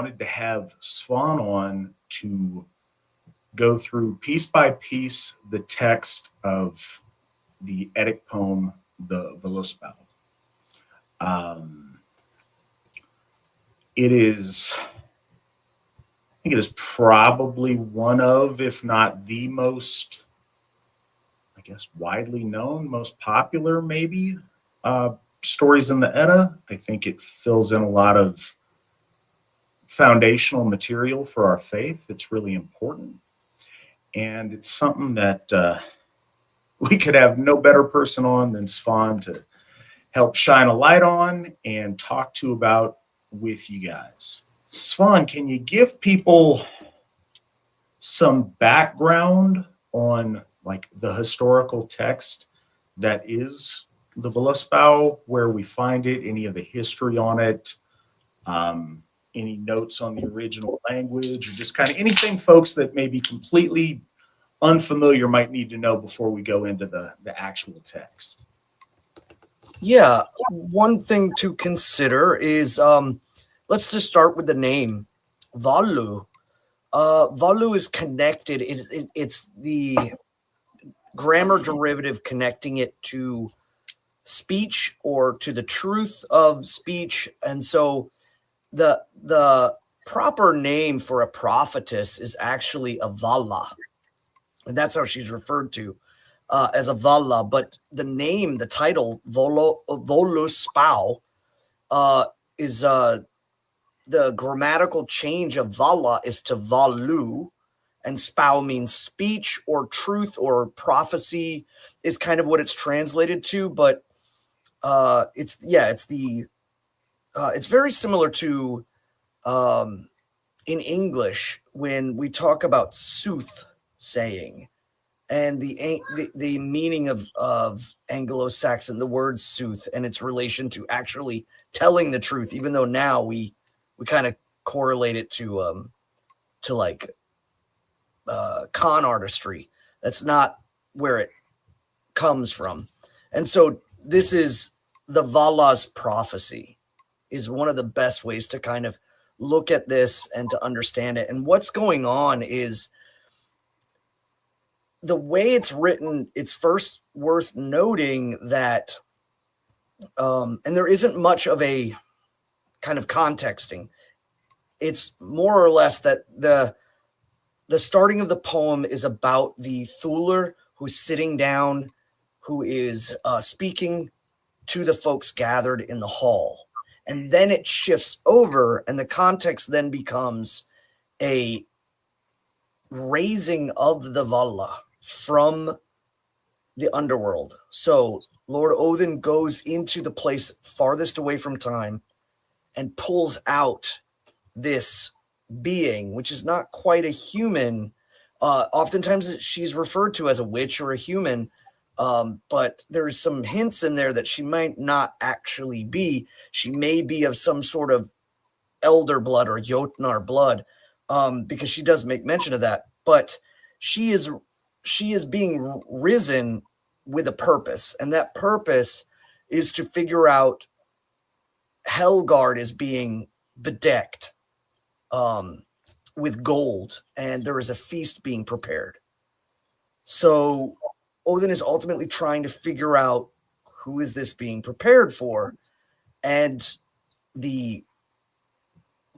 wanted to have Svan on to go through piece by piece the text of the Eddic poem, the Völuspá. It is, I think it is probably one of, if not the most, I guess, widely known, most popular, maybe, stories in the Edda. I think it fills in a lot of foundational material for our faith. It's really important. And it's something that we could have no better person on than Svan to help shine a light on and talk to about with you guys. Svan, can you give people some background on like the historical text that is the Völuspá, where we find it, any of the history on it, any notes on the original language, or just kind of anything folks that may be completely unfamiliar might need to know before we go into the actual text? Yeah, one thing to consider is, let's just start with the name, Völu. Völu is connected. It's the grammar derivative connecting it to speech or to the truth of speech. And so the proper name for a prophetess is actually a Vala. And that's how she's referred to, as a Vala. But the name, the title, Völuspá, is the grammatical change of Vala is to Valu, and Spau means speech or truth or prophecy is kind of what it's translated to. But it's very similar to in English when we talk about soothsaying, and the meaning of Anglo-Saxon, the word sooth, and its relation to actually telling the truth, even though now we kind of correlate it to like con artistry. That's not where it comes from. And so this is the Vala's prophecy is one of the best ways to kind of look at this and to understand it. And what's going on is the way it's written. It's first worth noting that, and there isn't much of a kind of contexting. It's more or less that the starting of the poem is about the Thuler who's sitting down, who is speaking to the folks gathered in the hall. And then it shifts over, and the context then becomes a raising of the Vala from the underworld. So Lord Odin goes into the place farthest away from time and pulls out this being, which is not quite a human. Oftentimes she's referred to as a witch or a human, but there's some hints in there that she might not actually be. She may be of some sort of elder blood or Jotnar blood, because she does make mention of that. But she is being risen with a purpose, and that purpose is to figure out Helgard is being bedecked with gold, and there is a feast being prepared. So Odin is ultimately trying to figure out who is this being prepared for, and the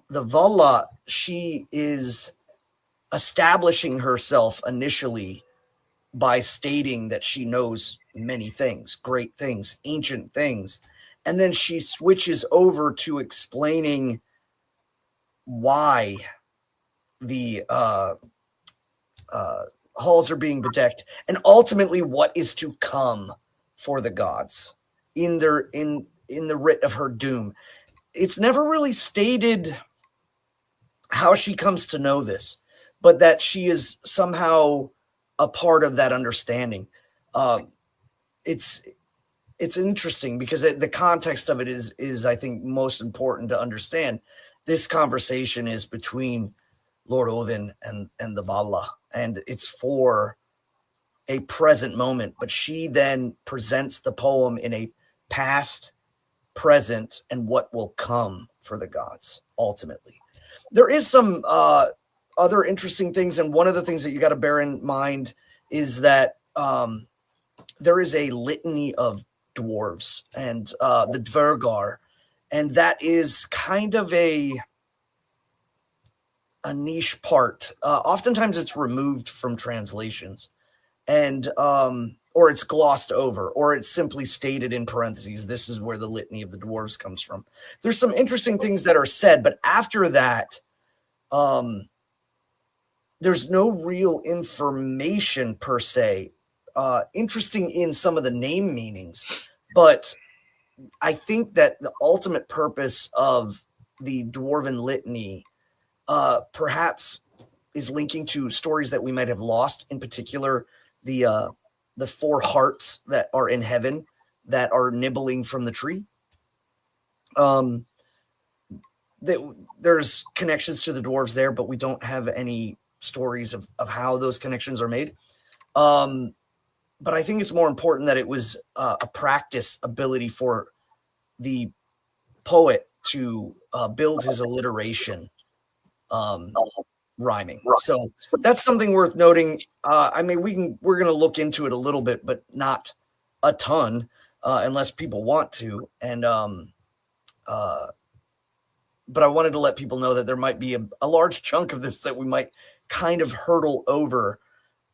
Vala, she is establishing herself initially by stating that she knows many things, great things, ancient things. And then she switches over to explaining why the halls are being bedecked, and ultimately what is to come for the gods in the writ of her doom. It's never really stated how she comes to know this, but that she is somehow a part of that understanding. It's interesting because the context of it is I think most important to understand. This conversation is between Lord Odin and the Vala, and it's for a present moment, but she then presents the poem in a past, present, and what will come for the gods ultimately. There is some other interesting things, and one of the things that you got to bear in mind is that there is a litany of dwarves and the Dvergar, and that is kind of a niche part. Oftentimes it's removed from translations, and or it's glossed over, or it's simply stated in parentheses, this is where the litany of the dwarves comes from. There's some interesting things that are said, but after that, there's no real information per se. Interesting in some of the name meanings, but I think that the ultimate purpose of the Dwarven Litany perhaps is linking to stories that we might have lost, in particular the four hearts that are in heaven that are nibbling from the tree. There's connections to the dwarves there, but we don't have any stories of how those connections are made. But I think it's more important that it was a practice ability for the poet to build his alliteration rhyming. So that's something worth noting. I mean, we're going to look into it a little bit, but not a ton unless people want to. And but I wanted to let people know that there might be a large chunk of this that we might kind of hurdle over,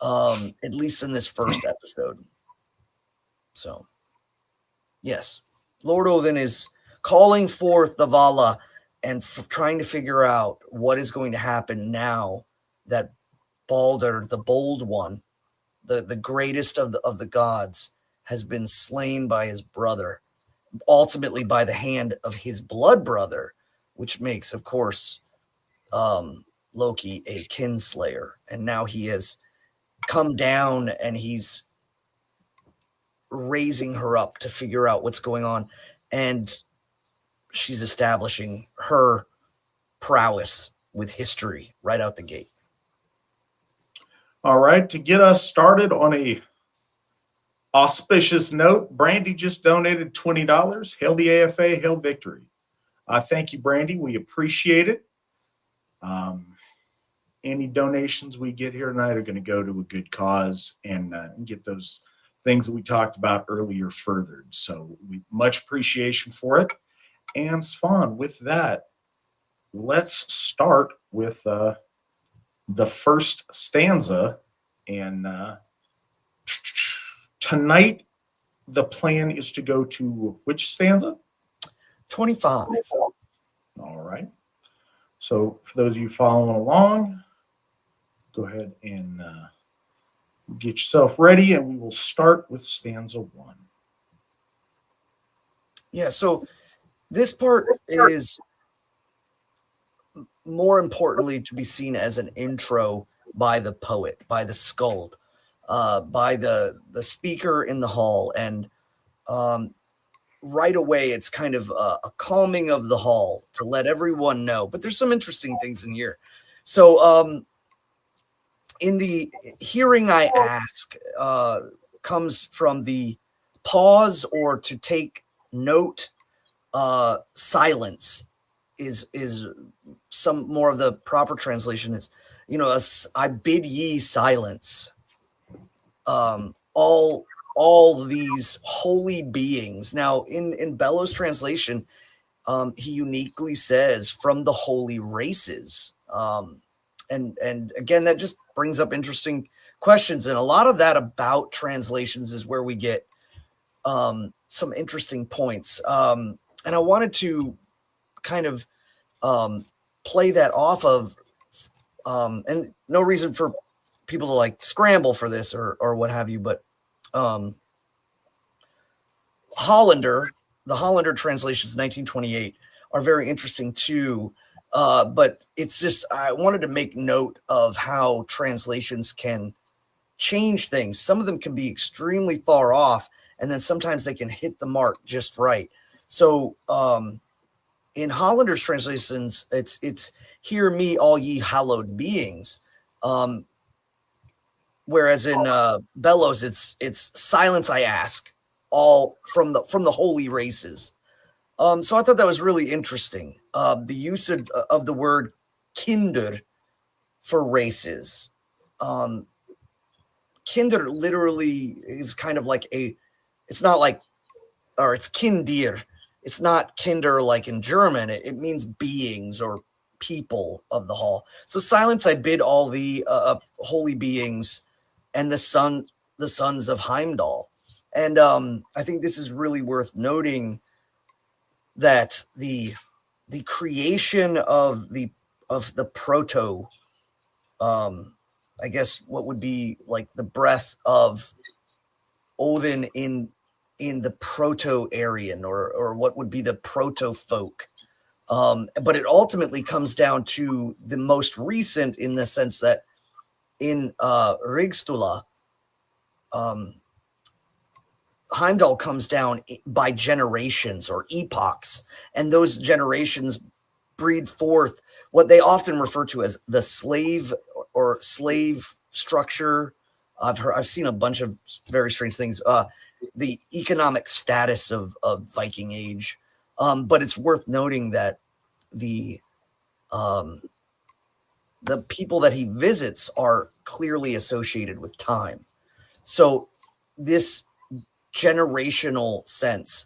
at least in this first episode. So, yes, Lord Odin is calling forth the Vala and trying to figure out what is going to happen now that Balder, the bold one, the greatest of the gods, has been slain by his brother, ultimately by the hand of his blood brother, which makes, of course, Loki a kinslayer. And now he has come down and he's raising her up to figure out what's going on. And she's establishing her prowess with history right out the gate. All right. To get us started on a auspicious note, Brandy just donated $20. Hail the AFA, hail victory. Thank you, Brandy. We appreciate it. Any donations we get here tonight are going to go to a good cause and get those things that we talked about earlier furthered. So we much appreciation for it. And Svan, with that, let's start with the first stanza. And tonight, the plan is to go to which stanza? 25. All right. So for those of you following along, go ahead and get yourself ready, and we will start with stanza 1. Yeah, so this part is more importantly to be seen as an intro by the poet, by the skald, by the speaker in the hall. And right away, it's kind of a calming of the hall to let everyone know. But there's some interesting things in here. So in the hearing I ask comes from the pause or to take note. Silence is some more of the proper translation is, I bid ye silence. All these holy beings. Now, in Bellows' translation, he uniquely says from the holy races. And again, that just brings up interesting questions. And a lot of that about translations is where we get some interesting points. And I wanted to kind of play that off of, and no reason for people to like scramble for this or what have you, but the Hollander translations, 1928, are very interesting too. But it's just, I wanted to make note of how translations can change things. Some of them can be extremely far off, and then sometimes they can hit the mark just right. So in Hollander's translations, it's hear me, all ye hallowed beings. Whereas in Bellows, it's silence I ask, all from the holy races. So I thought that was really interesting. The use of the word kinder for races. Kinder literally is kind of like it's not like, or it's kindir. It's not kinder like in German. It means beings or people of the hall. So silence I bid all the holy beings and the sons of Heimdall. And I think this is really worth noting, that the creation of the proto, I guess what would be like the breath of Odin in the proto-Aryan, or what would be the proto-folk. But it ultimately comes down to the most recent, in the sense that in Rigstula, Heimdall comes down by generations or epochs, and those generations breed forth what they often refer to as the slave or slave structure. I've seen a bunch of very strange things. The economic status of Viking Age, but it's worth noting that the people that he visits are clearly associated with time. So this generational sense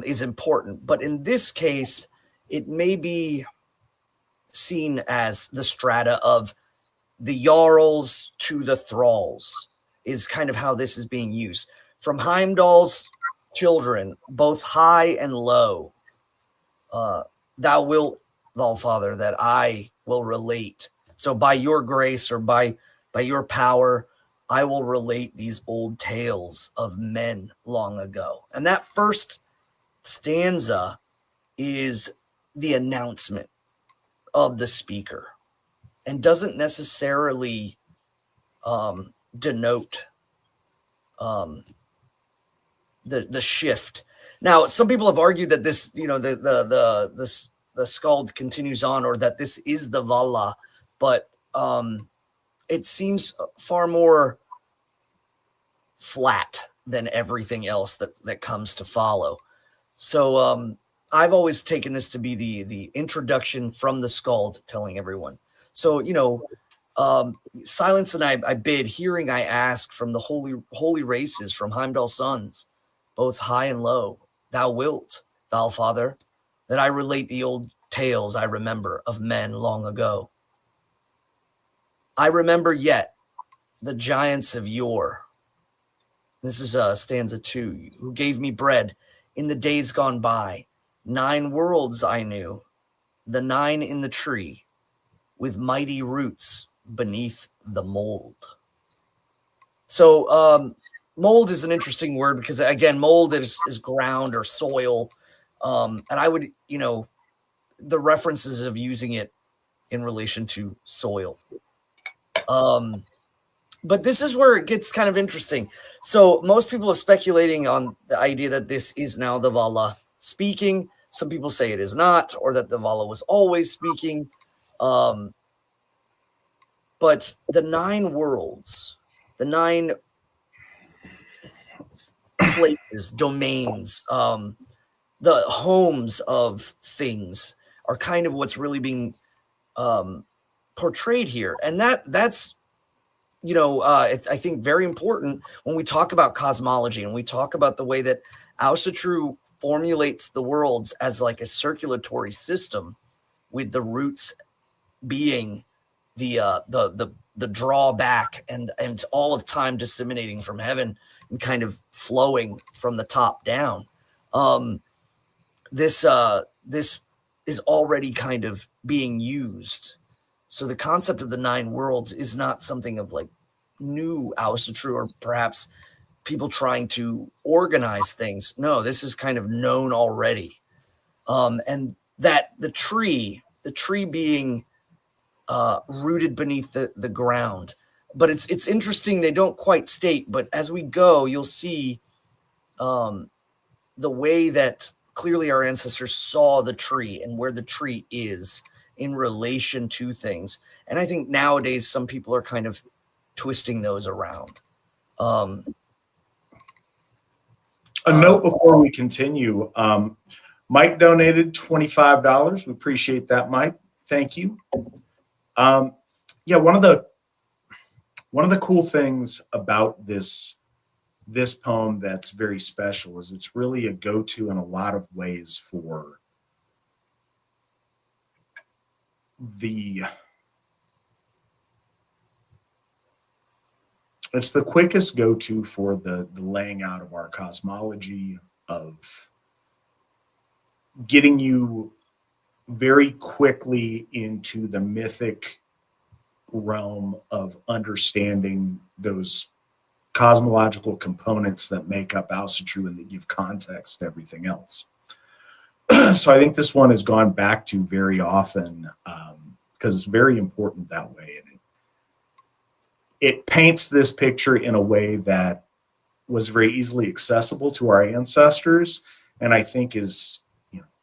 is important, but in this case, it may be seen as the strata of the Jarls to the thralls, is kind of how this is being used. From Heimdall's children, both high and low, thou wilt, Valfather, that I will relate. So by your grace, or by your power, I will relate these old tales of men long ago. And that first stanza is the announcement of the speaker, and doesn't necessarily denote the shift. Now, some people have argued that this, the skald continues on, or that this is the Vala, but it seems far more flat than everything else that comes to follow. So I've always taken this to be the introduction from the skald telling everyone. So, silence and I bid, hearing I ask, from the holy races, from Heimdall's sons, both high and low, thou wilt, Valfather, that I relate the old tales I remember of men long ago. I remember yet the giants of yore. This is stanza 2. Who gave me bread in the days gone by. 9 worlds I knew, the 9 in the tree, with mighty roots beneath the mold. So mold is an interesting word, because again, mold is ground or soil. And I would, the references of using it in relation to soil. But this is where it gets kind of interesting. So most people are speculating on the idea that this is now the Vala speaking. Some people say it is not, or that the Vala was always speaking. But the 9 worlds, the 9 places, domains, the homes of things are kind of what's really being portrayed here. And that's I think very important when we talk about cosmology, and we talk about the way that Asatru formulates the worlds as like a circulatory system, with the roots being the drawback and all of time disseminating from heaven and kind of flowing from the top down. This is already kind of being used. So the concept of the 9 worlds is not something of like new Asatru, or perhaps people trying to organize things. No, this is kind of known already. And that the tree being rooted beneath the ground. But it's interesting, they don't quite state, but as we go, you'll see the way that clearly our ancestors saw the tree and where the tree is in relation to things. And I think nowadays some people are kind of twisting those around. A note before we continue. Mike donated $25. We appreciate that, Mike. Thank you. Yeah, one of the cool things about this poem that's very special is it's really a go-to in a lot of ways for the it's the quickest go-to for the laying out of our cosmology, of getting you very quickly into the mythic realm of understanding those cosmological components that make up Asatru and that give context to everything else. So I think this one has gone back to very often, because it's very important that way. And it paints this picture in a way that was very easily accessible to our ancestors, and I think is,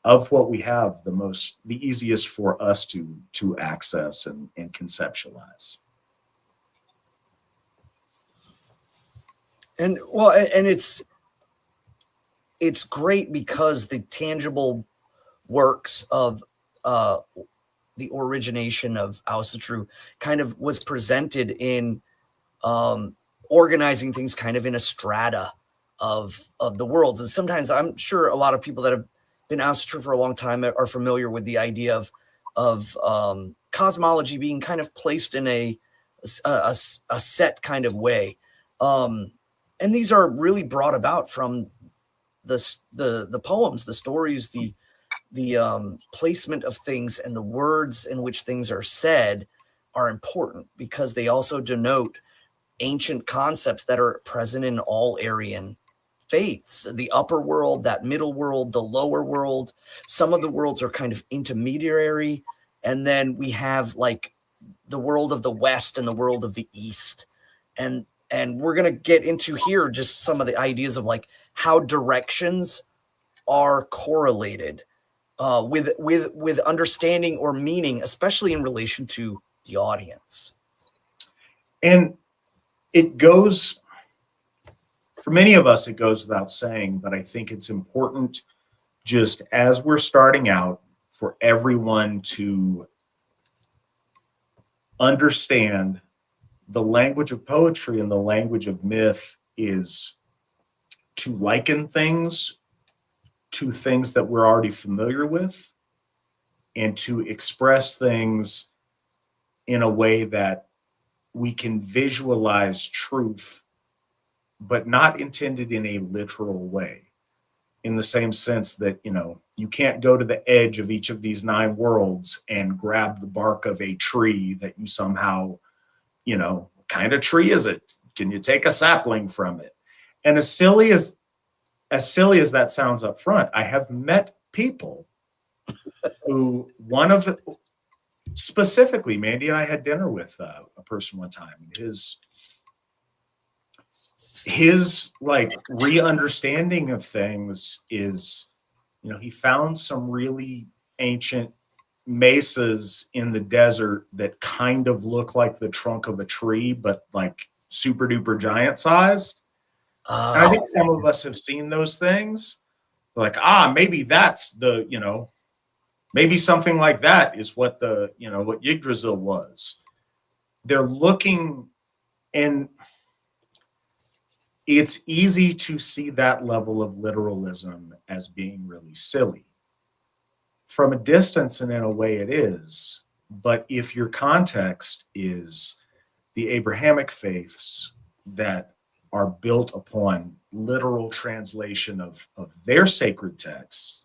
of what we have, the easiest for us to access and conceptualize. And well, and it's great because the tangible works of the origination of Asatru kind of was presented in organizing things kind of in a strata of the worlds. And sometimes I'm sure a lot of people that have been Asatru for a long time are familiar with the idea of cosmology being kind of placed in a set kind of way. And these are really brought about from the poems, the stories, the placement of things, and the words in which things are said are important because they also denote ancient concepts that are present in all Aryan faiths, the upper world, that middle world, the lower world. Some of the worlds are kind of intermediary, and then we have like the world of the West and the world of the East, and we're going to get into here just some of the ideas of like how directions are correlated with understanding or meaning, especially in relation to the audience. And it goes, for many of us, it goes without saying, but I think it's important, just as we're starting out, for everyone to understand the language of poetry and the language of myth is to liken things to things that we're already familiar with, and to express things in a way that we can visualize truth, but not intended in a literal way. In the same sense that, you can't go to the edge of each of these 9 worlds and grab the bark of a tree that you somehow, what kind of tree is it? Can you take a sapling from it? And as silly as that sounds up front, I have met people who, specifically, Mandy and I had dinner with a person one time. His like re-understanding of things is, he found some really ancient mesas in the desert that kind of look like the trunk of a tree, but like super duper giant sized. And I think some of us have seen those things. Like, maybe that's maybe something like that is what what Yggdrasil was. They're looking, and it's easy to see that level of literalism as being really silly. From a distance, and in a way it is, but if your context is the Abrahamic faiths that are built upon literal translation of their sacred texts,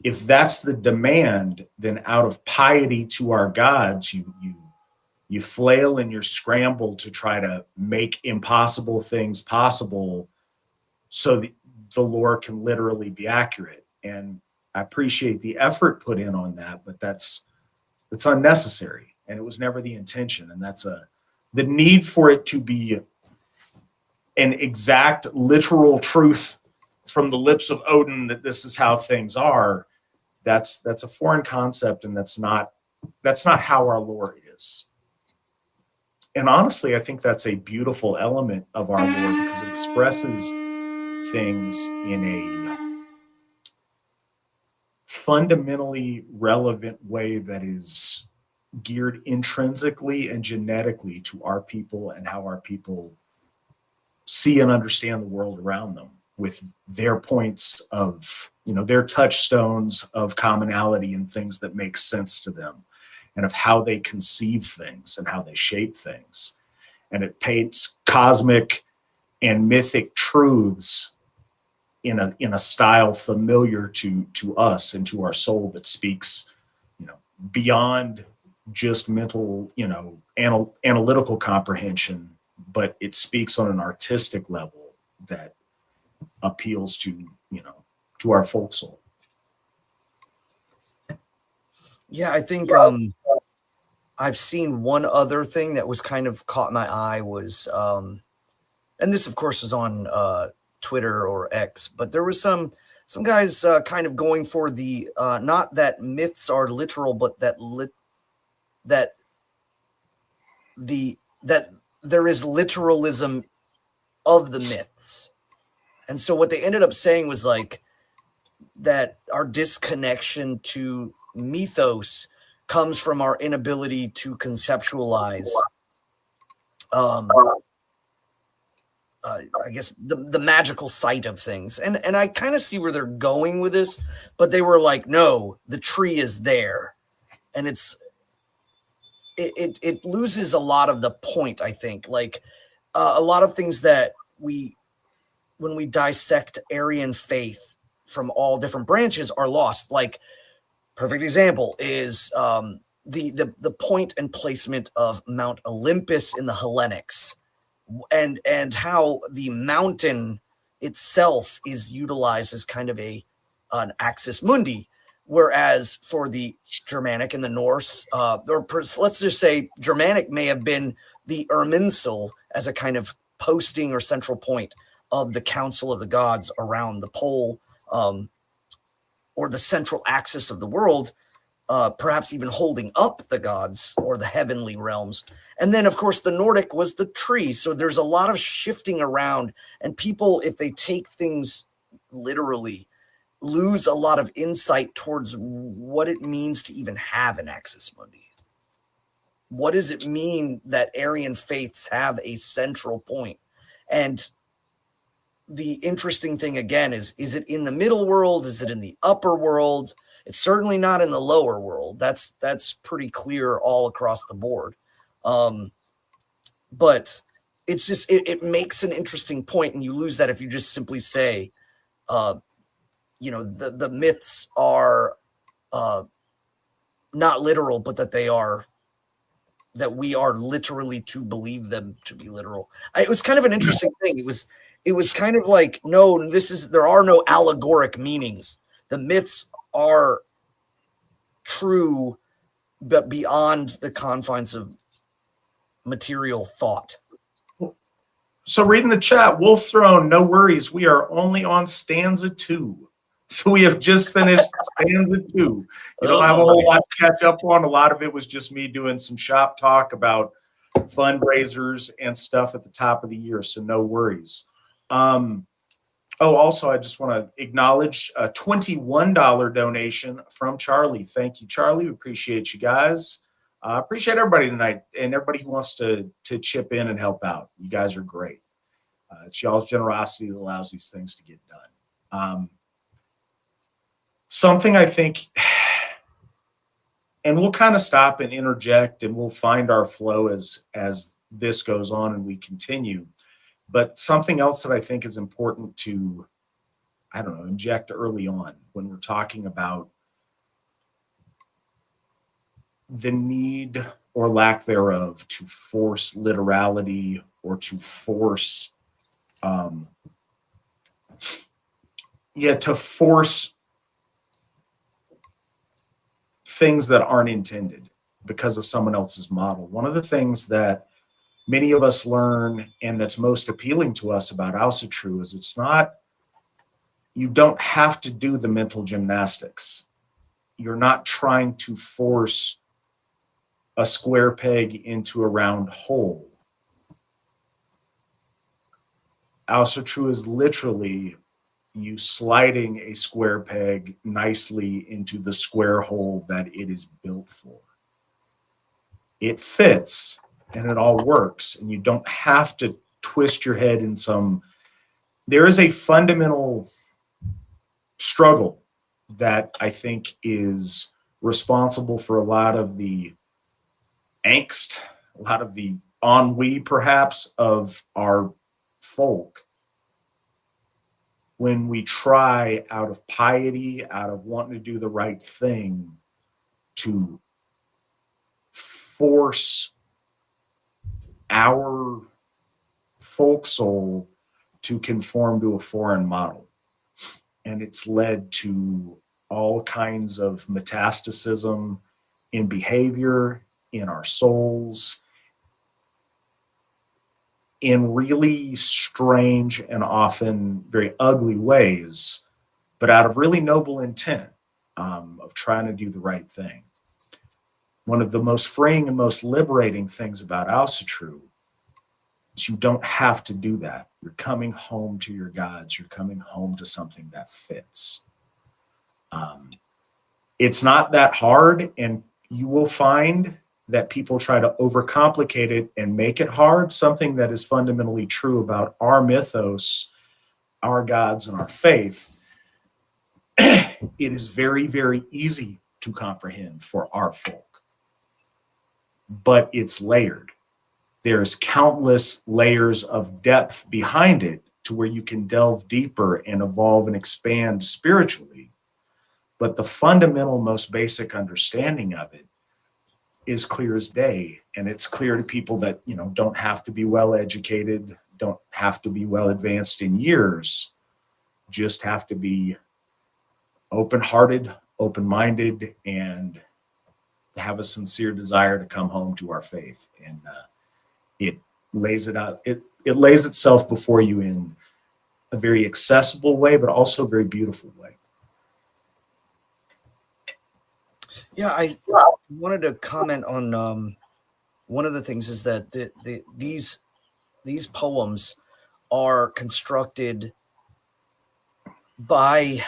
if that's the demand, then out of piety to our gods, you flail and you scramble to try to make impossible things possible so that the lore can literally be accurate. And I appreciate the effort put in on that, but that's unnecessary, and it was never the intention. And that's the need for it to be an exact literal truth from the lips of Odin that this is how things are. That's a foreign concept, and that's not how our lore is. And honestly, I think that's a beautiful element of our lore because it expresses things in a fundamentally relevant way that is geared intrinsically and genetically to our people and how our people see and understand the world around them, with their points of, their touchstones of commonality and things that make sense to them, and of how they conceive things and how they shape things. And it paints cosmic and mythic truths in a style familiar to us and to our soul, that speaks, beyond just mental, analytical comprehension, but it speaks on an artistic level that appeals to, to our folk soul. Yeah, I think I've seen one other thing that was kind of caught my eye was, and this of course is on Twitter or X, but there was some guys kind of going for the not that myths are literal, but that there is literalism of the myths. And so what they ended up saying was like that our disconnection to mythos comes from our inability to conceptualize I guess the magical side of things. And I kind of see where they're going with this, but they were like, no, the tree is there. And it loses a lot of the point, I think. Like a lot of things that when we dissect Aryan faith from all different branches are lost. Like perfect example is the point and placement of Mount Olympus in the Hellenics, and how the mountain itself is utilized as kind of an axis mundi, whereas for the Germanic and the Norse, let's just say Germanic may have been the Irminsul as a kind of posting or central point of the council of the gods around the pole, or the central axis of the world, perhaps even holding up the gods or the heavenly realms. And then, of course, the Nordic was the tree. So there's a lot of shifting around, and people, if they take things literally, lose a lot of insight towards what it means to even have an axis mundi. What does it mean that Aryan faiths have a central point? And the interesting thing again is it in the middle world? Is it in the upper world? It's certainly not in the lower world. That's pretty clear all across the board. But it's just, it makes an interesting point, and you lose that if you just simply say, the myths are not literal, but that we are literally to believe them to be literal. It was kind of an interesting thing. It was kind of like, no, there are no allegoric meanings. The myths are true, but beyond the confines of material thought. So reading the chat, Wolf Throne, no worries. We are only on stanza 2. So we have just finished stanza 2. You don't have a whole lot to catch up on. A lot of it was just me doing some shop talk about fundraisers and stuff at the top of the year. So no worries. Also, I just want to acknowledge a $21 donation from Charlie. Thank you, Charlie. We appreciate you guys. Appreciate everybody tonight, and everybody who wants to chip in and help out. You guys are great. It's y'all's generosity that allows these things to get done. Something I think, and we'll kind of stop and interject, and we'll find our flow as this goes on and we continue. But something else that I think is important to, inject early on when we're talking about the need or lack thereof to force literality or to force, to force things that aren't intended because of someone else's model. One of the things that many of us learn, and that's most appealing to us about Asatru, is you don't have to do the mental gymnastics. You're not trying to force a square peg into a round hole. Asatru is literally you sliding a square peg nicely into the square hole that it is built for. it fits and it all works, and you don't have to twist your head in some. There is a fundamental struggle that I think is responsible for a lot of the angst, a lot of the ennui, perhaps, of our folk when we try, out of piety, out of wanting to do the right thing, to force our folk soul to conform to a foreign model. And it's led to all kinds of metastasis in behavior, in our souls, in really strange and often very ugly ways, but out of really noble intent of trying to do the right thing. One of the most freeing and most liberating things about Asatru is you don't have to do that. You're coming home to your gods. You're coming home to something that fits. It's not that hard, and you will find that people try to overcomplicate it and make it hard. Something that is fundamentally true about our mythos, our gods, and our faith. It is very, very easy to comprehend for our folk, but it's layered. There's countless layers of depth behind it to where you can delve deeper and evolve and expand spiritually. But the fundamental, most basic understanding of it is clear as day. And it's clear to people that, don't have to be well educated, don't have to be well advanced in years, just have to be open-hearted, open-minded, and have a sincere desire to come home to our faith. And it lays it out. It lays itself before you in a very accessible way, but also a very beautiful way. Yeah, I wanted to comment on one of the things is that these poems are constructed by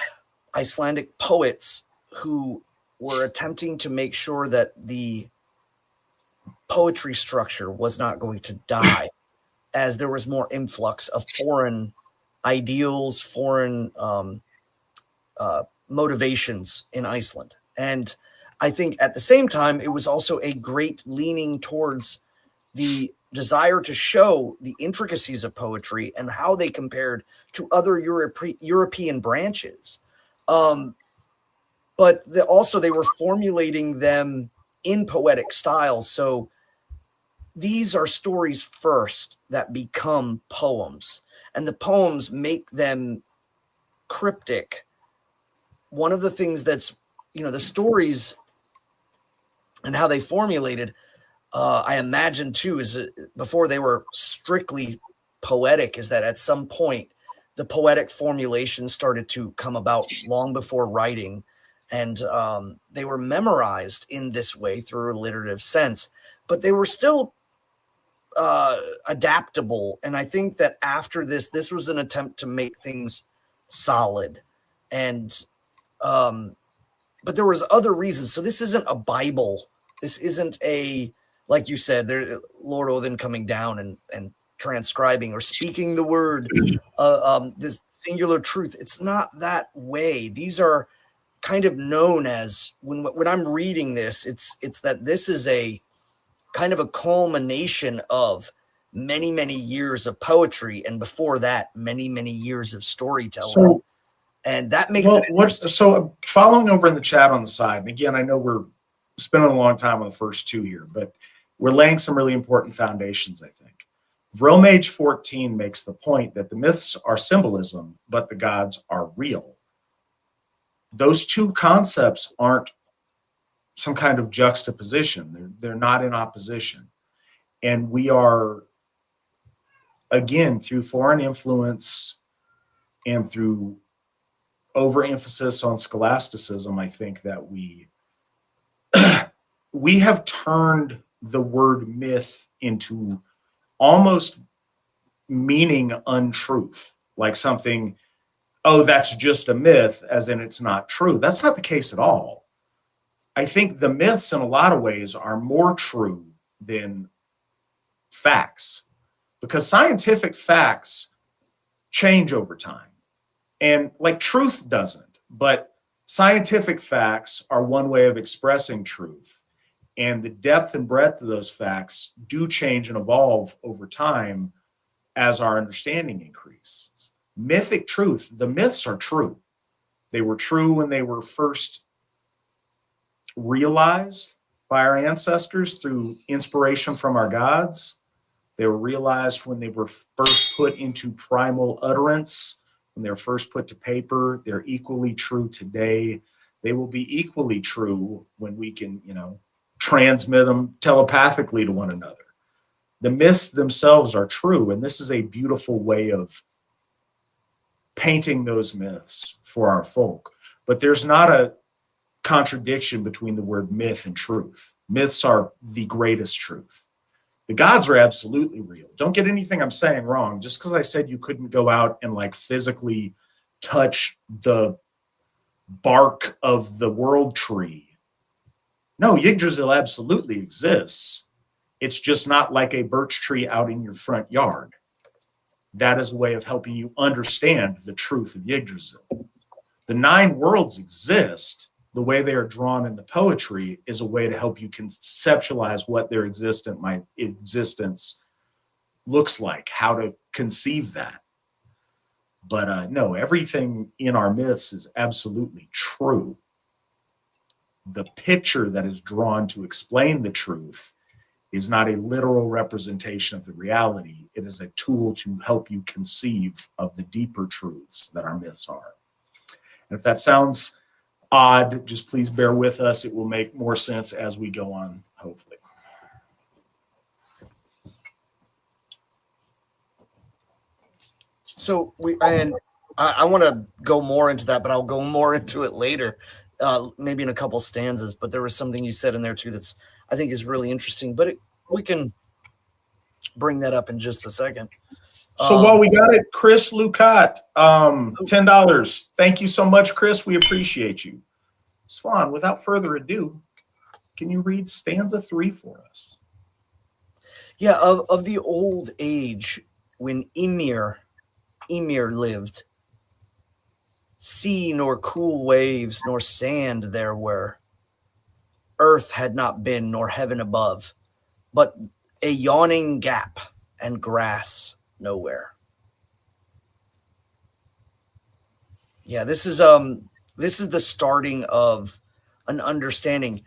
Icelandic poets who were attempting to make sure that the poetry structure was not going to die, as there was more influx of foreign ideals, foreign motivations in Iceland. And I think at the same time, it was also a great leaning towards the desire to show the intricacies of poetry and how they compared to other European branches. But also they were formulating them in poetic styles. So these are stories first that become poems, and the poems make them cryptic. One of the things that's, the stories and how they formulated, I imagine too, is before they were strictly poetic, is that at some point the poetic formulation started to come about long before writing, and they were memorized in this way through a alliterative sense, but they were still adaptable. And I think that after this was an attempt to make things solid, and but there was other reasons. So this isn't a Bible. This isn't like you said, there, Lord Odin coming down and transcribing or speaking the word, this singular truth. It's not that way. These are kind of known as, when I'm reading this, it's that this is a kind of a culmination of many, many years of poetry, and before that, many, many years of storytelling. And that makes it interesting. So following over in the chat on the side, and again, I know we're spending a long time on the first two here, but we're laying some really important foundations, I think. Vromage 14 makes the point that the myths are symbolism, but the gods are real. Those two concepts aren't some kind of juxtaposition. They're not in opposition. And we are, again, through foreign influence and through overemphasis on scholasticism, I think that we have turned the word myth into almost meaning untruth, like something, oh, that's just a myth, as in it's not true. That's not the case at all. I think the myths in a lot of ways are more true than facts, because scientific facts change over time. And like truth doesn't, but scientific facts are one way of expressing truth. And the depth and breadth of those facts do change and evolve over time as our understanding increases. Mythic truth, the myths are true. They were true when they were first realized by our ancestors through inspiration from our gods. They were realized when they were first put into primal utterance, when they were first put to paper. They're equally true today. They will be equally true when we can, transmit them telepathically to one another. The myths themselves are true, and this is a beautiful way of painting those myths for our folk. But there's not a contradiction between the word myth and truth. Myths are the greatest truth. The gods are absolutely real. Don't get anything I'm saying wrong. Just because I said you couldn't go out and like physically touch the bark of the world tree. No, Yggdrasil absolutely exists. It's just not like a birch tree out in your front yard. That is a way of helping you understand the truth of Yggdrasil. The 9 worlds exist. The way they are drawn in the poetry is a way to help you conceptualize what their existence looks like, how to conceive that. But no, everything in our myths is absolutely true. The picture that is drawn to explain the truth is not a literal representation of the reality. It is a tool to help you conceive of the deeper truths that our myths are. And if that sounds odd, just please bear with us. It will make more sense as we go on, hopefully. So I want to go more into that, but I'll go more into it later, maybe in a couple stanzas. But there was something you said in there too that's I think is really interesting. But we can bring that up in just a second. So while we got it, Chris Lucat, $10. Thank you so much, Chris. We appreciate you. Swan, without further ado, can you read stanza 3 for us? Yeah, of the old age when Ymir lived, sea nor cool waves nor sand there were. Earth had not been nor heaven above, but a yawning gap and grass nowhere. Yeah, this is the starting of an understanding.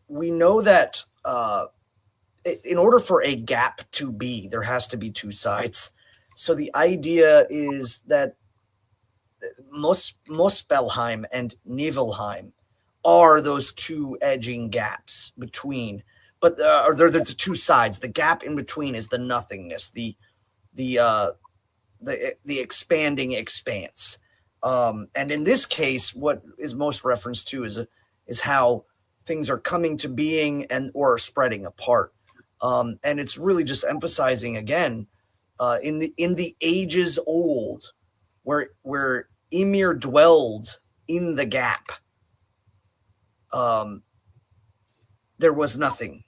We know that in order for a gap to be, there has to be 2 sides. So the idea is that Muspelheim and Niflheim are those 2 edging gaps between, but they're the 2 sides. The gap in between is the nothingness, the expanding expanse. And in this case, what is most referenced to is how things are coming to being or spreading apart. And it's really just emphasizing again, in the ages old, where Ymir dwelled in the gap, there was nothing.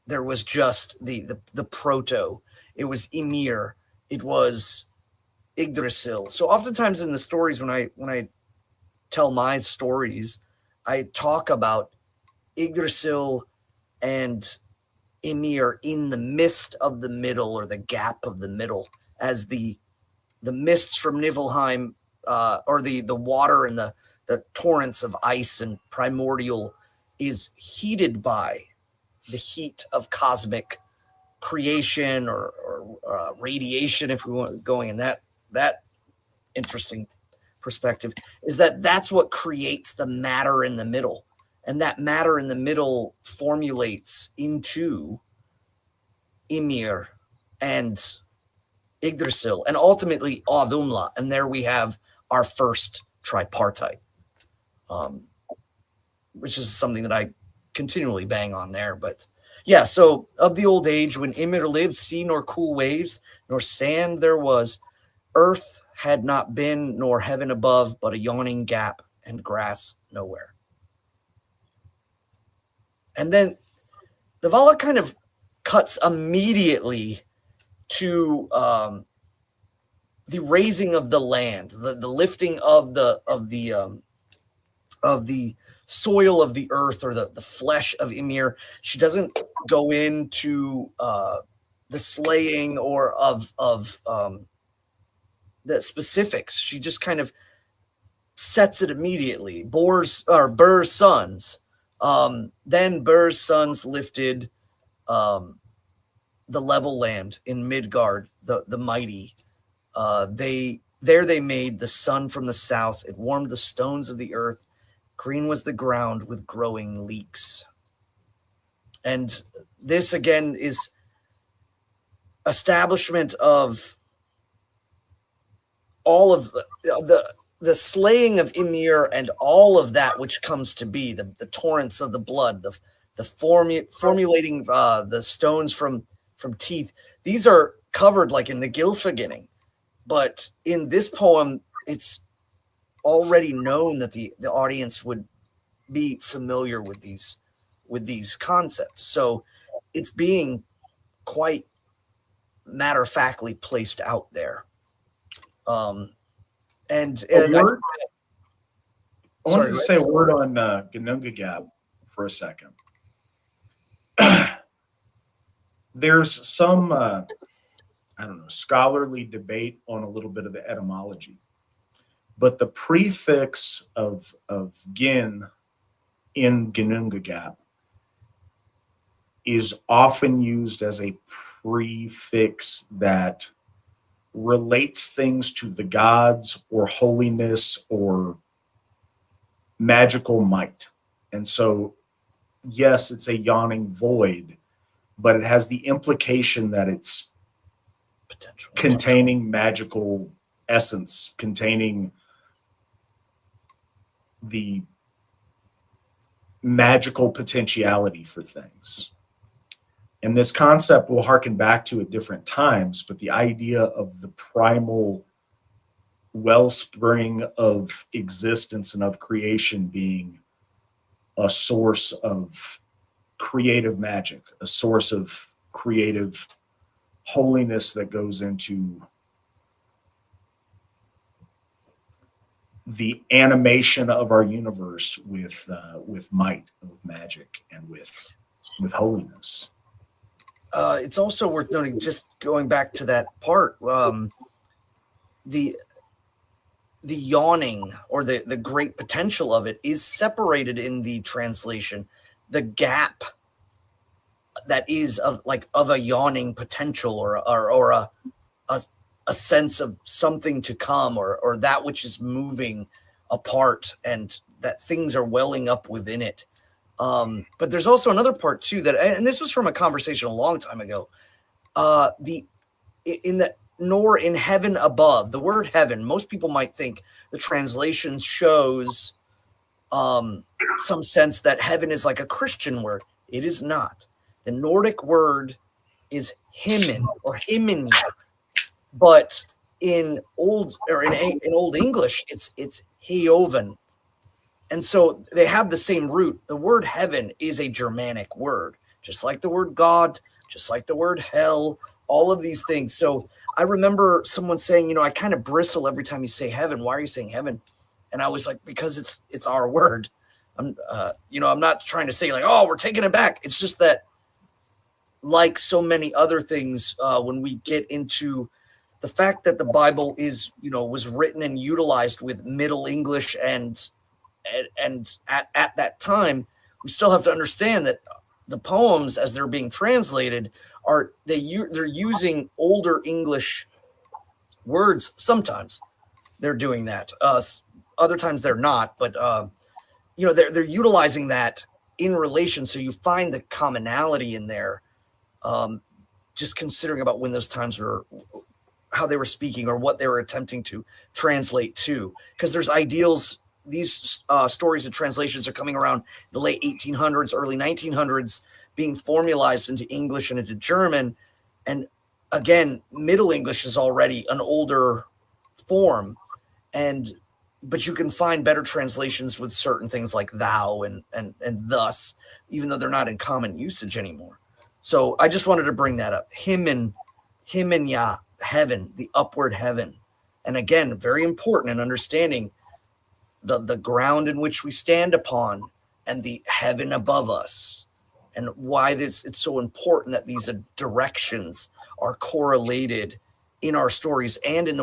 There was just the proto. It was Ymir. It was Yggdrasil. So oftentimes in the stories, when I tell my stories, I talk about Yggdrasil and Ymir in the mist of the middle, or the gap of the middle, as the mists from Niflheim, or the water and the torrents of ice and primordial is heated by the heat of cosmic creation or radiation, if we want going in that interesting perspective, is that's what creates the matter in the middle. And that matter in the middle formulates into Ymir and Yggdrasil and ultimately Audhumla. And there we have our first tripartite, which is something that I continually bang on there. But yeah, so of the old age when Ymir lived, sea nor cool waves nor sand there was. Earth had not been nor heaven above, but a yawning gap and grass nowhere. And then the Vala kind of cuts immediately to the raising of the land, the lifting of the soil of the earth, or the flesh of Ymir. She doesn't go into the slaying or of the specifics. She just kind of sets it immediately. Bur's sons. Then Bur's sons lifted the level land in Midgard, the mighty. They made the sun from the south. It warmed the stones of the earth. Green was the ground with growing leeks. And this again is establishment of all of the slaying of Ymir and all of that which comes to be, the torrents of the blood, formulating the stones from teeth. These are covered like in the Gylfaginning, but in this poem, it's already known that the audience would be familiar with these concepts. So it's being quite matter-of-factly placed out there. And I wanted to say a word on Ginnungagap for a second. There's some, scholarly debate on a little bit of the etymology, but the prefix of Gin in Ginnungagap is often used as a prefix that relates things to the gods or holiness or magical might. And so, yes, it's a yawning void, but it has the implication that it's potential containing magical essence, containing the magical potentiality for things. And this concept will harken back to at different times, but the idea of the primal wellspring of existence and of creation being a source of creative magic, a source of creative holiness that goes into the animation of our universe with might, with magic, and with holiness. It's also worth noting, just going back to that part, the yawning or the great potential of it is separated in the translation. The gap that is of a yawning potential or a sense of something to come or that which is moving apart and that things are welling up within it. But there's also another part too and this was from a conversation a long time ago. Nor in heaven above, the word heaven, most people might think the translation shows some sense that heaven is like a Christian word. It is not. The Nordic word is himmin or himminya, but in old English, it's heoven. And so they have the same root. The word heaven is a Germanic word, just like the word God, just like the word hell, all of these things. So I remember someone saying, I kind of bristle every time you say heaven. Why are you saying heaven? And I was like, because it's our word. I'm not trying to say oh, we're taking it back. It's just that, like so many other things, when we get into the fact that the Bible is, was written and utilized with Middle English and at that time, we still have to understand that the poems, as they're being translated, they're using older English words. Sometimes they're doing that. Other times they're not, but they're utilizing that in relation. So you find the commonality in there. Just considering about when those times were, how they were speaking or what they were attempting to translate to, because there's ideals. These stories and translations are coming around the late 1800s, early 1900s, being formalized into English and into German. And again, Middle English is already an older form. And but you can find better translations with certain things like thou and thus, even though they're not in common usage anymore. So I just wanted to bring that up. Him and Yah, heaven, the upward heaven. And again, very important in understanding the ground in which we stand upon and the heaven above us, and why it's so important that these directions are correlated in our stories and in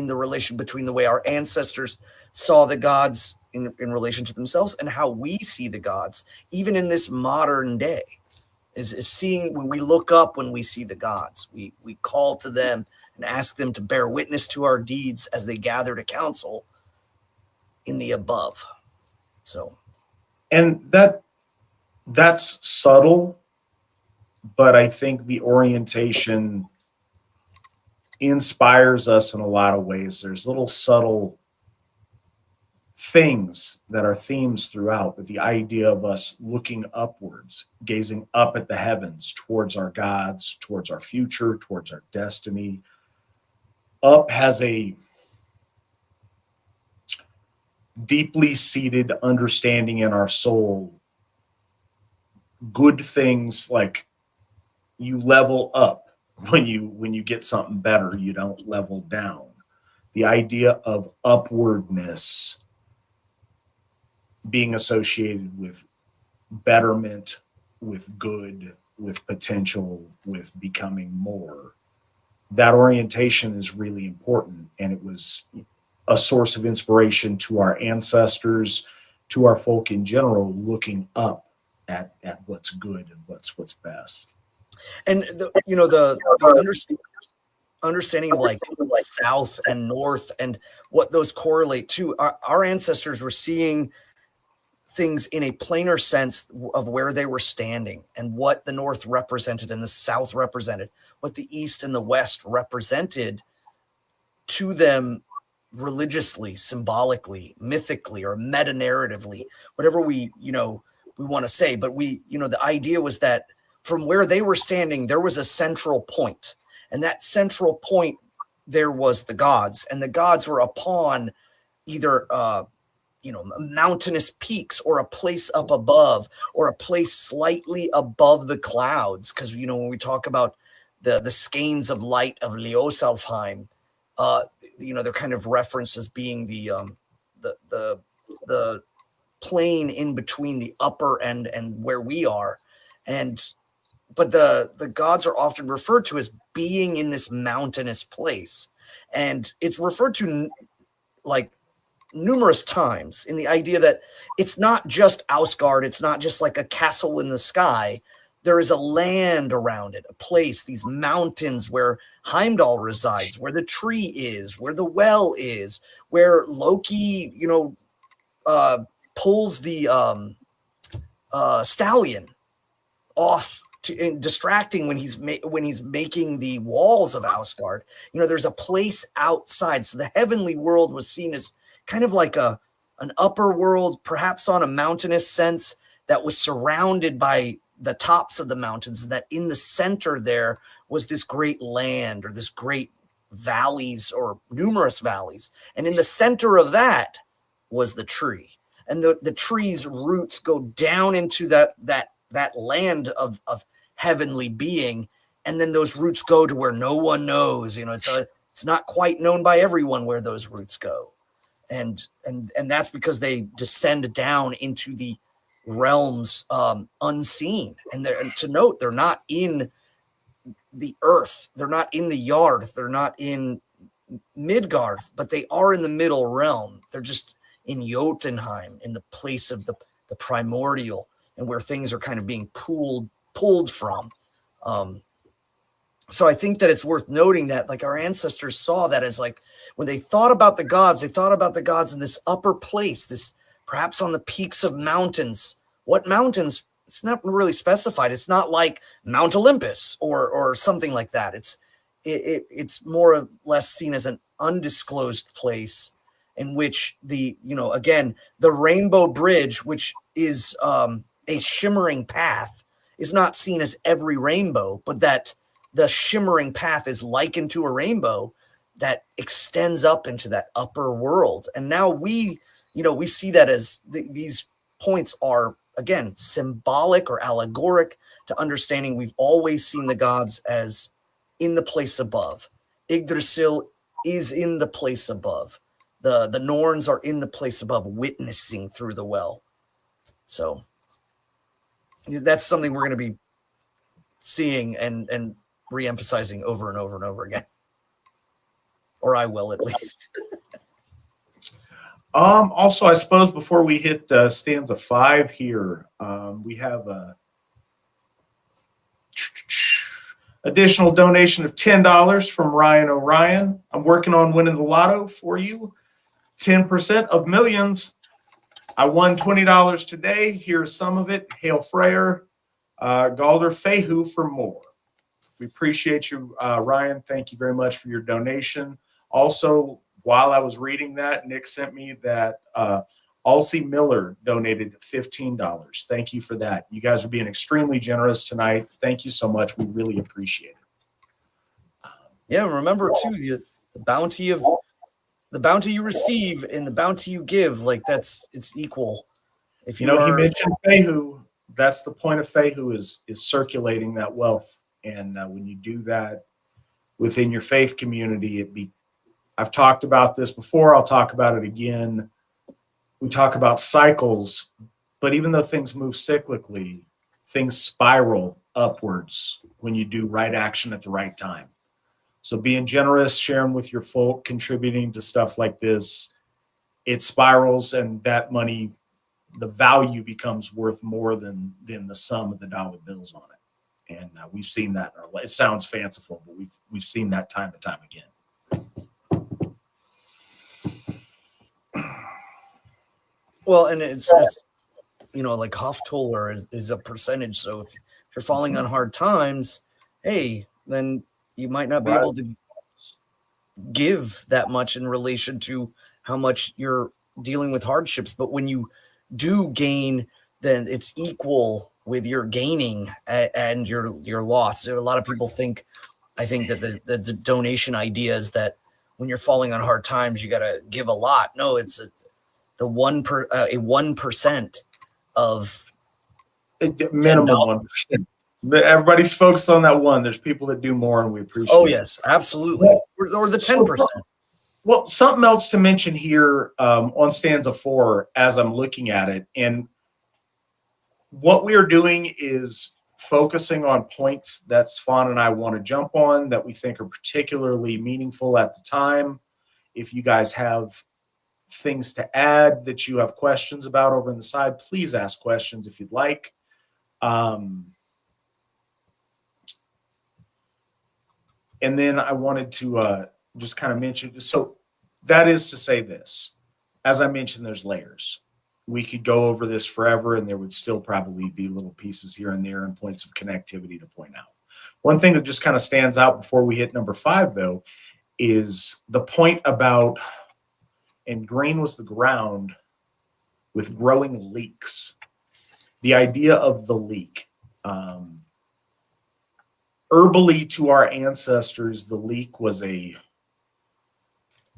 the relation between the way our ancestors saw the gods in relation to themselves and how we see the gods, even in this modern day, is seeing when we look up, when we see the gods, we call to them and ask them to bear witness to our deeds as they gather to council in the above. So, and that's subtle, but I think the orientation inspires us in a lot of ways. There's little subtle things that are themes throughout, but the idea of us looking upwards, gazing up at the heavens towards our gods, towards our future, towards our destiny. Up has a deeply seated understanding in our soul. Good things, like you level up when you get something better, you don't level down. The idea of upwardness being associated with betterment, with good, with potential, with becoming more. That orientation is really important, and it was a source of inspiration to our ancestors, to our folk in general, looking up at what's good and what's best. And the understanding of like south and north and what those correlate to, our ancestors were seeing things in a planar sense of where they were standing and what the north represented and the south represented, what the east and the west represented to them religiously, symbolically, mythically, or meta-narratively, whatever we want to say. But the idea was that from where they were standing, there was a central point, and that central point, there was the gods, and the gods were upon either mountainous peaks or a place up above or a place slightly above the clouds. Because when we talk about the skeins of light of Leosalfheim, they're kind of referenced as being the plane in between the upper and where we are, but the gods are often referred to as being in this mountainous place, and it's referred to like numerous times in the idea that it's not just Asgard, it's not just like a castle in the sky. There is a land around it, a place, these mountains where Heimdall resides, where the tree is, where the well is, where Loki, pulls the stallion off distracting when he's making the walls of Asgard. There's a place outside. So the heavenly world was seen as kind of like an upper world, perhaps on a mountainous sense, that was surrounded by the tops of the mountains, and that in the center there was this great land or this great valleys or numerous valleys. And in the center of that was the tree. And the tree's roots go down into that land of heavenly being. And then those roots go to where no one knows. It's not quite known by everyone where those roots go. And that's because they descend down into the realms unseen. And to note, they're not in the earth, they're not in the Yarth, they're not in Midgard, but they are in the middle realm. They're just in Jotunheim, in the place of the primordial, and where things are kind of being pulled from. So I think that it's worth noting that like our ancestors saw that as like when they thought about the gods, they thought about the gods in this upper place, this perhaps on the peaks of mountains. What mountains? It's not really specified. It's not like Mount Olympus or something like that. It's more or less seen as an undisclosed place in which the Rainbow Bridge, which is a shimmering path, is not seen as every rainbow, but that the shimmering path is likened to a rainbow. that extends up into that upper world. And now we see that as these points are, again, symbolic or allegoric to understanding we've always seen the gods as in the place above. Yggdrasil is in the place above. The Norns are in the place above, witnessing through the well. So that's something we're going to be seeing and re-emphasizing over and over and over again. Or I will, at least. Also, I suppose before we hit stanza 5 here, we have a additional donation of $10 from Ryan O'Ryan. I'm working on winning the lotto for you. 10% of millions. I won $20 today. Here's some of it. Hail Freyr, Galder Fehu for more. We appreciate you, Ryan. Thank you very much for your donation. Also, while I was reading that, Nick sent me that Alcy Miller donated $15. Thank you for that. You guys are being extremely generous tonight. Thank you so much. We really appreciate it. Yeah, remember too the bounty you receive and the bounty you give, like it's equal. If he mentioned Fehu, that's the point of Fehu is circulating that wealth. And when you do that within your faith community, I've talked about this before. I'll talk about it again. We talk about cycles, but even though things move cyclically, things spiral upwards when you do right action at the right time. So being generous, sharing with your folk, contributing to stuff like this, it spirals, and that money, the value becomes worth more than the sum of the dollar bills on it. And we've seen that. It sounds fanciful, but we've seen that time and time again. Well, and it's like Hoftoller is a percentage. So if you're falling on hard times, hey, then you might not be able to give that much in relation to how much you're dealing with hardships. But when you do gain, then it's equal with your gaining and your loss. A lot of people I think that the donation idea is that when you're falling on hard times, you got to give a lot. No, it's a 1% of minimum $1%. Everybody's focused on that one. There's people that do more, and we appreciate it. Oh, yes, absolutely. Or the 10%. Well, something else to mention here on stanza 4 as I'm looking at it, and what we are doing is focusing on points that Svan and I want to jump on that we think are particularly meaningful at the time. If you guys have things to add that you have questions about over on the side, please ask questions if you'd like. And then I wanted to just kind of mention, so that is to say this, as I mentioned, there's layers. We could go over this forever and there would still probably be little pieces here and there and points of connectivity to point out. One thing that just kind of stands out before we hit number 5, though, is the point about, and green was the ground with growing leeks. The idea of the leek. Herbally to our ancestors, the leek was a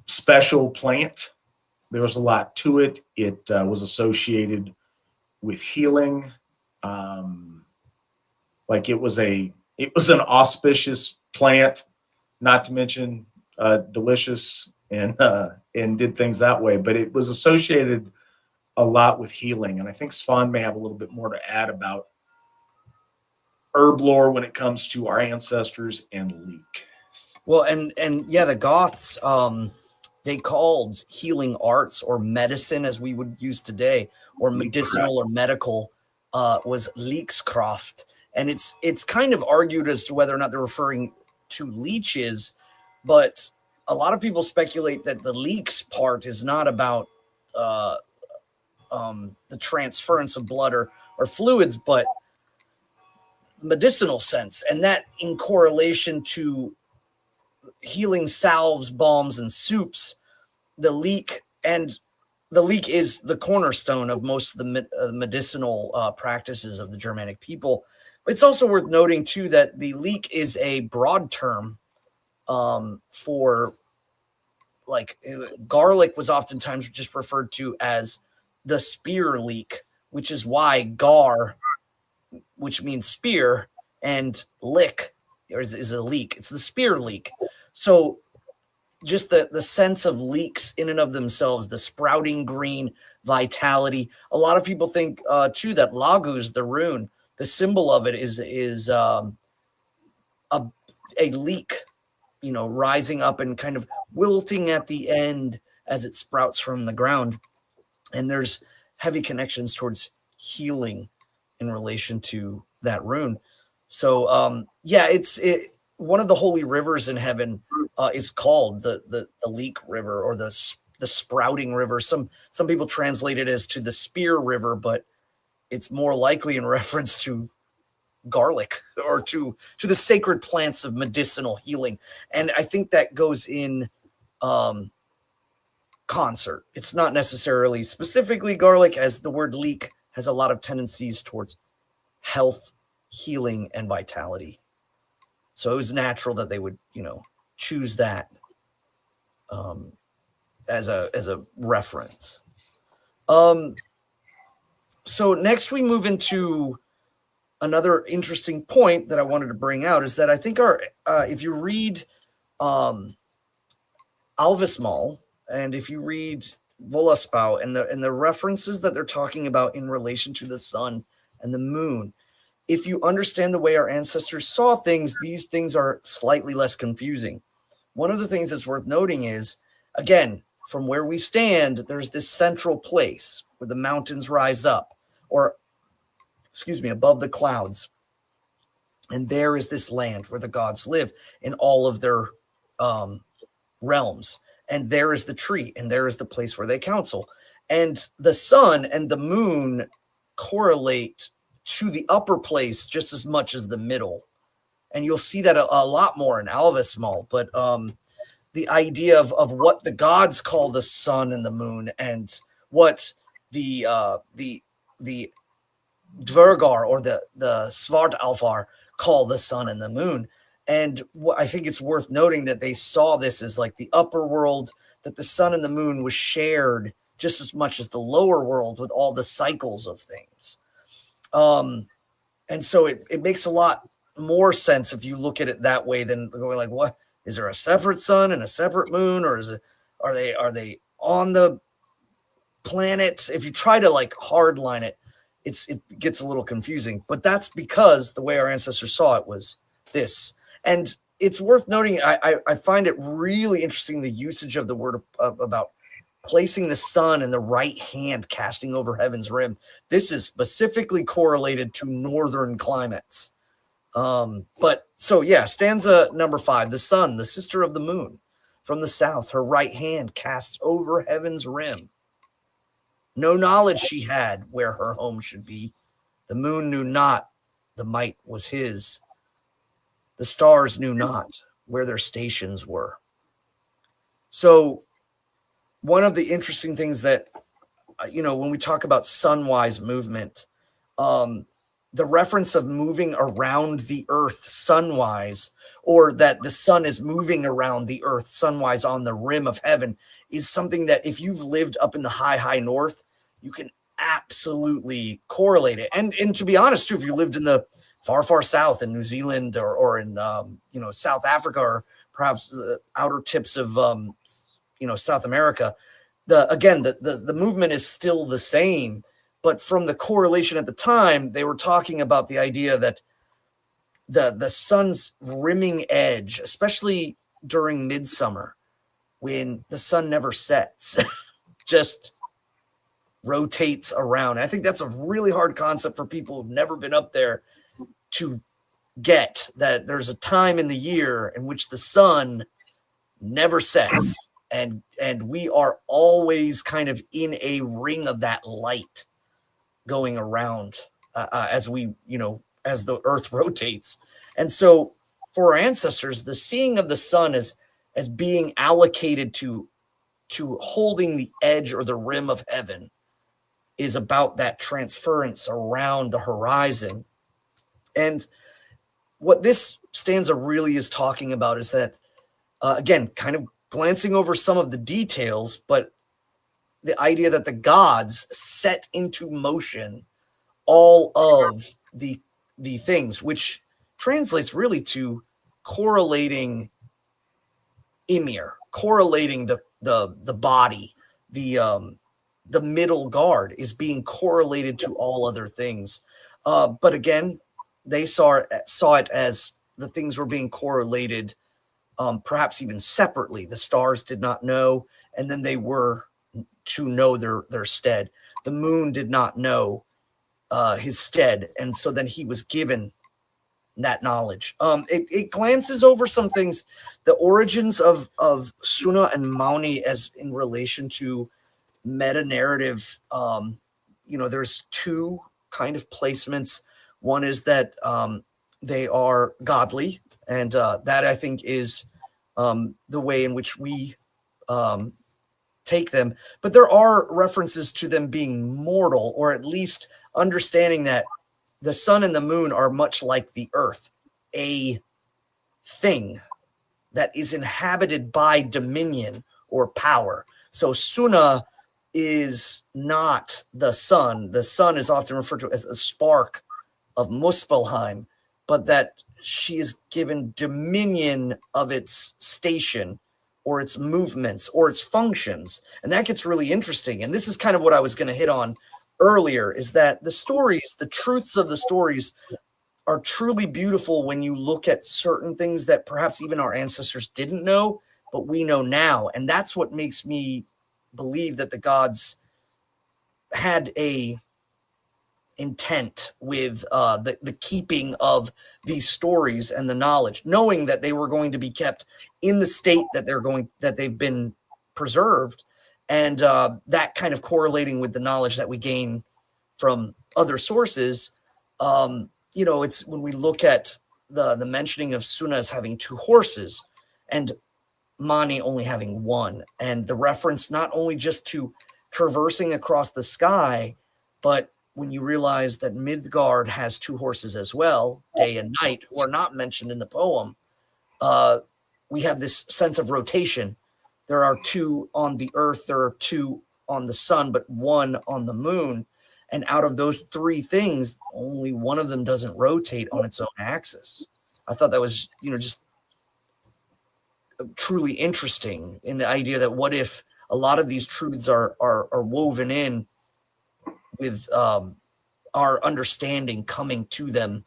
special plant. There was a lot to it. It was associated with healing. Like it was an auspicious plant, not to mention delicious and did things that way. But it was associated a lot with healing. And I think Svan may have a little bit more to add about herb lore when it comes to our ancestors and leek. Well, and yeah, the Goths, they called healing arts or medicine, as we would use today, or medicinal or medical, was leekskraft. And it's kind of argued as to whether or not they're referring to leeches, but a lot of people speculate that the leeks part is not about the transference of blood or fluids, but medicinal sense, and that in correlation to healing salves, balms, and soups. The leek is the cornerstone of most of the medicinal practices of the Germanic people. But it's also worth noting too that the leek is a broad term for like garlic was oftentimes just referred to as the spear leek, which is why gar, which means spear, and lick is a leek. It's the spear leek. So just the sense of leeks in and of themselves, the sprouting green vitality. A lot of people think too that Laguz, the rune, the symbol of it is a leek, you know, rising up and kind of wilting at the end as it sprouts from the ground. And there's heavy connections towards healing in relation to that rune. So yeah, it's one of the holy rivers in heaven is called the Leek River, or the sprouting river. Some people translate it as to the spear river, but it's more likely in reference to garlic, or to the sacred plants of medicinal healing. And I think that goes in concert. It's not necessarily specifically garlic, as the word leek has a lot of tendencies towards health, healing, and vitality. So it was natural that they would, you know, choose that as a reference. So next we move into another interesting point that I wanted to bring out, is that I think if you read Alvismal, and if you read Völuspá, and the references that they're talking about in relation to the sun and the moon, if you understand the way our ancestors saw things, these things are slightly less confusing. One of the things that's worth noting is, again, from where we stand, there's this central place where the mountains rise up, or, excuse me, above the clouds. And there is this land where the gods live in all of their realms. And there is the tree, and there is the place where they counsel. And the sun and the moon correlate to the upper place just as much as the middle. And you'll see that a lot more in Alvismal. But the idea of what the gods call the sun and the moon, and what the Dvergar, or the Svartalfar, call the sun and the moon. And I think it's worth noting that they saw this as like the upper world, that the sun and the moon was shared just as much as the lower world with all the cycles of things. And so it makes a lot more sense if you look at it that way than going like, what, is there a separate sun and a separate moon, or are they on the planet? If you try to like hardline it, it gets a little confusing. But that's because the way our ancestors saw it was this. And it's worth noting, I find it really interesting, the usage of the word about placing the sun in the right hand, casting over heaven's rim. This is specifically correlated to northern climates. But so, yeah, stanza number 5, the sun, the sister of the moon, from the south, her right hand casts over heaven's rim. No knowledge she had where her home should be. The moon knew not the might was his. The stars knew not where their stations were. So one of the interesting things that, you know, when we talk about sunwise movement, the reference of moving around the earth sunwise, or that the sun is moving around the earth sunwise on the rim of heaven, is something that if you've lived up in the high north, you can absolutely correlate it. And to be honest too, if you lived in the far south in New Zealand, or in you know, South Africa, or perhaps the outer tips of you know, South America, the movement is still the same. But from the correlation at the time, they were talking about the idea that the sun's rimming edge, especially during midsummer, when the sun never sets, just rotates around. I think that's a really hard concept for people who've never been up there to get, that there's a time in the year in which the sun never sets, and we are always kind of in a ring of that light going around as we, you know, as the earth rotates. And so for our ancestors, the seeing of the sun as being allocated to holding the edge or the rim of heaven is about that transference around the horizon. And what this stanza really is talking about is that, again, kind of glancing over some of the details, but the idea that the gods set into motion all of the things, which translates really to correlating Ymir, correlating the body, the middle guard is being correlated to all other things. But again, they saw it as the things were being correlated, perhaps even separately. The stars did not know, and then they were to know their stead. The moon did not know his stead, and so then he was given that knowledge. It glances over some things, the origins of Suna and Mauni as in relation to meta narrative. There's two kind of placements. One is that they are godly, and that I think is the way in which we take them. But there are references to them being mortal, or at least understanding that the sun and the moon are much like the earth, a thing that is inhabited by dominion or power. So Suna is not the sun. The sun is often referred to as the spark of Muspelheim, but that she is given dominion of its station or its movements or its functions. And that gets really interesting. And this is kind of what I was going to hit on earlier, is that the stories, the truths of the stories are truly beautiful when you look at certain things that perhaps even our ancestors didn't know, but we know now. And that's what makes me believe that the gods had a intent with the keeping of these stories and the knowledge, knowing that they were going to be kept in the state that they've been preserved, and that kind of correlating with the knowledge that we gain from other sources. It's when we look at the mentioning of Suna as having two horses and Mani only having one, and the reference not only just to traversing across the sky, but when you realize that Midgard has two horses as well, day and night, who are not mentioned in the poem, we have this sense of rotation. There are two on the earth, there are two on the sun, but one on the moon. And out of those three things, only one of them doesn't rotate on its own axis. I thought that was, just truly interesting in the idea that what if a lot of these truths are woven in with our understanding coming to them,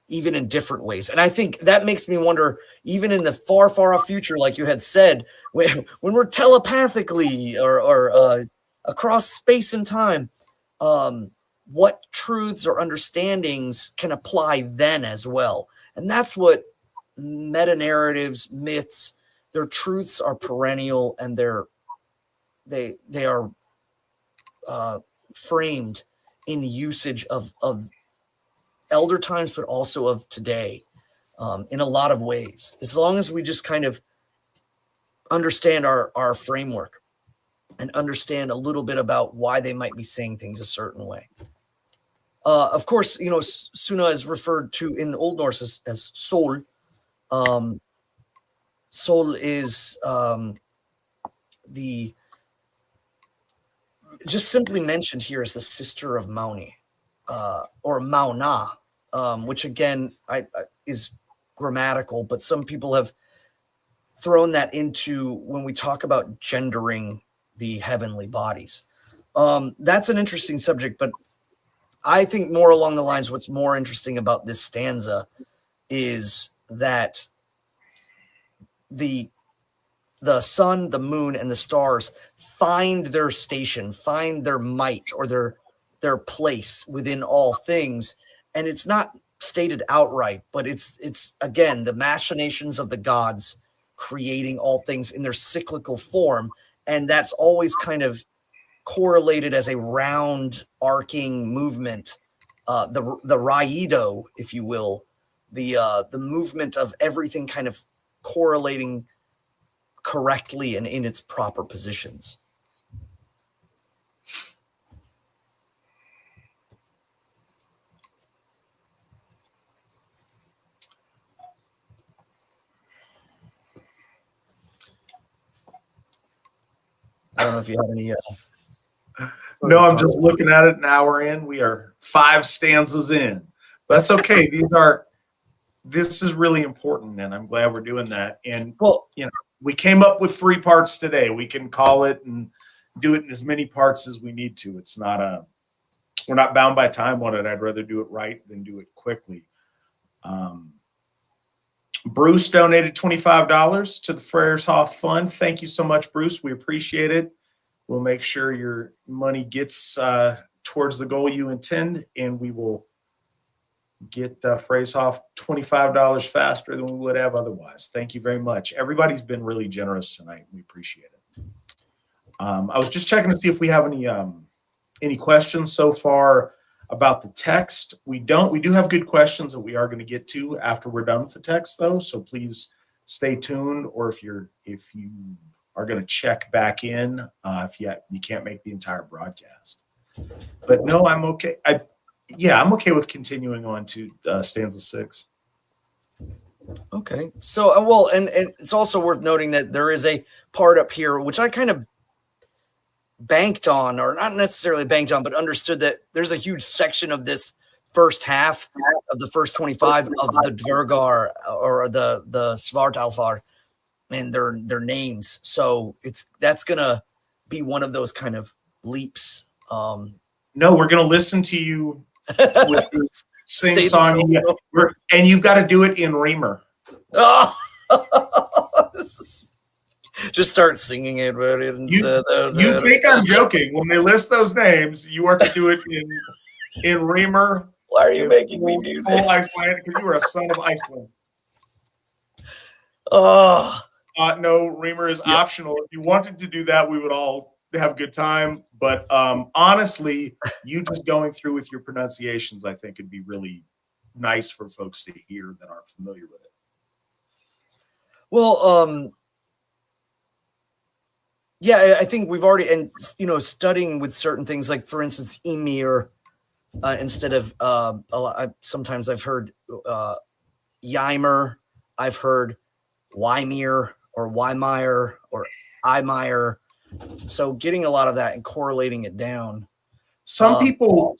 even in different ways. And I think that makes me wonder, even in the far, far off future, like you had said, when we're telepathically or across space and time, what truths or understandings can apply then as well. And that's what meta narratives, myths, their truths are perennial, and they are framed in usage of elder times, but also of today, in a lot of ways, as long as we just kind of understand our framework and understand a little bit about why they might be saying things a certain way. Of course, Suna is referred to in Old Norse as Sol. Sol is the just simply mentioned here as the sister of Mauni, or Mauna, which again is grammatical, but some people have thrown that into when we talk about gendering the heavenly bodies. That's an interesting subject, but I think more along the lines, what's more interesting about this stanza is that the sun, the moon, and the stars find their station, find their might or their place within all things. And it's not stated outright, but it's again, the machinations of the gods creating all things in their cyclical form. And that's always kind of correlated as a round arcing movement, the raido, if you will, the movement of everything kind of correlating correctly and in its proper positions. I don't know if you had any. No, I'm just looking at it. An hour in, we are 5 stanzas in. But that's okay. This is really important, and I'm glad we're doing that. And Well, we came up with 3 parts today. We can call it and do it in as many parts as we need to. It's not we're not bound by time on it. I'd rather do it right than do it quickly. Bruce donated $25 to the Freyershoff Fund. Thank you so much, Bruce. We appreciate it. We'll make sure your money gets towards the goal you intend, and we will get Freyershoff $25 faster than we would have otherwise. Thank you very much. Everybody's been really generous tonight. We appreciate it. I was just checking to see if we have any questions so far about the text. We don't. We do have good questions that we are going to get to after we're done with the text, though. So please stay tuned, or if you are going to check back in if you can't make the entire broadcast. But no, I'm okay. I'm okay with continuing on to stanza 6. Okay. So, and it's also worth noting that there is a part up here, which I kind of banked on, or not necessarily banked on, but understood that there's a huge section of this first half of the first 25 of the Dvergar or the Svartalfar and their names. So that's going to be one of those kind of leaps. No, we're going to listen to you with this sing song, and you've got to do it in Reamer. Oh. Just start singing it. You think I'm joking? When they list those names, you are to do it in Reamer. Why are you making me do this? Iceland, because you are a son of Iceland. Oh. No, Reamer is optional. If you wanted to do that, we would all have a good time. But honestly, you just going through with your pronunciations, I think, would be really nice for folks to hear that aren't familiar with it. Well, yeah, I think we've already, and studying with certain things, like for instance, Emir, instead of sometimes I've heard Ymer, I've heard Wymir or Wymire or Imire. So getting a lot of that and correlating it down. Some people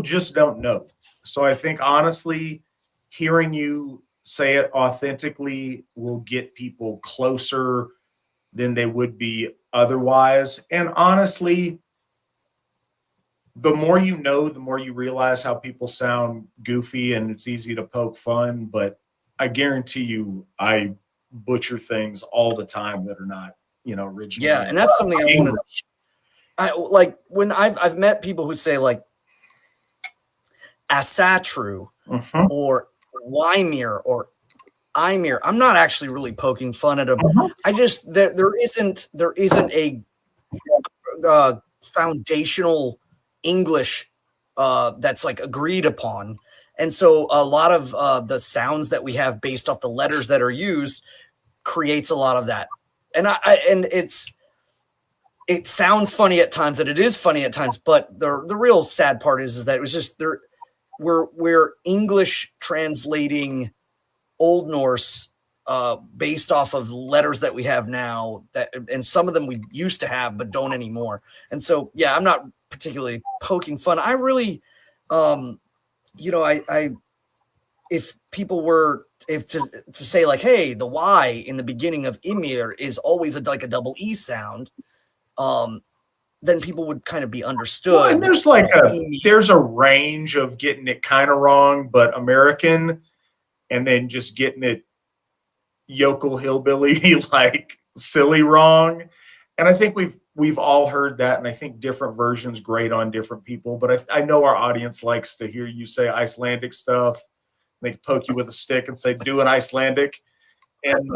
just don't know. So I think honestly, hearing you say it authentically will get people closer than they would be otherwise. And honestly, the more you know, the more you realize how people sound goofy, and it's easy to poke fun. But I guarantee you, I butcher things all the time that are not, original. Yeah, and that's something I want to. Like when I've met people who say like Asatru or Wymir or Imir. I'm not actually really poking fun at them. I just there isn't a foundational English that's like agreed upon, and so a lot of the sounds that we have based off the letters that are used creates a lot of that. And it sounds funny at times, and it is funny at times, but the real sad part is that it was just we're English translating Old Norse based off of letters that we have now, and some of them we used to have but don't anymore. And so yeah, I'm not particularly poking fun. I really if people were to say like, hey, the Y in the beginning of Ymir is always like a double E sound, then people would kind of be understood. Well, and there's a range of getting it kind of wrong, but American, and then just getting it yokel hillbilly like silly wrong. And I think we've all heard that, and I think different versions grate on different people. But I know our audience likes to hear you say Icelandic stuff. They poke you with a stick and say, do an Icelandic. And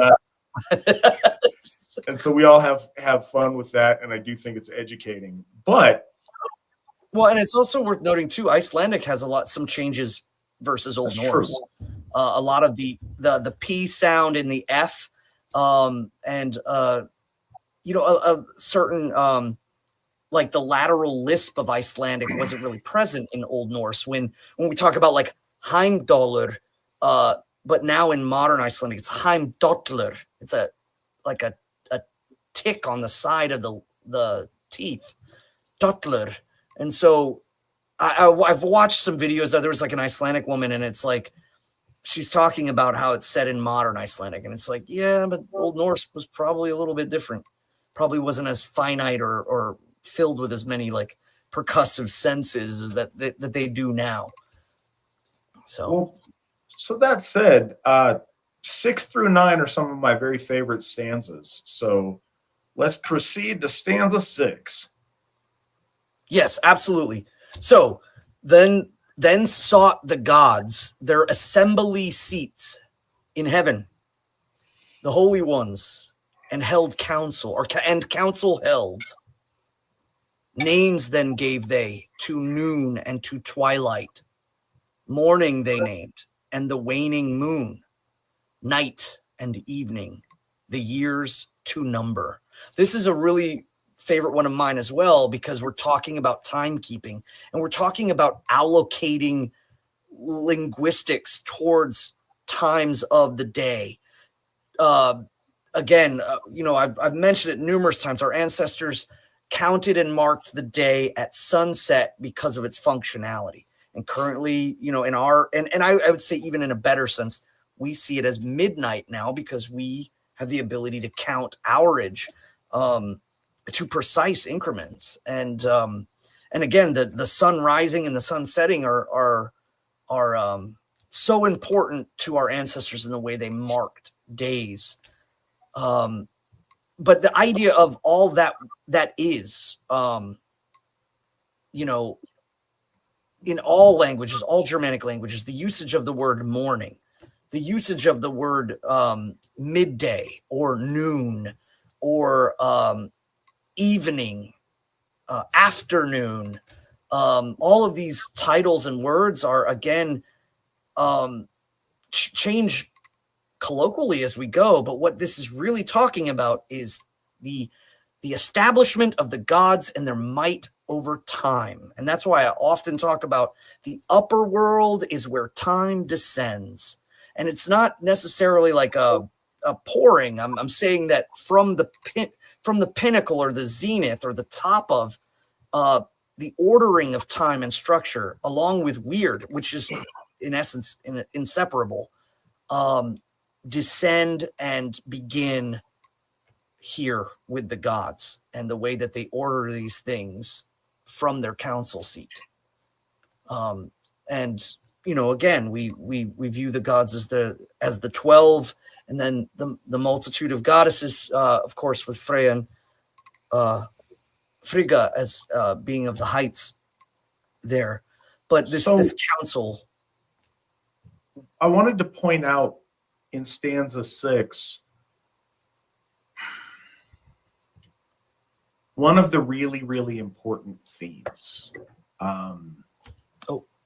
and so we all have fun with that, and I do think it's educating. But and it's also worth noting too, Icelandic has some changes versus Old Norse. A lot of the P sound in the F, and a certain like the lateral lisp of Icelandic wasn't really present in Old Norse when we talk about like Heimdallr, but now in modern Icelandic it's Heimdallr. It's a tick on the side of the the teeth, Dotler. And so I've watched some videos. There was like an Icelandic woman, and it's like she's talking about how it's set in modern Icelandic, and it's like, yeah, but Old Norse was probably a little bit different. Probably wasn't as finite or filled with as many like percussive senses as that they do now. So, well, so that said, 6 through 9 are some of my very favorite stanzas. So let's proceed to stanza 6. yes, absolutely. So then sought the gods their assembly seats in heaven, the holy ones, and held council, and council held. Names then gave they to noon and to twilight. Morning they named, and the waning moon. Night and evening, the years to number. This is a really favorite one of mine as well, because we're talking about timekeeping, and we're talking about allocating linguistics towards times of the day. Again, I've mentioned it numerous times. Our ancestors counted and marked the day at sunset because of its functionality. And currently, in our, and I would say even in a better sense, we see it as midnight now because we have the ability to count hourage to precise increments. And again, the sun rising and the sun setting are so important to our ancestors in the way they marked days. But the idea of all that is, in all languages, all Germanic languages, the usage of the word morning, the usage of the word midday or noon or evening, afternoon, all of these titles and words are, again, change colloquially as we go, but what this is really talking about is the establishment of the gods and their might over time. And that's why I often talk about the upper world is where time descends. And it's not necessarily like a pouring. I'm saying that from the pinnacle or the zenith or the top of the ordering of time and structure, along with weird, which is in essence inseparable, descend and begin here with the gods and the way that they order these things from their council seat. And again, we view the gods as the 12, and then the multitude of goddesses, of course, with Freya and Frigga as being of the heights there. But this council, I wanted to point out in stanza 6, one of the really, really important themes.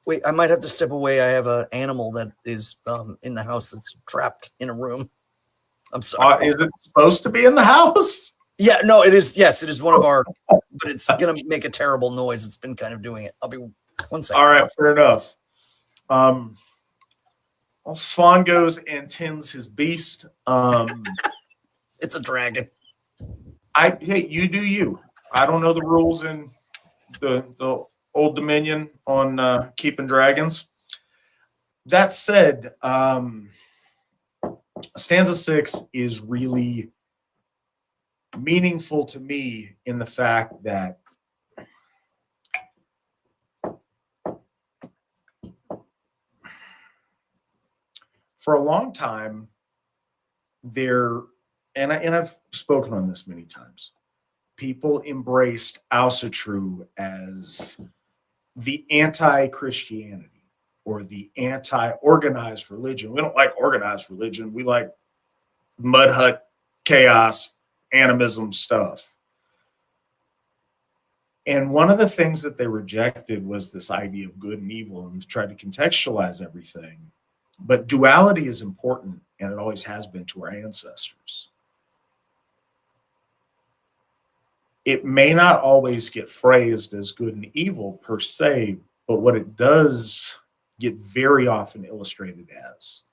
Wait, I might have to step away. I have an animal that is in the house that's trapped in a room. I'm sorry. Is it supposed to be in the house? Yeah, no, it is. Yes, it is one of our, but it's going to make a terrible noise. It's been kind of doing it. I'll be 1 second. All right, fair enough. Swan goes and tends his beast. It's a dragon. Hey, you do you. I don't know the rules in the Old Dominion on keeping dragons. That said, stanza 6 is really meaningful to me in the fact that for a long time and I've spoken on this many times, people embraced Asatru as the anti-Christianity or the anti-organized religion. We don't like organized religion. We like mud hut, chaos, animism stuff. And one of the things that they rejected was this idea of good and evil and tried to contextualize everything. But duality is important, and it always has been to our ancestors. It may not always get phrased as good and evil per se, but what it does get very often illustrated as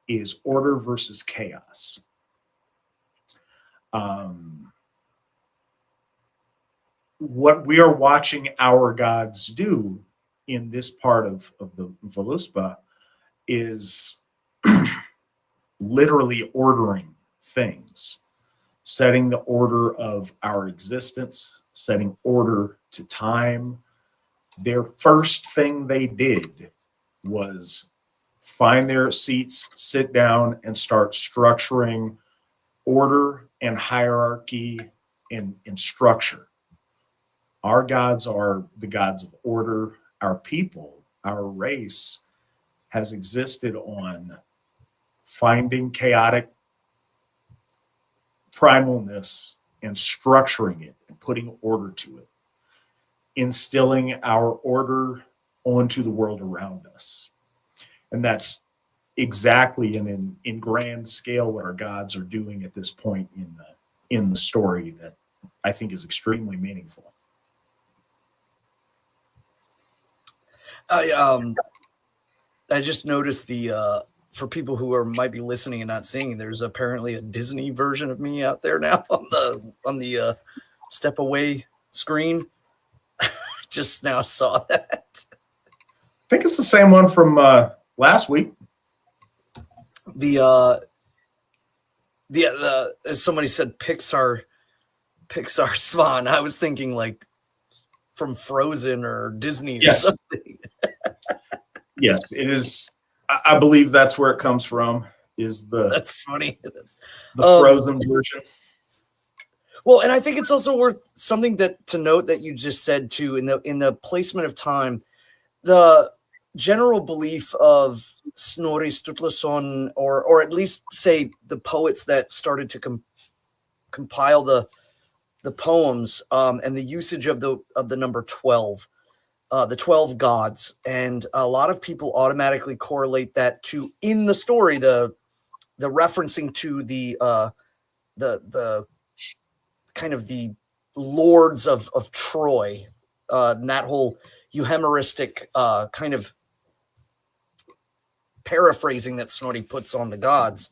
is order versus chaos. what we are watching our gods do in this part of the Völuspá is literally ordering things, setting the order of our existence, setting order to time. Their first thing they did was find their seats, sit down, and start structuring order and hierarchy and structure. Our gods are the gods of order. Our people, our race, has existed on finding chaotic primalness and structuring it and putting order to it, instilling our order onto the world around us. And that's exactly and in grand scale what our gods are doing at this point in the story that I think is extremely meaningful. I just noticed for people who might be listening and not seeing, there's apparently a Disney version of me out there now on the step away screen. Just now saw that. I think it's the same one from last week. As somebody said, Pixar Swan. I was thinking like from Frozen or Disney or something. Yes, it is. I believe that's where it comes from. That's funny. The Frozen version. Well, and I think it's also worth something to note that you just said too in the placement of time, the general belief of Snorri Sturluson, or at least say the poets that started to compile the poems, and the usage of the number 12, the 12 gods, and a lot of people automatically correlate that to, in the story, the referencing to the kind of the lords of Troy, and that whole euhemeristic kind of paraphrasing that Snorri puts on the gods.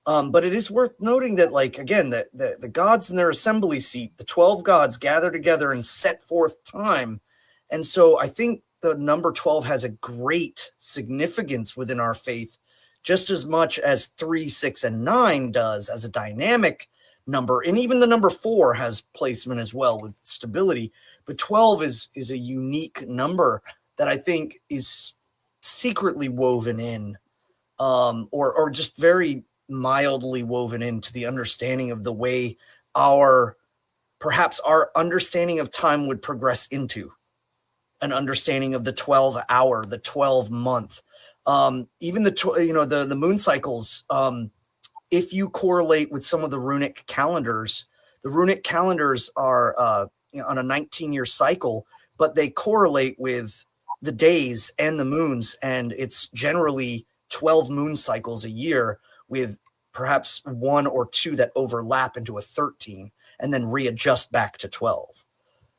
But it is worth noting that, like, again, the gods in their assembly seat, the 12 gods gather together and set forth time. And so I think the number 12 has a great significance within our faith, just as much as 3, 6, and 9 does as a dynamic number. And even the number 4 has placement as well with stability. But 12 is a unique number that I think is secretly woven in, or just very mildly woven into the understanding of the way perhaps our understanding of time would progress into an understanding of the 12 hour, the 12 month, even the moon cycles. If you correlate with some of the runic calendars are on a 19-year cycle, but they correlate with the days and the moons, and it's generally 12 moon cycles a year, with perhaps 1 or 2 that overlap into a 13 and then readjust back to 12.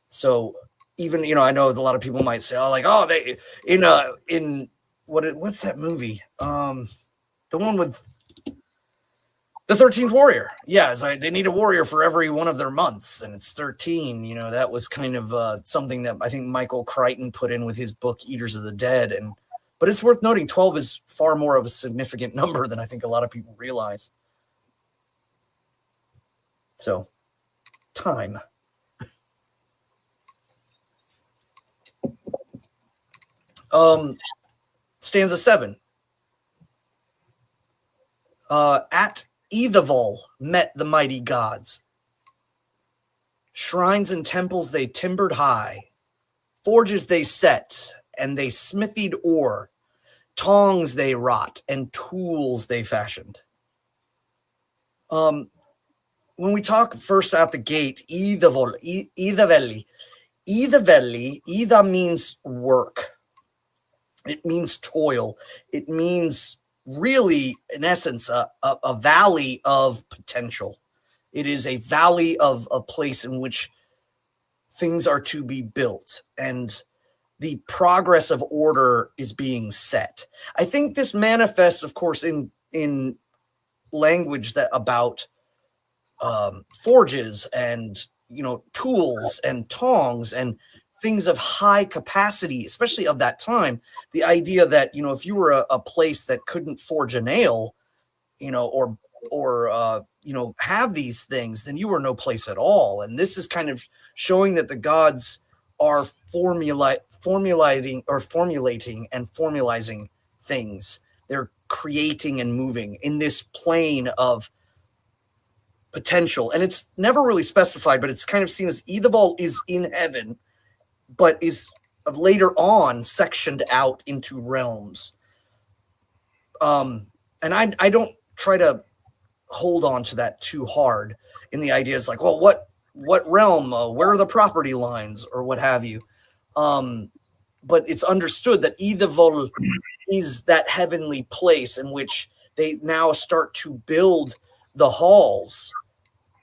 So even, I know a lot of people might say, they what's that movie? The one with the 13th warrior. Yeah, they need a warrior for every one of their months, and it's 13. That was kind of something that I think Michael Crichton put in with his book Eaters of the Dead. But it's worth noting 12 is far more of a significant number than I think a lot of people realize. So, time. Stanza 7. At Eithavoll met the mighty gods. Shrines and temples they timbered high. Forges they set, and they smithied ore. Tongs they wrought, and tools they fashioned. When we talk first out the gate, Eithavoll. Eithavoll means work. It means toil. It means really, in essence, a valley of potential. It is a valley of a place in which things are to be built, and the progress of order is being set. I think this manifests, of course, in language that about forges and tools and tongs and things of high capacity, especially of that time. The idea that, if you were a place that couldn't forge a nail, or have these things, then you were no place at all. And this is kind of showing that the gods are formulating and formalizing things. They're creating and moving in this plane of potential. And it's never really specified, but it's kind of seen as Idavol is in heaven, but is later on sectioned out into realms. And I don't try to hold on to that too hard in the ideas like, well, what realm, where are the property lines, or what have you. But it's understood that Idavol is that heavenly place in which they now start to build the halls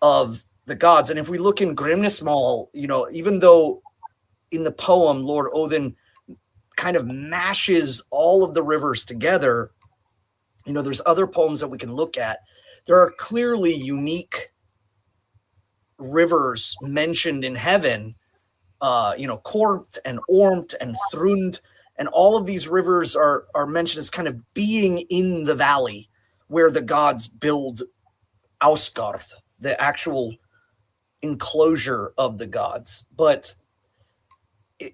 of the gods. And if we look in Grimnismal, even though in the poem Lord Odin kind of mashes all of the rivers together, there's other poems that we can look at. There are clearly unique rivers mentioned in heaven, Kort and Ormt and Thrund, and all of these rivers are mentioned as kind of being in the valley where the gods build Ausgarth, the actual enclosure of the gods. But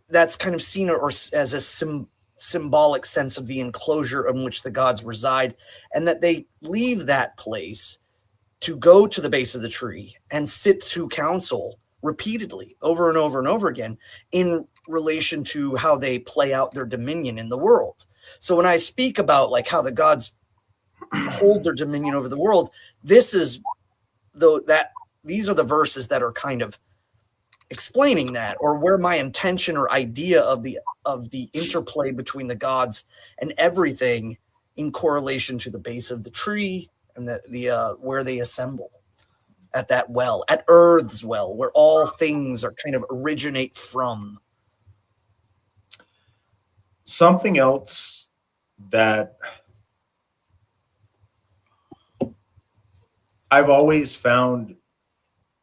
that's kind of seen as a symbolic sense of the enclosure in which the gods reside, and that they leave that place to go to the base of the tree and sit to council repeatedly over and over and over again in relation to how they play out their dominion in the world. So when I speak about like how the gods hold their dominion over the world, these are the verses that are kind of explaining that, or where my intention or idea of the interplay between the gods and everything in correlation to the base of the tree and the where they assemble at that well, at Earth's well, where all things are kind of originate from. Something else that I've always found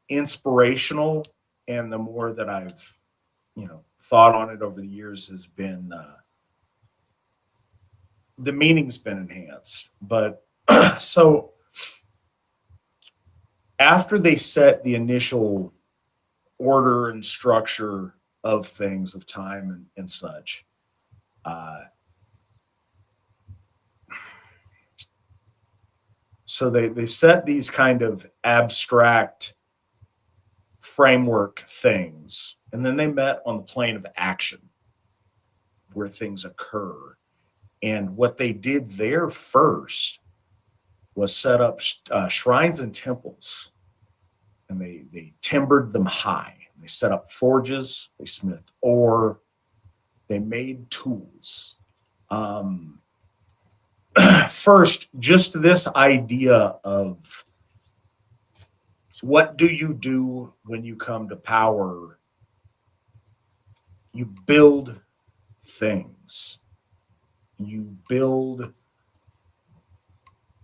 inspirational, and the more that I've, thought on it over the years, has been the meaning's been enhanced. But so after they set the initial order and structure of things, of time and such, so they set these kind of abstract framework things, and then they met on the plane of action where things occur. And what they did there first was set up shrines and temples, and they timbered them high. They set up forges, they smithed ore, they made tools. First, just this idea of what do you do when you come to power? You build things. You build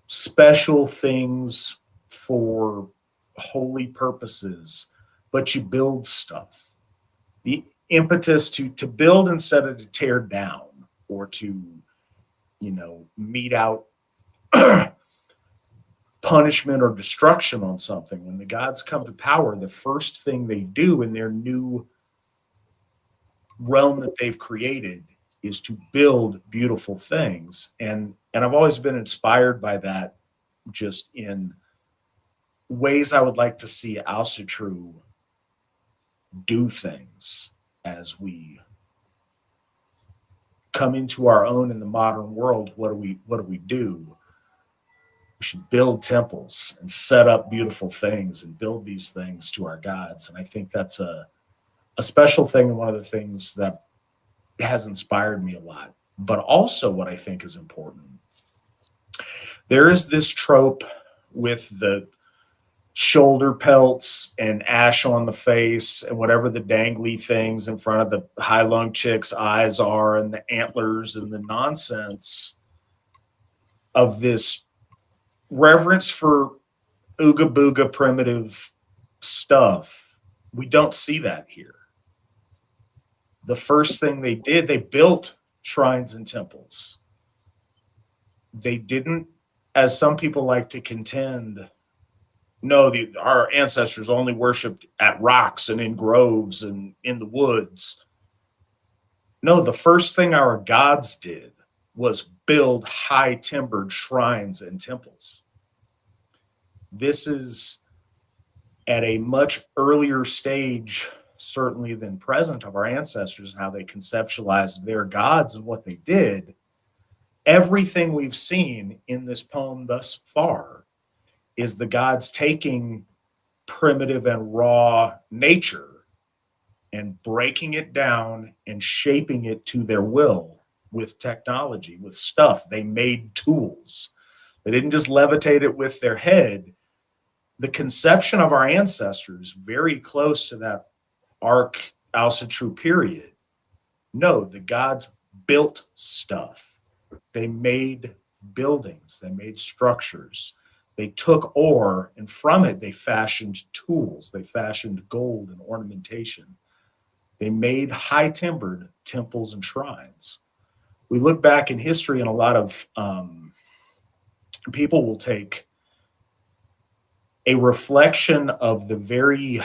special things for holy purposes, but you build stuff. The impetus to build instead of to tear down, or to, mete out punishment or destruction on something. When the gods come to power, the first thing they do in their new realm that they've created is to build beautiful things. And I've always been inspired by that, just in ways I would like to see Asatru do things as we come into our own in the modern world. What do we do? We should build temples and set up beautiful things and build these things to our gods. And I think that's a special thing, and one of the things that has inspired me a lot. But also what I think is important, there is this trope with the shoulder pelts and ash on the face and whatever the dangly things in front of the high-lung chick's eyes are, and the antlers and the nonsense of this reverence for ooga booga primitive stuff We don't see that here. The first thing they did, they built shrines and temples. They didn't, as some people like to contend, no, our ancestors only worshipped at rocks and in groves and in the woods. No, the first thing our gods did was build high timbered shrines and temples. This is at a much earlier stage, certainly than present, of our ancestors and how they conceptualized their gods and what they did. Everything we've seen in this poem thus far is the gods taking primitive and raw nature and breaking it down and shaping it to their will with technology, with stuff. They made tools. They didn't just levitate it with their head. The conception of our ancestors, very close to that arc Asatru period. No, the gods built stuff. They made buildings. They made structures. They took ore, and from it, they fashioned tools. They fashioned gold and ornamentation. They made high-timbered temples and shrines. We look back in history, and a lot of people will take a reflection of the very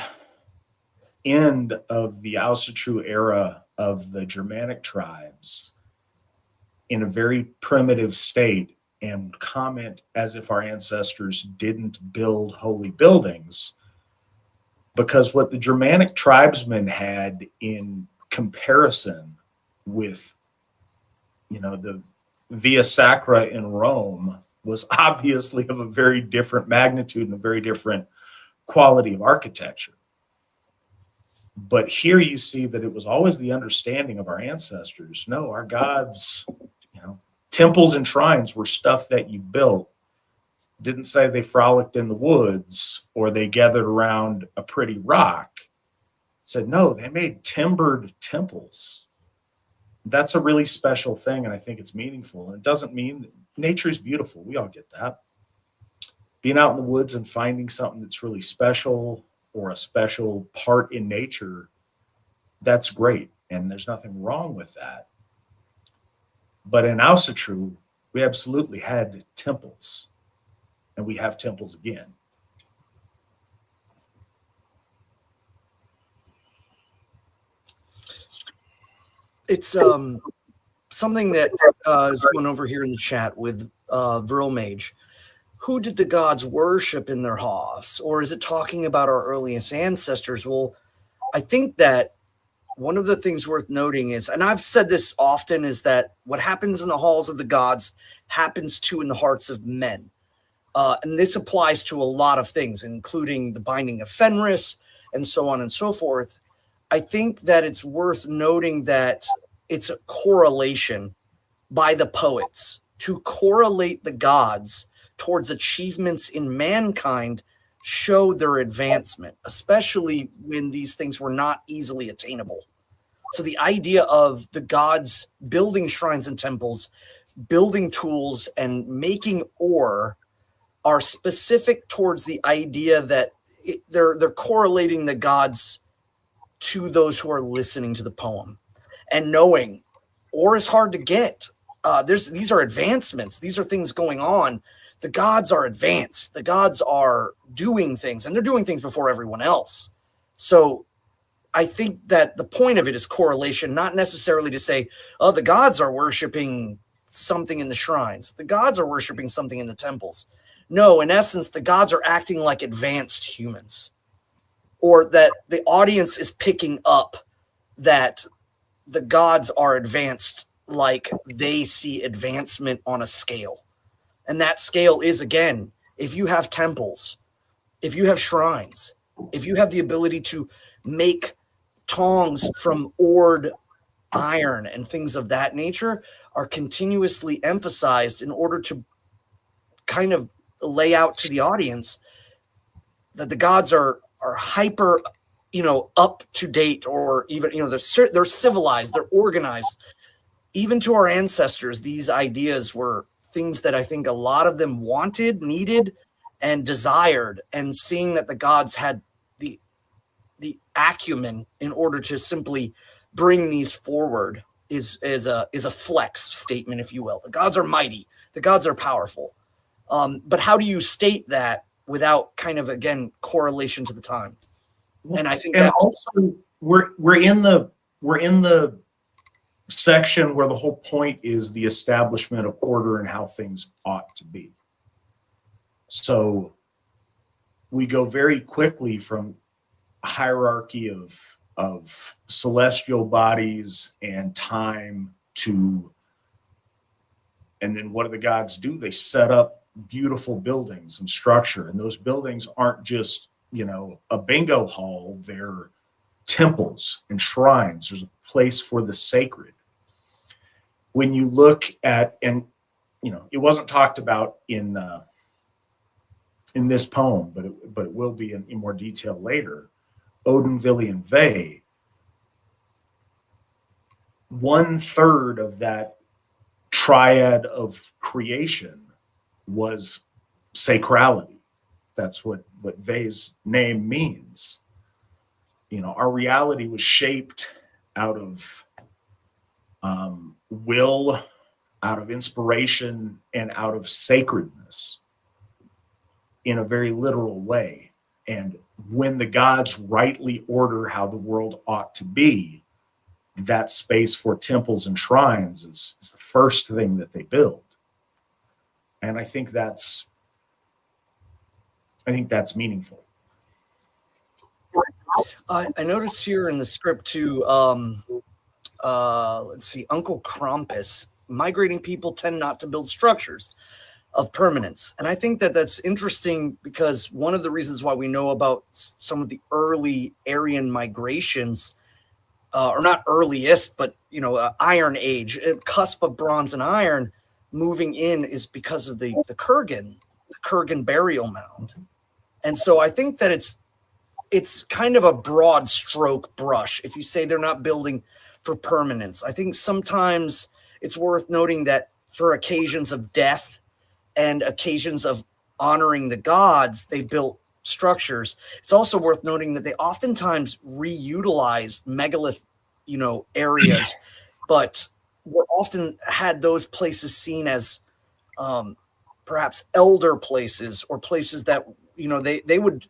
end of the Asatru era of the Germanic tribes in a very primitive state and comment as if our ancestors didn't build holy buildings, because what the Germanic tribesmen had in comparison with, the Via Sacra in Rome was obviously of a very different magnitude and a very different quality of architecture. But here you see that it was always the understanding of our ancestors. No, our gods, temples and shrines were stuff that you built. Didn't say they frolicked in the woods or they gathered around a pretty rock. It said, no, they made timbered temples. That's a really special thing, and I think it's meaningful. And it doesn't mean nature is beautiful. We all get that. Being out in the woods and finding something that's really special or a special part in nature, that's great. And there's nothing wrong with that. But in Asatru, we absolutely had temples, and we have temples again. It's something that is going over here in the chat with Völuspá. Who did the gods worship in their house? Or is it talking about our earliest ancestors? Well, I think that one of the things worth noting is, and I've said this often, is that what happens in the halls of the gods happens too in the hearts of men. And this applies to a lot of things, including the binding of Fenris and so on and so forth. I think that it's worth noting that it's a correlation by the poets to correlate the gods towards achievements in mankind showed their advancement, especially when these things were not easily attainable. So the idea of the gods building shrines and temples, building tools, and making ore are specific towards the idea that they're correlating the gods to those who are listening to the poem and knowing ore is hard to get. These are advancements. These are things going on. The gods are advanced. The gods are doing things, and they're doing things before everyone else. So I think that the point of it is correlation, not necessarily to say, oh, the gods are worshiping something in the shrines. The gods are worshiping something in the temples. No, in essence, the gods are acting like advanced humans, or that the audience is picking up that the gods are advanced like they see advancement on a scale. And that scale is, again, if you have temples, if you have shrines, if you have the ability to make tongs from ored iron and things of that nature, are continuously emphasized in order to kind of lay out to the audience that the gods are hyper, up to date, or even, they're civilized, they're organized. Even to our ancestors, these ideas were things that I think a lot of them wanted, needed, and desired. And seeing that the gods had the acumen in order to simply bring these forward is a flex statement, if you will. The gods are mighty. The gods are powerful. But how do you state that without kind of, again, correlation to the time? And I think that also we're in the section where the whole point is the establishment of order and how things ought to be. So we go very quickly from a hierarchy of celestial bodies and time to, and then what do the gods do? They set up beautiful buildings and structure, and those buildings aren't just, you know, a bingo hall. They're temples and shrines. There's a place for the sacred. When you look at, and you know, it wasn't talked about in this poem, but it will be in more detail later. Odin, Vili, and Ve. 1/3 of that triad of creation was sacrality. That's what Ve's name means. You know, our reality was shaped out of will, out of inspiration, and out of sacredness in a very literal way. And when the gods rightly order how the world ought to be, that space for temples and shrines is the first thing that they build. And I think that's meaningful. I noticed here in the script too, let's see, Uncle Krampus, migrating people tend not to build structures of permanence. And I think that that's interesting because one of the reasons why we know about some of the early Aryan migrations, or not earliest, but, you know, Iron Age, cusp of bronze and iron moving in, is because of the Kurgan burial mound. And so I think that it's kind of a broad stroke brush if you say they're not building for permanence. I think sometimes it's worth noting that for occasions of death and occasions of honoring the gods, they built structures. It's also worth noting that they oftentimes reutilized megalith, you know, areas, but were often had those places seen as perhaps elder places, or places that, you know, they would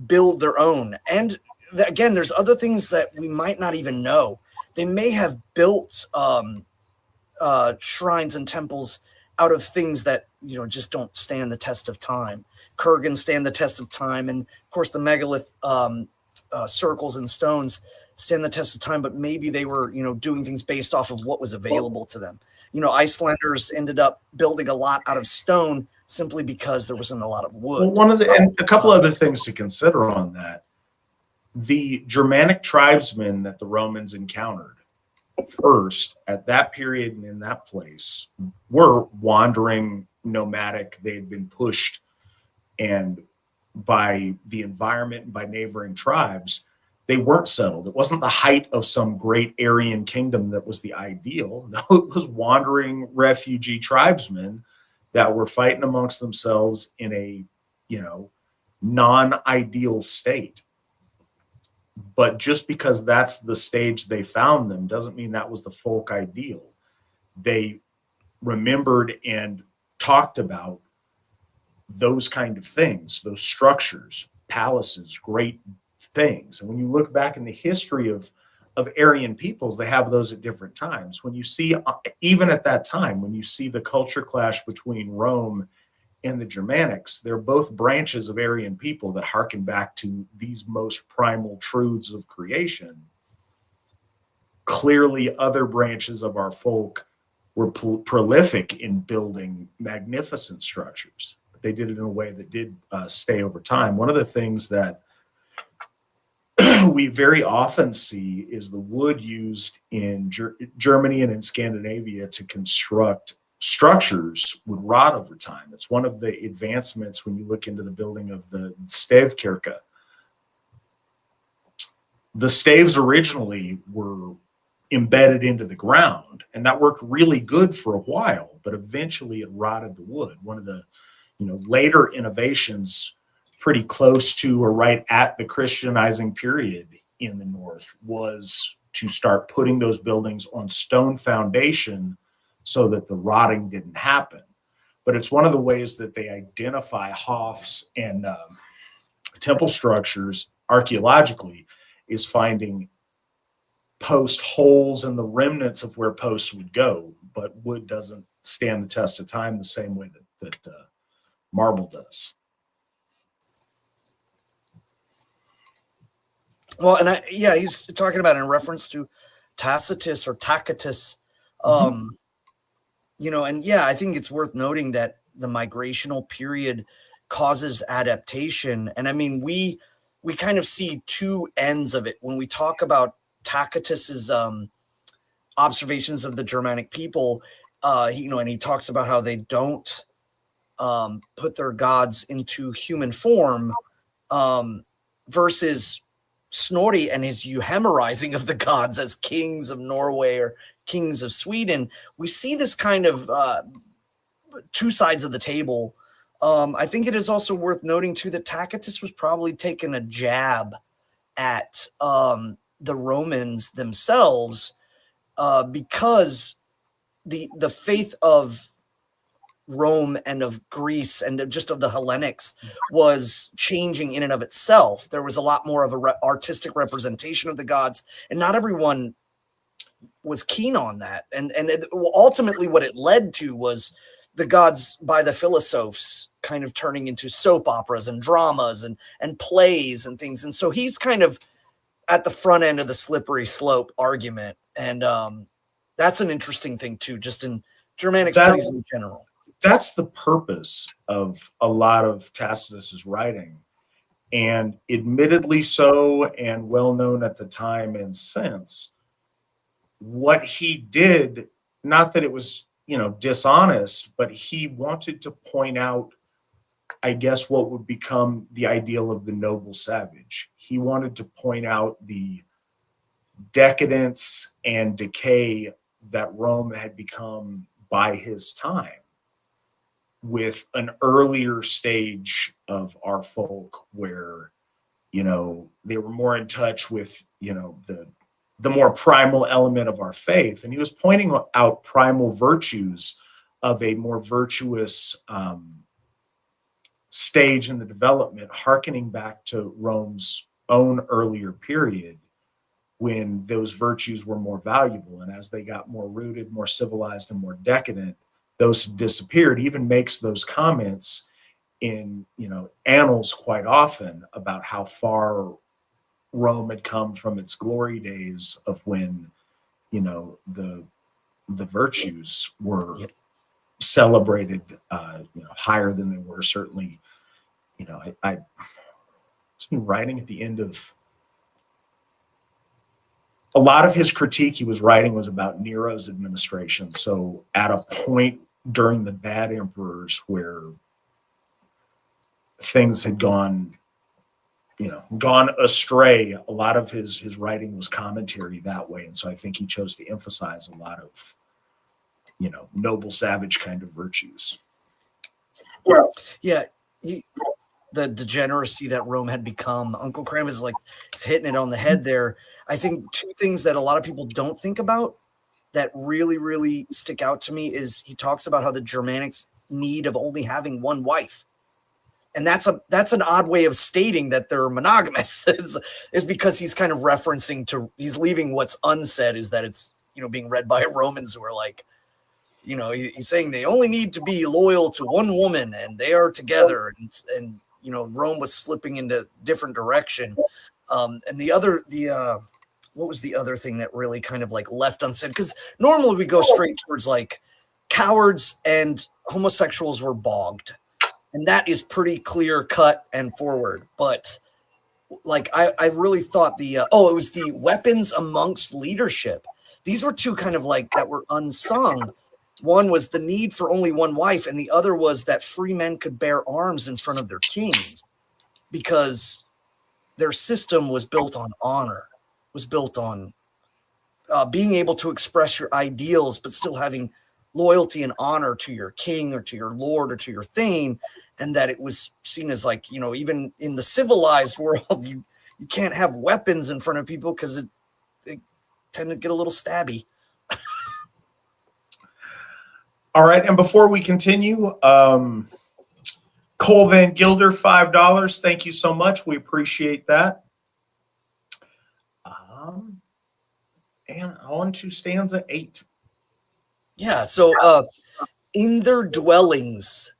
build their own. And again, there's other things that we might not even know. They may have built shrines and temples out of things that, you know, just don't stand the test of time. Kurgan stand the test of time, and of course the megalith circles and stones stand the test of time. But maybe they were, you know, doing things based off of what was available to them. You know, Icelanders ended up building a lot out of stone simply because there wasn't a lot of wood. Well, and a couple other things to consider on that. The Germanic tribesmen that the Romans encountered first at that period and in that place were wandering, nomadic. They had been pushed and by the environment and by neighboring tribes. They weren't settled. It wasn't the height of some great Aryan kingdom that was the ideal. No, it was wandering refugee tribesmen that were fighting amongst themselves in a, you know, non-ideal state. But just because that's the stage they found them doesn't mean that was the folk ideal. They remembered and talked about those kind of things, those structures, palaces, great things. And when you look back in the history of Aryan peoples, they have those at different times. When you see, even at that time, when you see the culture clash between Rome and the Germanics, they're both branches of Aryan people that harken back to these most primal truths of creation. Clearly, other branches of our folk were prolific in building magnificent structures. But they did it in a way that did stay over time. One of the things that we very often see is the wood used in Germany and in Scandinavia to construct structures would rot over time. It's one of the advancements when you look into the building of the stavkirke. The staves originally were embedded into the ground, and that worked really good for a while, but eventually it rotted the wood. One of the, you know, later innovations pretty close to or right at the Christianizing period in the North was to start putting those buildings on stone foundation so that the rotting didn't happen. But it's one of the ways that they identify Hoffs and temple structures archaeologically, is finding post holes in the remnants of where posts would go. But wood doesn't stand the test of time the same way that marble does. Well, and he's talking about in reference to Tacitus or Tacitus, you know, and I think it's worth noting that the migrational period causes adaptation. And I mean, we kind of see two ends of it when we talk about Tacitus's observations of the Germanic people, you know, and he talks about how they don't put their gods into human form, versus Snorri and his euhemerizing of the gods as kings of Norway or kings of Sweden. We see this kind of two sides of the table. I think it is also worth noting too that Tacitus was probably taking a jab at the Romans themselves, because the faith of Rome and of Greece and just of the Hellenics was changing in and of itself. There was a lot more of a artistic representation of the gods, and not everyone was keen on that. And ultimately what it led to was the gods by the philosophers kind of turning into soap operas and dramas and plays and things. And so he's kind of at the front end of the slippery slope argument. And that's an interesting thing too, just in Germanic studies in general. That's the purpose of a lot of Tacitus's writing, and admittedly so, and well known at the time and since. What he did, not that it was, you know, dishonest, but he wanted to point out, I guess, what would become the ideal of the noble savage. He wanted to point out the decadence and decay that Rome had become by his time, with an earlier stage of our folk where, you know, they were more in touch with, you know, the more primal element of our faith. And he was pointing out primal virtues of a more virtuous stage in the development, hearkening back to Rome's own earlier period when those virtues were more valuable. And as they got more rooted, more civilized, and more decadent, those disappeared. He even makes those comments in, you know, annals quite often about how far Rome had come from its glory days of when, you know, the virtues were celebrated, you know, higher than they were. Certainly, you know, I was writing at the end of a lot of his critique he was writing was about Nero's administration. So at a point during the bad emperors where things had gone astray, a lot of his writing was commentary that way. And so I think he chose to emphasize a lot of, you know, noble savage kind of virtues. Well, yeah, the degeneracy that Rome had become. Uncle Krampus is like, it's hitting it on the head there. I think two things that a lot of people don't think about that really, really stick out to me is he talks about how the Germanics need of only having one wife. And that's an odd way of stating that they're monogamous is because he's kind of referencing to, he's leaving what's unsaid is that it's, you know, being read by Romans who are like, you know, he's saying they only need to be loyal to one woman and they are together. And you know, Rome was slipping into different direction. And what was the other thing that really kind of like left unsaid? Because normally we go straight towards like cowards and homosexuals were bogged. And that is pretty clear cut and forward. But like, I really thought it was the weapons amongst leadership. These were two kind of like that were unsung. One was the need for only one wife, and the other was that free men could bear arms in front of their kings because their system was built on honor, was built on being able to express your ideals, but still having loyalty and honor to your king or to your lord or to your thane. And that it was seen as like, you know, even in the civilized world, you can't have weapons in front of people because they tend to get a little stabby. All right, and before we continue, Cole Van Gilder, $5. Thank you so much. We appreciate that. And on to stanza 8. Yeah, so in their dwellings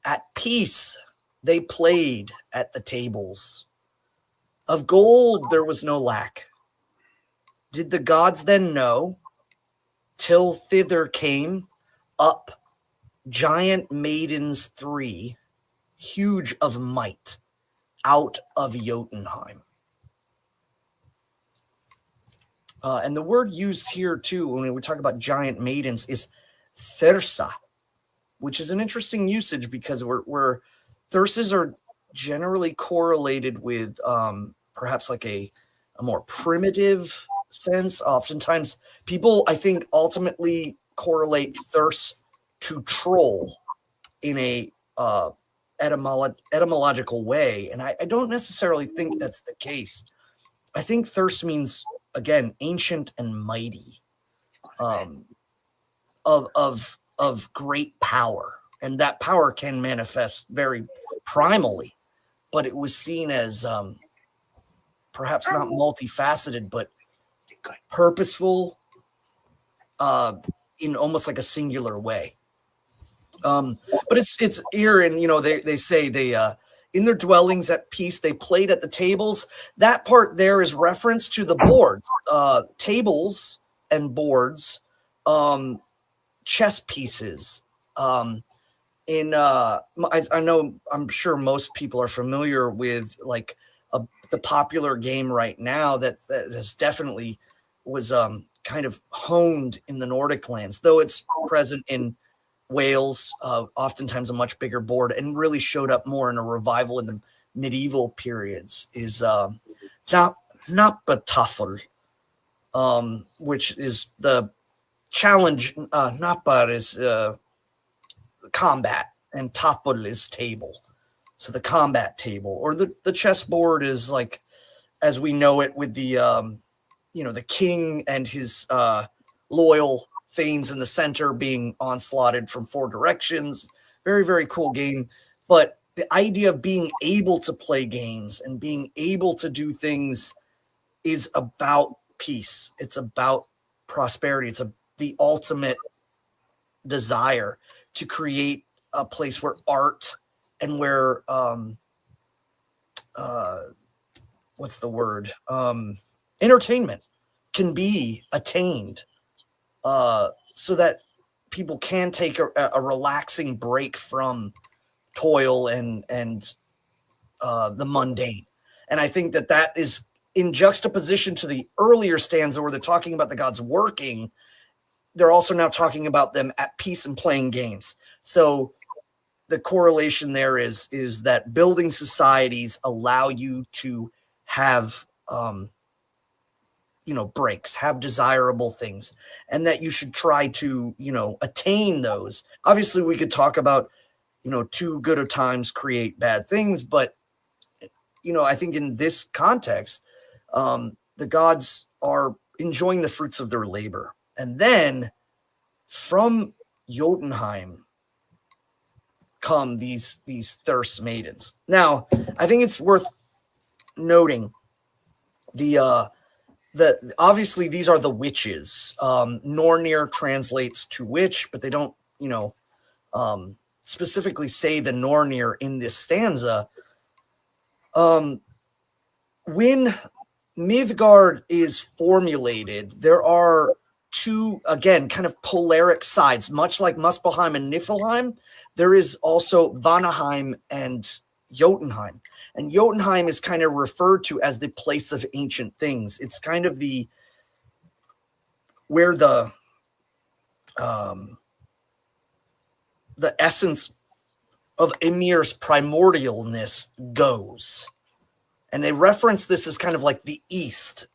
at peace they played at the tables. Of gold there was no lack. Did the gods then know, till thither came up giant maidens 3, huge of might, out of Jotunheim. And the word used here too, when we talk about giant maidens, is thyrsa, which is an interesting usage because thursas are generally correlated with perhaps like a more primitive sense. Oftentimes people, I think, ultimately correlate thirst to troll in a etymological way, and I don't necessarily think that's the case. I think thirst means, again, ancient and mighty, of great power, and that power can manifest very primally, but it was seen as perhaps not multifaceted, but purposeful, in almost like a singular way. But it's here, and they say they in their dwellings at peace they played at the tables. That part there is reference to the boards, tables and boards, chess pieces. I know, I'm sure most people are familiar with like the popular game right now that has definitely was kind of honed in the Nordic lands, though it's present in Wales, oftentimes a much bigger board, and really showed up more in a revival in the medieval periods, is Napatafel, which is the challenge. Napa is combat, and Tafel is table. So the combat table, or the chessboard, is like as we know it, with the the king and his loyal thanes in the center being onslaughted from 4 directions. Very, very cool game. But the idea of being able to play games and being able to do things is about peace. It's about prosperity. It's the ultimate desire to create a place where art and where what's the word? Entertainment can be attained, so that people can take a relaxing break from toil and the mundane. And I think that is in juxtaposition to the earlier stanza where they're talking about the gods working. They're also now talking about them at peace and playing games. So the correlation there is that building societies allow you to have breaks, have desirable things, and that you should try to, attain those. Obviously, we could talk about, too good of times create bad things, but, I think in this context, the gods are enjoying the fruits of their labor. And then from Jotunheim come these thirst maidens. Now, I think it's worth noting obviously these are the witches. Nornir translates to witch, but they don't, specifically say the Nornir in this stanza. When Midgard is formulated, there are 2, again, kind of polaric sides, much like Muspelheim and Niflheim. There is also Vanaheim and Jotunheim. And Jotunheim is kind of referred to as the place of ancient things. It's kind of where the essence of Ymir's primordialness goes. And they reference this as kind of like the east,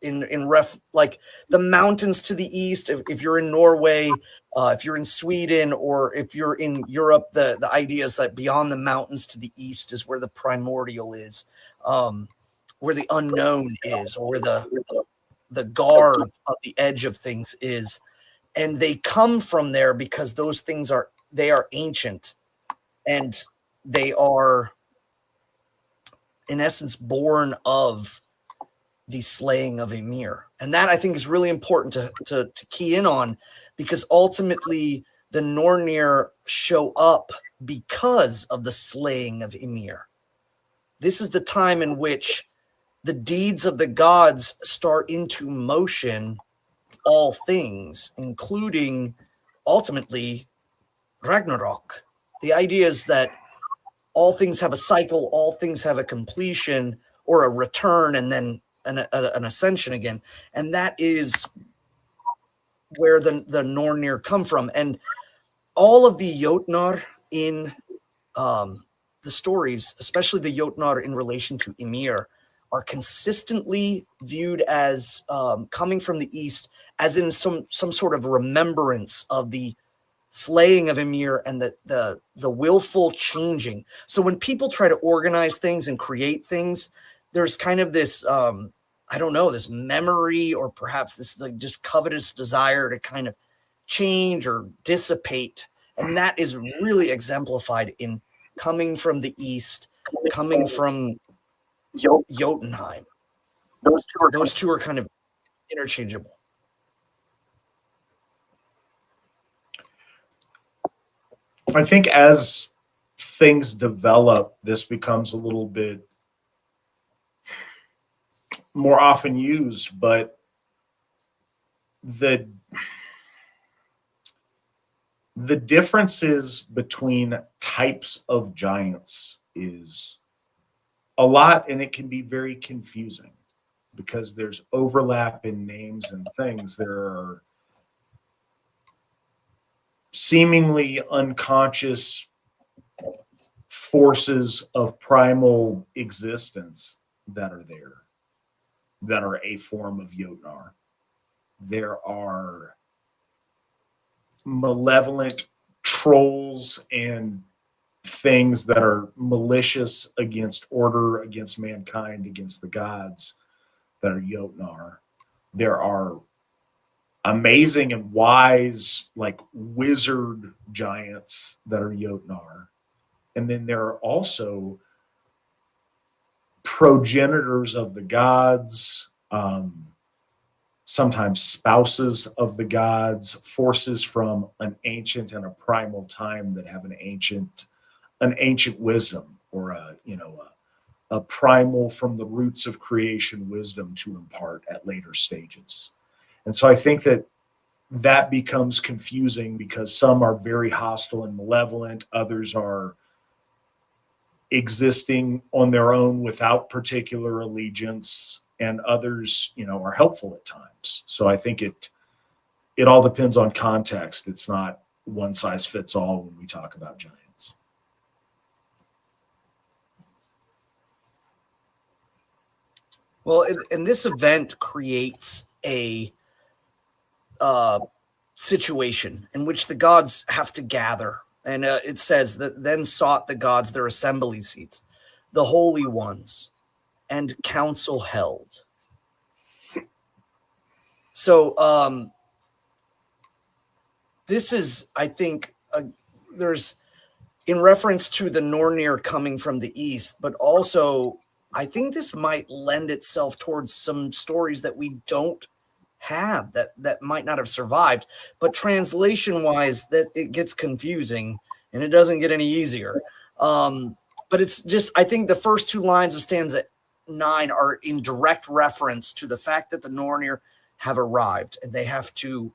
like the mountains to the east. If you're in Norway, if you're in Sweden, or if you're in Europe, the idea is that beyond the mountains to the east is where the primordial is. unknown is, or where the guard of the edge of things is. And they come from there because those things are ancient, and they are in essence born of the slaying of Ymir. And that, I think, is really important to key in on, because ultimately the Nornir show up because of the slaying of Ymir. This is the time in which the deeds of the gods start into motion all things, including ultimately Ragnarok. The idea is that all things have a cycle, all things have a completion or a return, and then an ascension again. And that is where the Nornir come from. And all of the Jotnar in the stories, especially the Jotnar in relation to Ymir, are consistently viewed as coming from the east, as in some sort of remembrance of the slaying of Ymir and the willful changing. So when people try to organize things and create things, there's kind of this this memory, or perhaps this like just covetous desire to kind of change or dissipate. And that is really exemplified in coming from the east, coming from Jotunheim. Those two are kind of interchangeable. I think as things develop, this becomes a little bit more often used, but the differences between types of giants is a lot, and it can be very confusing because there's overlap in names and things. There are seemingly unconscious forces of primal existence that are there, that are a form of Jotnar. There are malevolent trolls and things that are malicious against order, against mankind, against the gods, that are Jotnar. There are amazing and wise, like wizard giants that are Jotnar. And then there are also progenitors of the gods, sometimes spouses of the gods, forces from an ancient and a primal time that have an ancient wisdom, or a primal from the roots of creation wisdom to impart at later stages. And so I think that becomes confusing because some are very hostile and malevolent, others are existing on their own without particular allegiance, and others, are helpful at times. So I think it all depends on context. It's not one size fits all when we talk about giants. Well, and this event creates a situation in which the gods have to gather. And it says that then sought the gods their assembly seats, the holy ones, and council held. So this is, I think, there's in reference to the Nornir coming from the east, but also I think this might lend itself towards some stories that we don't have, that might not have survived, but translation wise, that it gets confusing and it doesn't get any easier. But it's just, I think the first two lines of stanza 9 are in direct reference to the fact that the Nornir have arrived and they have to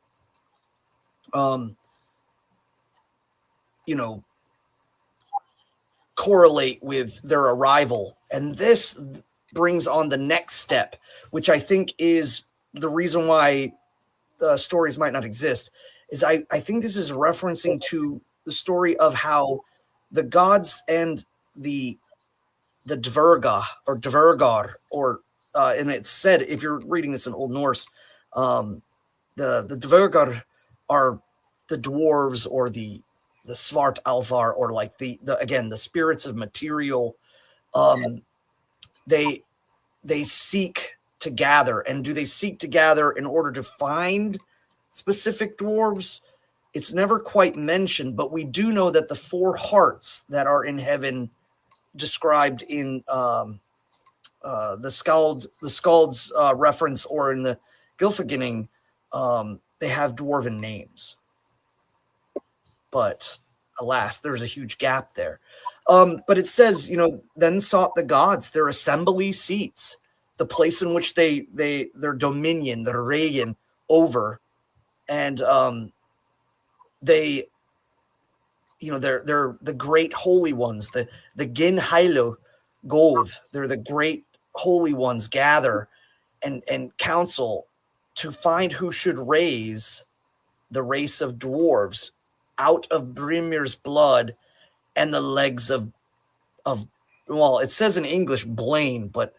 correlate with their arrival. And this brings on the next step, which I think is the reason why the stories might not exist, is I think this is referencing to the story of how the gods and the Dverga or Dvergar, or and it's said, if you're reading this in Old Norse, the Dvergar are the dwarves, or the Svart Alvar, or like the spirits of material. They they seek to gather. And do they seek to gather in order to find specific dwarves? It's never quite mentioned, but we do know that the 4 hearts that are in heaven described in the Skald's reference, or in the Gylfaginning, they have dwarven names. But alas, there's a huge gap there. But it says, then sought the gods their assembly seats, the place in which their dominion, their reign over, and they're the great holy ones, the Gin Hailo Gold. They're the great holy ones gather and counsel to find who should raise the race of dwarves out of Brimir's blood and the legs of well, it says in English Blaine, but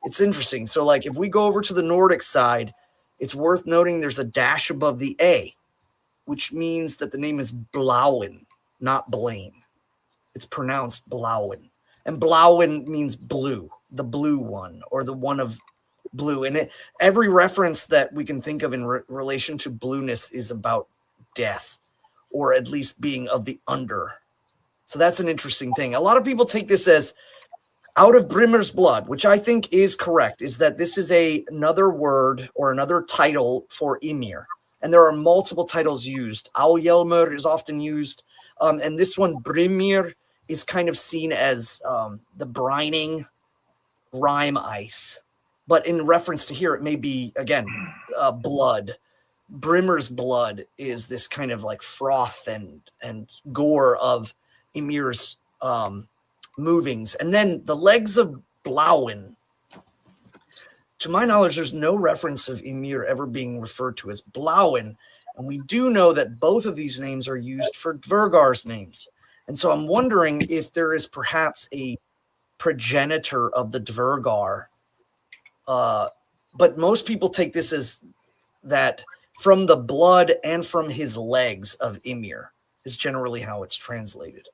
it's interesting. So like if we go over to the Nordic side, it's worth noting there's a dash above the A, which means that the name is Blauen, not Blaine. It's pronounced Blauen. And Blauen means blue, the blue one, or the one of blue. And every reference that we can think of in relation to blueness is about death, or at least being of the under. So that's an interesting thing. A lot of people take this as out of Brimir's blood, which I think is correct, is that this is another word or another title for Ymir. And there are multiple titles used. Auljelmur is often used. And this one, Brimir, is kind of seen as the brining rime ice. But in reference to here, it may be, again, blood. Brimir's blood is this kind of like froth and gore of Ymir's movings. And then the legs of Blauen. To my knowledge, there's no reference of Ymir ever being referred to as Blauen. And we do know that both of these names are used for Dvergar's names. And so I'm wondering if there is perhaps a progenitor of the Dvergar. But most people take this as that from the blood and from his legs of Ymir is generally how it's translated.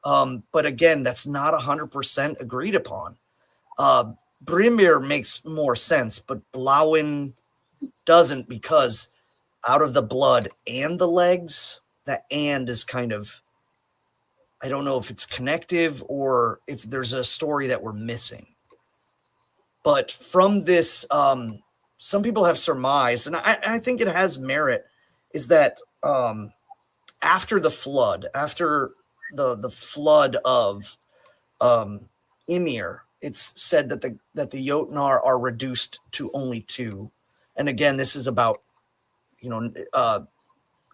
But again, that's not 100% agreed upon. Brimir makes more sense, but Blauen doesn't, because out of the blood and the legs, that and is kind of, I don't know if it's connective or if there's a story that we're missing. But from this, some people have surmised, and I think it has merit, is that after the flood, after the flood of Ymir, it's said that the Jotnar are reduced to only 2. And again, this is about,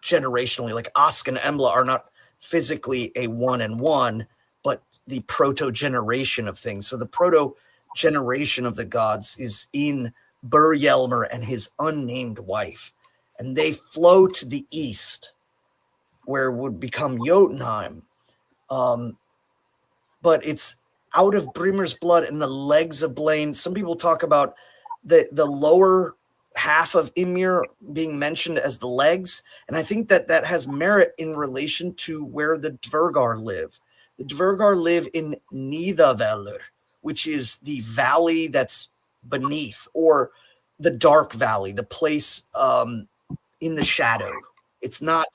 generationally, like Ask and Embla are not physically a 1 and 1, but the proto-generation of things. So the proto-generation of the gods is in Burjelmur and his unnamed wife. And they flow to the east, where would become Jotunheim. But it's out of Brimir's blood and the legs of Blaine. Some people talk about the lower half of Ymir being mentioned as the legs. And I think that has merit in relation to where the Dvergar live. The Dvergar live in Nidavellir, which is the valley that's beneath, or the dark valley, the place in the shadow. It's not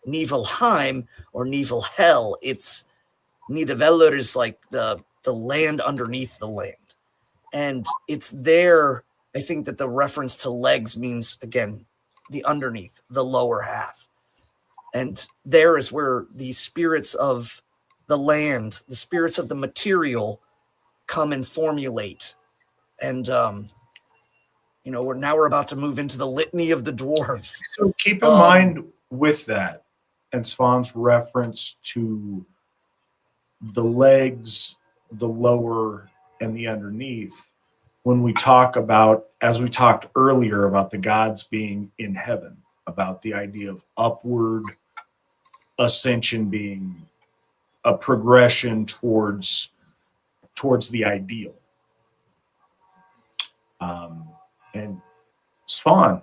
Niflheim or Niflhel. It's Nidavellir is like the land underneath the land. And it's there, I think, that the reference to legs means, again, the underneath, the lower half. And there is where the spirits of the land, the spirits of the material, come and formulate. And, we're about to move into the litany of the dwarves. So keep in mind with that, and Svan's reference to the legs, the lower, and the underneath, when we talk about, as we talked earlier about the gods being in heaven, about the idea of upward ascension being a progression towards the ideal. And Svan,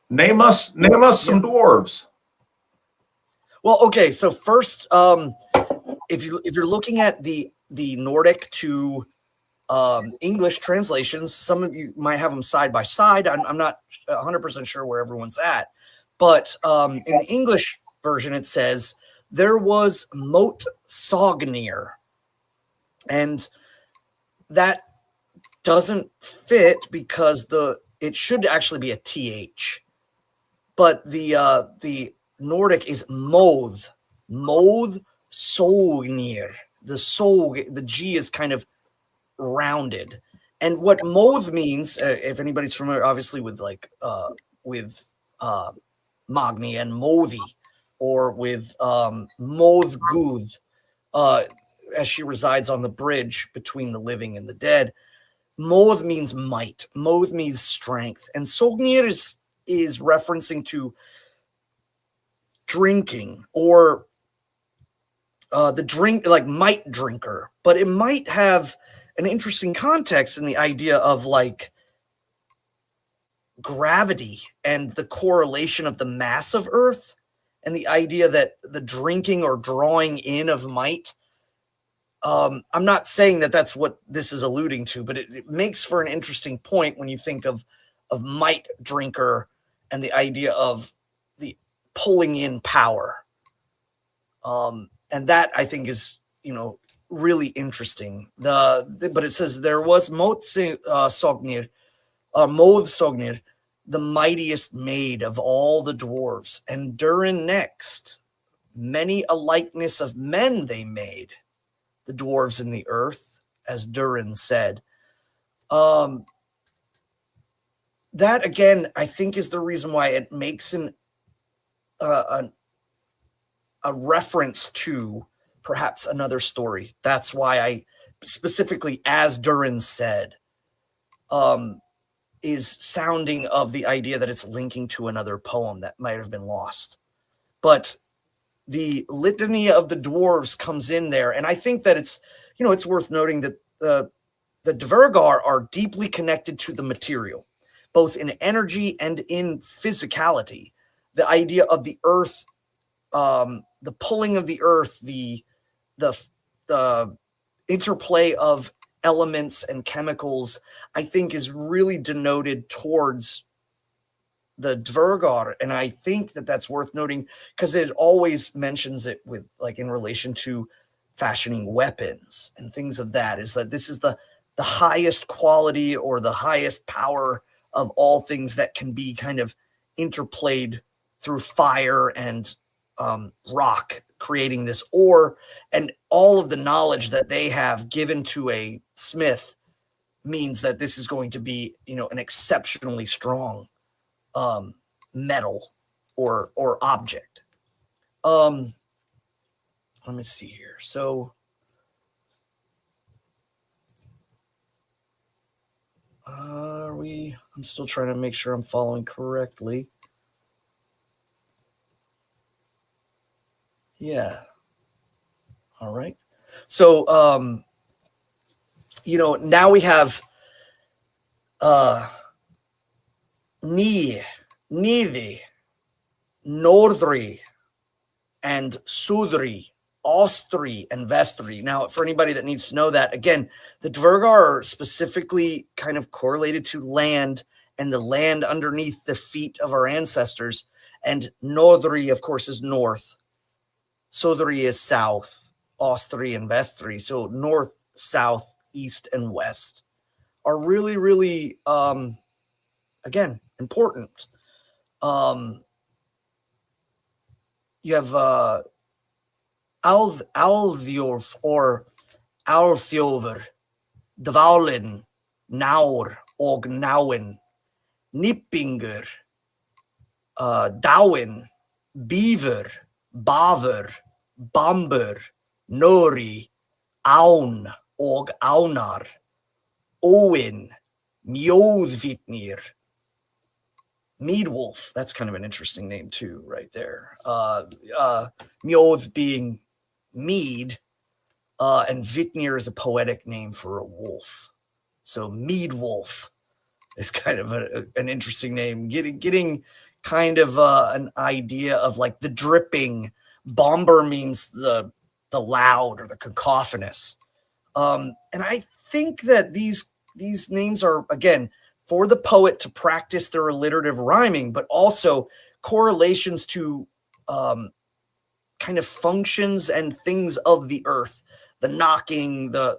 name us some dwarves. Well, okay, so first, if you're looking at the Nordic to English translations, some of you might have them side by side. I'm not 100% sure where everyone's at, but in the English version, it says, there was Moat Sognir. And that doesn't fit because it should actually be a TH. But the Nordic is Moth Sognir. The G is kind of rounded. And what Moth means, if anybody's familiar, obviously with Magni and Mothi, or with Mothguth, as she resides on the bridge between the living and the dead. Moth means might. Moth means strength. And Sognir is referencing to drinking, or the drink, like might drinker. But it might have an interesting context in the idea of like gravity and the correlation of the mass of Earth, and the idea that the drinking or drawing in of might. I'm not saying that that's what this is alluding to, but it makes for an interesting point when you think of might drinker and the idea of the pulling in power. And that I think is, really interesting. But it says there was Moth Sognir, the mightiest maid of all the dwarves, and Durin next, many a likeness of men they made, the dwarves in the earth, as Durin said. That again, I think, is the reason why it makes a reference to perhaps another story. That's why I specifically, as Durin said, is sounding of the idea that it's linking to another poem that might have been lost. But the litany of the dwarves comes in there, and I think that it's worth noting that the Dvergar are deeply connected to the material, both in energy and in physicality. The idea of the earth, the pulling of the earth, the interplay of elements and chemicals, I think is really denoted towards the Dvergar. And I think that that's worth noting because it always mentions it with, like, in relation to fashioning weapons and things of that, is that this is the highest quality or the highest power of all things that can be kind of interplayed through fire and rock, creating this ore, and all of the knowledge that they have given to a smith means that this is going to be, an exceptionally strong metal or object. Let me see here. So I'm still trying to make sure I'm following correctly. Yeah. All right. So now we have Neithy, Nordri, and Sudri, Ostri, and Vestri. Now, for anybody that needs to know that, again, the Dvergar are specifically kind of correlated to land and the land underneath the feet of our ancestors. And Nordri, of course, is north. Sudri is south. Ostri and Vestri, so north, south, east, and west, are really, really, again, important. You have Alðjorf or Alþjófur, Dvalin, Naur, og Náin, Nippingur, Dáin, Beaver, Bavur, Bambur, Nori, Án, og Ánar, Óin, Mjóðvitnir, Meadwolf. That's kind of an interesting name too, right there. Mjóð being mead, and Vitnir is a poetic name for a wolf. So Meadwolf is kind of an interesting name. Getting kind of an idea of like the dripping. Bomber means the loud or the cacophonous. And I think that these names are, again, for the poet to practice their alliterative rhyming, but also correlations to kind of functions and things of the earth, the knocking, the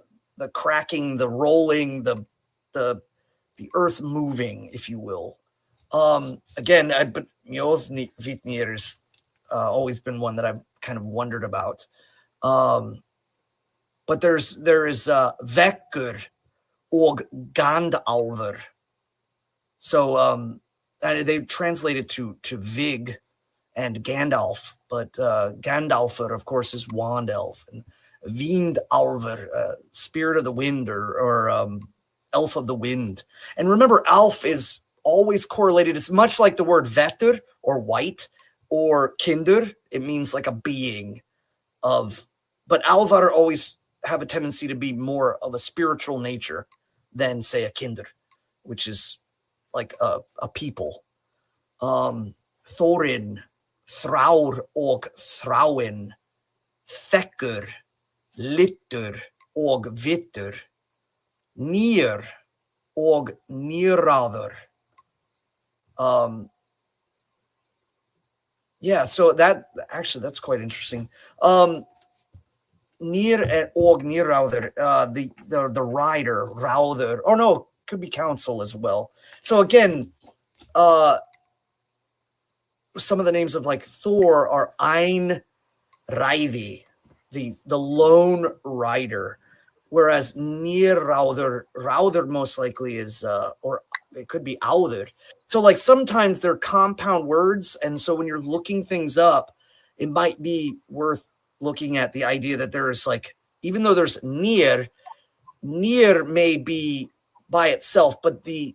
cracking, the rolling, the earth moving, if you will. Again, but Mjolnir has always been one that I've kind of wondered about. But there is Vekkur og Gandalfur. So they translated to Vig and Gandalf, but Gandalfur, of course, is wand elf, and Vindalfur, spirit of the wind, or elf of the wind. And remember, elf is always correlated. It's much like the word vetur, or white, or kinder. It means like a being of, but alvar always have a tendency to be more of a spiritual nature than, say, a kinder, which is like a people. Thorin, Thraur og Thráin, Þekkur, Littur og Vittur, Nýr og Nýráður. Yeah, so that's quite interesting. Nýr og Nýráður, the rider, Ráður, or no, could be council as well. So again, some of the names of like Thor are Ein Ræði, the lone rider, whereas Ráður most likely is, or it could be Áður. So like sometimes they're compound words, and so when you're looking things up, it might be worth looking at the idea that there is, like, even though there's Nýr may be by itself, but the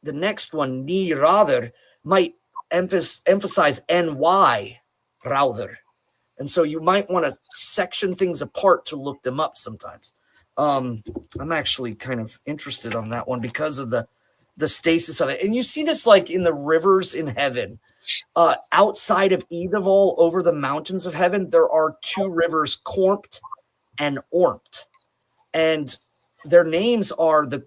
next one, Nýráður, might emphasize NY Ráður. And so you might want to section things apart to look them up sometimes. I'm actually kind of interested on that one because of the stasis of it. And you see this like in the rivers in heaven. Outside of Edeval, over the mountains of heaven, there are two rivers, Kormt and Ormt. And their names are the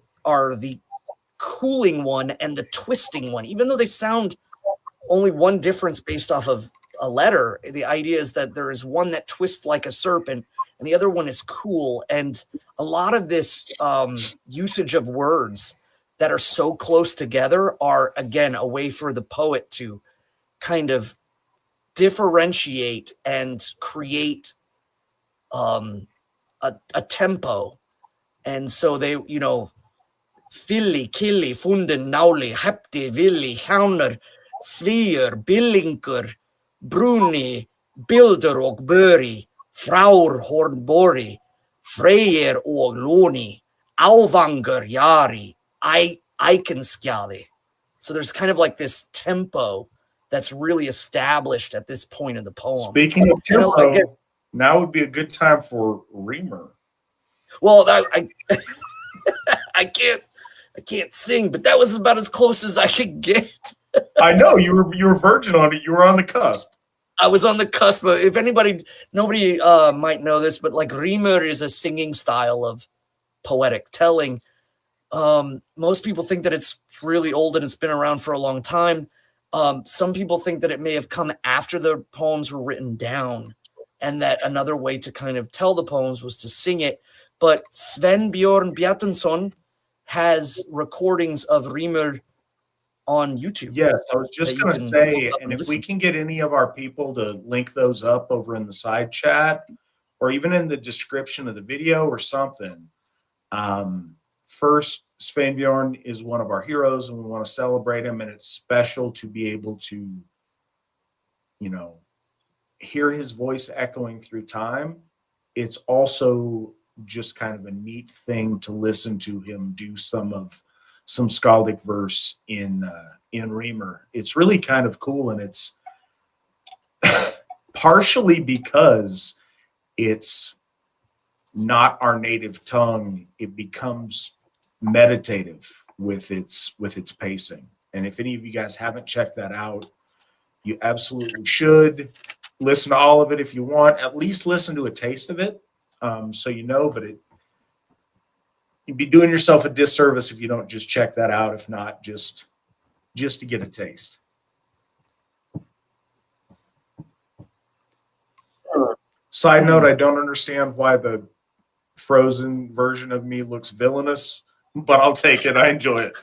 cooling one and the twisting one. Even though they sound only one difference based off of a letter, the idea is that there is one that twists like a serpent and the other one is cool. And a lot of this usage of words that are so close together are, again, a way for the poet to kind of differentiate and create a tempo. And so they, Filli, Killi, Funden, Náli, Hepti, Villi, Hjánur, Svíur, Billingur, Bruni, Bildur og Böri, Frár Hornbori, Freyr og Lóni, Ávangur, Jari, Eikenskjaði. So there's kind of like this tempo that's really established at this point in the poem. Speaking of tempo, now would be a good time for Reamer. Well, I can't sing, but that was about as close as I could get. I know you were virgin on it. You were on the cusp. I was on the cusp. But if nobody might know this, but like Reamer is a singing style of poetic telling. Most people think that it's really old and it's been around for a long time. Some people think that it may have come after the poems were written down, and that another way to kind of tell the poems was to sing it. But Sven Björn Bjartason has recordings of Reamer on YouTube. Yes, I was just going to say, and if we can get any of our people to link those up over in the side chat or even in the description of the video or something. First, Sven Björn is one of our heroes and we want to celebrate him, and it's special to be able to, hear his voice echoing through time. It's also just kind of a neat thing to listen to him do some skaldic verse in Reamer. It's really kind of cool, and it's partially because it's not our native tongue. It becomes meditative with its pacing. And if any of you guys haven't checked that out, you absolutely should. Listen to all of it if you want. At least listen to a taste of it, so but you'd be doing yourself a disservice if you don't just check that out. If not, just to get a taste. Side note, I don't understand why the frozen version of me looks villainous, but I'll take it. I enjoy it.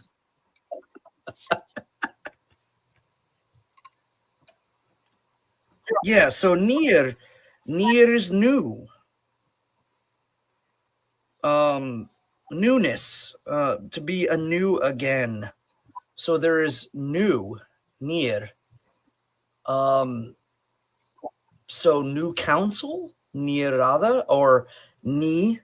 Yeah, so near is new. Newness, to be anew again. So there is new, near. So new council, near rather, or ni.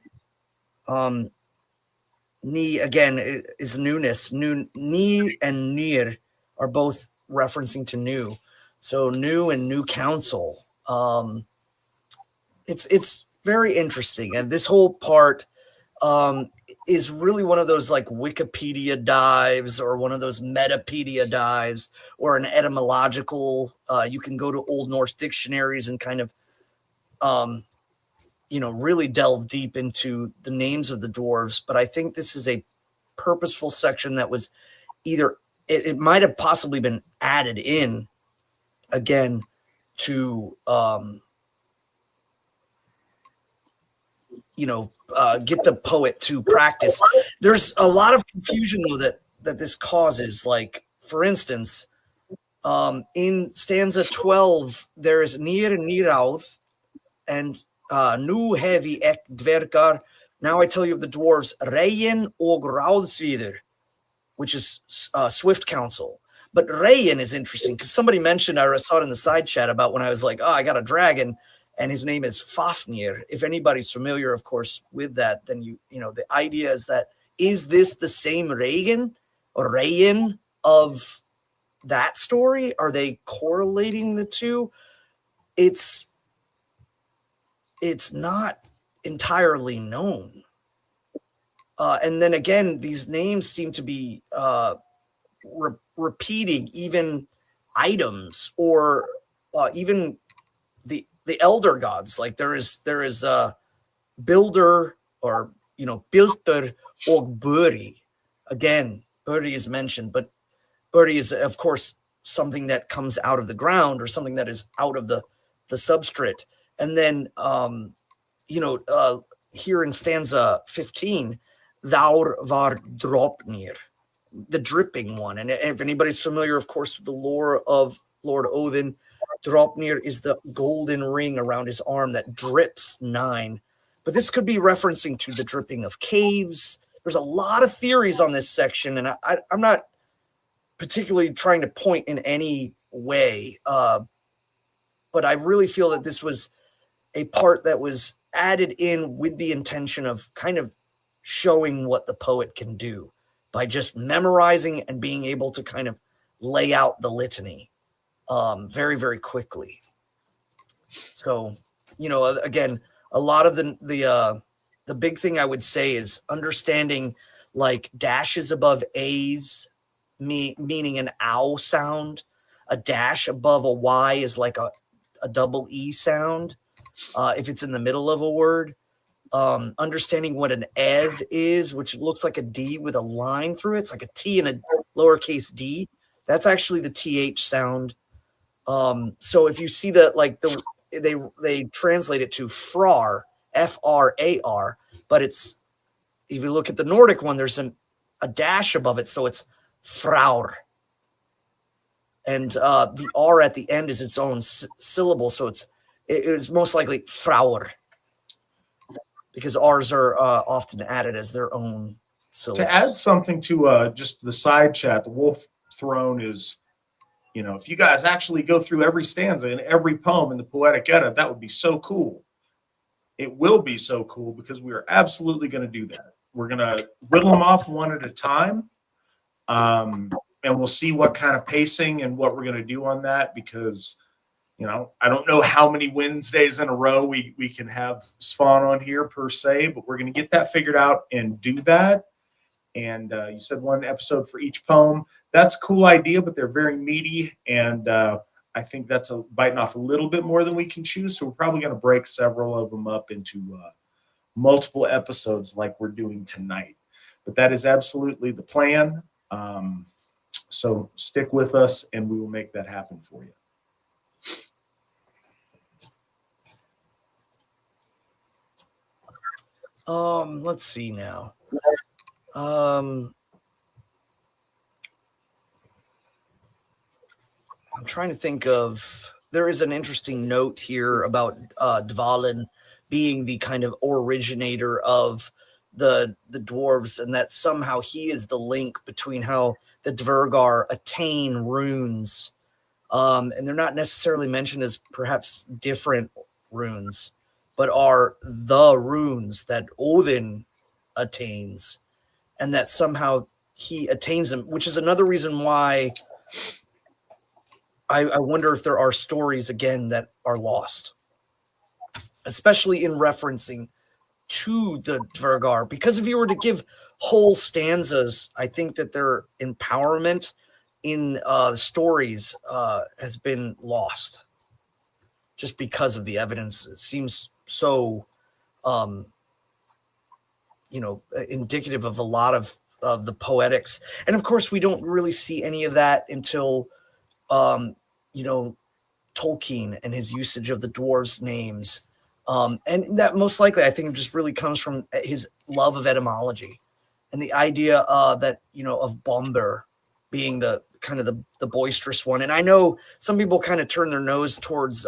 Ni again is newness. New, ni and near are both referencing to new. So new and new council. It's very interesting, and this whole part is really one of those like Wikipedia dives or one of those Metapedia dives or an etymological. You can go to Old Norse dictionaries and kind of, really delve deep into the names of the dwarves. But I think this is a purposeful section that was either it might have possibly been added in again to get the poet to practice. There's a lot of confusion though that this causes. Like, for instance, in stanza 12, there is Nir Nirauth and Nu heavy ek dverkar. Now I tell you of the dwarves, Reyen og Ráðsvíður, which is Swift Council. But Reyen is interesting because somebody mentioned, I saw it in the side chat about when I was like, oh, I got a dragon, and his name is Fafnir. If anybody's familiar, of course, with that, then the idea is that, is this the same Reyen or Reyen of that story? Are they correlating the two? It's not entirely known. And then again, these names seem to be repeating even items or even the elder gods. Like there is a builder or Bilter og Buri. Again, Buri is mentioned, but Buri is of course something that comes out of the ground or something that is out of the substrate. And then here in stanza 15, Thou var Dropnir, the dripping one. And if anybody's familiar, of course, with the lore of Lord Odin, Dropnir is the golden ring around his arm that drips 9. But this could be referencing to the dripping of caves. There's a lot of theories on this section, and I'm not particularly trying to point in any way, but I really feel that this was a part that was added in with the intention of kind of showing what the poet can do by just memorizing and being able to kind of lay out the litany very, very quickly. So, again, a lot of the big thing I would say is understanding like dashes above A's, meaning an ow sound. A dash above a Y is like a double E sound. If it's in the middle of a word, understanding what an eth is, which looks like a D with a line through it. It's like a T and a lowercase d. That's actually the TH sound. So if you see that, like they translate it to frar, F-R-A-R, but it's, if you look at the Nordic one, there's a dash above it. So it's fraur. And the R at the end is its own syllable. So it is most likely fraur, because R's are often added as their own syllables. To add something to just the side chat, the Wolf Throne is, if you guys actually go through every stanza and every poem in the Poetic Edda, that would be so cool. It will be so cool because we are absolutely going to do that. We're going to riddle them off one at a time, and we'll see what kind of pacing and what we're going to do on that, because I don't know how many Wednesdays in a row we can have Spawn on here per se, but we're going to get that figured out and do that. And you said one episode for each poem. That's a cool idea, but they're very meaty, and I think that's biting off a little bit more than we can chew. So we're probably going to break several of them up into multiple episodes like we're doing tonight. But that is absolutely the plan. So stick with us and we will make that happen for you. Let's see now. I'm trying to think of, there is an interesting note here about Dvalin being the kind of originator of the dwarves, and that somehow he is the link between how the Dvergar attain runes. And they're not necessarily mentioned as perhaps different runes, but are the runes that Odin attains, and that somehow he attains them, which is another reason why I wonder if there are stories again that are lost, especially in referencing to the Dvergar. Because if you were to give whole stanzas, I think that their empowerment in stories has been lost just because of the evidence. It seems so, indicative of a lot of the poetics. And of course, we don't really see any of that until, Tolkien and his usage of the dwarves' names. And that most likely, I think, just really comes from his love of etymology and the idea that, of Bomber being the kind of the boisterous one. And I know some people kind of turn their nose towards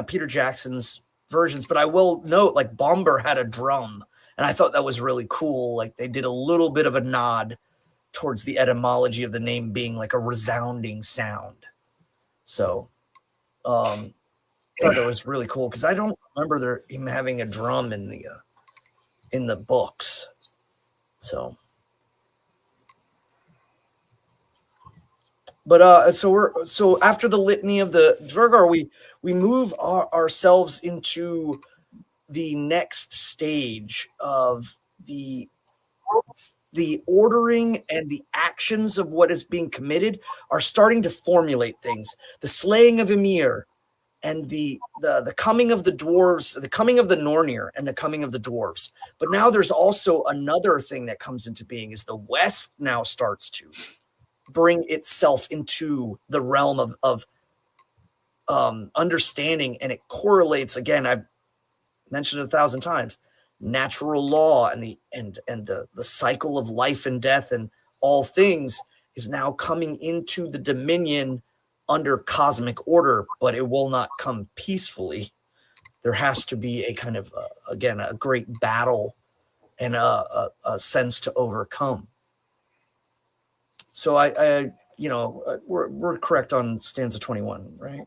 Peter Jackson's versions, but I will note, like, Bomber had a drum, and I thought that was really cool. Like, they did a little bit of a nod towards the etymology of the name being like a resounding sound. So I thought that was really cool, because I don't remember him having a drum in the books. So, but so after the litany of the Dvergar, we move ourselves into the next stage of the ordering, and the actions of what is being committed are starting to formulate things. The slaying of Ymir, and the coming of the dwarves, the coming of the Nornir, and the coming of the dwarves. But now there's also another thing that comes into being, is the West now starts to bring itself into the realm of understanding, and it correlates, again, I've mentioned it 1,000 times, natural law and the cycle of life and death and all things is now coming into the dominion under cosmic order, but it will not come peacefully. There has to be a kind of, again, a great battle and a sense to overcome. So we're correct on stanza 21, right?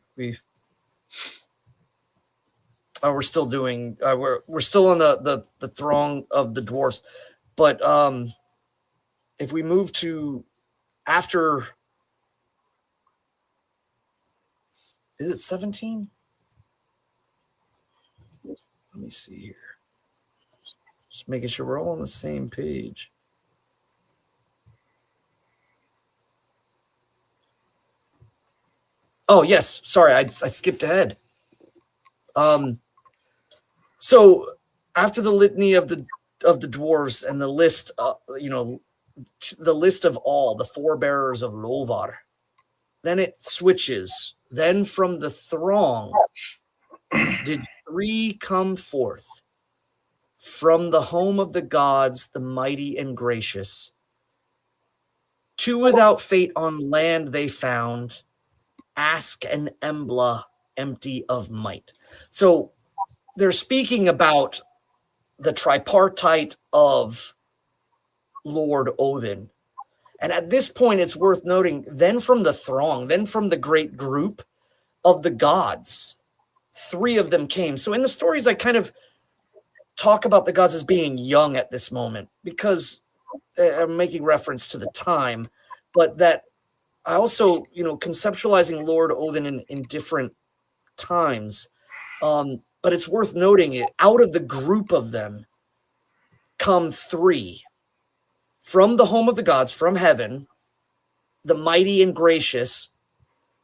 We're still doing. We're still on the throng of the dwarfs, but if we move to after, is it 17? Let me see here. Just making sure we're all on the same page. Oh yes, sorry, I skipped ahead. So after the litany of the dwarves and the list, the list of all the forebearers of Lovar, then it switches. Then from the throng did 3 come forth, from the home of the gods, the mighty and gracious. 2 without fate on land they found, Ask and Embla empty of might. So they're speaking about the tripartite of Lord Odin. And at this point, it's worth noting, then from the throng, then from the great group of the gods, 3 of them came. So in the stories, I kind of talk about the gods as being young at this moment, because I'm making reference to the time, but that I also, conceptualizing Lord Odin in different times. But it's worth noting, it out of the group of them come 3 from the home of the gods, from heaven, the mighty and gracious.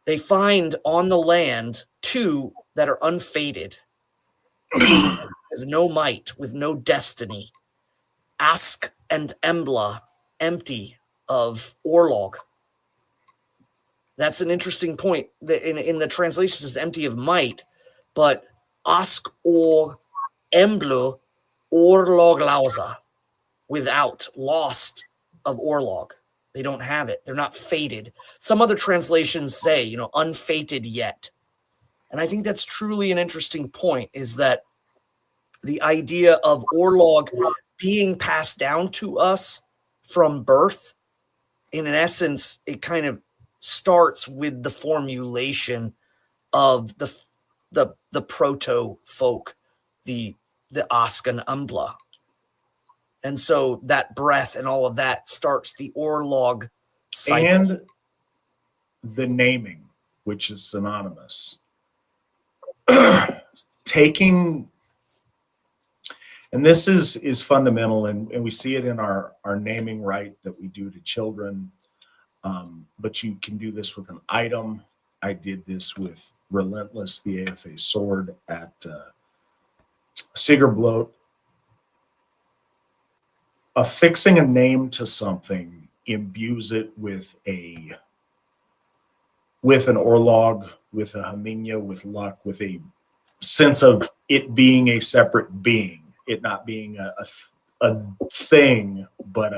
They find on the land 2 that are unfated. with no might, with no destiny. Ask and Embla, empty of Orlog. That's an interesting point. In the translations, it's empty of might, but ask or Emblu Orlog lausa, without, lost of Orlog. They don't have it. They're not fated. Some other translations say, unfated yet. And I think that's truly an interesting point, is that the idea of Orlog being passed down to us from birth, in an essence, it kind of starts with the formulation of the proto folk, the Askan Umbla. And so that breath and all of that starts the Orlog cycle. And the naming, which is synonymous. Taking, and this is fundamental, and we see it in our naming rite that we do to children, but you can do this with an item. I did this with Relentless, the AFA sword at Sigerblot. Affixing a name to something imbues it with an Orlog, with a Haminya, with luck, with a sense of it being a separate being, it not being a thing, but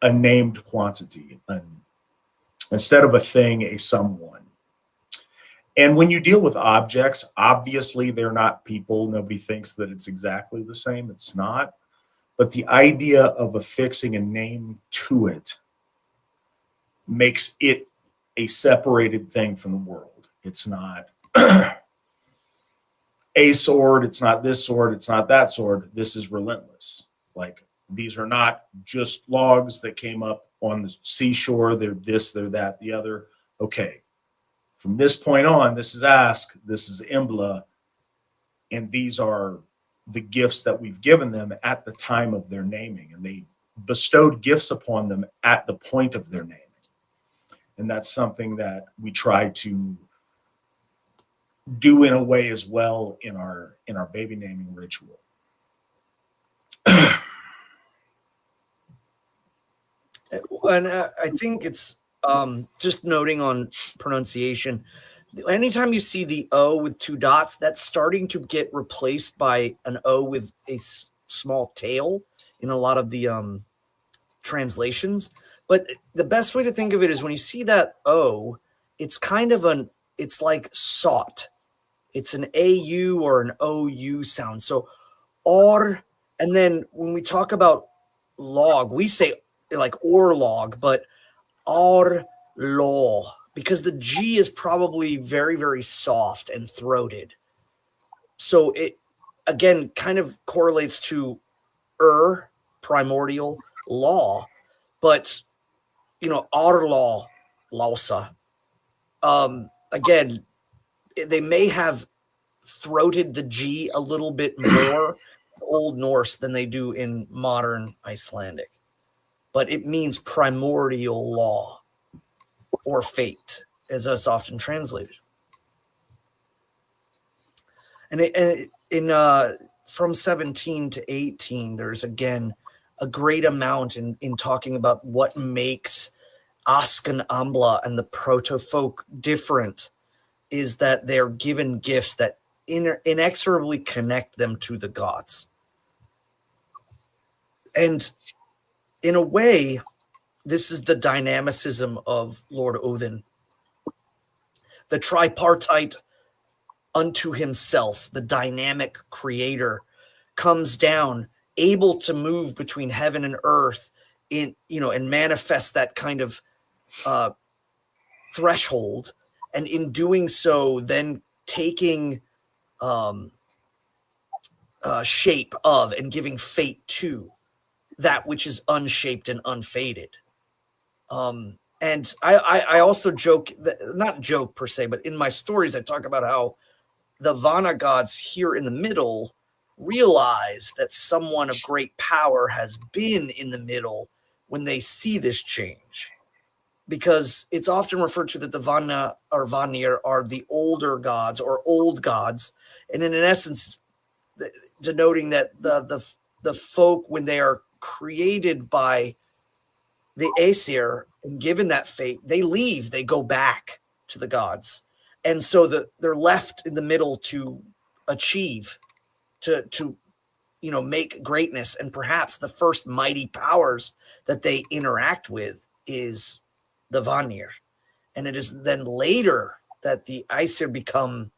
a named quantity, instead of a thing, a someone. And when you deal with objects, obviously they're not people. Nobody thinks that it's exactly the same. It's not. But the idea of affixing a name to it makes it a separated thing from the world. It's not a sword. It's not this sword. It's not that sword. This is Relentless. Like, these are not just logs that came up on the seashore. They're this, they're that, the other. Okay. From this point on, this is Ask, this is Embla, and these are the gifts that we've given them at the time of their naming. And they bestowed gifts upon them at the point of their naming. And that's something that we try to do in a way as well in our baby naming ritual. And I think it's just noting on pronunciation. Anytime you see the O with two dots, that's starting to get replaced by an O with a small tail in a lot of the translations. But the best way to think of it is when you see that O, it's kind of it's like sought. It's an AU or an OU sound. So, or, and then when we talk about log, we say like Orlog, but or law, because the G is probably very, very soft and throated. So it, again, kind of correlates to primordial, law, but, our law, lausa. Again, they may have throated the G a little bit more Old Norse than they do in modern Icelandic. But it means primordial law or fate, as it's often translated. And from 17 to 18, there's again a great amount in talking about what makes Askan Ambla and the proto-folk different, is that they're given gifts that inexorably connect them to the gods. And in a way, this is the dynamicism of Lord Odin. The tripartite unto himself, the dynamic creator, comes down, able to move between heaven and earth and manifest that kind of threshold. And in doing so, then taking shape of and giving fate to that which is unshaped and unfaded. And I also joke, not joke per se, but in my stories, I talk about how the Vana gods here in the middle realize that someone of great power has been in the middle when they see this change. because it's often referred to that the Vanna or Vanir are the older gods or old gods, and in essence, denoting that the folk, when they are created by the Aesir and given that fate, they leave, they go back to the gods, and so they're left in the middle to achieve, to make greatness, and perhaps the first mighty powers that they interact with is the Vanir. And it is then later that the Aesir become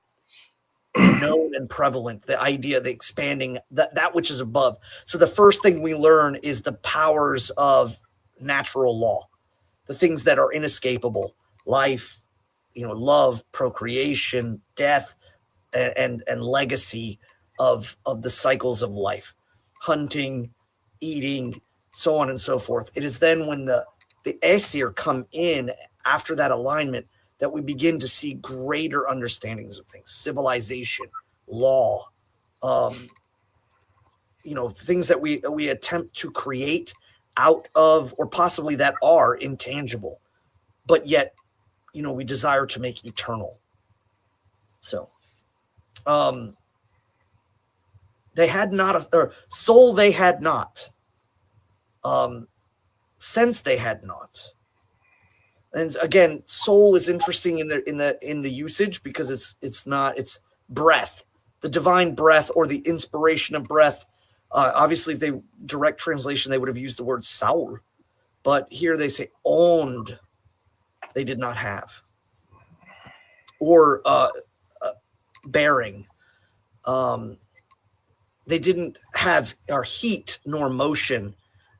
known and prevalent, the idea, the expanding, that which is above. So the first thing we learn is the powers of natural law, the things that are inescapable, life, love, procreation, death, and legacy of the cycles of life, hunting, eating, so on and so forth. It is then when the Aesir come in after that alignment that we begin to see greater understandings of things, civilization, law, things that we attempt to create out of, or possibly that are intangible, but yet, we desire to make eternal. So, they had not, or soul they had not, sense they had not. And again, soul is interesting in the usage, because it's breath, the divine breath, or the inspiration of breath. Obviously, if they direct translation, they would have used the word soul, but here they say owned. They did not have, or bearing. They didn't have our heat, nor motion,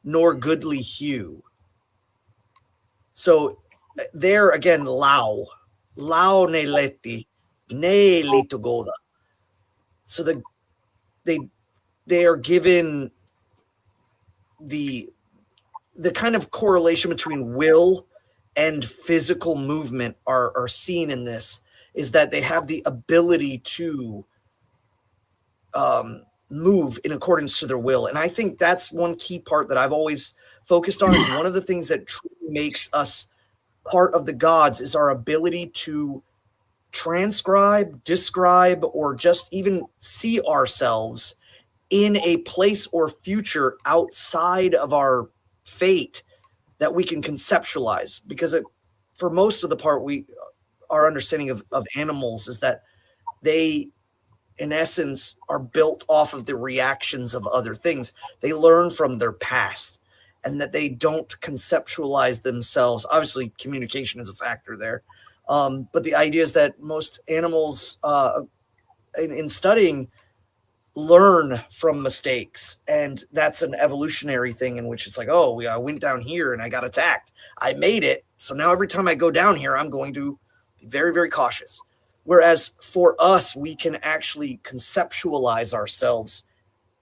nor goodly hue. So there again, lao ne leti, ne litogoda. So they are given the kind of correlation between will and physical movement are seen in this, is that they have the ability to move in accordance to their will. And I think that's one key part that I've always focused on, is one of the things that truly makes us part of the gods is our ability to transcribe, describe, or just even see ourselves in a place or future outside of our fate that we can conceptualize. Because for most of the part, our understanding of animals is that they, in essence, are built off of the reactions of other things. They learn from their past, and that they don't conceptualize themselves. Obviously, communication is a factor there. But the idea is that most animals, in studying, learn from mistakes. And that's an evolutionary thing, in which it's like, I went down here and I got attacked. I made it. So now every time I go down here, I'm going to be very, very cautious. Whereas for us, we can actually conceptualize ourselves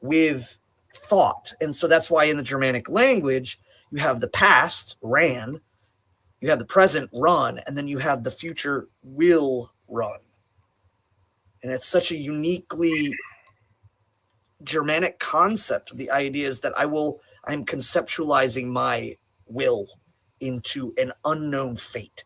with thought. And so that's why in the Germanic language, you have the past, ran, you have the present, run, and then you have the future, will run. And it's such a uniquely Germanic concept. The idea is that I'm conceptualizing my will into an unknown fate.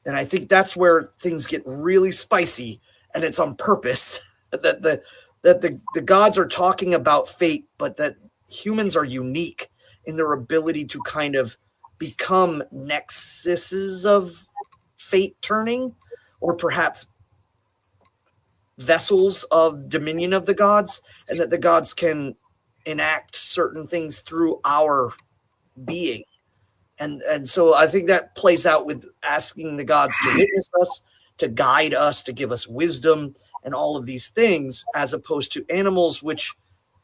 And I think that's where things get really spicy, and it's on purpose that the gods are talking about fate, but that humans are unique in their ability to kind of become nexuses of fate turning, or perhaps vessels of dominion of the gods, and that the gods can enact certain things through our being. And so I think that plays out with asking the gods to witness us, to guide us, to give us wisdom, and all of these things, as opposed to animals, which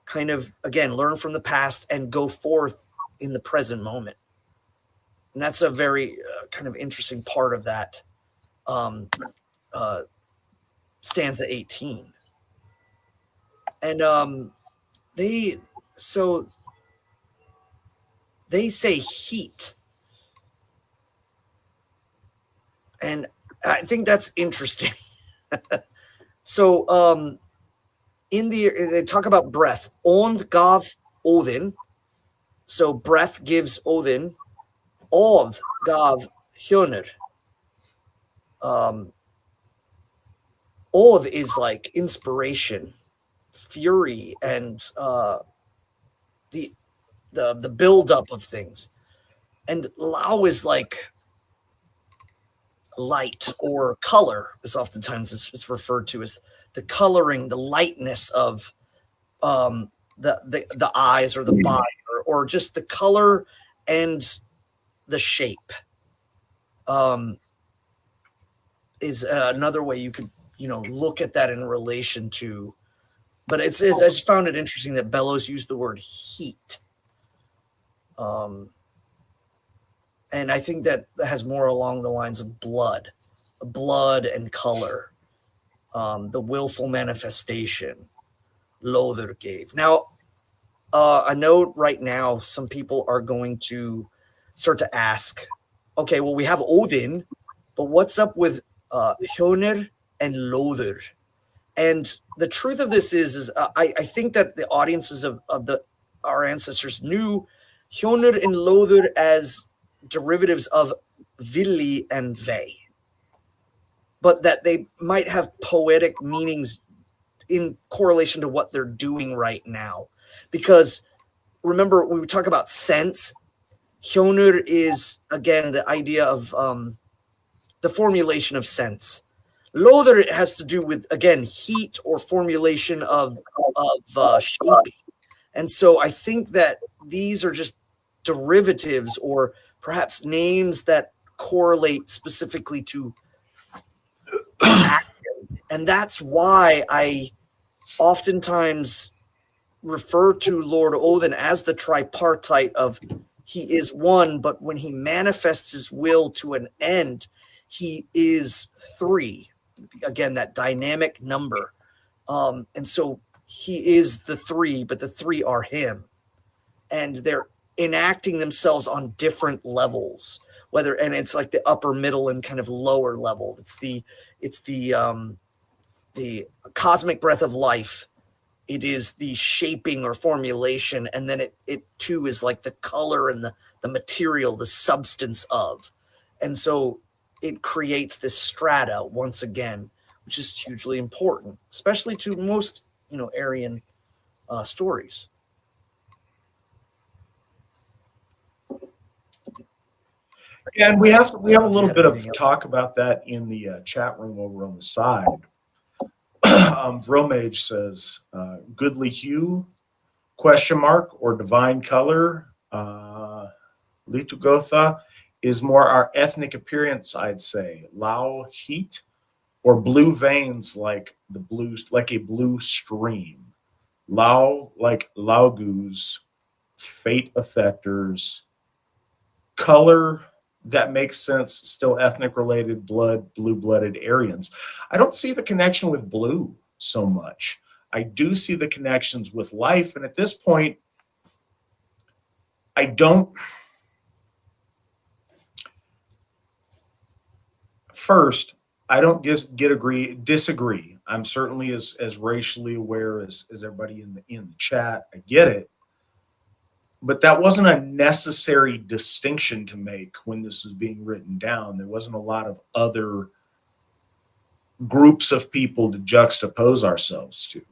kind of, again, learn from the past and go forth in the present moment. And that's a very kind of interesting part of that stanza 18. And they say heat. And I think that's interesting. So they talk about breath. Ond gav Odin. So breath gives Odin Ov gav hjónur. Ov is like inspiration, fury, and the buildup of things. And Lao is like light or color, is oftentimes it's referred to as the coloring, the lightness of the eyes or the body, or just the color and the shape. Is another way you could look at that in relation to. But I just found it interesting that Bellows used the word heat. And I think that has more along the lines of blood and color, the willful manifestation Lothar gave. Now, I know right now some people are going to start to ask, okay, well, we have Odin, but what's up with Hjónir and Lothar? And the truth of this is I think that the audiences of our ancestors knew Hjónir and Lothar as derivatives of Vili and Ve, but that they might have poetic meanings in correlation to what they're doing right now. Because remember, when we talk about sense, Hjónir is, again, the idea of the formulation of sense. Lothar has to do with, again, heat or formulation of shape. And so I think that these are just derivatives or perhaps names that correlate specifically to action. And that's why I oftentimes refer to Lord Odin as the tripartite of he is one, but when he manifests his will to an end, he is three. Again, that dynamic number. And so he is the three, but the three are him. And they're enacting themselves on different levels, and it's like the upper, middle, and kind of lower level. It's the cosmic breath of life. It is the shaping or formulation, and then it too is like the color and the material, the substance of. And so it creates this strata once again, which is hugely important, especially to most Aryan stories. And we have a little bit of talk about that in the chat room over on the side. Vromage says, goodly hue, ? Or divine color. Litugotha is more our ethnic appearance, I'd say. Lao heat, or blue veins like a blue stream. Lao like Laugus, fate effectors. Color, that makes sense, still ethnic related, blue-blooded Aryans. I don't see the connection with blue so much. I do see the connections with life, and at this point, I don't. First, I don't disagree. I'm certainly as racially aware as everybody in the chat. I get it. But that wasn't a necessary distinction to make when this was being written down. There wasn't a lot of other groups of people to juxtapose ourselves to.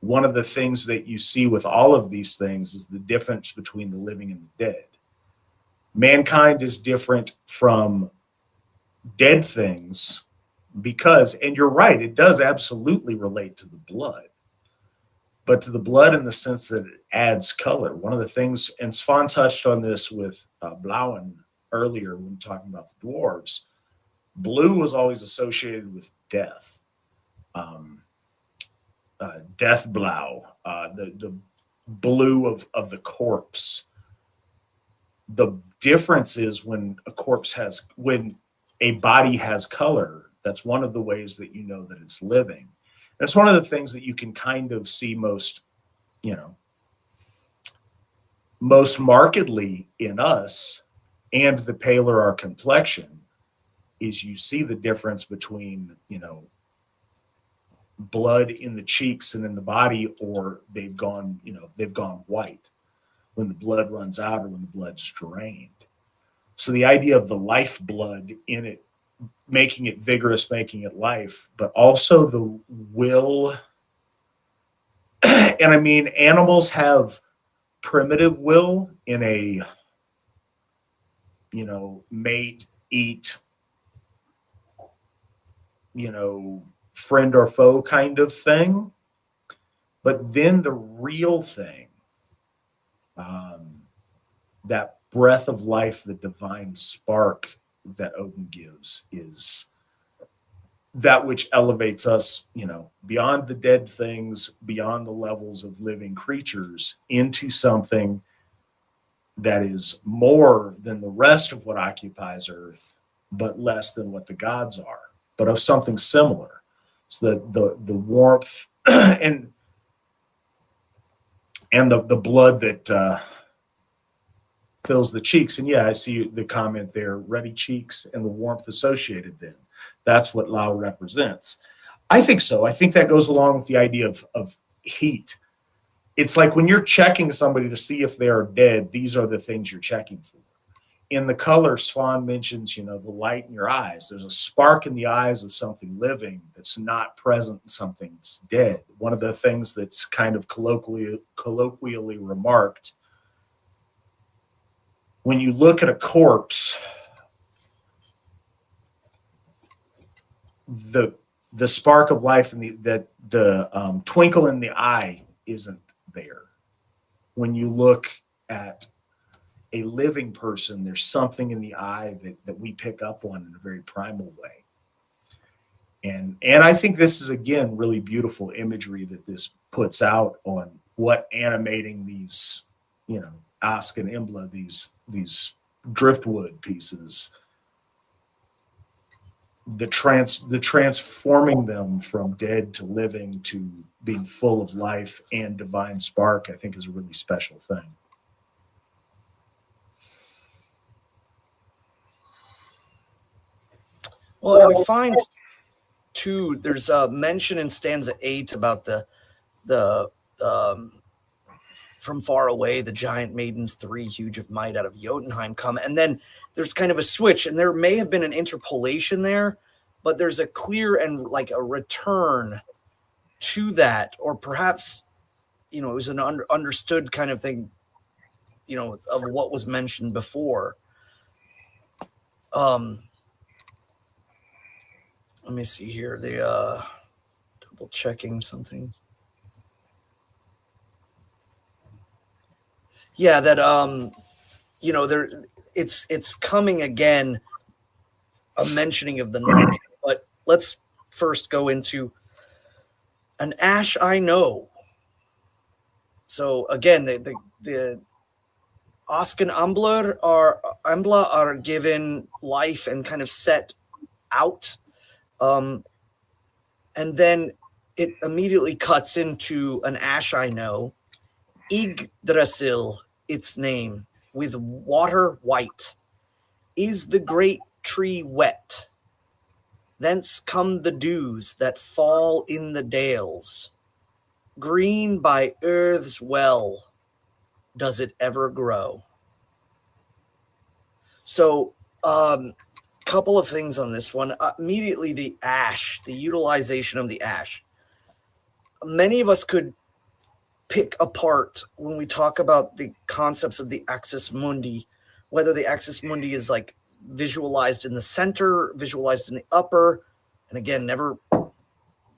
One of the things that you see with all of these things is the difference between the living and the dead. Mankind is different from dead things because, and you're right, it does absolutely relate to the blood. But to the blood in the sense that it adds color. One of the things, and Svan touched on this with Blauen earlier when talking about the dwarves, blue was always associated with death. Death blau, the blue of the corpse. The difference is when a body has color, that's one of the ways that you know that it's living. That's one of the things that you can kind of see most markedly in us, and the paler our complexion is, you see the difference between, blood in the cheeks and in the body, or they've gone white when the blood runs out or when the blood's drained. So the idea of the lifeblood in it, making it vigorous, making it life, but also the will. And I mean, animals have primitive will in a, mate, eat, friend or foe kind of thing. But then the real thing, that breath of life, the divine spark that Odin gives, is that which elevates us, beyond the dead things, beyond the levels of living creatures, into something that is more than the rest of what occupies Earth, but less than what the gods are, but of something similar. So the warmth and the blood that fills the cheeks. And yeah, I see the comment there, ruddy cheeks and the warmth associated then. That's what Lao represents. I think so. I think that goes along with the idea of heat. It's like when you're checking somebody to see if they are dead, these are the things you're checking for. In the color, Svan mentions, the light in your eyes. There's a spark in the eyes of something living that's not present in something that's dead. One of the things that's kind of colloquially remarked, when you look at a corpse, the spark of life and the twinkle in the eye isn't there. When you look at a living person, there's something in the eye that we pick up on in a very primal way. And I think this is, again, really beautiful imagery that this puts out on what animating these, Ask and Imbla, these driftwood pieces, the transforming them from dead to living to being full of life and divine spark, I think is a really special thing. Well, we find too, there's a mention in stanza 8 about the from far away, the giant maidens, 3 huge of might out of Jotunheim come. And then there's kind of a switch, and there may have been an interpolation there, but there's a clear and like a return to that, or perhaps, it was an understood kind of thing, of what was mentioned before. Let me see here. The double checking something. Yeah, that there it's coming again, a mentioning of the Narnia. But let's first go into an ash I know. So again, the Oscan Ambler are given life and kind of set out. And then it immediately cuts into an ash I know. Yggdrasil, its name, with water white. Is the great tree wet? Thence come the dews that fall in the dales. Green by earth's well, does it ever grow? So, couple of things on this one. Immediately, the ash, the utilization of the ash. Many of us could pick apart when we talk about the concepts of the axis mundi, whether the axis mundi is like visualized in the center, visualized in the upper, and again, never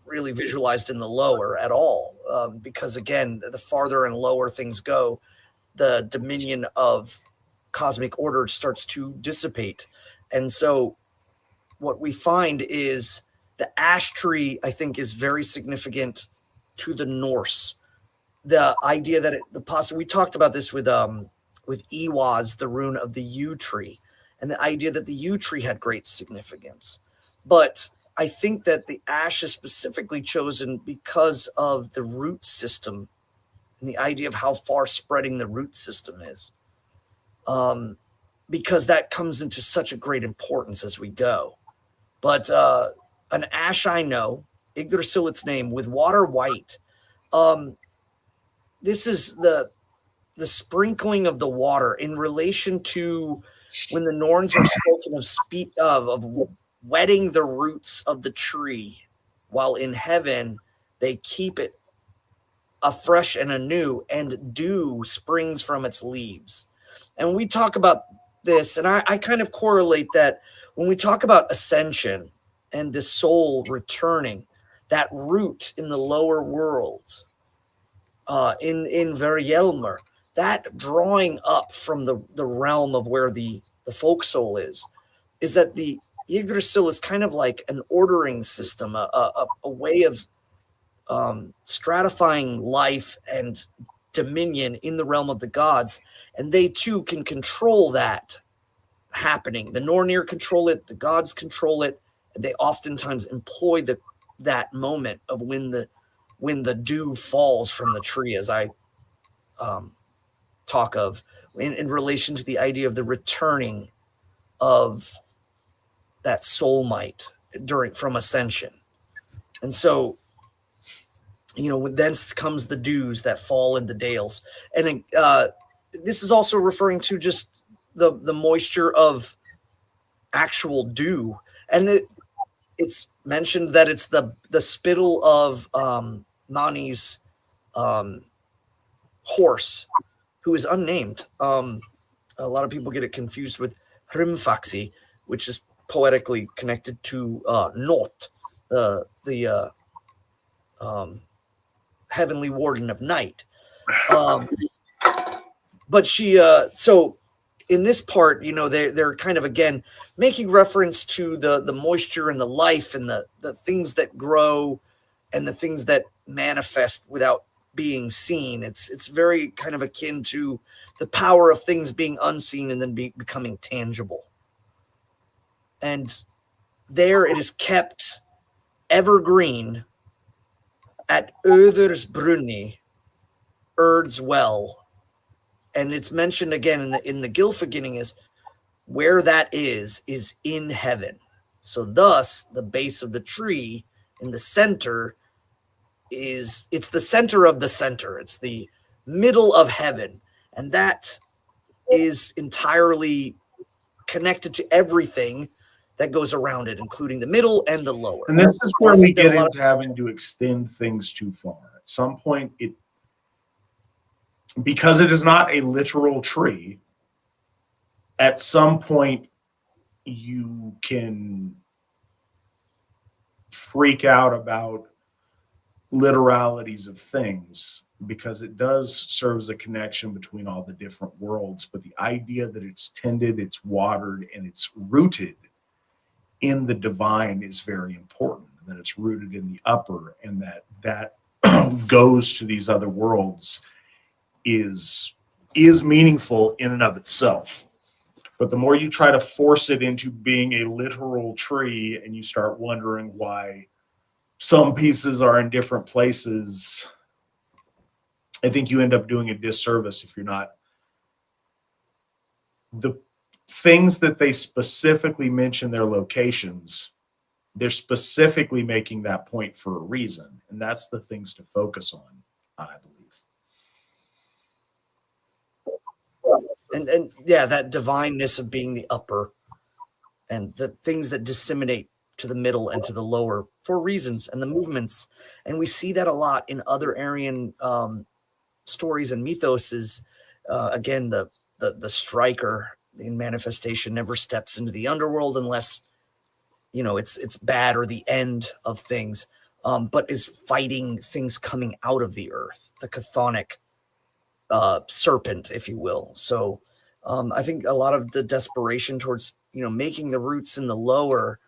really visualized in the lower at all. Because again, the farther and lower things go, the dominion of cosmic order starts to dissipate. And so what we find is the ash tree, I think, is very significant to the Norse. The idea that we talked about this with Iwaz, the rune of the yew tree, and the idea that the yew tree had great significance. But I think that the ash is specifically chosen because of the root system and the idea of how far spreading the root system is. Because that comes into such a great importance as we go. But an ash I know, Yggdrasil its name, with water white. This is the sprinkling of the water in relation to when the Norns are spoken of wetting the roots of the tree, while in heaven they keep it afresh and anew, and dew springs from its leaves. And we talk about this, and I kind of correlate that when we talk about ascension and the soul returning, that root in the lower world, in Verjelmer, that drawing up from the realm of where the folk soul is that the Yggdrasil is kind of like an ordering system, a way of stratifying life and dominion in the realm of the gods, and they too can control that happening. The Nornir control it, the gods control it, and they oftentimes employ that moment of when the dew falls from the tree, as I talk of in relation to the idea of the returning of that soul might from ascension. And so, thence comes the dews that fall in the dales. And this is also referring to just the moisture of actual dew. And it's mentioned that it's the spittle of Mani's horse, who is unnamed. A lot of people get it confused with Hrimfaxi, which is poetically connected to Not, the heavenly warden of night. But she, so in this part, they're kind of, again, making reference to the moisture and the life and the things that grow and the things that manifest without being seen. It's very kind of akin to the power of things being unseen and then becoming tangible. And there it is kept evergreen at Öðursbrunni, Erd's well. And it's mentioned again in the Gylfaginning is where that is in heaven. So thus the base of the tree in the center it's the center of the center. It's the middle of heaven. And that is entirely connected to everything that goes around it, including the middle and the lower. And this is where we get into having to extend things too far. At some point, because it is not a literal tree, at some point you can freak out about literalities of things, because it does serve as a connection between all the different worlds. But the idea that it's tended, it's watered, and it's rooted in the divine is very important. That it's rooted in the upper, and that goes to these other worlds is meaningful in and of itself. But the more you try to force it into being a literal tree, and you start wondering why some pieces are in different places, I think you end up doing a disservice if you're not. The things that they specifically mention their locations, they're specifically making that point for a reason, and that's the things to focus on, I believe. And yeah, that divineness of being the upper, and the things that disseminate to the middle and to the lower for reasons, and the movements. And we see that a lot in other Aryan stories and mythoses. Again, the striker in manifestation never steps into the underworld unless it's bad or the end of things, but is fighting things coming out of the earth, the chthonic serpent, if you will. So I think a lot of the desperation towards making the roots in the lower,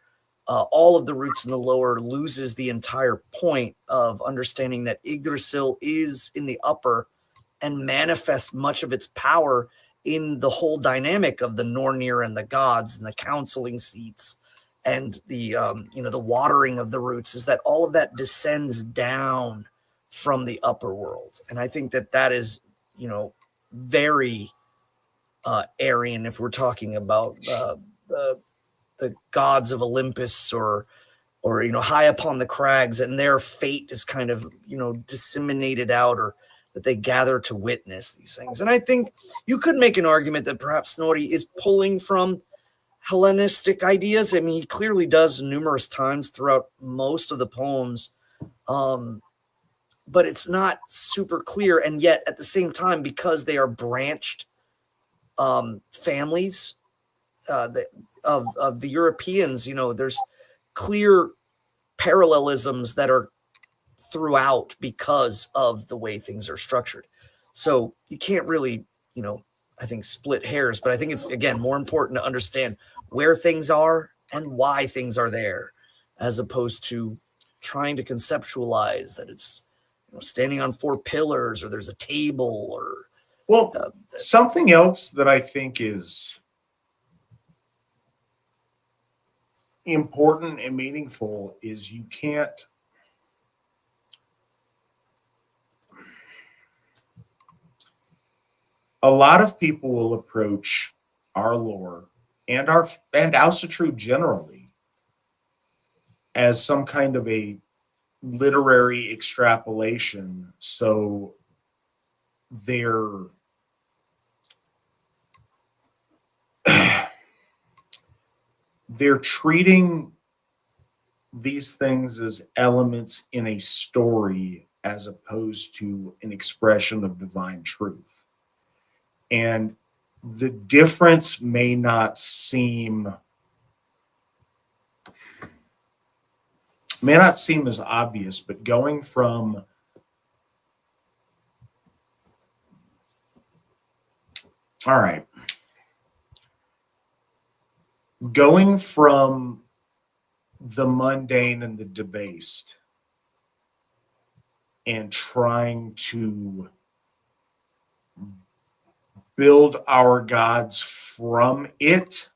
all of the roots in the lower, loses the entire point of understanding that Yggdrasil is in the upper and manifests much of its power in the whole dynamic of the Nornir and the gods and the counseling seats and the the watering of the roots, is that all of that descends down from the upper world. And I think that is very Aryan, if we're talking about the gods of Olympus or high upon the crags, and their fate is kind of disseminated out, or that they gather to witness these things. And I think you could make an argument that perhaps Snorri is pulling from Hellenistic ideas. I mean, he clearly does numerous times throughout most of the poems, but it's not super clear. And yet at the same time, because they are branched families of the Europeans, there's clear parallelisms that are throughout because of the way things are structured. So you can't really, I think, split hairs, but I think it's, again, more important to understand where things are and why things are there, as opposed to trying to conceptualize that it's standing on 4 pillars, or there's a table, or something else that I think is important and meaningful is you can't a lot of people will approach our lore and Asatru generally as some kind of a literary extrapolation. So they're treating these things as elements in a story as opposed to an expression of divine truth. And the difference may not seem as obvious, but going from the mundane and the debased and trying to build our gods from it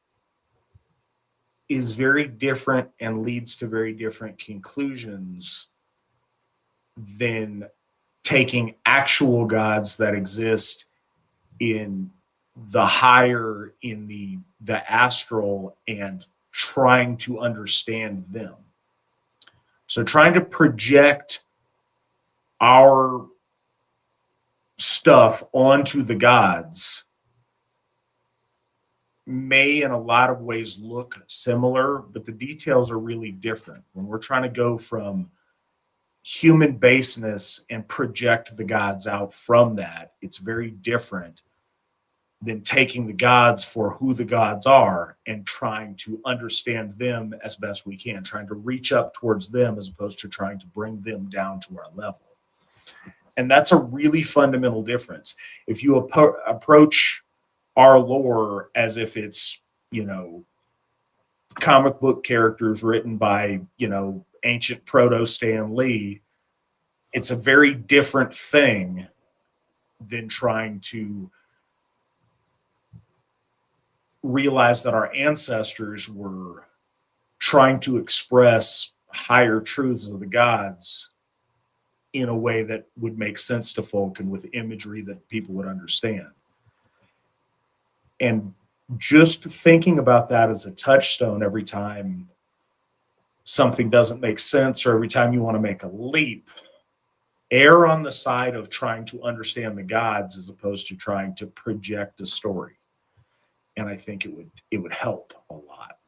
is very different and leads to very different conclusions than taking actual gods that exist in the higher, in the astral, and trying to understand them. So trying to project our stuff onto the gods may in a lot of ways look similar, but the details are really different. When we're trying to go from human baseness and project the gods out from that, it's very different than taking the gods for who the gods are and trying to understand them as best we can, trying to reach up towards them as opposed to trying to bring them down to our level. And that's a really fundamental difference. If you approach our lore as if it's, comic book characters written by, ancient proto Stan Lee, it's a very different thing than trying to realize that our ancestors were trying to express higher truths of the gods in a way that would make sense to folk and with imagery that people would understand. And just thinking about that as a touchstone every time something doesn't make sense or every time you want to make a leap, err on the side of trying to understand the gods as opposed to trying to project a story. And I think it would help a lot.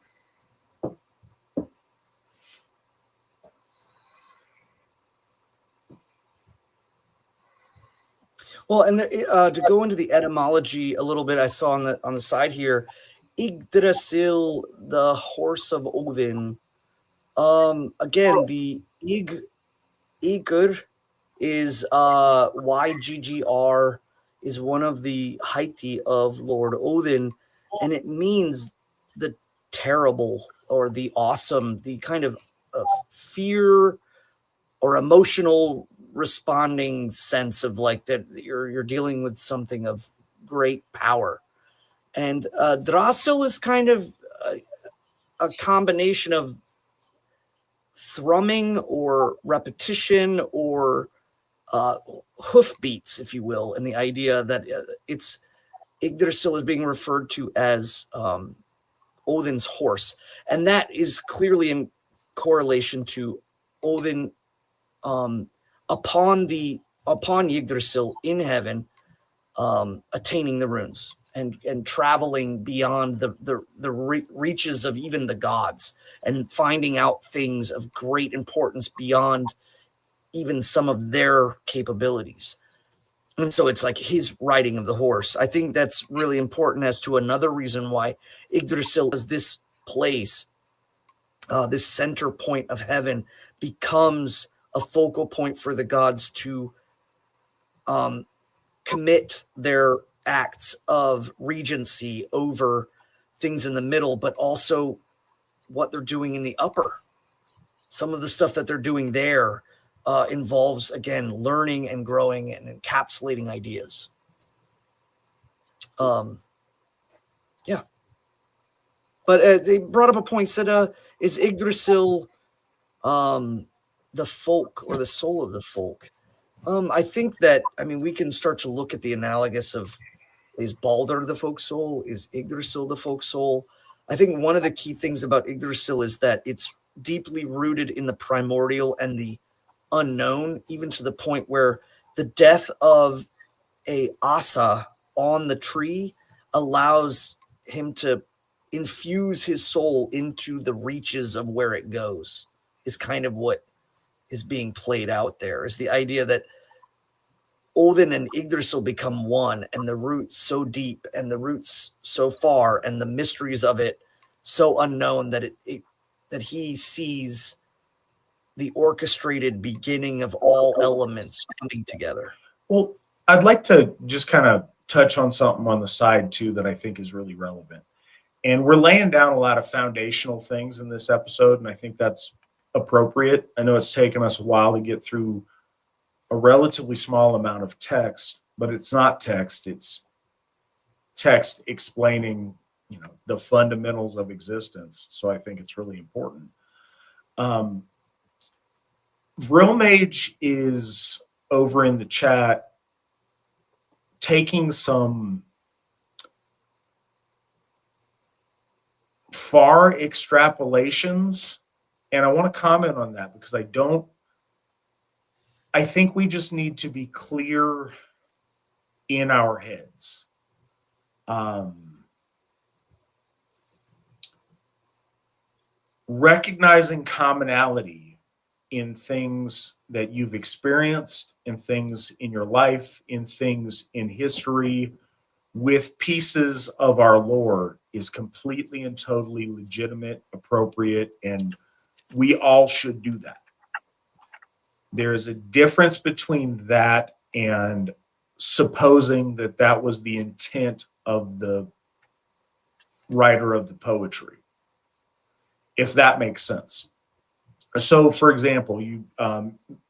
Well, and to go into the etymology a little bit, I saw on the side here, Yggdrasil, the horse of Odin. Again, the Ygr is YGGR is one of the Heiti of Lord Odin, and it means the terrible or the awesome, the kind of fear or emotional responding sense of like that you're dealing with something of great power. And Drasil is kind of a combination of thrumming or repetition or hoofbeats, if you will, and the idea that it's Yggdrasil is being referred to as Odin's horse, and that is clearly in correlation to Odin upon the upon Yggdrasil in heaven, attaining the runes and traveling beyond the reaches of even the gods and finding out things of great importance beyond even some of their capabilities. And so it's like his riding of the horse. I think that's really important as to another reason why Yggdrasil is this place, this center point of heaven, becomes a focal point for the gods to commit their acts of regency over things in the middle, but also what they're doing in the upper. Some of the stuff that they're doing there involves, again, learning and growing and encapsulating ideas. Yeah. But they brought up a point, said, is Yggdrasil the folk or the soul of the folk? I think that, we can start to look at the analogous of, is Baldur the folk soul? Is Yggdrasil the folk soul? I think one of the key things about Yggdrasil is that it's deeply rooted in the primordial and the unknown, even to the point where the death of a Asa on the tree allows him to infuse his soul into the reaches of where it goes, is kind of what is being played out there, is the idea that Odin and Yggdrasil become one, and the roots so deep and the roots so far and the mysteries of it so unknown that that he sees the orchestrated beginning of all elements coming together. Well, I'd like to just kind of touch on something on the side too that I think is really relevant. And we're laying down a lot of foundational things in this episode, and I think that's appropriate. I know it's taken us a while to get through a relatively small amount of text, but it's not text, it's text explaining, the fundamentals of existence. So I think it's really important. Vromage is over in the chat taking some far extrapolations, and I want to comment on that because I think we just need to be clear in our heads. Recognizing commonality in things that you've experienced, in things in your life, in things in history, with pieces of our lore is completely and totally legitimate, appropriate, and we all should do that. There's a difference between that and supposing that that was the intent of the writer of the poetry, if that makes sense. So, for example,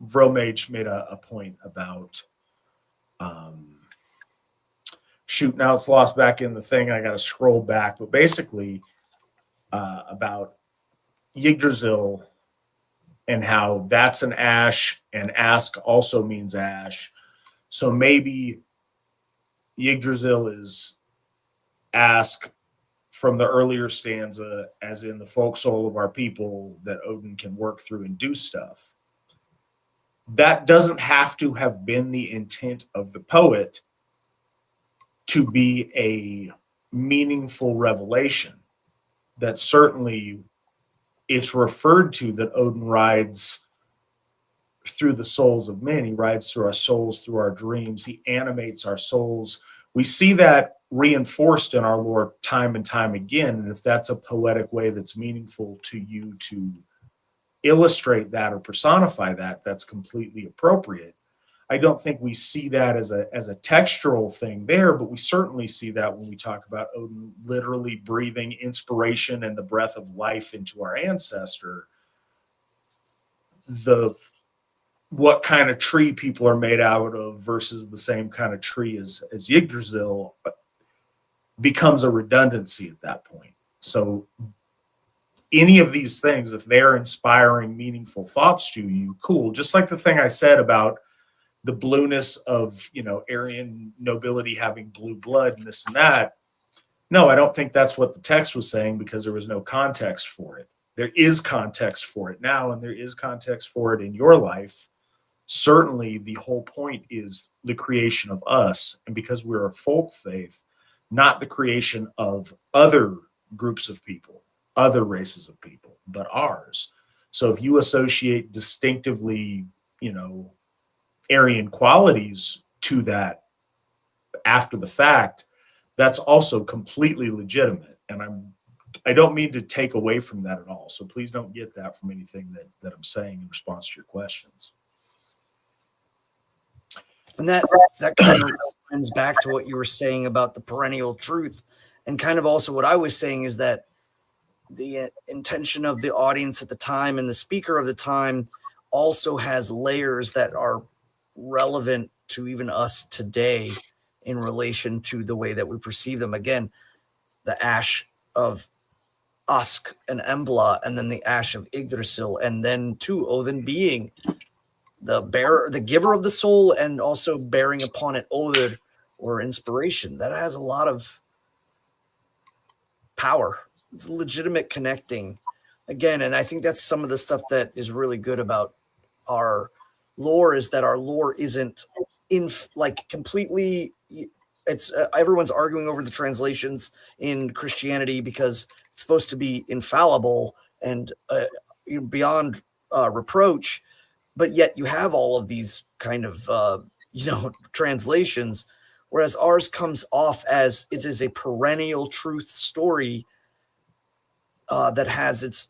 Vromage made a point about shoot, now it's lost back in the thing. I got to scroll back, but basically about Yggdrasil and how that's an ash, and ask also means ash. So maybe Yggdrasil is ask from the earlier stanza, as in the folk soul of our people that Odin can work through and do stuff. That doesn't have to have been the intent of the poet to be a meaningful revelation. That certainly it's referred to that Odin rides through the souls of men. He rides through our souls, through our dreams. He animates our souls. We see that reinforced in our lore time and time again. And if that's a poetic way that's meaningful to you to illustrate that or personify that, that's completely appropriate. I don't think we see that as a textural thing there, but we certainly see that when we talk about Odin literally breathing inspiration and the breath of life into our ancestor. What kind of tree people are made out of versus the same kind of tree as Yggdrasil becomes a redundancy at that point. So any of these things, if they're inspiring meaningful thoughts to you, cool. Just like the thing I said about the blueness of, Aryan nobility having blue blood and this and that. No, I don't think that's what the text was saying because there was no context for it. There is context for it now, and there is context for it in your life. certainly the whole point is the creation of us. And because we're a folk faith, not the creation of other groups of people, other races of people, but ours. So if you associate distinctively, Aryan qualities to that after the fact, that's also completely legitimate. And I don't mean to take away from that at all. So please don't get that from anything that I'm saying in response to your questions. And that kind of comes back to what you were saying about the perennial truth. And kind of also what I was saying is that the intention of the audience at the time and the speaker of the time also has layers that are relevant to even us today in relation to the way that we perceive them. Again, the ash of Usk and Embla, and then the ash of Yggdrasil, and then too Odin being the bearer, the giver of the soul, and also bearing upon it Odin or inspiration. That has a lot of power. It's legitimate connecting again. And I think that's some of the stuff that is really good about our lore, is that our lore isn't completely, it's everyone's arguing over the translations in Christianity because it's supposed to be infallible and beyond reproach. But yet you have all of these kind of, translations, whereas ours comes off as it is a perennial truth story that has its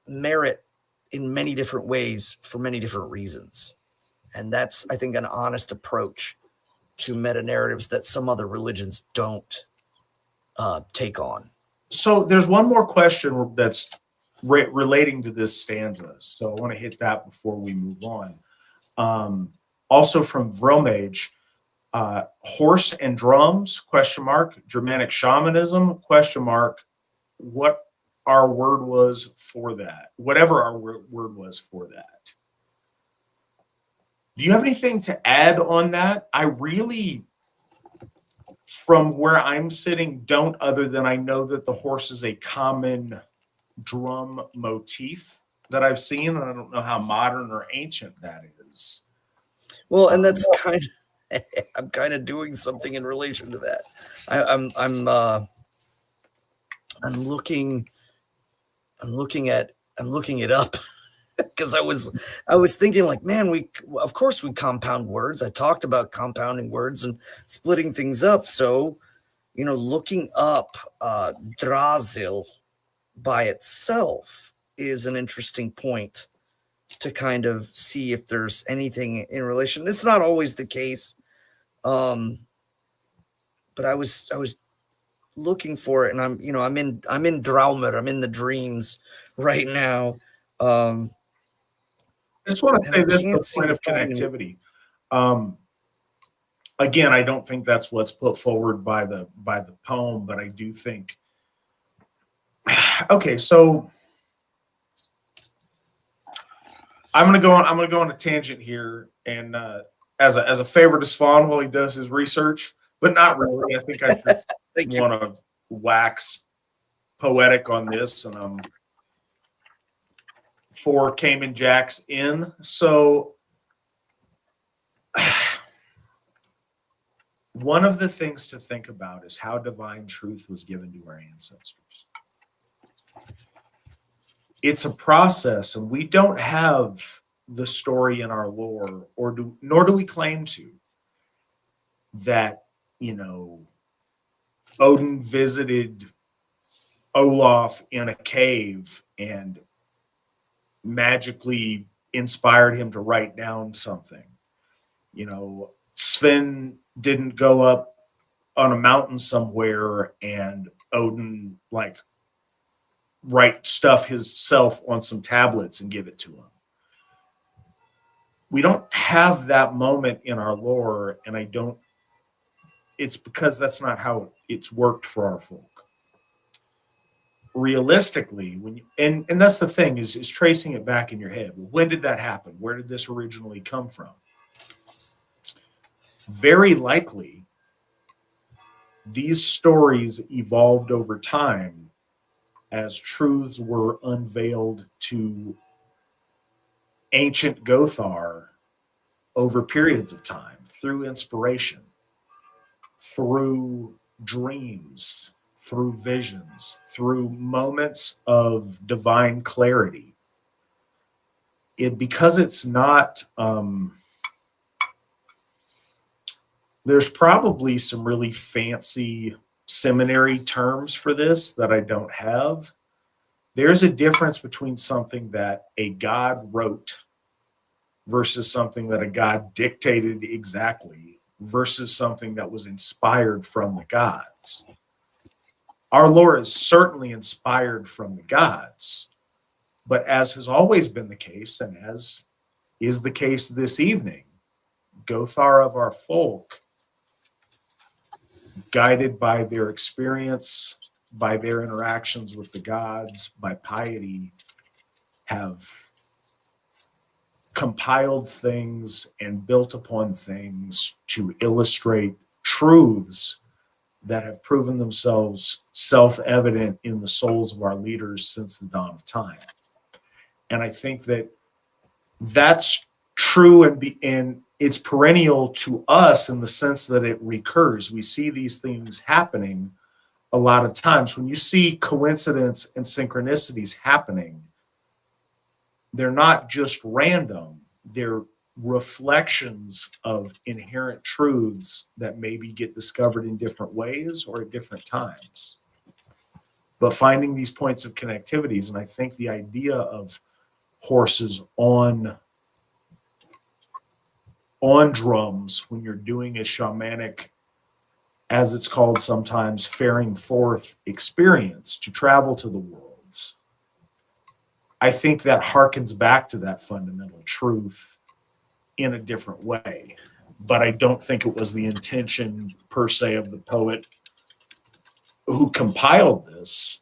merit in many different ways for many different reasons. And that's, I think, an honest approach to meta narratives that some other religions don't take on. So there's one more question that's relating to this stanza. So I want to hit that before we move on. Also from Vromage, horse and drums, ? Germanic shamanism, ? What our word was for that, whatever our word was for that. Do you have anything to add on that? I really, from where I'm sitting, don't, other than I know that the horse is a common drum motif that I've seen, and I don't know how modern or ancient that is. Well, and that's kind of, I'm kind of doing something in relation to that. I'm looking it up because I was thinking like, man, of course we compound words. I talked about compounding words and splitting things up. So, looking up Drasil by itself is an interesting point to kind of see if there's anything in relation. It's not always the case. But I was looking for it, and I'm in Draumer. I'm in the dreams right now. I just want to say this for the point of connectivity. Again, I don't think that's what's put forward by the poem, but I do think. Okay, so I'm gonna go on a tangent here, and as a favor to Svan while he does his research, but not really. I think I want to wax poetic on this, and I'm 4 Cayman Jacks in. So one of the things to think about is how divine truth was given to our ancestors. It's a process, and we don't have the story in our lore, nor do we claim to, that, Odin visited Olaf in a cave and magically inspired him to write down something. Sven didn't go up on a mountain somewhere and Odin write stuff himself on some tablets and give it to him. We don't have that moment in our lore, and it's because that's not how it's worked for our folk. Realistically, and that's the thing, is tracing it back in your head. Well, when did that happen? Where did this originally come from? Very likely, these stories evolved over time as truths were unveiled to ancient Gothar over periods of time, through inspiration, through dreams, through visions, through moments of divine clarity. Because it's not, there's probably some really fancy seminary terms for this that I don't have. There's a difference between something that a god wrote versus something that a god dictated exactly versus something that was inspired from the gods. Our lore is certainly inspired from the gods, but as has always been the case, and as is the case this evening, Gothar of our folk, guided by their experience, by their interactions with the gods, by piety, have compiled things and built upon things to illustrate truths that have proven themselves self-evident in the souls of our leaders since the dawn of time. And I think that that's true, and it's perennial to us in the sense that it recurs. We see these things happening a lot of times. When you see coincidence and synchronicities happening, they're not just random, they're reflections of inherent truths that maybe get discovered in different ways or at different times. But finding these points of connectivities, and I think the idea of horses on drums when you're doing a shamanic, as it's called sometimes, faring forth experience to travel to the worlds, I think that harkens back to that fundamental truth in a different way. But I don't think it was the intention per se of the poet who compiled this.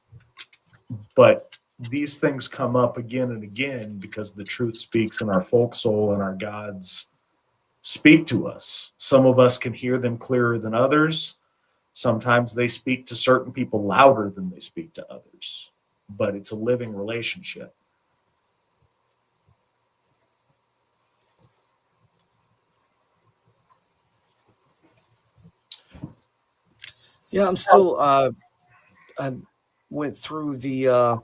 But these things come up again and again because the truth speaks in our folk soul, and our gods speak to us. Some of us can hear them clearer than others. Sometimes they speak to certain people louder than they speak to others. But it's a living relationship. Yeah, I'm still. I went through the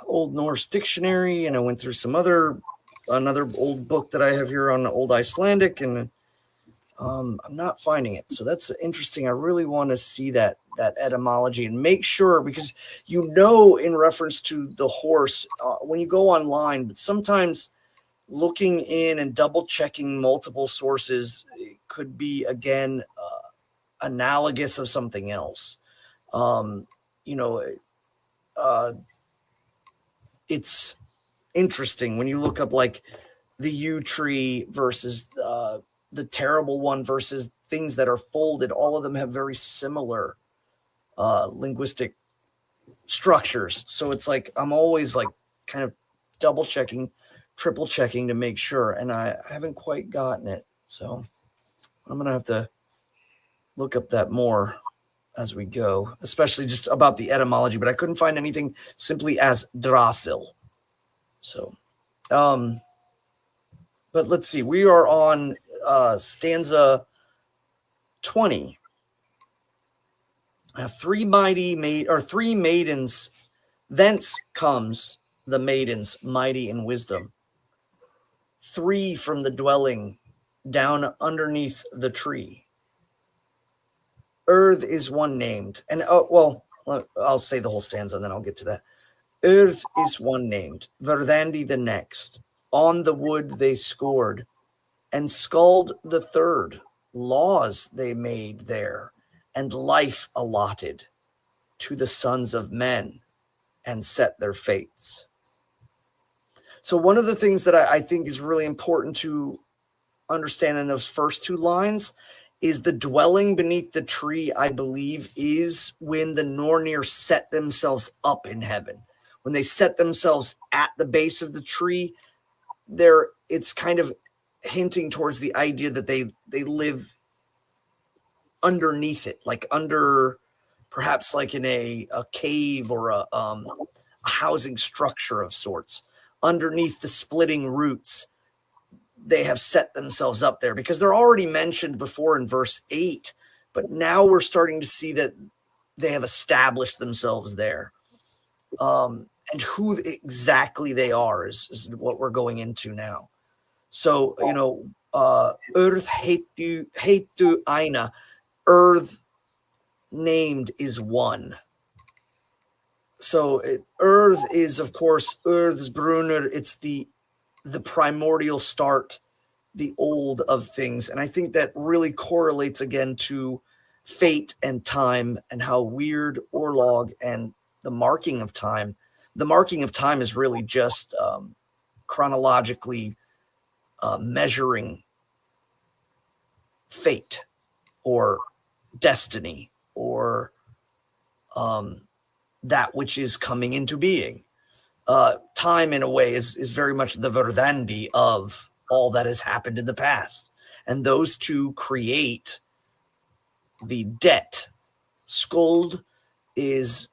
Old Norse dictionary, and I went through another old book that I have here on Old Icelandic, and I'm not finding it. So that's interesting. I really want to see that etymology and make sure, because in reference to the horse, when you go online, but sometimes looking in and double checking multiple sources could be, again, analogous of something else. It's interesting when you look up like the yew tree versus the terrible one versus things that are folded. All of them have very similar linguistic structures. So it's like I'm always like kind of double checking, triple checking to make sure, and I haven't quite gotten it. So I'm gonna have to look up that more as we go, especially just about the etymology, but I couldn't find anything simply as Drasil. So, but let's see. We are on stanza 20. Three maidens. Thence comes the maidens, mighty in wisdom. Three from the dwelling, down underneath the tree. Earth is one named, and I'll say the whole stanza and then I'll get to that. Earth is one named, Verdandi the next. On the wood they scored, and Skald the third. Laws they made there, and life allotted to the sons of men, and set their fates. So one of the things that I think is really important to understand in those first two lines is the dwelling beneath the tree, I believe, is when the Nornir set themselves up in heaven. When they set themselves at the base of the tree, it's kind of hinting towards the idea that they live underneath it, like under, perhaps like in a cave or a housing structure of sorts, underneath the splitting roots. they have set themselves up there, because they're already mentioned before in verse 8, but now we're starting to see that they have established themselves there. And who exactly they are is what we're going into now. So, Earth heitu aina, Earth named is one. So Earth is, of course, Earth's Brunner. It's the primordial start, the old of things. And I think that really correlates again to fate and time, and how weird Orlog and the marking of time is really just chronologically measuring fate or destiny, or that which is coming into being. Time, in a way, is very much the verdandi of all that has happened in the past. And those two create the debt. Skuld is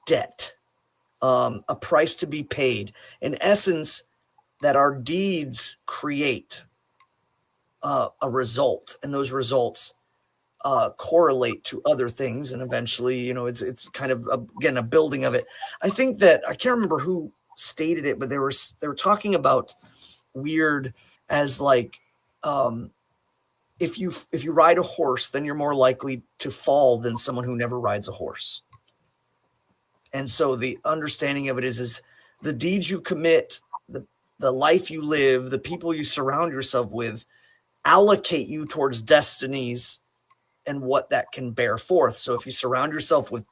debt, a price to be paid. In essence, that our deeds create a result, and those results correlate to other things, and eventually, it's kind of again a building of it. I think that I can't remember who stated it, but they were talking about weird as like if you ride a horse, then you're more likely to fall than someone who never rides a horse. And so the understanding of it is the deeds you commit, the life you live, the people you surround yourself with, allocate you towards destinies and what that can bear forth. So if you surround yourself with,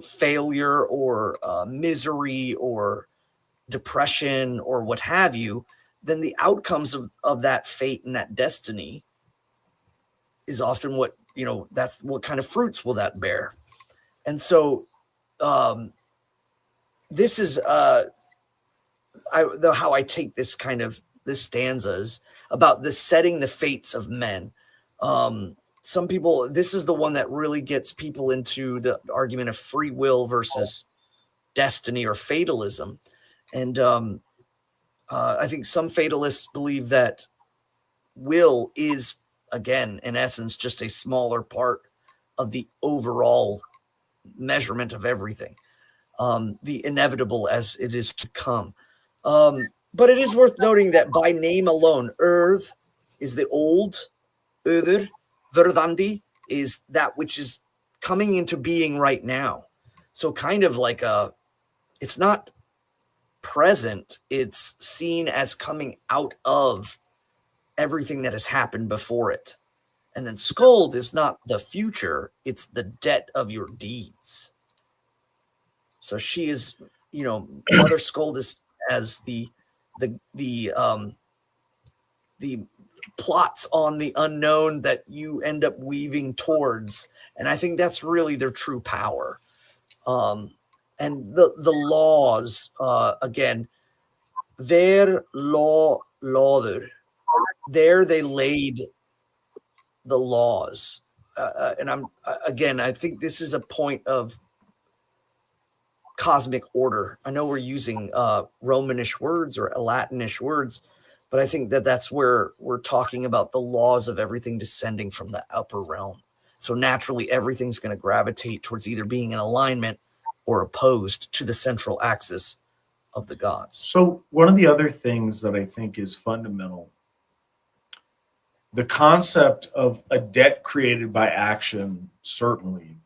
failure or misery or depression or what have you, then the outcomes of that fate and that destiny is often what, that's what kind of fruits will that bear. And so this is how I take this stanza is about this setting the fates of men. Some people, this is the one that really gets people into the argument of free will versus destiny or fatalism. And I think some fatalists believe that will is, again, in essence, just a smaller part of the overall measurement of everything, the inevitable as it is to come. But it is worth noting that by name alone, Earth is the old, Öður, Verdandi is that which is coming into being right now. So kind of like it's not present, it's seen as coming out of everything that has happened before it. And then Skuld is not the future, it's the debt of your deeds. So she is, Mother Skuld is as the plots on the unknown that you end up weaving towards. And I think that's really their true power. And the laws, again, their lawder, there they laid the laws. And I think this is a point of cosmic order. I know we're using Romanish words or Latinish words, but I think that's where we're talking about the laws of everything descending from the upper realm. So naturally, everything's going to gravitate towards either being in alignment or opposed to the central axis of the gods. So one of the other things that I think is fundamental, the concept of a debt created by action, certainly,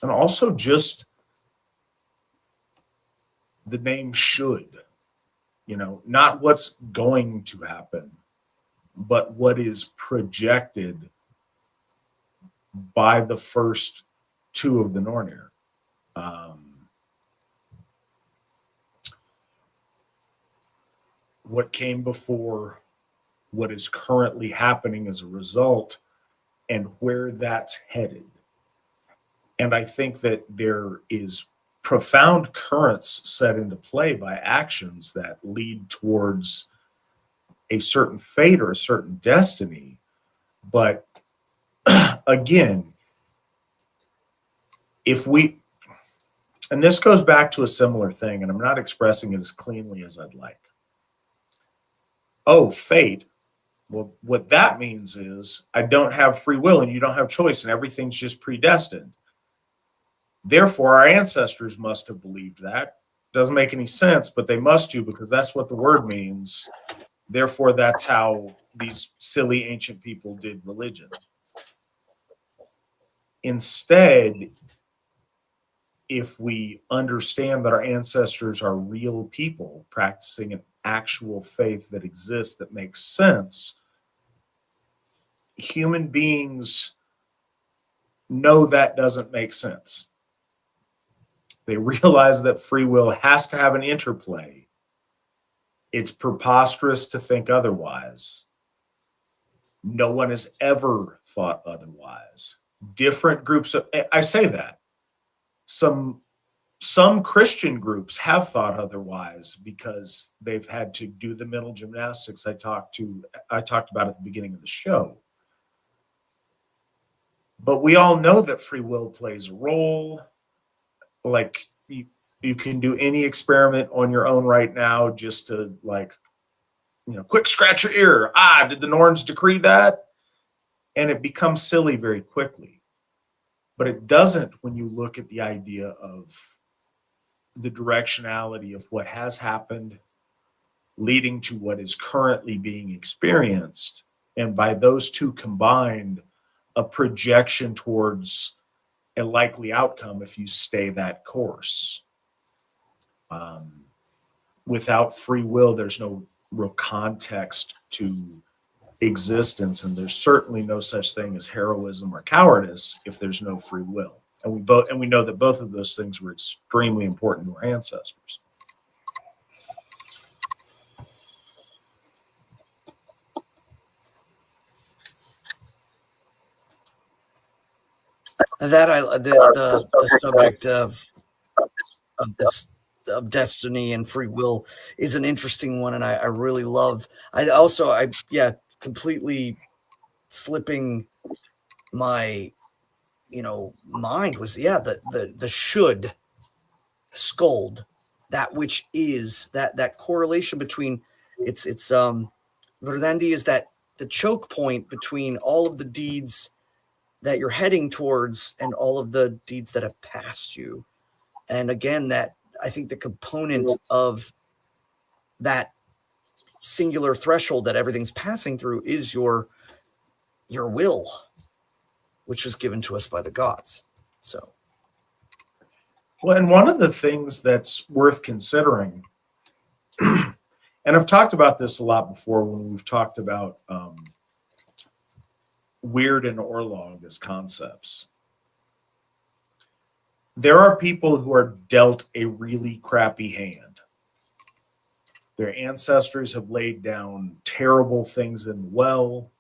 and also just the name should, not what's going to happen, but what is projected by the first two of the Nornir. What came before, what is currently happening as a result, and where that's headed. And I think that there is profound currents set into play by actions that lead towards a certain fate or a certain destiny. But again, and this goes back to a similar thing, and I'm not expressing it as cleanly as I'd like. Oh, fate, Well, what that means is I don't have free will and you don't have choice and everything's just predestined. Therefore, our ancestors must have believed that. Doesn't make any sense, but they must do because that's what the word means. Therefore, that's how these silly ancient people did religion. Instead, if we understand that our ancestors are real people practicing an actual faith that exists, that makes sense, human beings know that doesn't make sense. They realize that free will has to have an interplay. It's preposterous to think otherwise. No one has ever thought otherwise. Different groups of, I say that, some Christian groups have thought otherwise because they've had to do the mental gymnastics I talked about at the beginning of the show. But we all know that free will plays a role. Like you can do any experiment on your own right now just to quick scratch your ear. Did the Norns decree that? And it becomes silly very quickly. But it doesn't when you look at the idea of the directionality of what has happened leading to what is currently being experienced. And by those two combined, a projection towards a likely outcome if you stay that course. Without free will, there's no real context to existence, and there's certainly no such thing as heroism or cowardice if there's no free will. And we know that both of those things were extremely important to our ancestors. The subject of this of destiny and free will is an interesting one, and I really love. Completely slipping my mind was the should scold that which is that correlation between it's Verdandi is that the choke point between all of the deeds that you're heading towards and all of the deeds that have passed you. And again, that I think the component of that singular threshold that everything's passing through is your will, which was given to us by the gods. So, well, and one of the things that's worth considering, and I've talked about this a lot before when we've talked about weird and Orlog as concepts. There are people who are dealt a really crappy hand. Their ancestors have laid down terrible things in the well.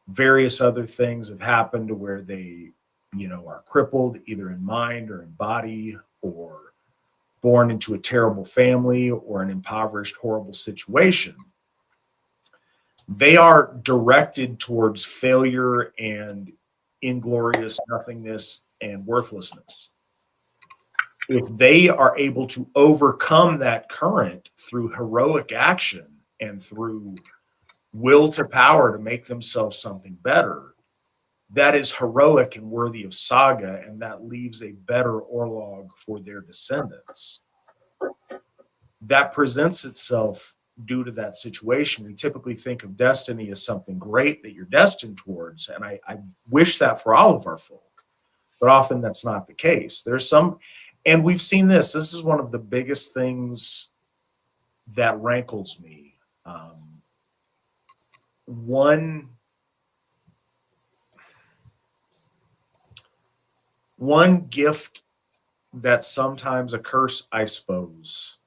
Various other things have happened to where they, are crippled either in mind or in body, or born into a terrible family or an impoverished, horrible situation. They are directed towards failure and inglorious nothingness and worthlessness. If they are able to overcome that current through heroic action and through will to power to make themselves something better, that is heroic and worthy of saga, and that leaves a better Orlog for their descendants. That presents itself due to that situation. We typically think of destiny as something great that you're destined towards, and I wish that for all of our folk, but often that's not the case. There's some, and we've seen this is one of the biggest things that rankles me. One gift that's sometimes a curse, I suppose,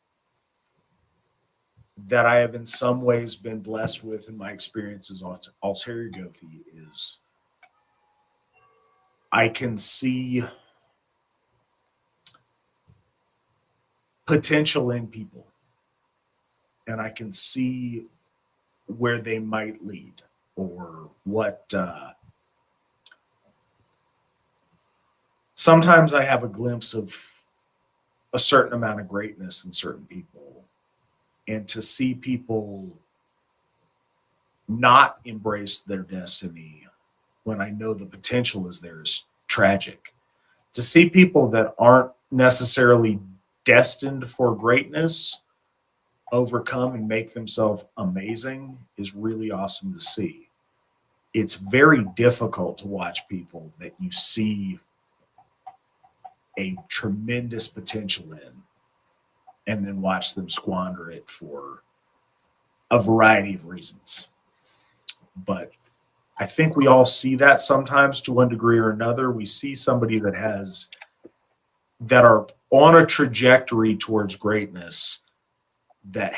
that I have in some ways been blessed with in my experiences Alterigofi is I can see potential in people, and I can see where they might lead, or what sometimes I have a glimpse of a certain amount of greatness in certain people, and to see people not embrace their destiny when I know the potential is there is tragic. To see people that aren't necessarily destined for greatness overcome and make themselves amazing is really awesome to see. It's very difficult to watch people that you see a tremendous potential in and then watch them squander it for a variety of reasons. But I think we all see that sometimes to one degree or another. We see somebody that are on a trajectory towards greatness that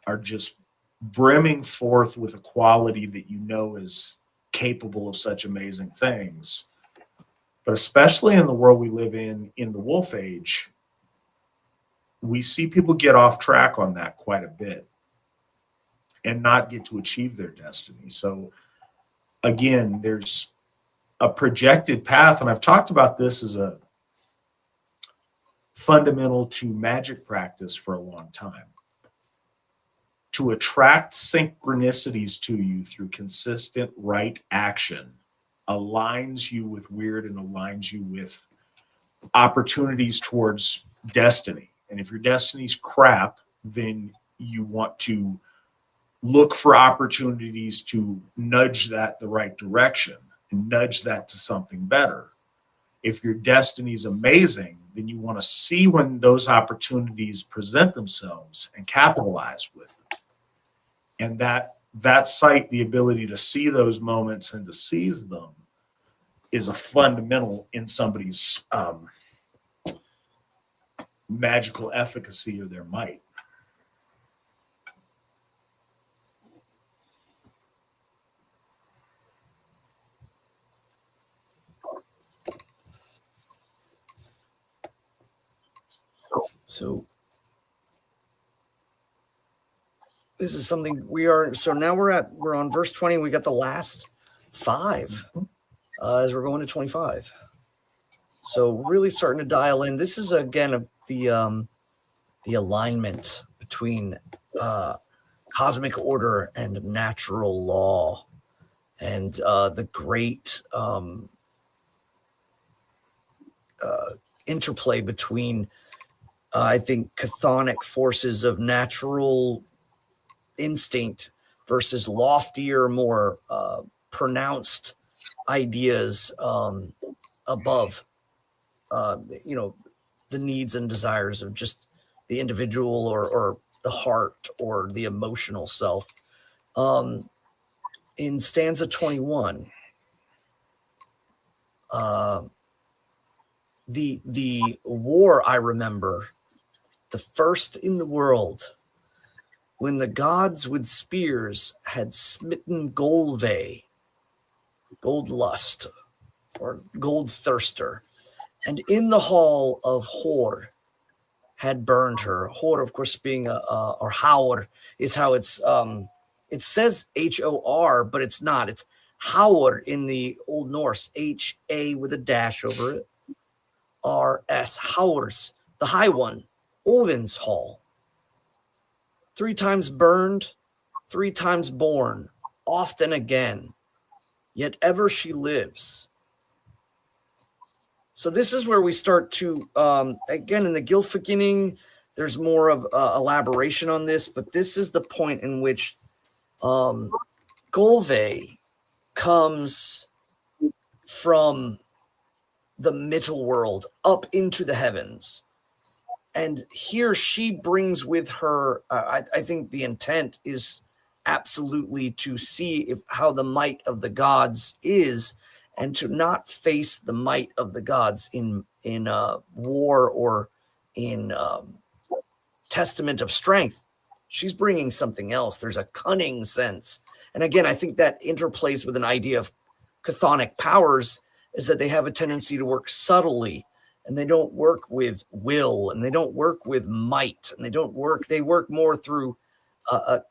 are just brimming forth with a quality that you know is capable of such amazing things. But especially in the world we live in the wolf age, we see people get off track on that quite a bit and not get to achieve their destiny. So again, there's a projected path, and I've talked about this as a fundamental to magic practice for a long time. To attract synchronicities to you through consistent right action aligns you with weird and aligns you with opportunities towards destiny. And if your destiny's crap, then you want to look for opportunities to nudge that the right direction and nudge that to something better. If your destiny's amazing, then you want to see when those opportunities present themselves and capitalize with them. And that sight, the ability to see those moments and to seize them, is a fundamental in somebody's magical efficacy or their might. So this is something so now we're on verse 20. We got the last 5 as we're going to 25. So really starting to dial in. This is again the alignment between cosmic order and natural law, and the great interplay between I think chthonic forces of natural instinct versus loftier, more pronounced ideas above the needs and desires of just the individual or the heart or the emotional self. In stanza 21, the war I remember, the first in the world, when the gods with spears had smitten Golve, gold lust, or gold thirster, and in the hall of Hor had burned her. Hor, of course, being or Haur is how it's it says Hor, but it's not. It's Haur in the Old Norse, HA with a dash over it. RS, Haurs, the high one, Odin's hall. 3 times burned, 3 times born, often again, yet ever she lives. So this is where we start to, again, in the Gylfaginning, there's more of elaboration on this, but this is the point in which Golve comes from the middle world up into the heavens. And here she brings with her, I think the intent is absolutely to see how the might of the gods is, and to not face the might of the gods in war or in testament of strength. She's bringing something else. There's a cunning sense. And again, I think that interplays with an idea of chthonic powers, is that they have a tendency to work subtly, and they don't work with will, and they don't work with might, and they work more through a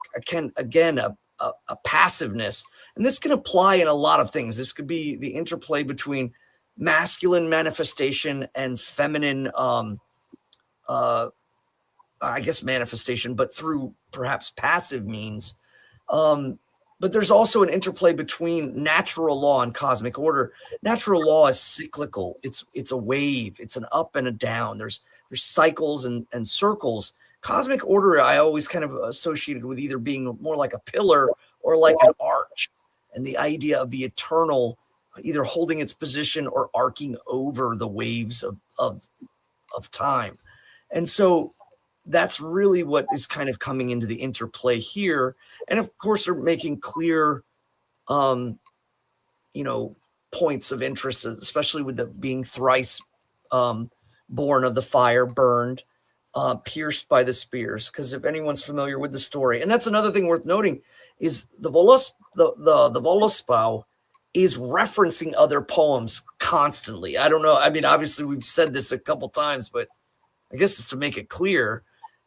passiveness. And this can apply in a lot of things. This could be the interplay between masculine manifestation and feminine manifestation, but through perhaps passive means. but there's also an interplay between natural law and cosmic order. Natural law is cyclical. It's a wave. It's an up and a down. There's cycles and circles. Cosmic order, I always kind of associated with either being more like a pillar or like an arch, and the idea of the eternal either holding its position or arcing over the waves of time. And so that's really what is kind of coming into the interplay here. And of course, they're making clear, points of interest, especially with the being thrice born of the fire, burned, pierced by the spears. Because if anyone's familiar with the story, and that's another thing worth noting, is the Völuspá is referencing other poems constantly. I don't know. I mean, obviously we've said this a couple times, but I guess it's to make it clear.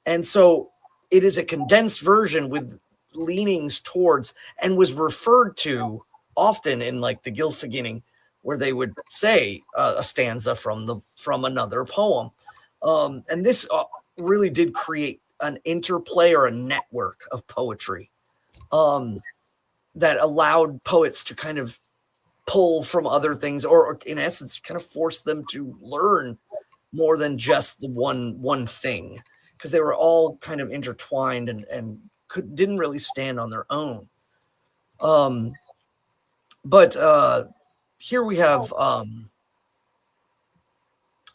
And so it is a condensed version with leanings towards, and was referred to often in like the Gylfaginning, where they would say a stanza from another poem. And this really did create an interplay or a network of poetry that allowed poets to kind of pull from other things, or in essence, kind of force them to learn more than just the one thing, because they were all kind of intertwined and didn't really stand on their own. But here we have,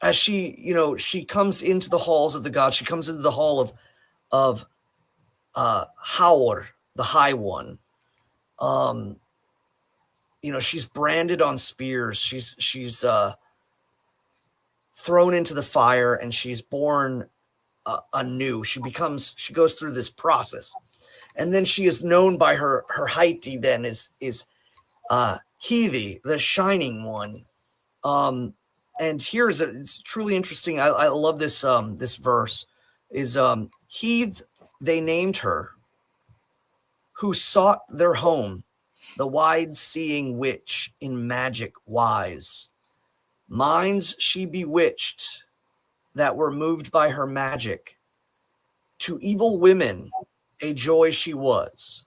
as she comes into the halls of the gods, she comes into the hall of Haor, the High One. She's branded on spears. She's thrown into the fire, and she's born anew. She goes through this process, and then she is known by her Haiti. Then is Hethi, the Shining One. And here's it's truly interesting. I love this this verse. Is Heth they named her, who sought their home, the wide-seeing witch in magic wise. Minds she bewitched that were moved by her magic. To evil women a joy she was.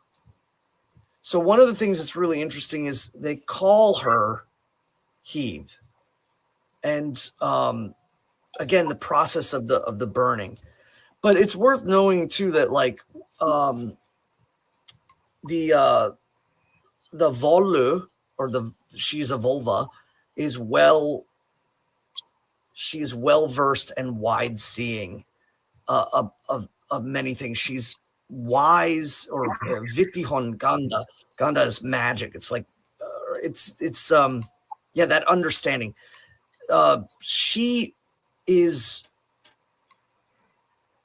So one of the things that's really interesting is they call her Heth. And again, the process of the burning. But it's worth knowing too that like the Volu, or she's a vulva, she's well versed and wide seeing of many things. She's wise, or Vitihon Ganda. Ganda is magic. It's like it's that understanding. She is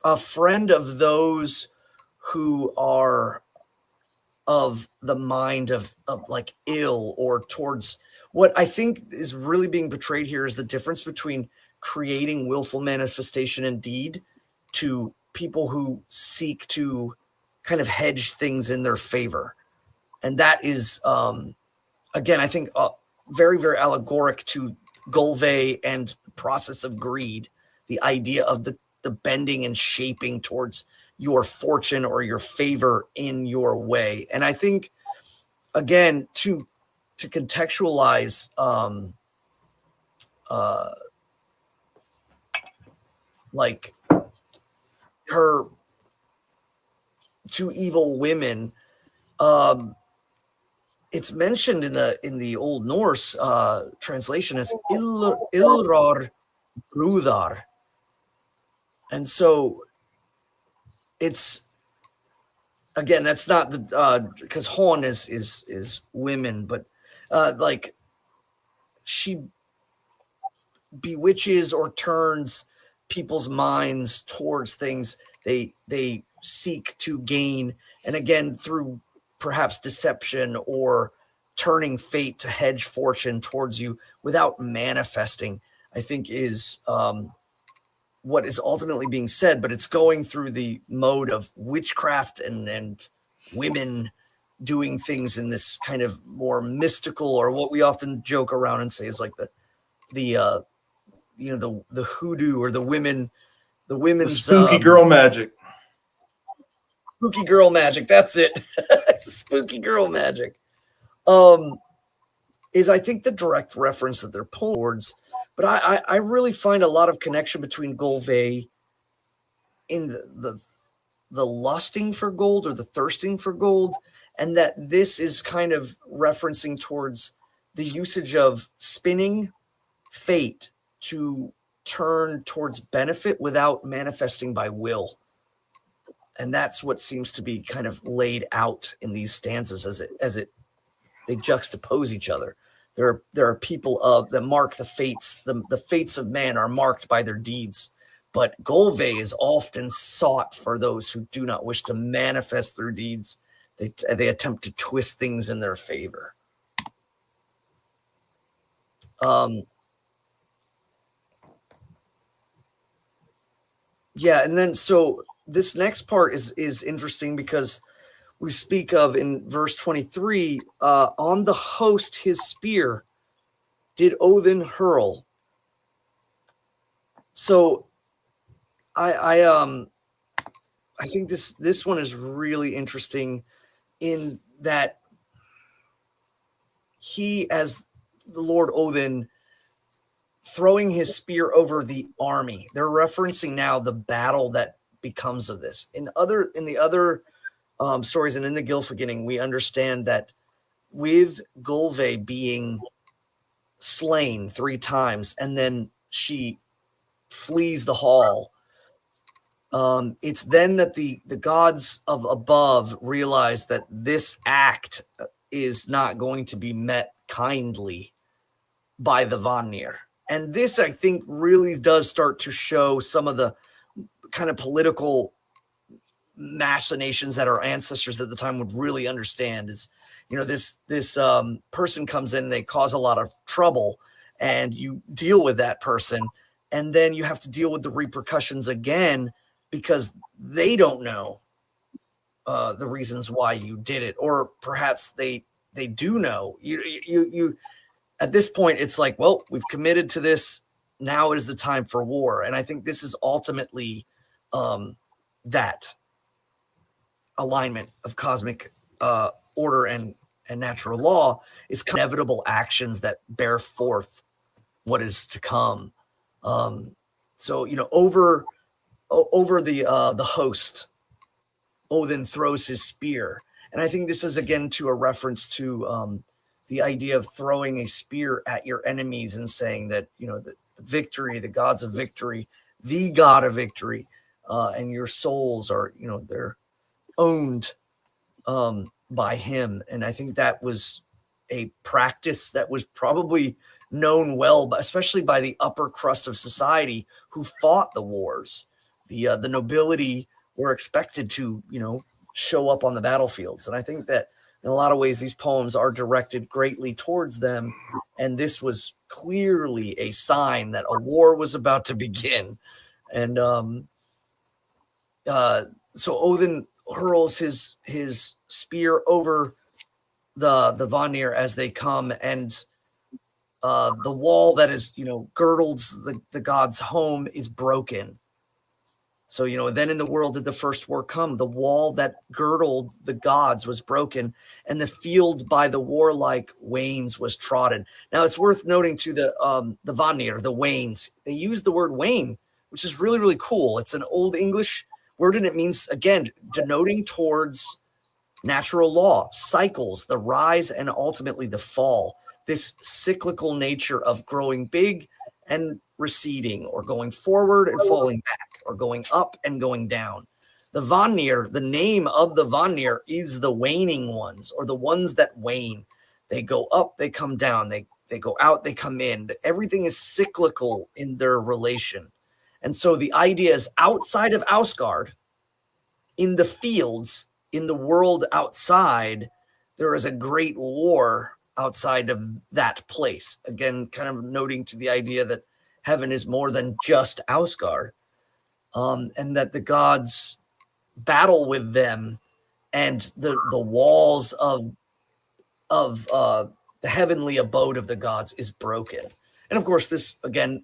a friend of those who are of the mind of like ill, or towards what I think is really being portrayed here is the difference between creating willful manifestation and deed to people who seek to kind of hedge things in their favor. And that is, again, I think very, very allegoric to Gulve and the process of greed, the idea of the bending and shaping towards your fortune or your favor in your way. And I think, again, to contextualize like her to evil women, it's mentioned in the Old Norse translation as Ilrar Brudar. And so it's, again, that's not the because Hon is women, but like she bewitches or turns people's minds towards things they seek to gain, and again through perhaps deception or turning fate to hedge fortune towards you without manifesting, I think is what is ultimately being said. But it's going through the mode of witchcraft and women doing things in this kind of more mystical, or what we often joke around and say is like the hoodoo, or the women's spooky girl magic. spooky girl magic. That's it. Spooky girl magic. Is I think the direct reference that they're pulling towards, but I really find a lot of connection between Golvey in the lusting for gold or the thirsting for gold, and that this is kind of referencing towards the usage of spinning fate to turn towards benefit without manifesting by will. And that's what seems to be kind of laid out in these stanzas as they juxtapose each other. There are people that mark the fates. The fates of man are marked by their deeds. But Golvey is often sought for those who do not wish to manifest their deeds. They attempt to twist things in their favor. Yeah, and then so this next part is interesting because we speak of in verse 23, on the host his spear did Odin hurl. So I think this one is really interesting in that he, as the Lord Odin, throwing his spear over the army. They're referencing now the battle that becomes of this. In the other stories and in the Gylfaginning, we understand that with Golvey being slain 3 times and then she flees the hall, it's then that the gods of above realize that this act is not going to be met kindly by the Vanir. And this, I think, really does start to show some of the kind of political machinations that our ancestors at the time would really understand. Is, this person comes in, they cause a lot of trouble, and you deal with that person, and then you have to deal with the repercussions again because they don't know the reasons why you did it, or perhaps they do know. You at this point, it's like, well, we've committed to this. Now is the time for war. And I think this is ultimately that alignment of cosmic order and natural law is inevitable actions that bear forth what is to come. So, over the host, Odin throws his spear. And I think this is, again, to a reference to the idea of throwing a spear at your enemies and saying that, the victory, the gods of victory, the God of victory, and your souls are, they're owned by him. And I think that was a practice that was probably known well, especially by the upper crust of society who fought the wars. The nobility were expected to, show up on the battlefields. And I think that in a lot of ways, these poems are directed greatly towards them. And this was clearly a sign that a war was about to begin. And so Odin hurls his spear over the Vanir as they come, and the wall that is, girdles the god's home is broken. So, then in the world did the first war come. The wall that girdled the gods was broken, and the field by the warlike wains was trodden. Now, it's worth noting to the Vanir, the wains. They use the word wain, which is really, really cool. It's an Old English word, and it means, again, denoting towards natural law, cycles, the rise and ultimately the fall. This cyclical nature of growing big and receding, or going forward and falling back, or going up and going down. The Vanir, the name of the Vanir is the waning ones, or the ones that wane. They go up, they come down, they go out, they come in. Everything is cyclical in their relation. And so the idea is outside of Asgard, in the fields, in the world outside, there is a great war outside of that place. Again, kind of noting to the idea that heaven is more than just Asgard, and that the gods battle with them, and the walls of the heavenly abode of the gods is broken. And of course, this again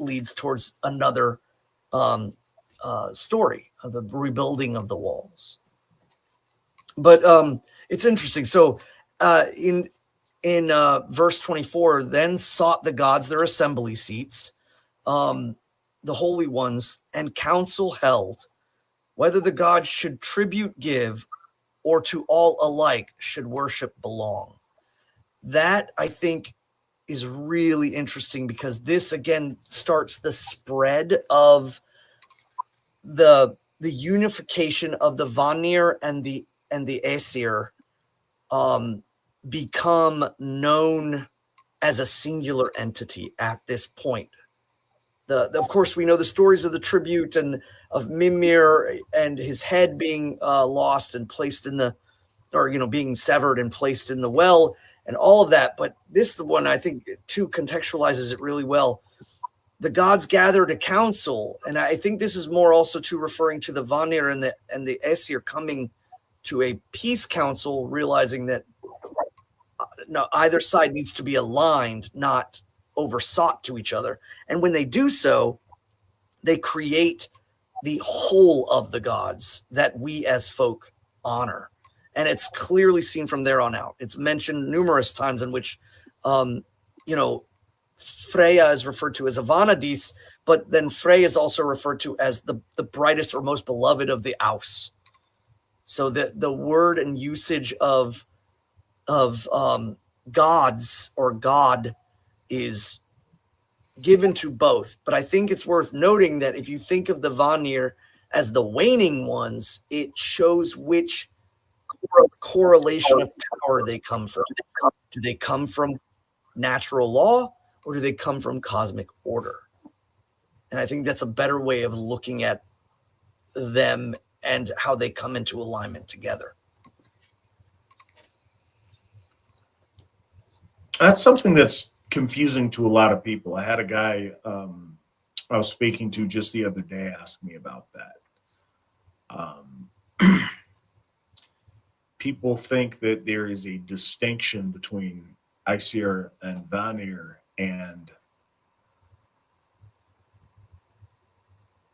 leads towards another story the rebuilding of the walls. But it's interesting. So in verse 24, then sought the gods their assembly seats, the holy ones, and council held, whether the gods should tribute give, or to all alike should worship belong. That, I think, is really interesting, because this again starts the spread of the unification of the Vanir and the Aesir become known as a singular entity at this point. Of course, we know the stories of the tribute and of Mimir and his head being lost and placed in the, or being severed and placed in the well, and all of that. But this one, I think, too, contextualizes it really well. The gods gathered a council, and I think this is more also to referring to the Vanir and the Aesir coming to a peace council, realizing that either side needs to be aligned, not oversought to each other. And when they do so, they create the whole of the gods that we as folk honor. And it's clearly seen from there on out. It's mentioned numerous times in which, Freya is referred to as a Vanadis, but then Frey is also referred to as the brightest or most beloved of the Aus. So the word and usage of gods or God is given to both. But I think it's worth noting that if you think of the Vanir as the waning ones, it shows which correlation of power they come from. Do they come from natural law, or do they come from cosmic order? And I think that's a better way of looking at them and how they come into alignment together. That's something that's confusing to a lot of people. I had a guy I was speaking to just the other day ask me about that. People think that there is a distinction between Aesir and Vanir, and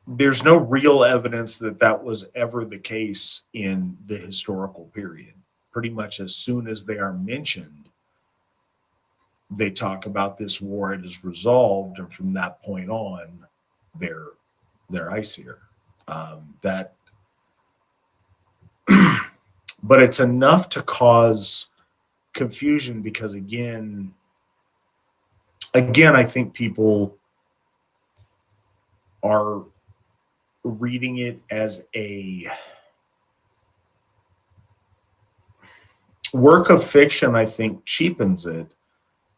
there's no real evidence that that was ever the case in the historical period. Pretty much as soon as they are mentioned, they talk about this war, it is resolved, and from that point on, they're Aesir. But it's enough to cause confusion because again, I think people are reading it as a work of fiction. I think cheapens it,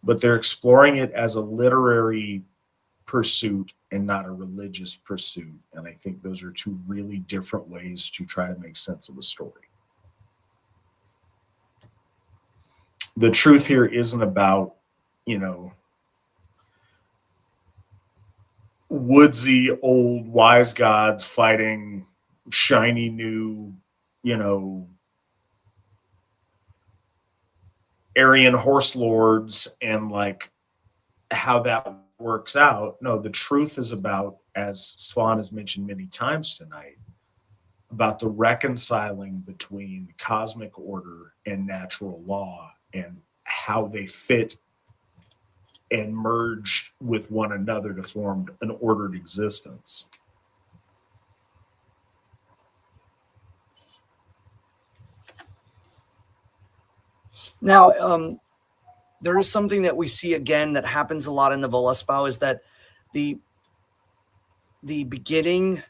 but they're exploring it as a literary pursuit and not a religious pursuit. And I think those are two really different ways to try to make sense of a story. The truth here isn't about, woodsy old wise gods fighting shiny new, Aryan horse lords and like how that works out. No, the truth is about, as Swan has mentioned many times tonight, about the reconciling between cosmic order and natural law and how they fit and merge with one another to form an ordered existence. Now, there is something that we see again that happens a lot in the Völuspá, is that the beginning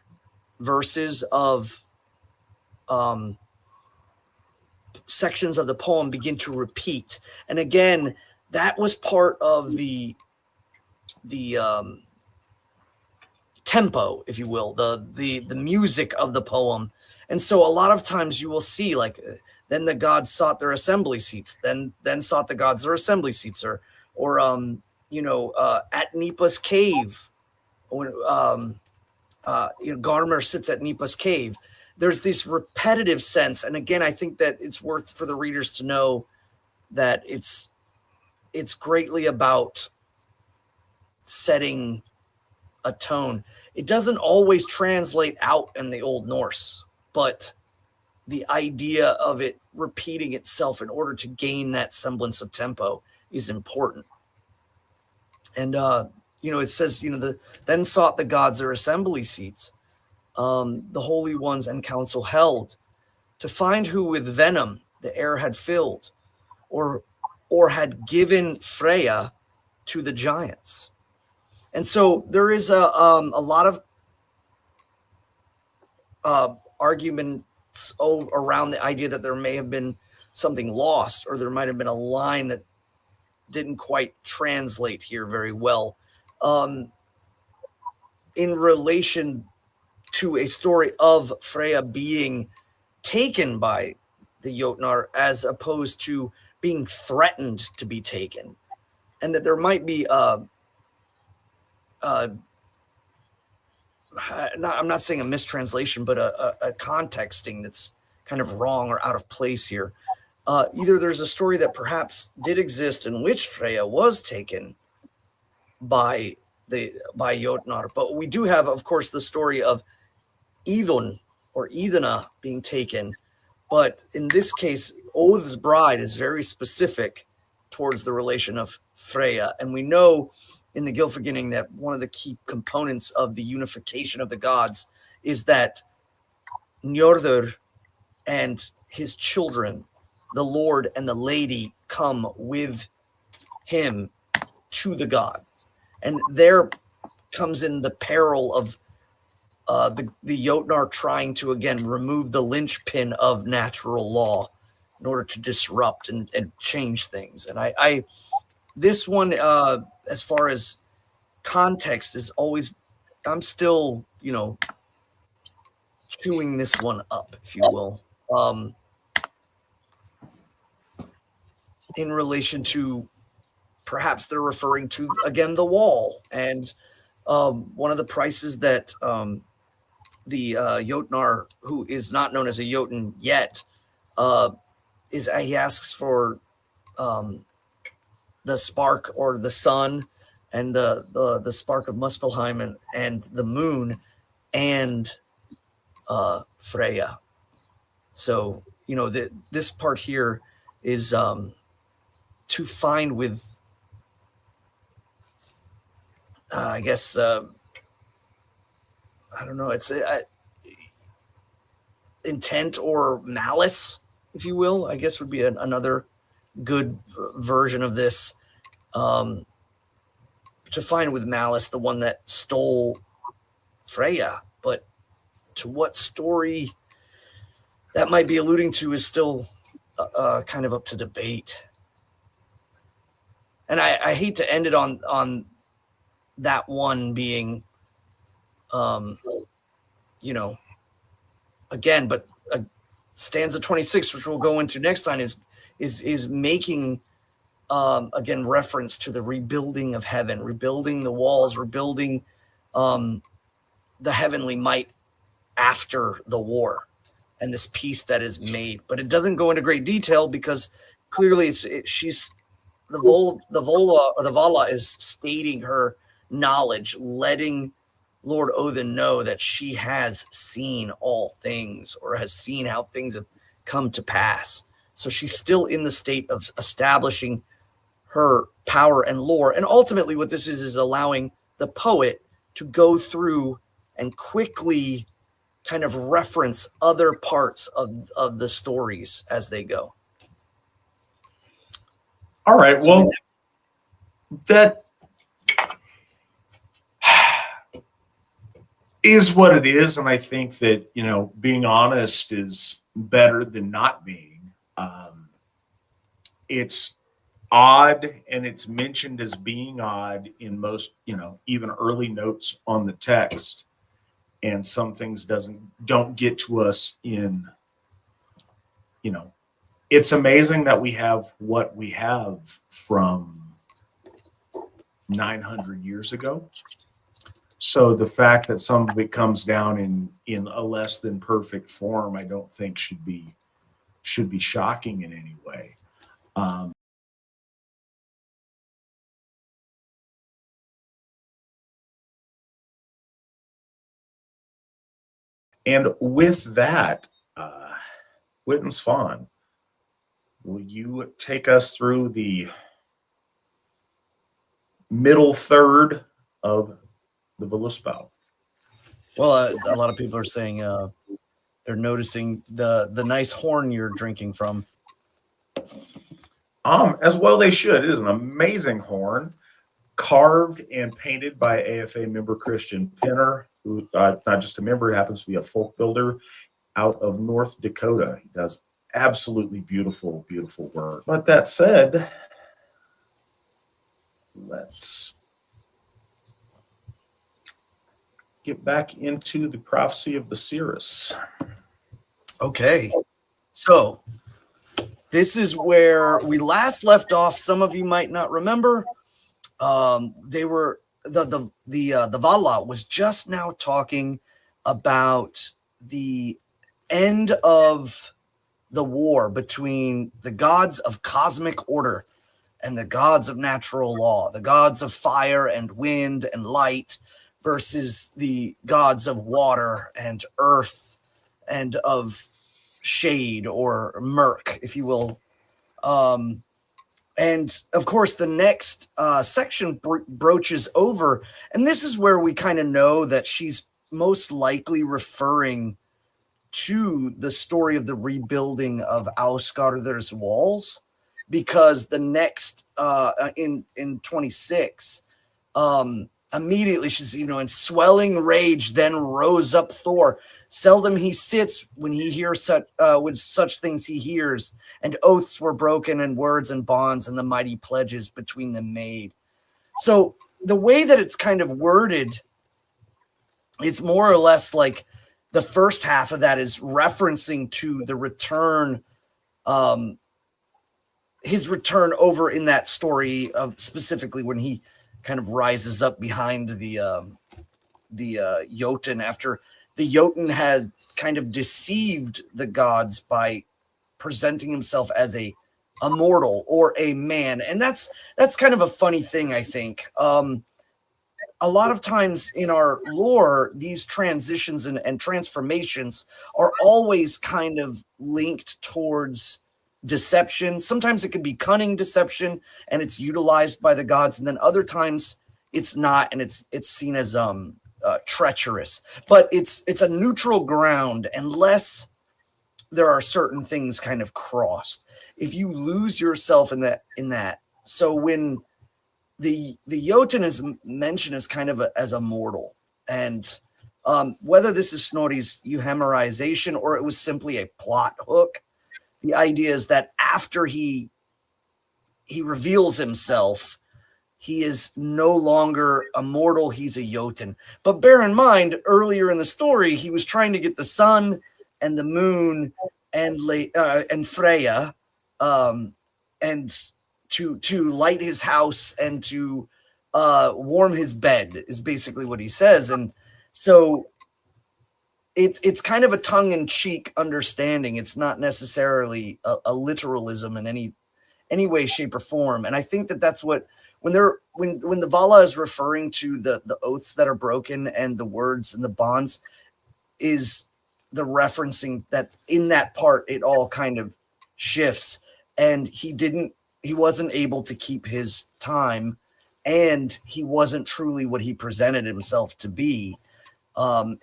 verses of sections of the poem begin to repeat. And again, that was part of the tempo, if you will, the music of the poem. And so a lot of times you will see, like, then the gods sought their assembly seats, then sought the gods their assembly seats, or at Nipa's cave, when Garmer sits at Nipa's cave. There's this repetitive sense. And again, I think that it's worth for the readers to know that it's greatly about setting a tone. it doesn't always translate out in the Old Norse, but the idea of it repeating itself in order to gain that semblance of tempo is important. And, it says, then sought the gods their assembly seats, the holy ones and council held, to find who with venom the air had filled, or had given Freya to the giants. And so there is a lot of arguments around the idea that there may have been something lost, or there might have been a line that didn't quite translate here very well, in relation to a story of Freya being taken by the Jotnar as opposed to being threatened to be taken, and that there might be I'm not saying a mistranslation, but a contexting that's kind of wrong or out of place here. Either there's a story that perhaps did exist in which Freya was taken by Jotnar, but we do have, of course, the story of Idun or Iduna being taken. But in this case, Oath's bride is very specific towards the relation of Freya, and we know in the Gylfaginning that one of the key components of the unification of the gods is that Njörður and his children, the Lord and the Lady, come with him to the gods. And there comes in the peril of the Jotnar trying to, again, remove the linchpin of natural law in order to disrupt and change things. And I this one, as far as context, is always, I'm still, chewing this one up, if you will, in relation to perhaps they're referring to, again, the wall. And one of the prices that the Jotnar, who is not known as a Jotun yet, is he asks for the spark or the sun and the spark of Muspelheim and the moon and Freya. So, this part here is to find with, I guess, I don't know, it's intent or malice, if you will, I guess would be another good version of this. To find with malice the one that stole Freya, but to what story that might be alluding to is still kind of up to debate. And I hate to end it on that one being, again, but stanza 26, which we'll go into next time, is making, again, reference to the rebuilding of heaven, rebuilding the walls, rebuilding the heavenly might after the war and this peace that is made. But it doesn't go into great detail because clearly she's the Vala is stating her knowledge, letting Lord Odin know that she has seen all things, or has seen how things have come to pass. So she's still in the state of establishing her power and lore. And ultimately what this is allowing the poet to go through and quickly kind of reference other parts of the stories as they go. All right. Well, that is what it is. And I think that, being honest is better than not being. It's odd, and it's mentioned as being odd in most, even early notes on the text. And some things don't get to us in, it's amazing that we have what we have from 900 years ago. So the fact that some of it comes down in a less than perfect form, I don't think should be shocking in any way. And with that, Witten Svan, will you take us through the middle third of the Völuspá? Well, a lot of people are saying they're noticing the nice horn you're drinking from. As well they should. It is an amazing horn, carved and painted by AFA member Christian Penner, who not just a member, he happens to be a folk builder out of North Dakota. He does absolutely beautiful, beautiful work. But that said, let's get back into the prophecy of the Cirrus. Okay, so this is where we last left off. Some of you might not remember. They were the Vala was just now talking about the end of the war between the gods of cosmic order and the gods of natural law, the gods of fire and wind and light versus the gods of water and earth and of shade or murk, if you will. And of course, the next section broaches over, and this is where we kind of know that she's most likely referring to the story of the rebuilding of Ausgarðr's walls, because the next in 26, immediately she's in swelling rage. Then rose up Thor. Seldom he sits when he hears with such things he hears, and oaths were broken, and words and bonds, and the mighty pledges between them made. So the way that it's kind of worded, it's more or less like the first half of that is referencing to the return, his return over in that story of specifically when he kind of rises up behind the Jotun after the Jotun had kind of deceived the gods by presenting himself as a mortal or a man. And that's kind of a funny thing, I think. A lot of times in our lore, these transitions and transformations are always kind of linked towards deception. Sometimes it can be cunning deception and it's utilized by the gods. And then other times it's not, and it's seen as treacherous, but it's a neutral ground unless there are certain things kind of crossed. If you lose yourself in that, so when the Jotun is mentioned as kind of as a mortal, and whether this is Snorri's euhemerization or it was simply a plot hook, the idea is that after he reveals himself, he is no longer a mortal, he's a Jotun. But bear in mind, earlier in the story, he was trying to get the sun and the moon and Freya, and to light his house and to warm his bed is basically what he says. And so it's kind of a tongue-in-cheek understanding. It's not necessarily a literalism in any way, shape, or form. And I think that's what when the Vala is referring to the oaths that are broken and the words and the bonds, is the referencing that in that part it all kind of shifts, and he wasn't able to keep his time, and he wasn't truly what he presented himself to be,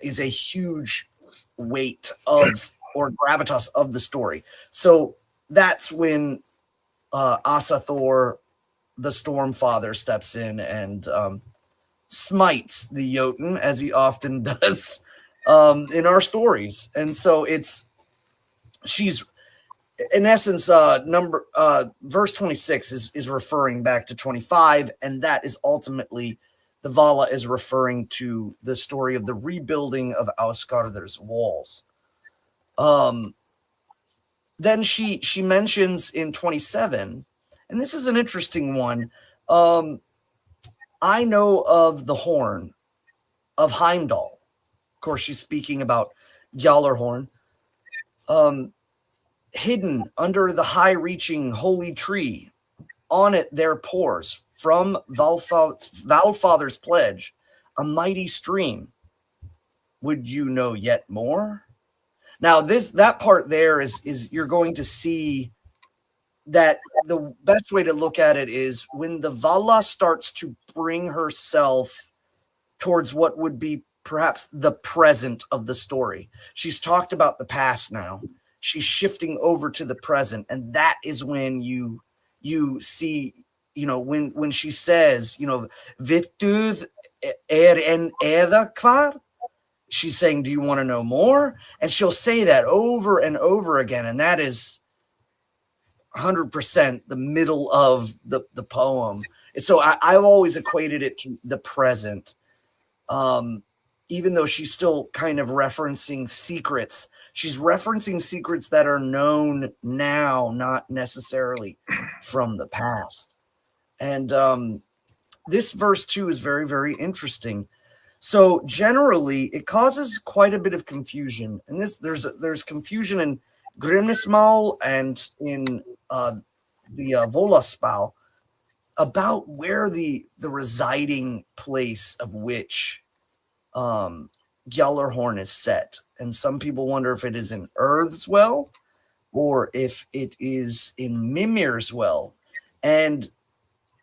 is a huge weight of or gravitas of the story. So that's when Asatru, the Stormfather, steps in and smites the Jotun, as he often does in our stories. And so she's in essence verse 26 is referring back to 25, and that is ultimately the Vala is referring to the story of the rebuilding of Ausgarðr's walls. Then she mentions in 27, and this is an interesting one. I know of the horn of Heimdall. Of course, she's speaking about Gjallarhorn. Hidden under the high-reaching holy tree, on it there pours from Valfather's pledge a mighty stream. would you know yet more? Now, that part there is you're going to see that the best way to look at it is when the Vala starts to bring herself towards what would be perhaps the present of the story. She's talked about the past now. She's shifting over to the present. And that is when you see, when she says, Vitud en edha kvar? She's saying, do you want to know more? And she'll say that over and over again. And that is 100% the middle of the poem. And so I've always equated it to the present. Even though she's still kind of referencing secrets, she's referencing secrets that are known now, not necessarily from the past. And this verse too is very, very interesting. So generally, it causes quite a bit of confusion. And there's confusion in Grimnismal and in the Völuspá about where the residing place of which Gjallarhorn is set. And some people wonder if it is in Earthswell or if it is in Mimir's-Well. And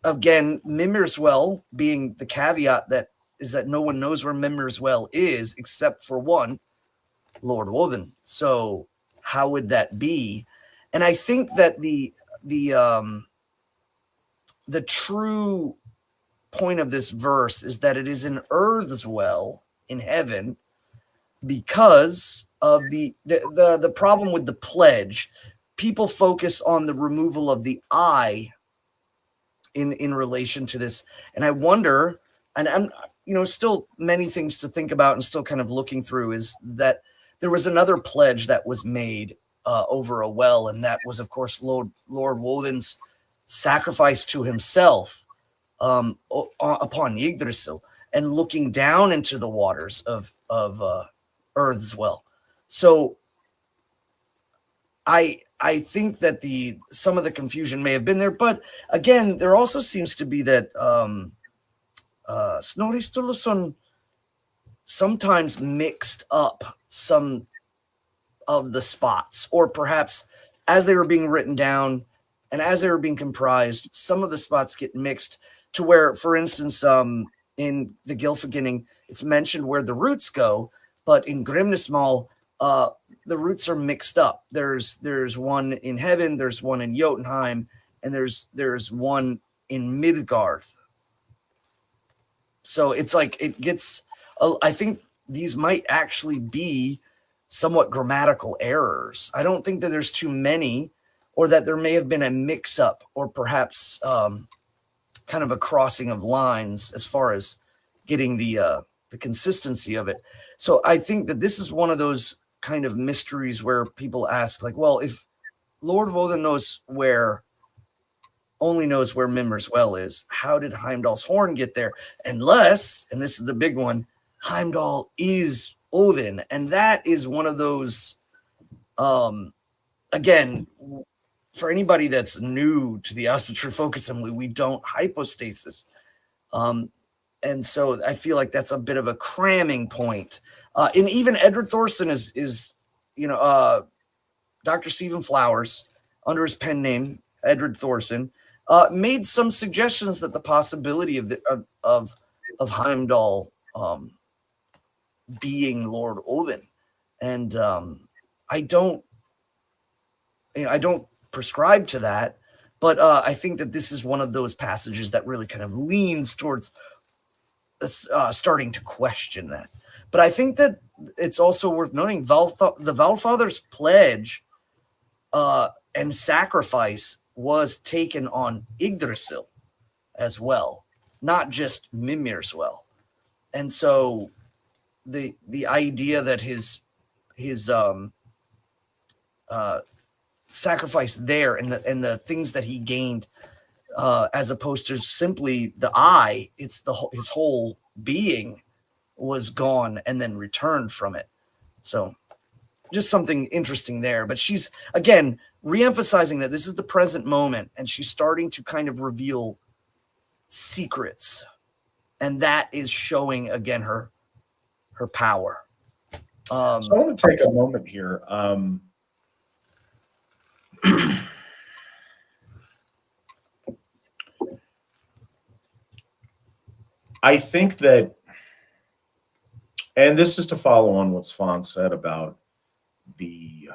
again, Mimir's-Well being the caveat that is that no one knows where Mimir's-Well is except for one, Lord Woden. So how would that be? And I think that the true point of this verse is that it is in Earthswell in heaven because of the problem with the pledge. People focus on the removal of the I in relation to this. And I wonder, and I'm, still many things to think about and still kind of looking through, is that there was another pledge that was made over a well. And that was, of course, Lord Woden's sacrifice to himself upon Yggdrasil and looking down into the waters of Earthswell. So I think that some of the confusion may have been there, but again, there also seems to be that Snorri Sturluson sometimes mixed up some of the spots, or perhaps as they were being written down and as they were being comprised, some of the spots get mixed to where, for instance, in the Gylfaginning, it's mentioned where the roots go, but in Grimnismal, the roots are mixed up. There's one in heaven, there's one in Jotunheim, and there's one in Midgard. So it's like it gets. I think these might actually be somewhat grammatical errors. I don't think that there's too many, or that there may have been a mix-up, or perhaps kind of a crossing of lines as far as getting the consistency of it. So I think that this is one of those kind of mysteries where people ask, like, well, if Lord Woden only knows where Mimir's-Well is, how did Heimdall's horn get there? Unless, and this is the big one, Heimdall is Odin. And that is one of those, again, for anybody that's new to the Asatru folk assembly, we don't hypostasis. And so I feel like that's a bit of a cramming point. And even Edward Thorson is Dr. Stephen Flowers, under his pen name, Edward Thorson, made some suggestions that the possibility of Heimdall being Lord Odin. And I don't prescribe to that, but I think that this is one of those passages that really kind of leans towards starting to question that. But I think that it's also worth noting the Valfather's pledge and sacrifice was taken on Yggdrasil as well, not just Mimir's-Well. And so the idea that his sacrifice there and the things that he gained, as opposed to simply the eye, it's his whole being was gone and then returned from it. So just something interesting there. But she's, again, re-emphasizing that this is the present moment, and she's starting to kind of reveal secrets. And that is showing, again, her power. So I want to take a moment here. I think that, and this is to follow on what Svan said about the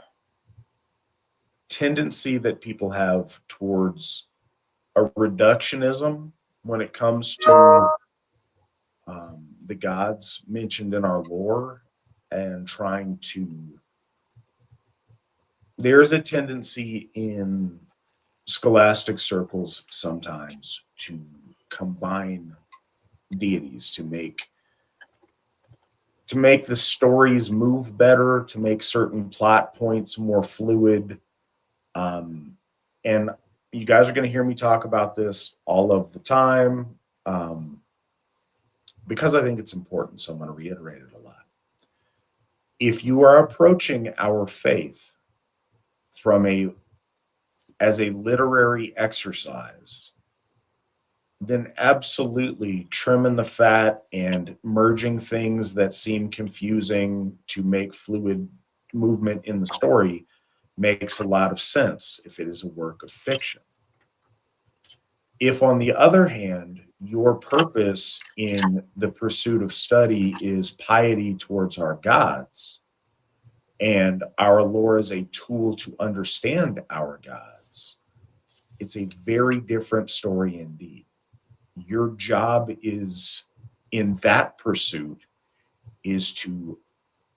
tendency that people have towards a reductionism when it comes to the gods mentioned in our lore, and trying to, there's a tendency in scholastic circles sometimes to combine deities to make the stories move better, to make certain plot points more fluid. And you guys are going to hear me talk about this all of the time, because I think it's important. So I'm going to reiterate it a lot. If you are approaching our faith as a literary exercise, then absolutely trimming the fat and merging things that seem confusing to make fluid movement in the story makes a lot of sense if it is a work of fiction. If, on the other hand, your purpose in the pursuit of study is piety towards our gods, and our lore is a tool to understand our gods, it's a very different story indeed. Your job is, in that pursuit, is to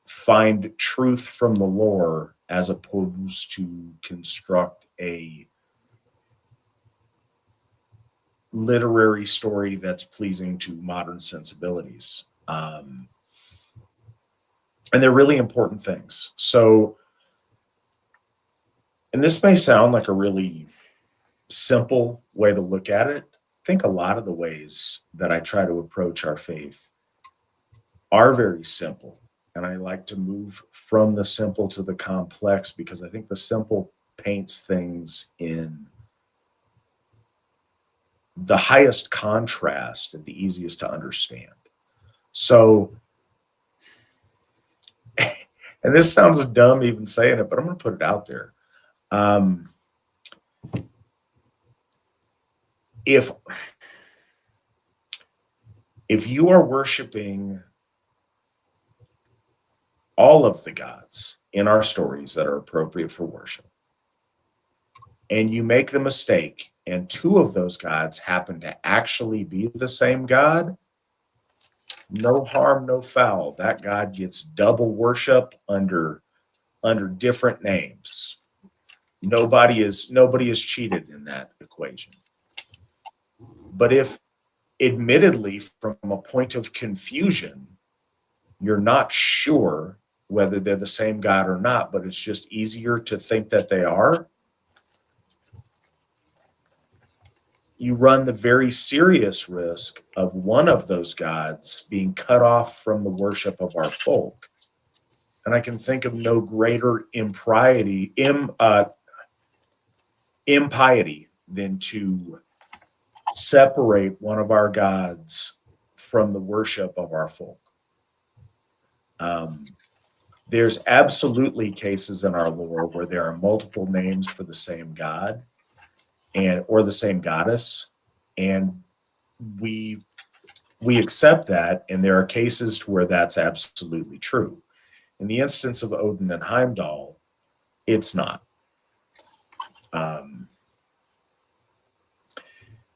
find truth from the lore as opposed to construct a literary story that's pleasing to modern sensibilities. And they're really important things. So, and this may sound like a really simple way to look at it. I think a lot of the ways that I try to approach our faith are very simple. And I like to move from the simple to the complex, because I think the simple paints things in the highest contrast and the easiest to understand. So, and this sounds dumb even saying it, but I'm going to put it out there. If you are worshiping all of the gods in our stories that are appropriate for worship, and you make the mistake and two of those gods happen to actually be the same god, no harm, no foul. That god gets double worship under different names. Nobody is cheated in that equation. But if, admittedly, from a point of confusion, you're not sure whether they're the same god or not, but it's just easier to think that they are, you run the very serious risk of one of those gods being cut off from the worship of our folk. And I can think of no greater impiety than to separate one of our gods from the worship of our folk. There's absolutely cases in our lore where there are multiple names for the same god or the same goddess, and we accept that, and there are cases where that's absolutely true. In the instance of Odin and Heimdall, it's not.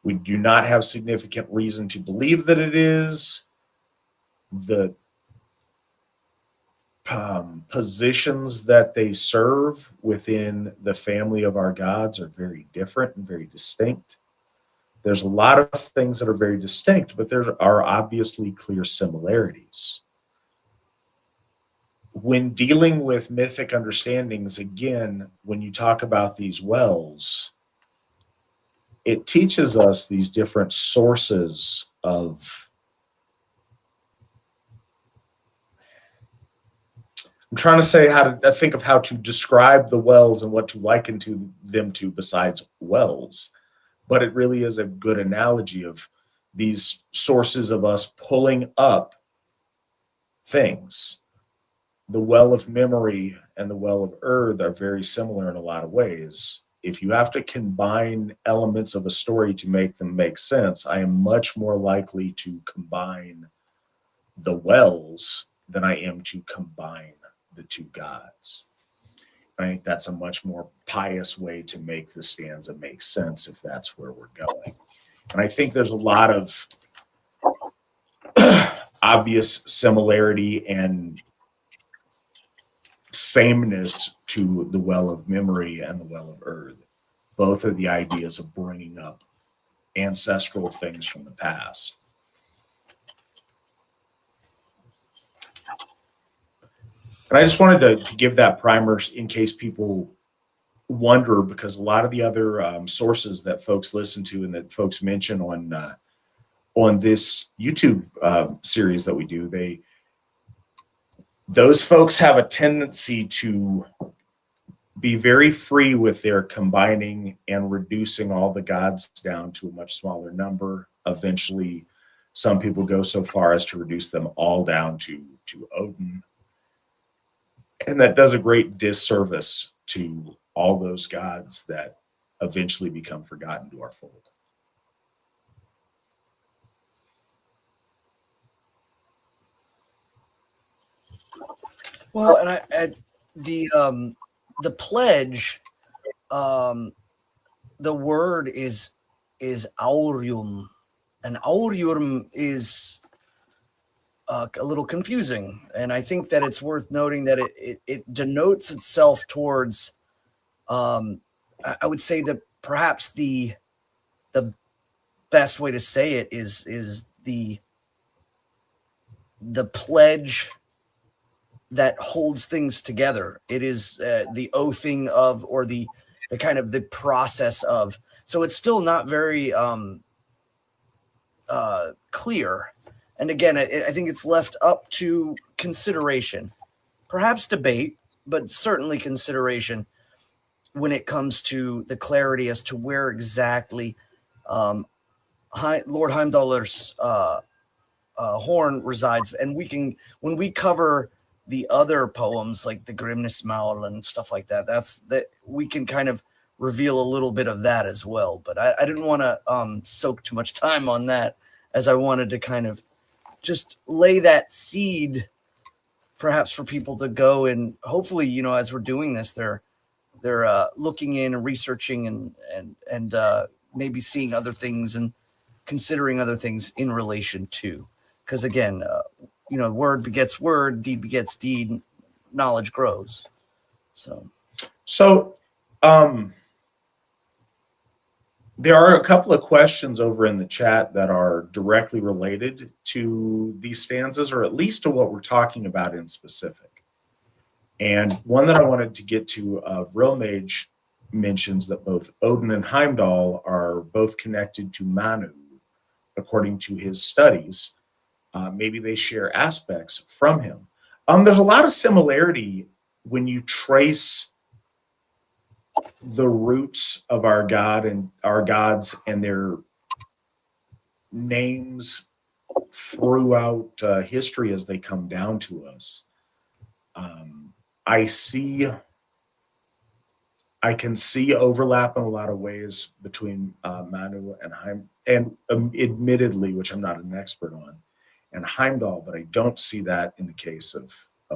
We do not have significant reason to believe that it is. The positions that they serve within the family of our gods are very different and very distinct. There's a lot of things that are very distinct, but there are obviously clear similarities. When dealing with mythic understandings, again, when you talk about these wells, it teaches us these different sources of, I'm trying to say think of how to describe the wells and what to liken them to besides wells. But it really is a good analogy of these sources of us pulling up things. the well of memory and the well of earth are very similar in a lot of ways. If you have to combine elements of a story to make them make sense, I am much more likely to combine the wells than I am to combine the two gods. I think that's a much more pious way to make the stanza make sense if that's where we're going. And I think there's a lot of obvious similarity and sameness to the well of memory and the well of earth. Both are the ideas of bringing up ancestral things from the past. And I just wanted to give that primer in case people wonder, because a lot of the other sources that folks listen to and that folks mention on this YouTube series that we do, those folks have a tendency to be very free with their combining and reducing all the gods down to a much smaller number. Eventually, some people go so far as to reduce them all down to Odin. And that does a great disservice to all those gods that eventually become forgotten to our fold. Well, and the pledge, the word is aurium, and aurium is a little confusing, and I think that it's worth noting that it denotes itself towards, I would say that perhaps the best way to say it is the pledge that holds things together. It is the oathing of, or the kind of the process of. So it's still not very clear. And again, I think it's left up to consideration, perhaps debate, but certainly consideration when it comes to the clarity as to where exactly Lord Heimdallr's horn resides. And when we cover the other poems like the Grimnismal and stuff like that, that we can kind of reveal a little bit of that as well. But I didn't want to soak too much time on that, as I wanted to kind of just lay that seed perhaps for people to go, and hopefully, as we're doing this, they're looking in and researching and maybe seeing other things and considering other things in relation to, because again, word begets word, deed begets deed, knowledge grows. So there are a couple of questions over in the chat that are directly related to these stanzas, or at least to what we're talking about in specific. And one that I wanted to get to, Real Mage mentions that both Odin and Heimdall are both connected to Manu, according to his studies. Maybe they share aspects from him. There's a lot of similarity when you trace the roots of our God and our gods and their names throughout history as they come down to us. I can see overlap in a lot of ways between Manu and admittedly, which I'm not an expert on, and Heimdall, but I don't see that in the case of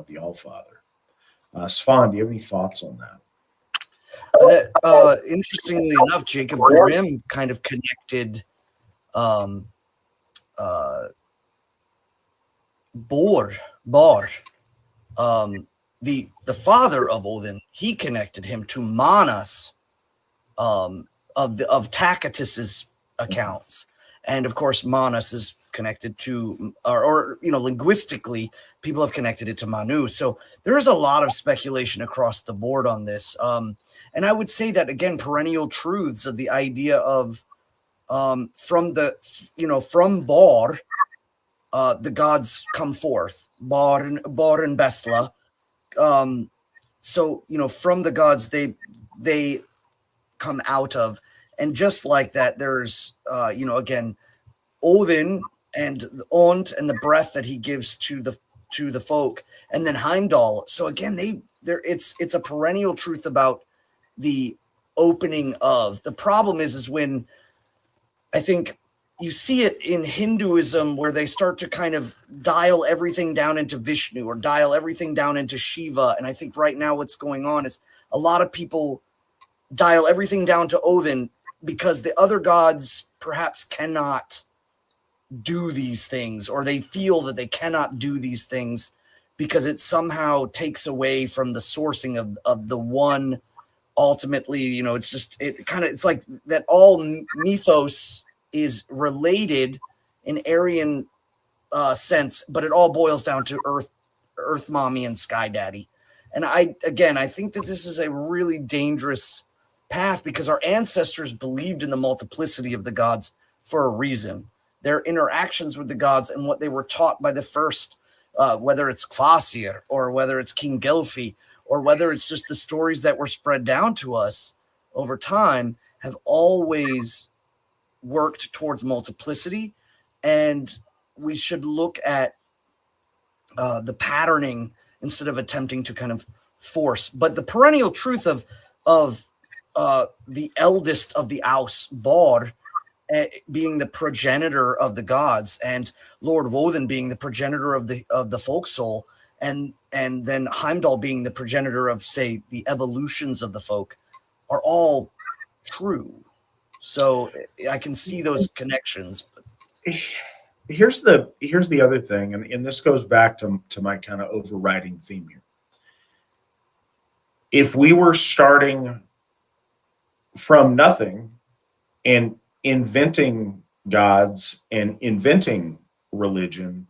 the Allfather. Svan, do you have any thoughts on that? Interestingly enough, Jacob Grimm kind of connected Bor, the father of Odin. He connected him to Manas of Tacitus's accounts, and of course Manas is connected to, or linguistically, people have connected it to Manu. So there is a lot of speculation across the board on this. And I would say that, again, perennial truths of the idea of from Bor, the gods come forth, Bor and Bestla. So, from the gods, they come out of. And just like that, there's, again, Odin and the Ont and the breath that he gives to to the folk, and then Heimdall. So again, it's a perennial truth about the opening of. The problem is when I think you see it in Hinduism where they start to kind of dial everything down into Vishnu or dial everything down into Shiva. And I think right now what's going on is a lot of people dial everything down to Odin because the other gods perhaps cannot do these things, or they feel that they cannot do these things because it somehow takes away from the sourcing of the one. Ultimately, it's like that all mythos is related in Aryan sense, but it all boils down to Earth Mommy and Sky Daddy. And I think that this is a really dangerous path because our ancestors believed in the multiplicity of the gods for a reason. Their interactions with the gods and what they were taught by the first, whether it's Kvasir or whether it's King Gelfi or whether it's just the stories that were spread down to us over time, have always worked towards multiplicity. And we should look at the patterning instead of attempting to kind of force. But the perennial truth of the eldest of the Aus, Bor, being the progenitor of the gods, and Lord Woden being the progenitor of the folk soul, and then Heimdall being the progenitor of, say, the evolutions of the folk, are all true. So I can see those connections. Here's the other thing, and this goes back to my kind of overriding theme here. If we were starting from nothing and inventing gods and inventing religion,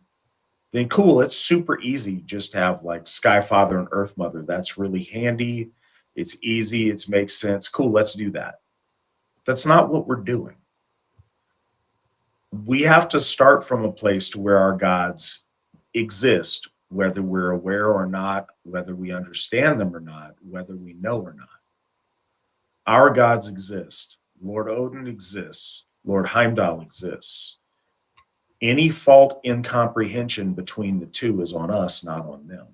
then cool, it's super easy just to have like Sky Father and Earth Mother. That's really handy. It's easy. It makes sense. Cool, let's do that. That's not what we're doing. We have to start from a place to where our gods exist, whether we're aware or not, whether we understand them or not, whether we know or not. Our gods exist. Lord Odin exists. Lord Heimdall exists. Any fault in comprehension between the two is on us, not on them.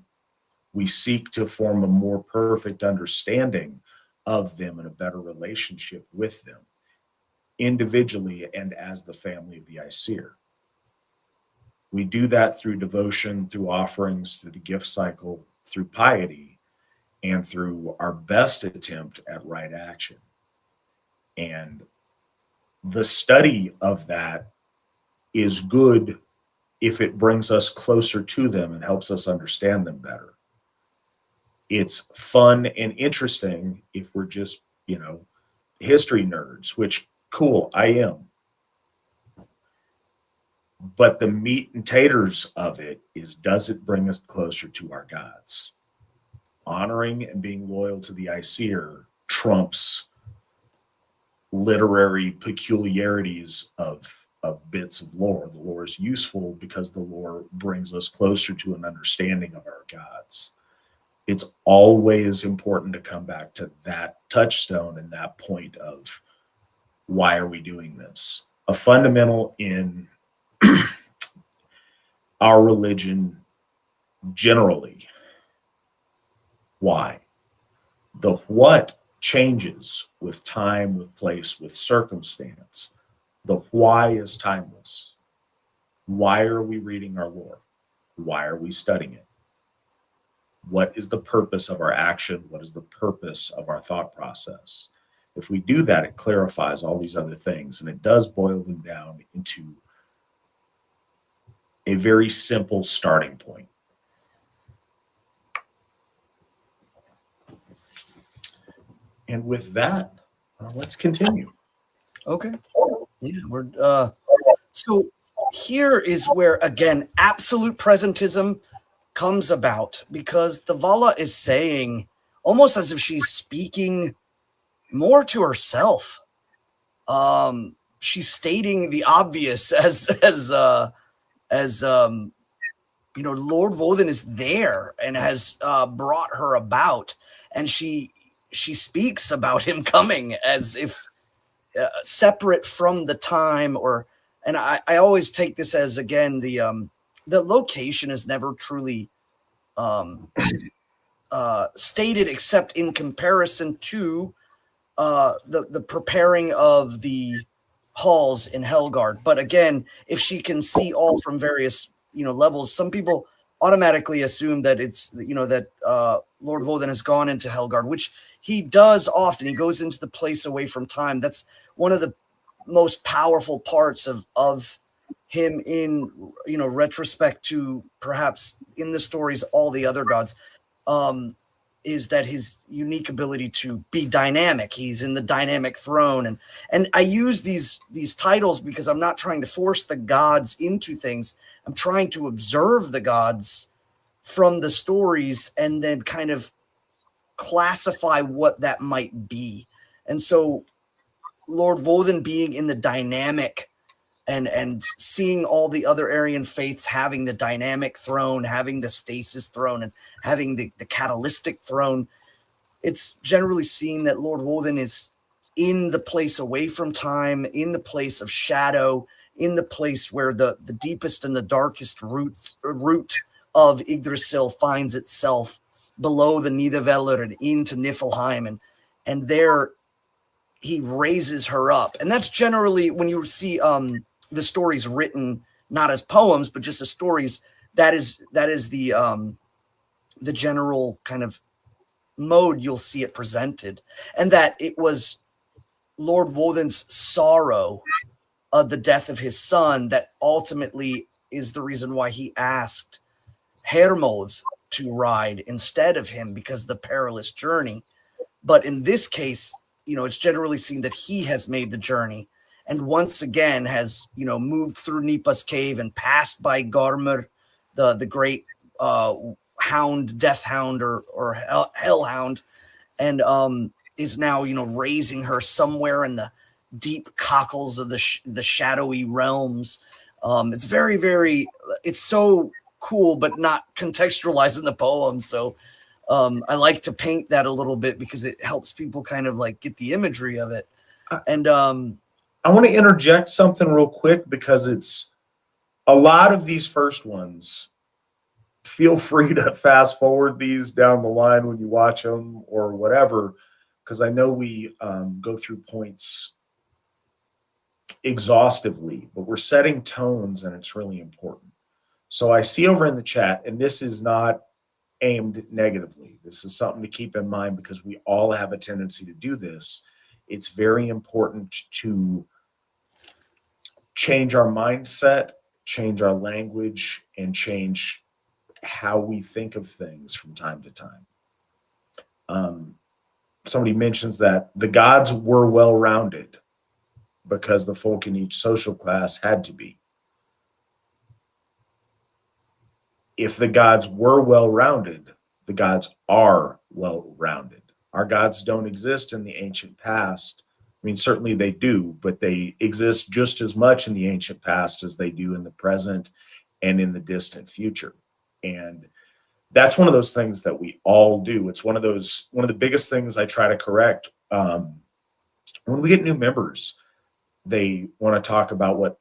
We seek to form a more perfect understanding of them and a better relationship with them, individually and as the family of the Aesir. We do that through devotion, through offerings, through the gift cycle, through piety, and through our best attempt at right action. And the study of that is good if it brings us closer to them and helps us understand them better. It's fun and interesting if we're just, history nerds, which, cool, I am. But the meat and taters of it is, does it bring us closer to our gods? Honoring and being loyal to the Aesir trumps literary peculiarities of bits of lore. The lore is useful because the lore brings us closer to an understanding of our gods. It's always important to come back to that touchstone and that point of, why are we doing this? A fundamental in our religion generally. Why? The what changes with time, with place, with circumstance. The why is timeless. Why are we reading our lore? Why are we studying it? What is the purpose of our action? What is the purpose of our thought process? If we do that, it clarifies all these other things, and it does boil them down into a very simple starting point. And with that, let's continue. Okay. Yeah, we're so here is where, again, absolute presentism comes about, because the Vala is saying, almost as if she's speaking more to herself. She's stating the obvious as Lord Woden is there and has brought her about, and she speaks about him coming as if separate from the time, and I always take this as, again, the the location is never truly stated, except in comparison to the preparing of the halls in Helgard. But again, if she can see all from various levels, some people automatically assume that it's that Lord Vodun has gone into Helgard, which he does often. He goes into the place away from time. That's one of the most powerful parts of him in retrospect to perhaps in the stories all the other gods, is that his unique ability to be dynamic. He's in the dynamic throne, and I use these titles because I'm not trying to force the gods into things. I'm trying to observe the gods from the stories and then kind of classify what that might be. And so Lord Vodun being in the dynamic and seeing all the other Aryan faiths having the dynamic throne, having the stasis throne, and having the catalytic throne, it's generally seen that Lord Vodun is in the place away from time, in the place of shadow, in the place where the deepest and the darkest root of Yggdrasil finds itself below the Nidavellir and into Niflheim, and there he raises her up. And that's generally when you see the stories written not as poems but just as stories, that is the general kind of mode you'll see it presented, and that it was Lord Vodun's sorrow of the death of his son that ultimately is the reason why he asked Hermod to ride instead of him, because of the perilous journey. But in this case, it's generally seen that he has made the journey and once again has, moved through Nipa's cave and passed by Garmr, the great hound, death hound or hellhound, and is now, raising her somewhere in the deep cockles of the shadowy realms. It's very, very, it's so cool, but not contextualized in the poem. So I like to paint that a little bit because it helps people kind of like get the imagery of it. And I want to interject something real quick because it's a lot of these first ones. Feel free to fast forward these down the line when you watch them or whatever, because I know we go through points exhaustively, but we're setting tones and it's really important. So I see over in the chat, and this is not aimed negatively. This is something to keep in mind because we all have a tendency to do this. It's very important to change our mindset, change our language, and change how we think of things from time to time. Somebody mentions that the gods were well-rounded because the folk in each social class had to be. If the gods were well-rounded, the gods are well-rounded. Our gods don't exist in the ancient past. I mean, certainly they do, but they exist just as much in the ancient past as they do in the present and in the distant future. And that's one of those things that we all do. It's one of the biggest things I try to correct. When we get new members, they want to talk about what,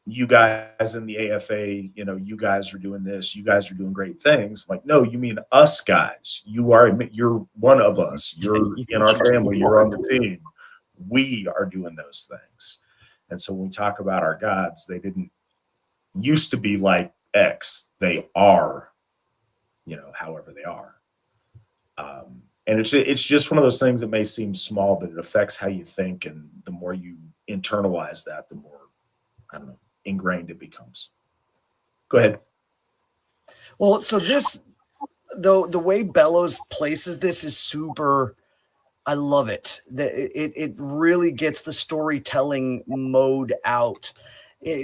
you guys in the AFA, you guys are doing this, you guys are doing great things. I'm like, no, you mean us guys. You're one of us. You're in our family. You're on the team. We are doing those things. And so when we talk about our gods, they didn't used to be like X. They are, however they are. And it's just one of those things that may seem small, but it affects how you think. And the more you internalize that, the more, ingrained it becomes. Go ahead. Well, so this, though, the way Bellows places this is super, I love it. It really gets the storytelling mode out.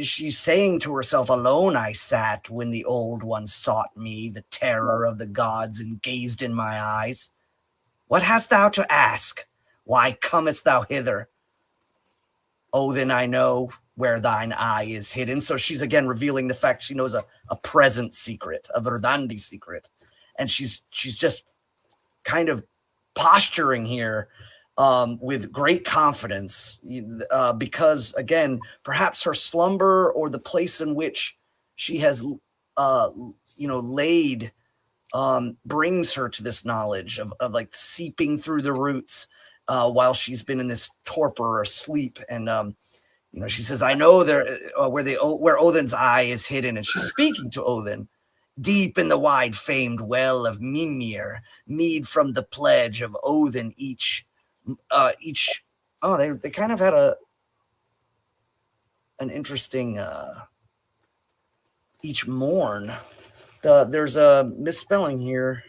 She's saying to herself, alone I sat when the old one sought me, the terror of the gods, and gazed in my eyes. What hast thou to ask? Why comest thou hither? Oh, then I know where thine eye is hidden. So she's again revealing the fact she knows a present secret, a Verdandi secret. And she's just kind of posturing here with great confidence because, again, perhaps her slumber or the place in which she has, laid, brings her to this knowledge of like seeping through the roots while she's been in this torpor or sleep. And, she says, I know there where Odin's eye is hidden. And she's speaking to Odin. Deep in the wide famed well of Mimir, mead from the pledge of Odin each. They kind of had an interesting each morn. There's a misspelling here.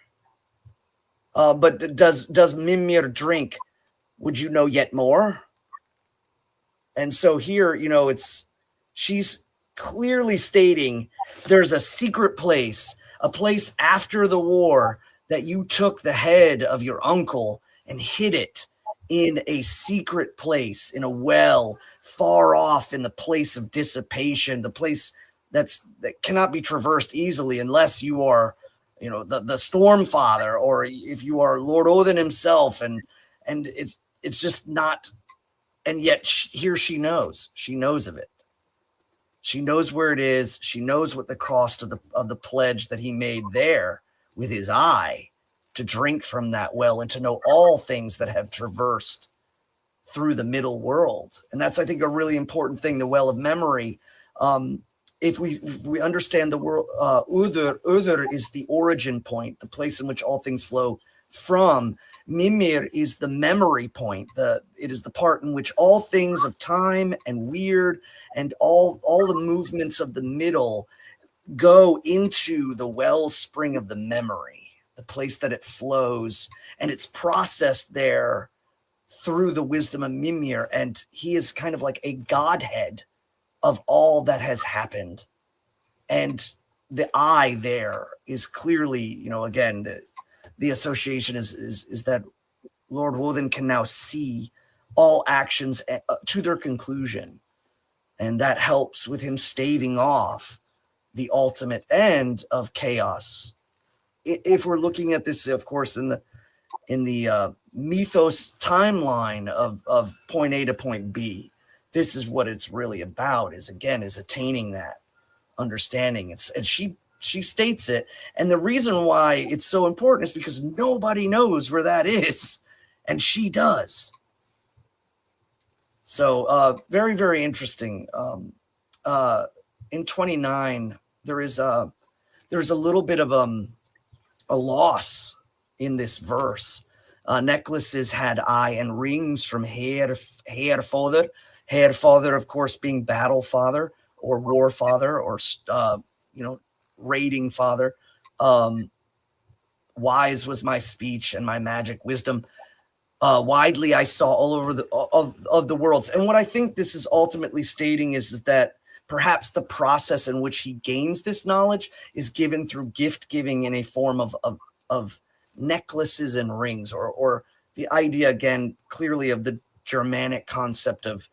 But does Mimir drink? Would you know yet more? And so here, she's clearly stating there's a secret place, a place after the war that you took the head of your uncle and hid it in a secret place, in a well, far off in the place of dissipation, the place that cannot be traversed easily unless you are, the Storm Father, or if you are Lord Odin himself, and it's just not. And yet here she knows of it. She knows where it is. She knows what the cost of the pledge that he made there with his eye to drink from that well and to know all things that have traversed through the middle world. And that's, I think, a really important thing, the well of memory. If we understand the world, Udur is the origin point, the place in which all things flow from. Mimir is the memory point. It is the part in which all things of time and weird and all the movements of the middle go into the wellspring of the memory, the place that it flows, and it's processed there through the wisdom of Mimir. And he is kind of like a godhead of all that has happened. And the I there is clearly, again, the association is that Lord Woden can now see all actions to their conclusion. And that helps with him staving off the ultimate end of chaos. If we're looking at this, of course, in the mythos timeline of point A to point B, this is what it's really about, is attaining that understanding. And she states it. And the reason why it's so important is because nobody knows where that is. And she does. So very, very interesting. In 29, there's a little bit of a loss in this verse. Necklaces had I and rings from Herfather. Herfather, of course, being battle father or war father or, raiding father. Wise was my speech and my magic wisdom. Widely I saw all over of the worlds. And what I think this is ultimately stating is that perhaps the process in which he gains this knowledge is given through gift giving in a form of necklaces and rings, or the idea, again, clearly of the Germanic concept of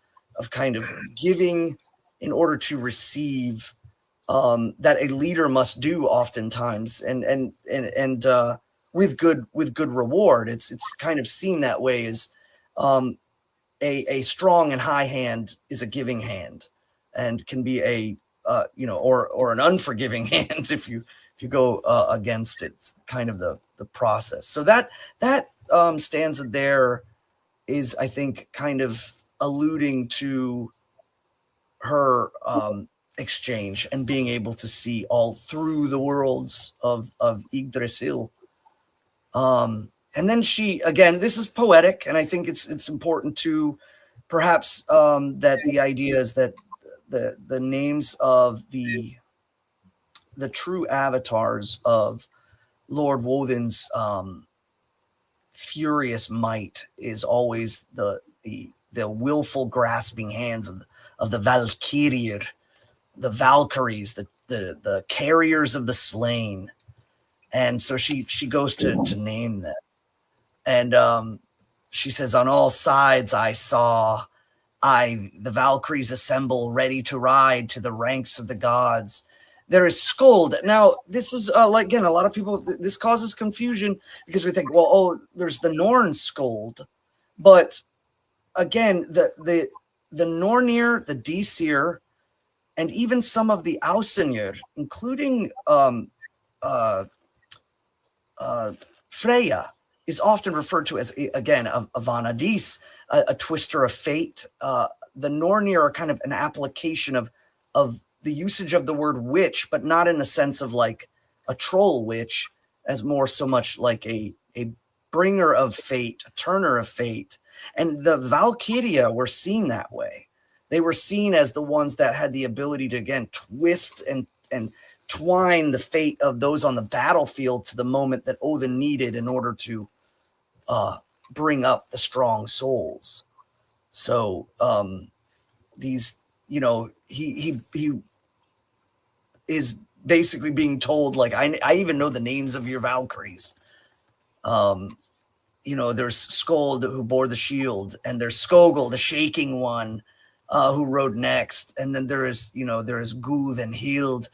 kind of giving in order to receive, that a leader must do oftentimes, and with good reward. It's kind of seen that way as a strong and high hand is a giving hand, and can be a or an unforgiving hand if you go against it. It's kind of the process. So that stanza there is, I think, kind of alluding to her exchange and being able to see all through the worlds of Yggdrasil. And then she, again, this is poetic, and I think it's important to perhaps that the idea is that the names of the true avatars of Lord Woden's furious might is always the willful grasping hands of the Valkyrier, the Valkyries, the carriers of the slain. And so she goes to name them. And she says, on all sides I saw the Valkyries assemble, ready to ride to the ranks of the gods. There is Skuld. Now, this is, again, a lot of people, this causes confusion because we think, there's the Norn Skuld. But again, the Nornir, the Disir, and even some of the Ausenjör, including Freya, is often referred to as, again, a Vanadis, a twister of fate. The Nornir are kind of an application of the usage of the word witch, but not in the sense of like a troll witch, as more so much like a bringer of fate, a turner of fate. And the Valkyria were seen that way. They were seen as the ones that had the ability to, again, twist and twine the fate of those on the battlefield to the moment that Odin needed in order to bring up the strong souls. So these, you know, he is basically being told, like, I even know the names of your Valkyries. You know, there's Skold, who bore the shield, and there's Skogul, the shaking one, who rode next. And then there is Guð and Hild,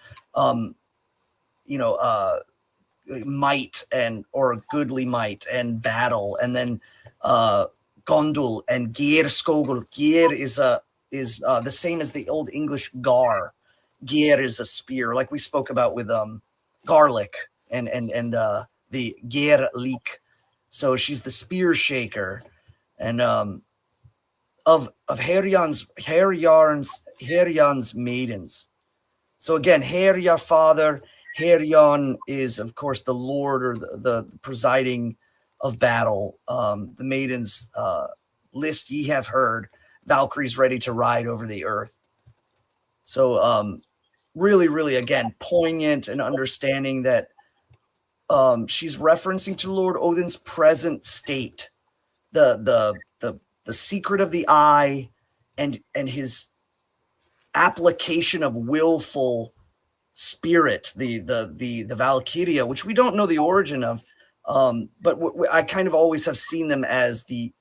might or goodly might and battle. And then Gondul and Geir Skogul. Geir is the same as the Old English gar. Geir is a spear, like we spoke about with garlic and the Geir leek. So she's the spear shaker, and of Herjarn's maidens. So again, Herjar father, Herjarn is of course the lord or the presiding of battle. The maidens list ye have heard, Valkyries ready to ride over the earth. So really, really, again, poignant and understanding that she's referencing to Lord Odin's present state, the secret of the eye, and his application of willful spirit, the Valkyria, which we don't know the origin of, but I kind of always have seen them as the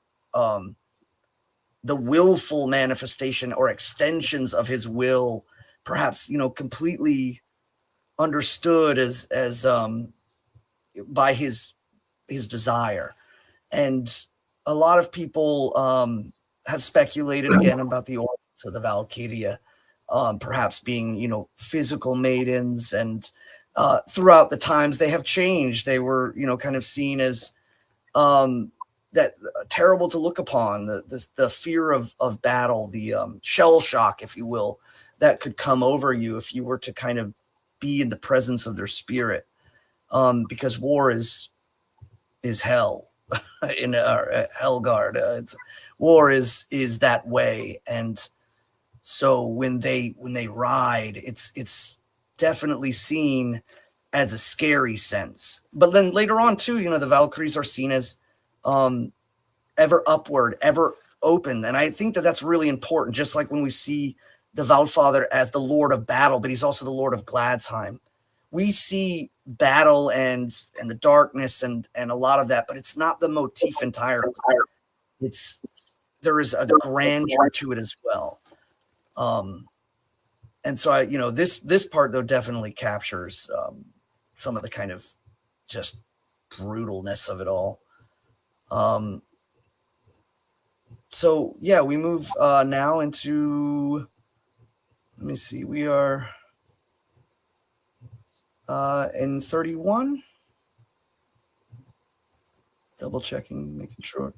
willful manifestation or extensions of his will, perhaps, you know, completely understood as by his desire. And a lot of people have speculated again about the origins of the Valkyria, perhaps being, you know, physical maidens, and throughout the times they have changed. They were, you know, kind of seen as that terrible to look upon, the fear of battle, the shell shock, if you will, that could come over you if you were to kind of be in the presence of their spirit. Because war is hell in Helgard. War is that way, and so when they ride, it's definitely seen as a scary sense. But then later on too, you know, the Valkyries are seen as ever upward, ever open, and I think that that's really important. Just like when we see the Valfather as the Lord of Battle, but he's also the Lord of Gladsheim. We see battle and the darkness and a lot of that, but it's not the motif entirely. There is a grandeur to it as well. And so this part though definitely captures some of the kind of just brutalness of it all. So yeah, we move now into, let me see, we are in 31. Double checking, making sure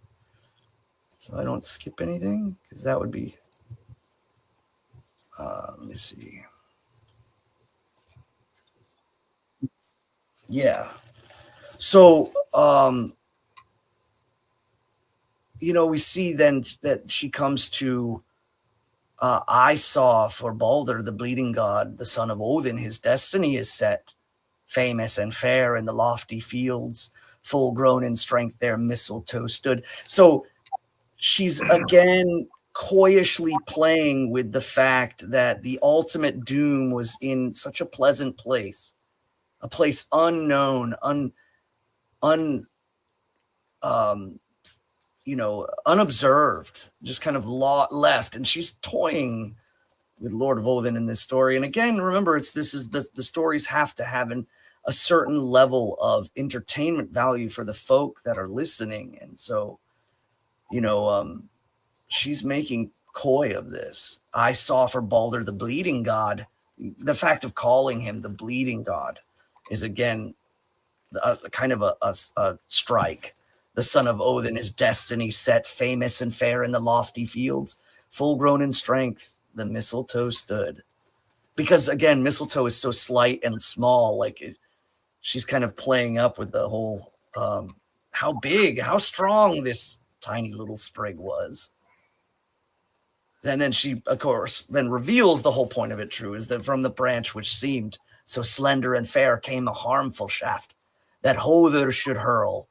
so I don't skip anything, because that would be, let me see. Yeah. So, we see then that she comes to, I saw for Balder, the bleeding god, the son of Odin, his destiny is set, famous and fair in the lofty fields, full grown in strength their mistletoe stood. So she's again coyishly playing with the fact that the ultimate doom was in such a pleasant place, a place unknown, unobserved, just kind of left. And she's toying with Lord of Odin in this story. And again, remember, the stories have to have a certain level of entertainment value for the folk that are listening. And so, she's making coy of this. I saw for Balder the bleeding god. The fact of calling him the bleeding god is again a kind of a strike. The son of Odin, his destiny set, famous and fair in the lofty fields, full grown in strength, the mistletoe stood. Because again, mistletoe is so slight and small, like she's kind of playing up with the whole how big, how strong this tiny little sprig was. And then she, of course, then reveals the whole point of it, true, is that from the branch which seemed so slender and fair came a harmful shaft that Hodr should hurl.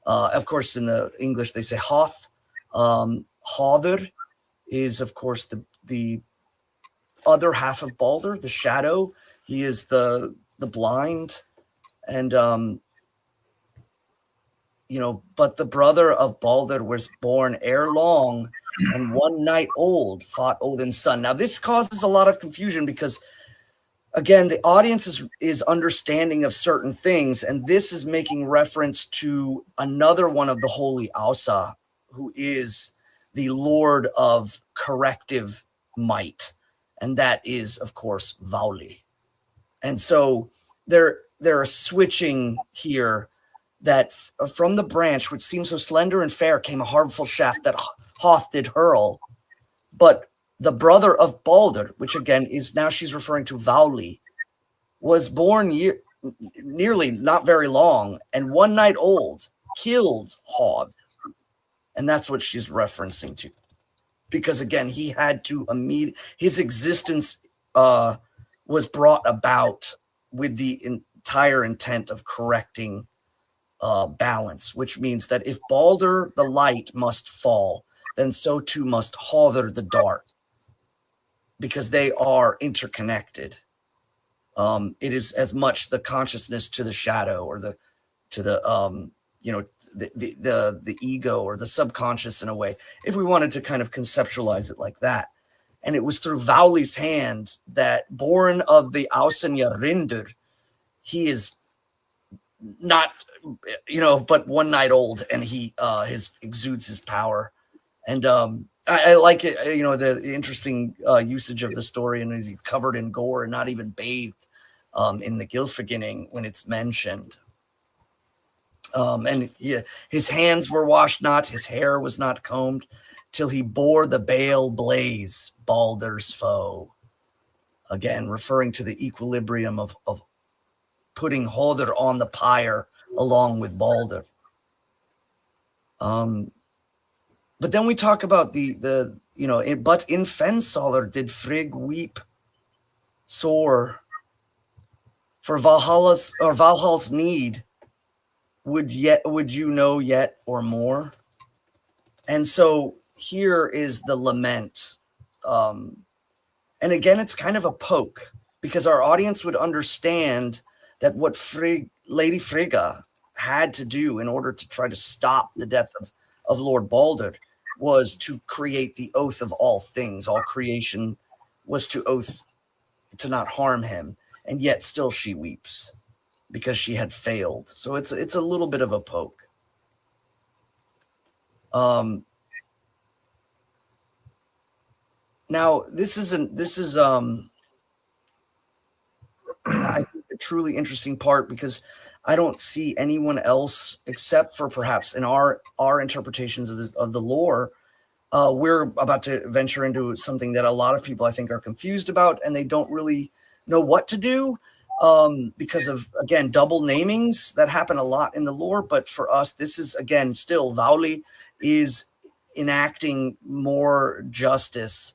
Of course, in the English, they say Hoth. Hodr is, of course, the other half of Balder, the shadow. He is the blind. And, but the brother of Balder was born ere long, and one night old fought Odin's son. Now, this causes a lot of confusion because, again, the audience is understanding of certain things, and this is making reference to another one of the holy Asa, who is the Lord of corrective might, and that is, of course, Vauli. And so they're switching here that from the branch, which seemed so slender and fair, came a harmful shaft that Hoth did hurl. But the brother of Balder, which again is now she's referring to Vauli, was born nearly not very long and one night old, killed Hoth. And that's what she's referencing to. Because again, he had to his existence was brought about with the entire intent of correcting balance, which means that if Balder the light must fall, then so too must Hodr the dark, because they are interconnected. It is as much the consciousness to the shadow, or the ego, or the subconscious in a way, if we wanted to kind of conceptualize it like that. And it was through Vauli's hand that, born of the Ausenya Rindur, he is not, but one night old, and he exudes his power. And I like it, the interesting usage of the story, and he's covered in gore and not even bathed in the Gylfaginning when it's mentioned. And his hands were washed not, his hair was not combed, till he bore the bale blaze, Balder's foe. Again, referring to the equilibrium of putting Hodr on the pyre along with Balder. But then we talk about but in Fensaler did Frigg weep sore, for Valhall's need would you know yet or more. And so here is the lament. And again, it's kind of a poke, because our audience would understand that what Lady Frigga had to do in order to try to stop the death of Lord Balder was to create the oath of all things. All creation was to oath to not harm him, and yet still she weeps because she had failed. So it's a little bit of a poke. Now this is I think a truly interesting part, because I don't see anyone else except for perhaps in our interpretations of the lore. We're about to venture into something that a lot of people, I think, are confused about, and they don't really know what to do because of, again, double namings that happen a lot in the lore. But for us, this is, again, still Vauli is enacting more justice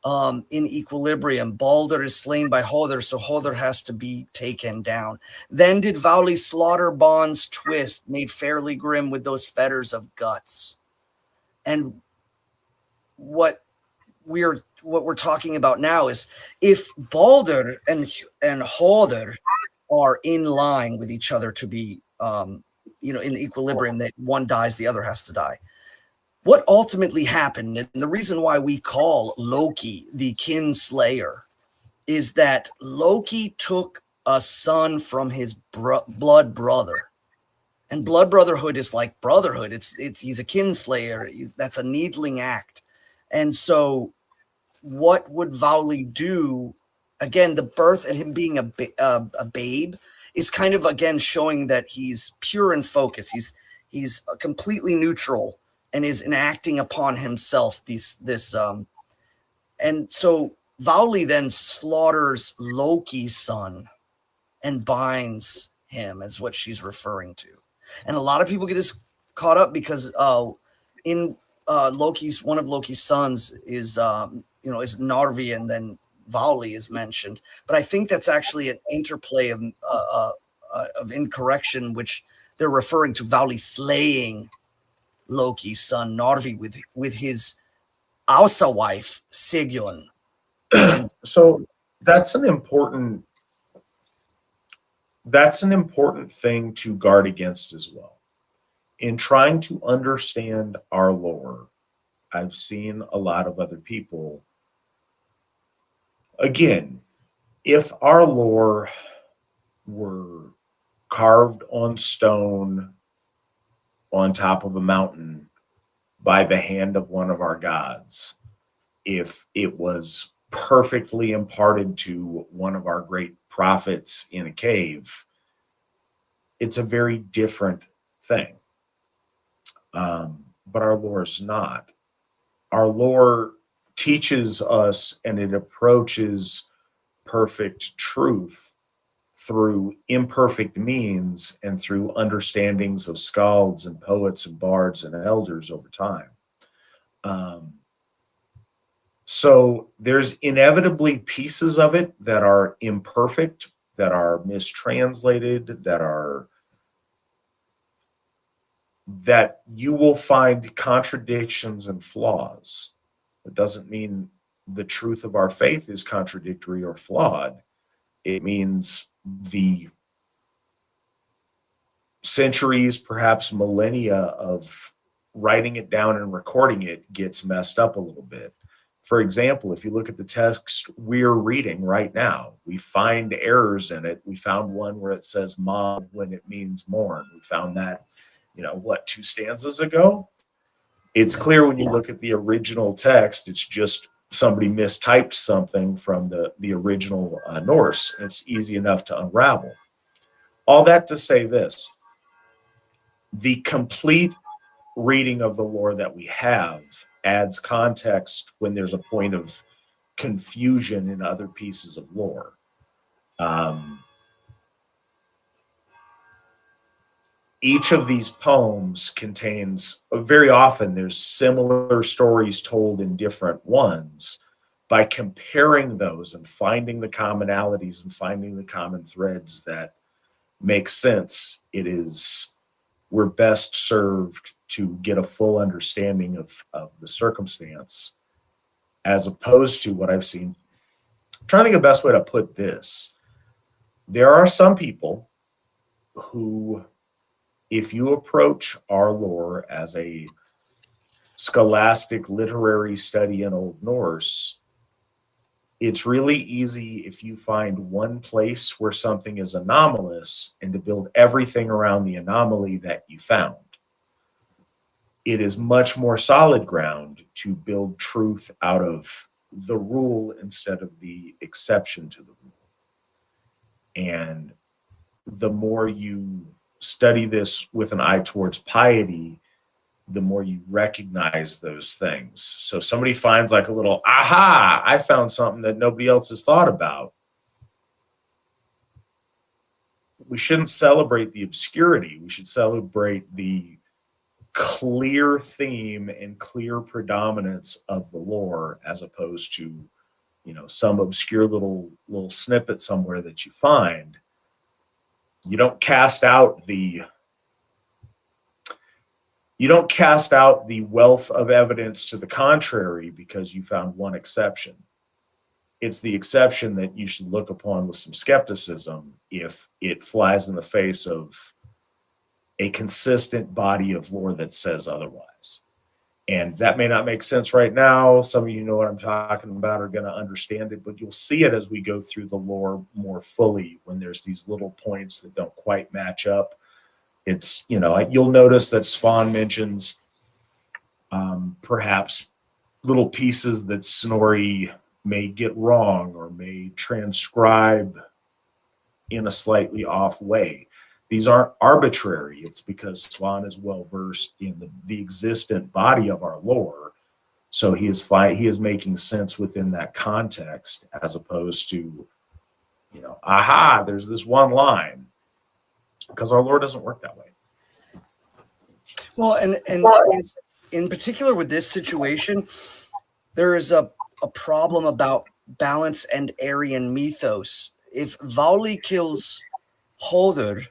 in equilibrium. Balder is slain by Hodr, so Hodr has to be taken down. Then did Vauli slaughter bonds twist, made fairly grim with those fetters of guts. And what we're talking about now is, if Balder and Hodr are in line with each other to be in equilibrium, that one dies, the other has to die. What ultimately happened, and the reason why we call Loki the kinslayer, is that Loki took a son from his blood brother. And blood brotherhood is like brotherhood. He's a kinslayer. That's a needling act. And so what would Vowley do? Again, the birth and him being a babe is kind of, again, showing that he's pure in focus. He's completely neutral and is enacting upon himself and so Vowley then slaughters Loki's son and binds him, is what she's referring to. And a lot of people get this caught up because in one of Loki's sons is is Narvi, and then Vowley is mentioned. But I think that's actually an interplay of incorrection, which they're referring to Vowley slaying Loki's son Narvi with his Asa wife Sigyn. So that's an important thing to guard against as well. In trying to understand our lore, I've seen a lot of other people. Again, if our lore were carved on stone on top of a mountain by the hand of one of our gods, if it was perfectly imparted to one of our great prophets in a cave, it's a very different thing. But our lore is not. Our lore teaches us, and it approaches perfect truth through imperfect means and through understandings of skalds and poets and bards and elders over time. So there's inevitably pieces of it that are imperfect, that are mistranslated, that you will find contradictions and flaws. It doesn't mean the truth of our faith is contradictory or flawed. It means the centuries, perhaps millennia of writing it down and recording it gets messed up a little bit. For example, if you look at the text we're reading right now, we find errors in it. We found one where it says mom when it means mourn. We found that, 2 stanzas ago? It's clear when you look at the original text, it's just somebody mistyped something from the original Norse. And it's easy enough to unravel. All that to say this: the complete reading of the lore that we have adds context when there's a point of confusion in other pieces of lore. Each of these poems contains, very often there's similar stories told in different ones. By comparing those and finding the commonalities and finding the common threads that make sense, we're best served to get a full understanding of the circumstance, as opposed to what I've seen. I'm trying to think of the best way to put this. There are some people who, if you approach our lore as a scholastic literary study in Old Norse, it's really easy if you find one place where something is anomalous and to build everything around the anomaly that you found. It is much more solid ground to build truth out of the rule instead of the exception to the rule. And the more you study this with an eye towards piety, the more you recognize those things. So somebody finds like a little, aha, I found something that nobody else has thought about. We shouldn't celebrate the obscurity. We should celebrate the clear theme and clear predominance of the lore, as opposed to, some obscure little snippet somewhere that you find. You don't cast out the wealth of evidence to the contrary because you found one exception. It's the exception that you should look upon with some skepticism if it flies in the face of a consistent body of lore that says otherwise. And that may not make sense right now. Some of you know what I'm talking about are going to understand it, but you'll see it as we go through the lore more fully when there's these little points that don't quite match up. You'll notice that Svan mentions perhaps little pieces that Snorri may get wrong or may transcribe in a slightly off way. These aren't arbitrary. It's because Svan is well versed in the existent body of our lore. So he is making sense within that context, as opposed to, aha, there's this one line, because our lore doesn't work that way. Well, and in particular with this situation, there is a problem about balance and Aryan mythos. If Vauli kills Hodur,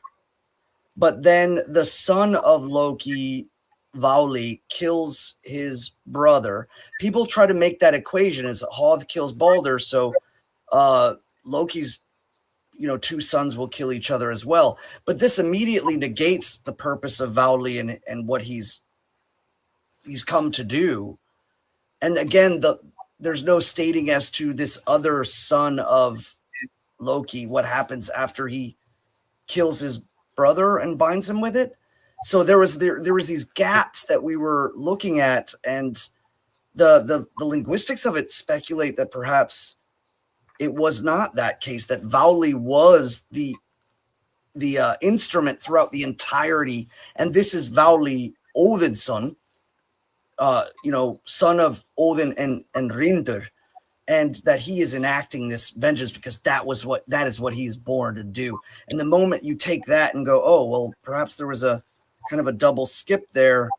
but then the son of Loki, Vauli, kills his brother, people try to make that equation as Hoth kills Balder, so Loki's two sons will kill each other as well. But this immediately negates the purpose of Vauli and what he's come to do. And again, there's no stating as to this other son of Loki, what happens after he kills his brother and binds him with it. So there was these gaps that we were looking at, and the linguistics of it speculate that perhaps it was not that case, that Vauli was the instrument throughout the entirety, and this is Vauli, Odin's son, son of Odin and Rindr, and that he is enacting this vengeance because that is what he is born to do. And the moment you take that and go, oh, well, perhaps there was a kind of a double skip there,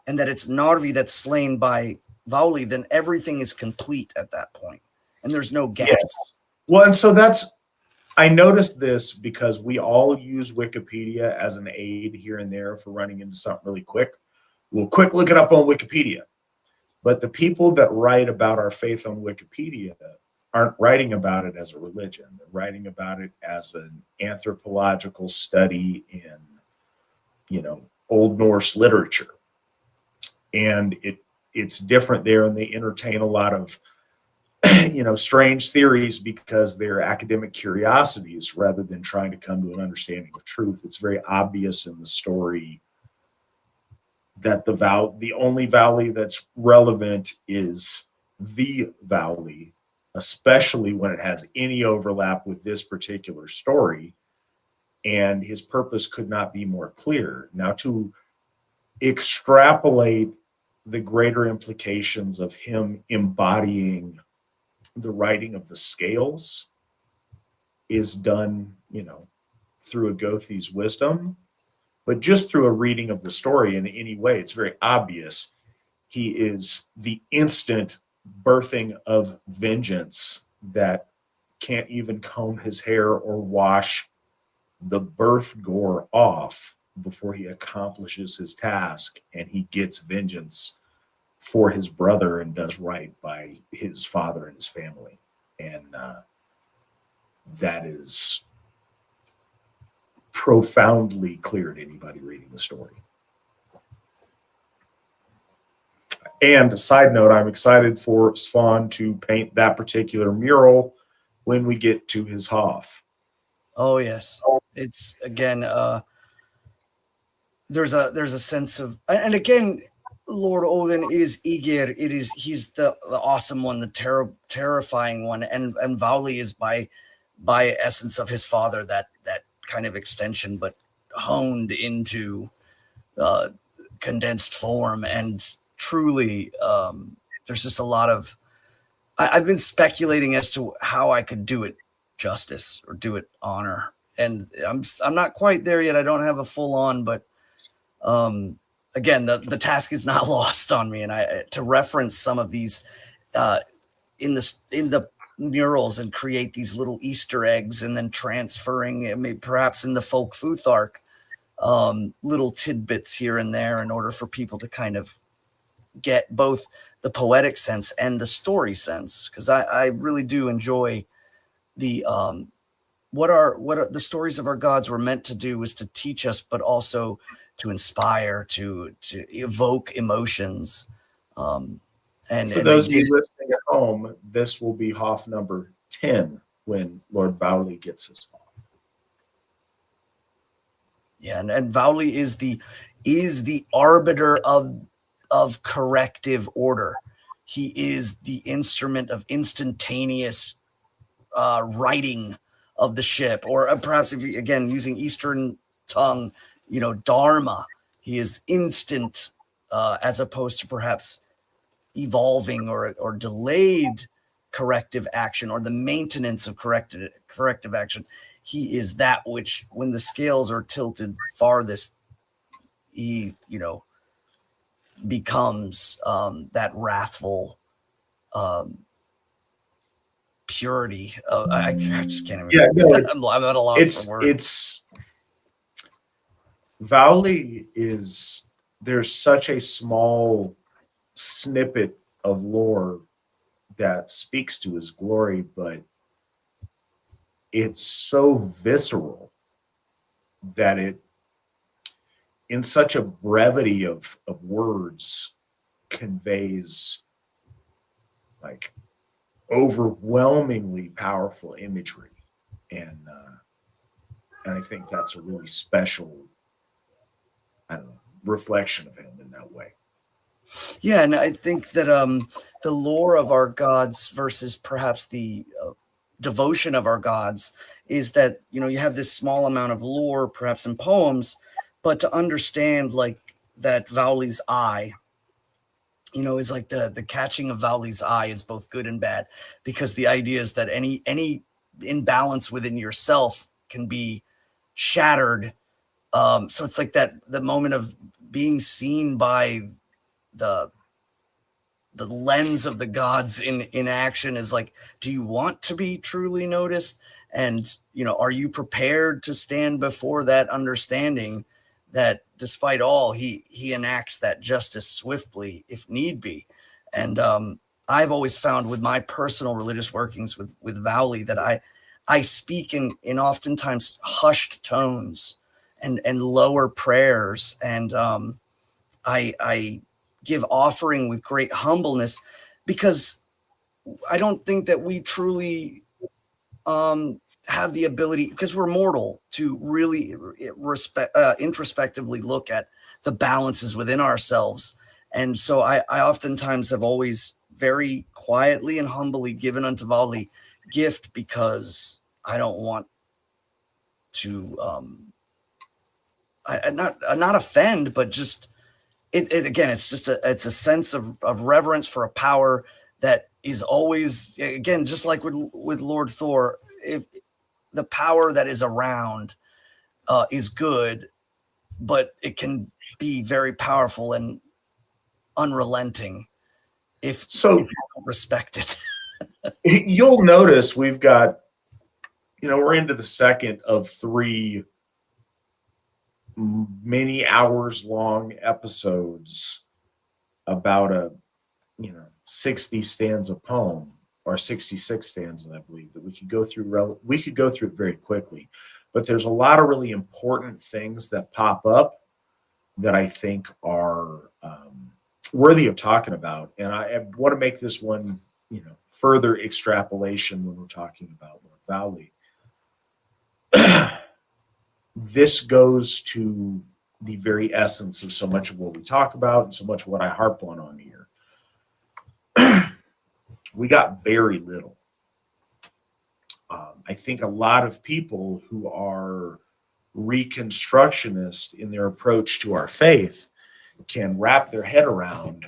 and that it's Narvi that's slain by Vauli, then everything is complete at that point, and there's no gaps. Yes. Well, and so I noticed this because we all use Wikipedia as an aid here and there for running into something really quick. We'll quick look it up on Wikipedia. But the people that write about our faith on Wikipedia aren't writing about it as a religion. They're writing about it as an anthropological study in, Old Norse literature. And it's different there, and they entertain a lot of, strange theories because they're academic curiosities rather than trying to come to an understanding of truth. It's very obvious in the story that the only Vauli that's relevant is the Vauli, especially when it has any overlap with this particular story. And his purpose could not be more clear. Now, to extrapolate the greater implications of him embodying the writing of the scales is done, through a Gothi's wisdom. But just through a reading of the story in any way, it's very obvious he is the instant birthing of vengeance that can't even comb his hair or wash the birth gore off before he accomplishes his task, and he gets vengeance for his brother and does right by his father and his family. And that is profoundly clear to anybody reading the story. And a side note, I'm excited for Svan to paint that particular mural when we get to his Hof. Oh yes, it's again. There's a sense of, and again, Lord Odin is Aegir. He's the awesome one, the terrifying one, and Vauli is by essence of his father that kind of extension, but honed into condensed form. And truly, there's just a lot of. I've been speculating as to how I could do it justice or do it honor, and I'm not quite there yet. I don't have a full on, but again, the task is not lost on me, and to reference some of these in the murals and create these little Easter eggs, and then transferring, perhaps in the folk Futhark, little tidbits here and there in order for people to kind of get both the poetic sense and the story sense, because I really do enjoy the what are the stories of our gods were meant to do was to teach us, but also to inspire, to evoke emotions. And for those of you listening at home, this will be Hof number 10 when Lord Vauli gets his Hof. Yeah, and Vauli is the arbiter of corrective order. he is the instrument of instantaneous writing of the ship, or perhaps if you, again, using Eastern tongue, Dharma, he is instant, as opposed to perhaps evolving or delayed corrective action, or the maintenance of corrective action. He is that which, when the scales are tilted farthest, he, becomes that wrathful purity. I just can't even. Yeah, no, I'm at a loss for words. It's Vowley is, there's such a small snippet of lore that speaks to his glory, but it's so visceral that it, in such a brevity of words, conveys like overwhelmingly powerful imagery, and I think that's a really special, I don't know, reflection of him in that way. Yeah, and I think that the lore of our gods versus perhaps the devotion of our gods is that, you have this small amount of lore, perhaps in poems, but to understand like that Vowley's eye, is like the catching of Vowley's eye is both good and bad, because the idea is that any imbalance within yourself can be shattered. So it's like that the moment of being seen by the lens of the gods in action is like, do you want to be truly noticed? And, are you prepared to stand before that understanding that despite all, he enacts that justice swiftly if need be? And I've always found with my personal religious workings with Vowley that I speak in oftentimes hushed tones and lower prayers. And I give offering with great humbleness, because I don't think that we truly have the ability, because we're mortal, to really introspectively look at the balances within ourselves. And so I oftentimes have always very quietly and humbly given unto Vali gift, because I don't want to not offend, but just it again, it's just it's a sense of reverence for a power that is always, again, just like with Lord Thor, if the power that is around is good, but it can be very powerful and unrelenting if you don't respect it. You'll notice we've got, we're into the second of 3 many hours long episodes about a 60 stanza poem, or 66 stanzas, I believe, that we could go through it very quickly. But there's a lot of really important things that pop up that I think are worthy of talking about. And I want to make this one, further extrapolation when we're talking about Lord Vowley. This goes to the very essence of so much of what we talk about and so much of what I harp on here. We got very little. I think a lot of people who are reconstructionist in their approach to our faith can wrap their head around,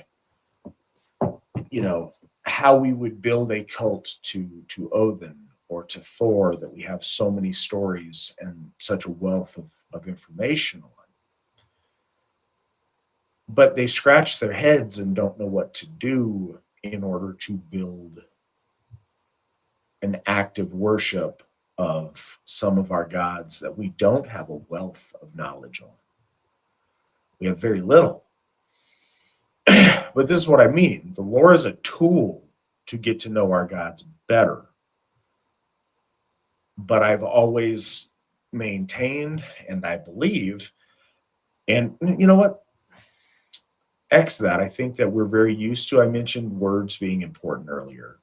how we would build a cult to Odin or to Thor, that we have so many stories and such a wealth of information on. But they scratch their heads and don't know what to do in order to build an active worship of some of our gods that we don't have a wealth of knowledge on. We have very little. But this is what I mean. The lore is a tool to get to know our gods better. But I've always maintained, and I believe, and you know what? X that, I think that we're very used to. I mentioned words being important earlier.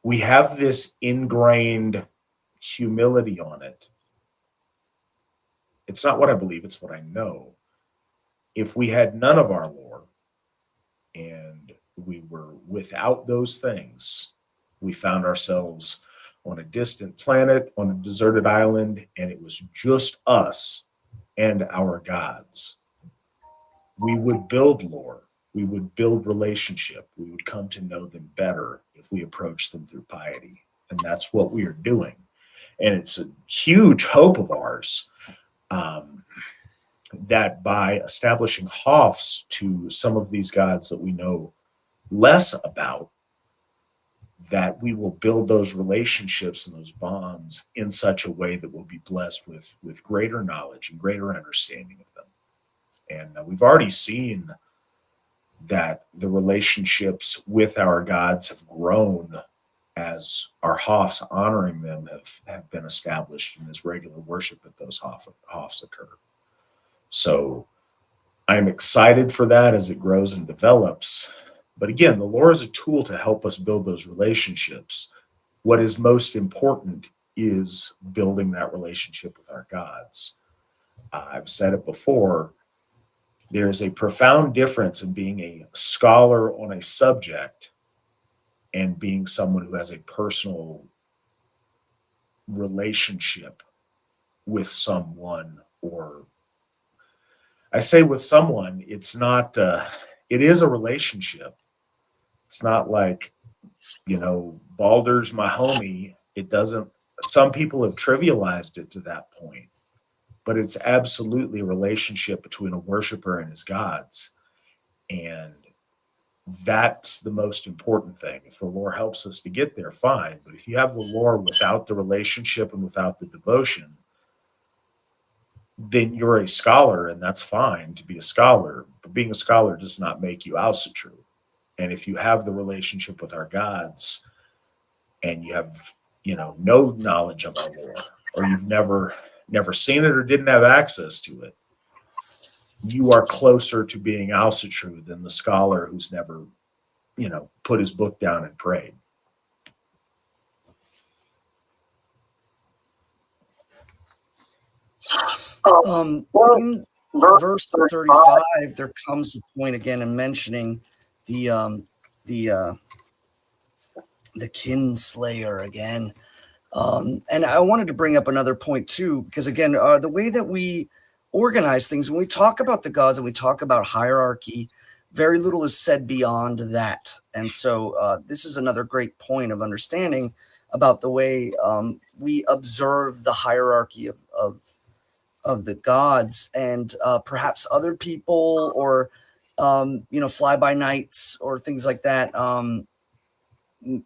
We have this ingrained humility on it. It's not what I believe, it's what I know. If we had none of our lore, and we were without those things. We found ourselves on a distant planet, on a deserted island, and it was just us and our gods. We would build lore. We would build relationship. We would come to know them better if we approached them through piety. And that's what we are doing. And it's a huge hope of ours that by establishing hofs to some of these gods that we know less about, that we will build those relationships and those bonds in such a way that we'll be blessed with greater knowledge and greater understanding of them. And we've already seen that the relationships with our gods have grown as our hofs honoring them have been established and as regular worship at those hofs occur. So I'm excited for that as it grows and develops. But again, the lore is a tool to help us build those relationships. What is most important is building that relationship with our gods. I've said it before, there's a profound difference in being a scholar on a subject and being someone who has a personal relationship with someone. Or I say with someone, it's not, it is a relationship. It's not like, Balder's my homie. It doesn't, some people have trivialized it to that point, but it's absolutely a relationship between a worshiper and his gods. And that's the most important thing. If the lore helps us to get there, fine. But if you have the lore without the relationship and without the devotion, then you're a scholar, and that's fine to be a scholar. But being a scholar does not make you Asatru. And if you have the relationship with our gods and you have, no knowledge of our lore, or you've never seen it or didn't have access to it, you are closer to being Asatru than the scholar who's never, put his book down and prayed. In verse 35, there comes a point again in mentioning the kinslayer again. And I wanted to bring up another point too, because again, the way that we organize things, when we talk about the gods and we talk about hierarchy, very little is said beyond that. And so this is another great point of understanding about the way we observe the hierarchy of the gods, and perhaps other people or fly-by-nights or things like that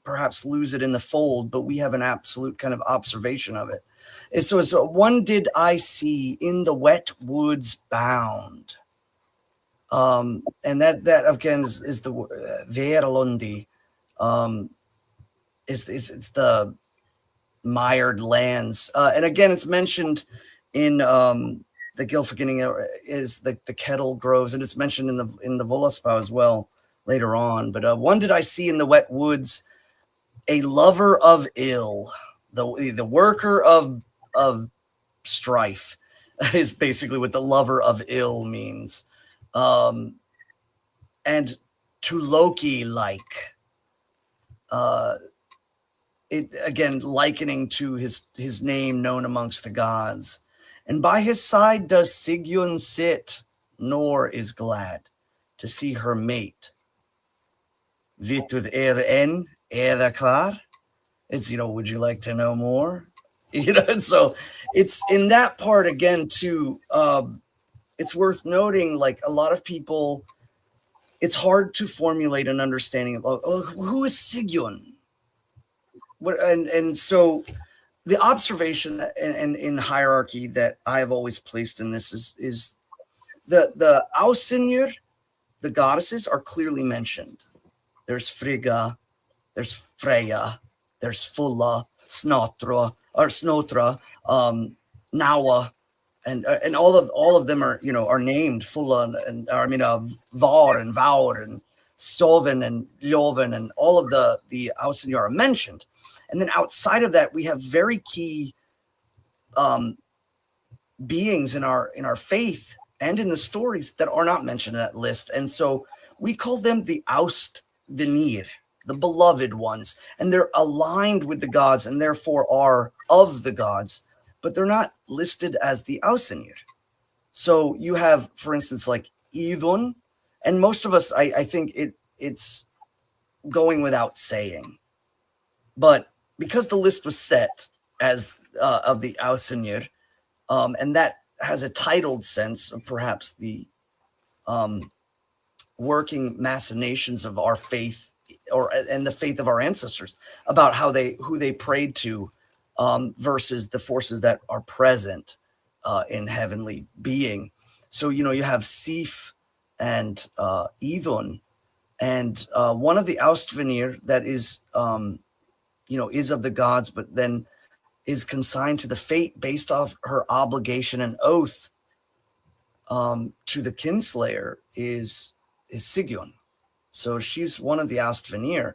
perhaps lose it in the fold, but we have an absolute kind of observation of it. And so it's one did I see in the wet woods bound. And that again is the Verlundi. It's the mired lands. And again, it's mentioned in the Gylfaginning is the kettle groves, and it's mentioned in the Völuspá as well later on. But one did I see in the wet woods, a lover of ill, the worker of strife is basically what the lover of ill means. And to Loki like, it again likening to his name known amongst the gods. And by his side does Sigjun sit, nor is glad to see her mate. Vitud en kvar. It's, would you like to know more? And so it's in that part again too. It's worth noting, like a lot of people, it's hard to formulate an understanding of who is Sigjun. And so the observation and in hierarchy that I have always placed in this is the Ausinjur, the goddesses, are clearly mentioned. There's Frigga, there's Freya, there's Fulla, Snotra, Nawa, and all of them are named Fulla, and Var and Vaur and Stoven and Ljoven, and all of the Ausinjur are mentioned. And then outside of that, we have very key beings in our faith and in the stories that are not mentioned in that list. And so we call them the Vanir, the beloved ones, and they're aligned with the gods and therefore are of the gods, but they're not listed as the Ausenir. So you have, for instance, like Idun, and most of us, I think it's going without saying, but because the list was set as of the Ausenir, and that has a titled sense of perhaps the working machinations of our faith, and the faith of our ancestors about who they prayed to, versus the forces that are present in heavenly being. So you have Sif and Idun, and one of the Austvanir that is is of the gods, but then is consigned to the fate based off her obligation and oath to the kinslayer is Sigyn. So she's one of the Austvanir.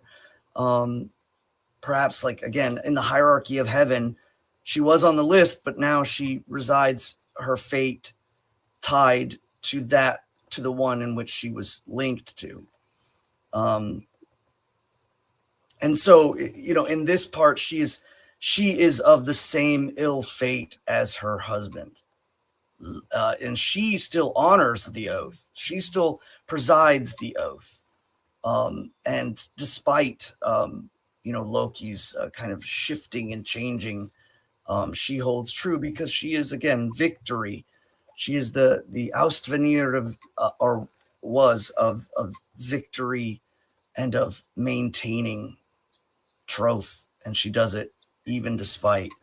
Perhaps, like, again, in the hierarchy of heaven, she was on the list, but now she resides, her fate tied to the one in which she was linked to. And so, in this part, she is of the same ill fate as her husband. And she still honors the oath. She still presides the oath. And despite, Loki's kind of shifting and changing, she holds true because she is, again, victory. She is the Austvanir of victory and of maintaining troth. And she does it even despite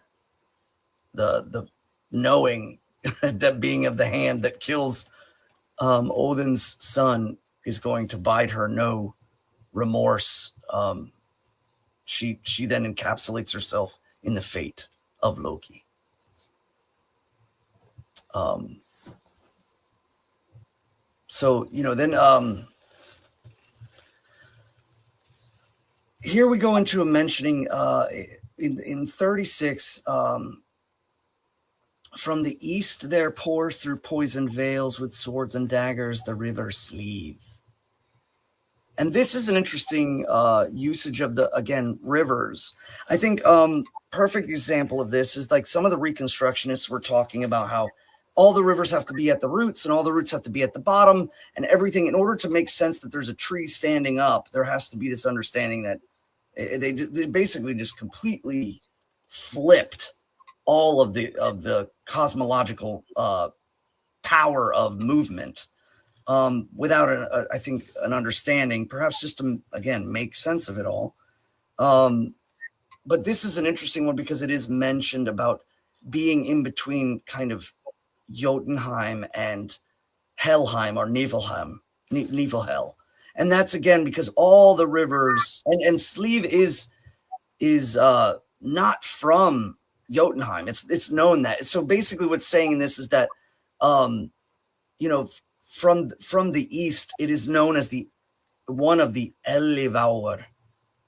the knowing that being of the hand that kills Odin's son is going to bide her no remorse. She then encapsulates herself in the fate of Loki. So then here we go into a mentioning in 36. From the east there pours through poisoned vales with swords and daggers the river Sleeve. And this is an interesting usage of rivers. I think perfect example of this is like some of the reconstructionists were talking about how all the rivers have to be at the roots and all the roots have to be at the bottom and everything. In order to make sense that there's a tree standing up, there has to be this understanding that they basically just completely flipped all of the cosmological power of movement without I think an understanding, perhaps just to again make sense of it all. But this is an interesting one because it is mentioned about being in between kind of Jotunheim and Helheim or Niflhel. And that's again because all the rivers and Sleeve is not from Jotunheim. It's known that. So basically what's saying in this is that from the east, it is known as one of the Ellivaur,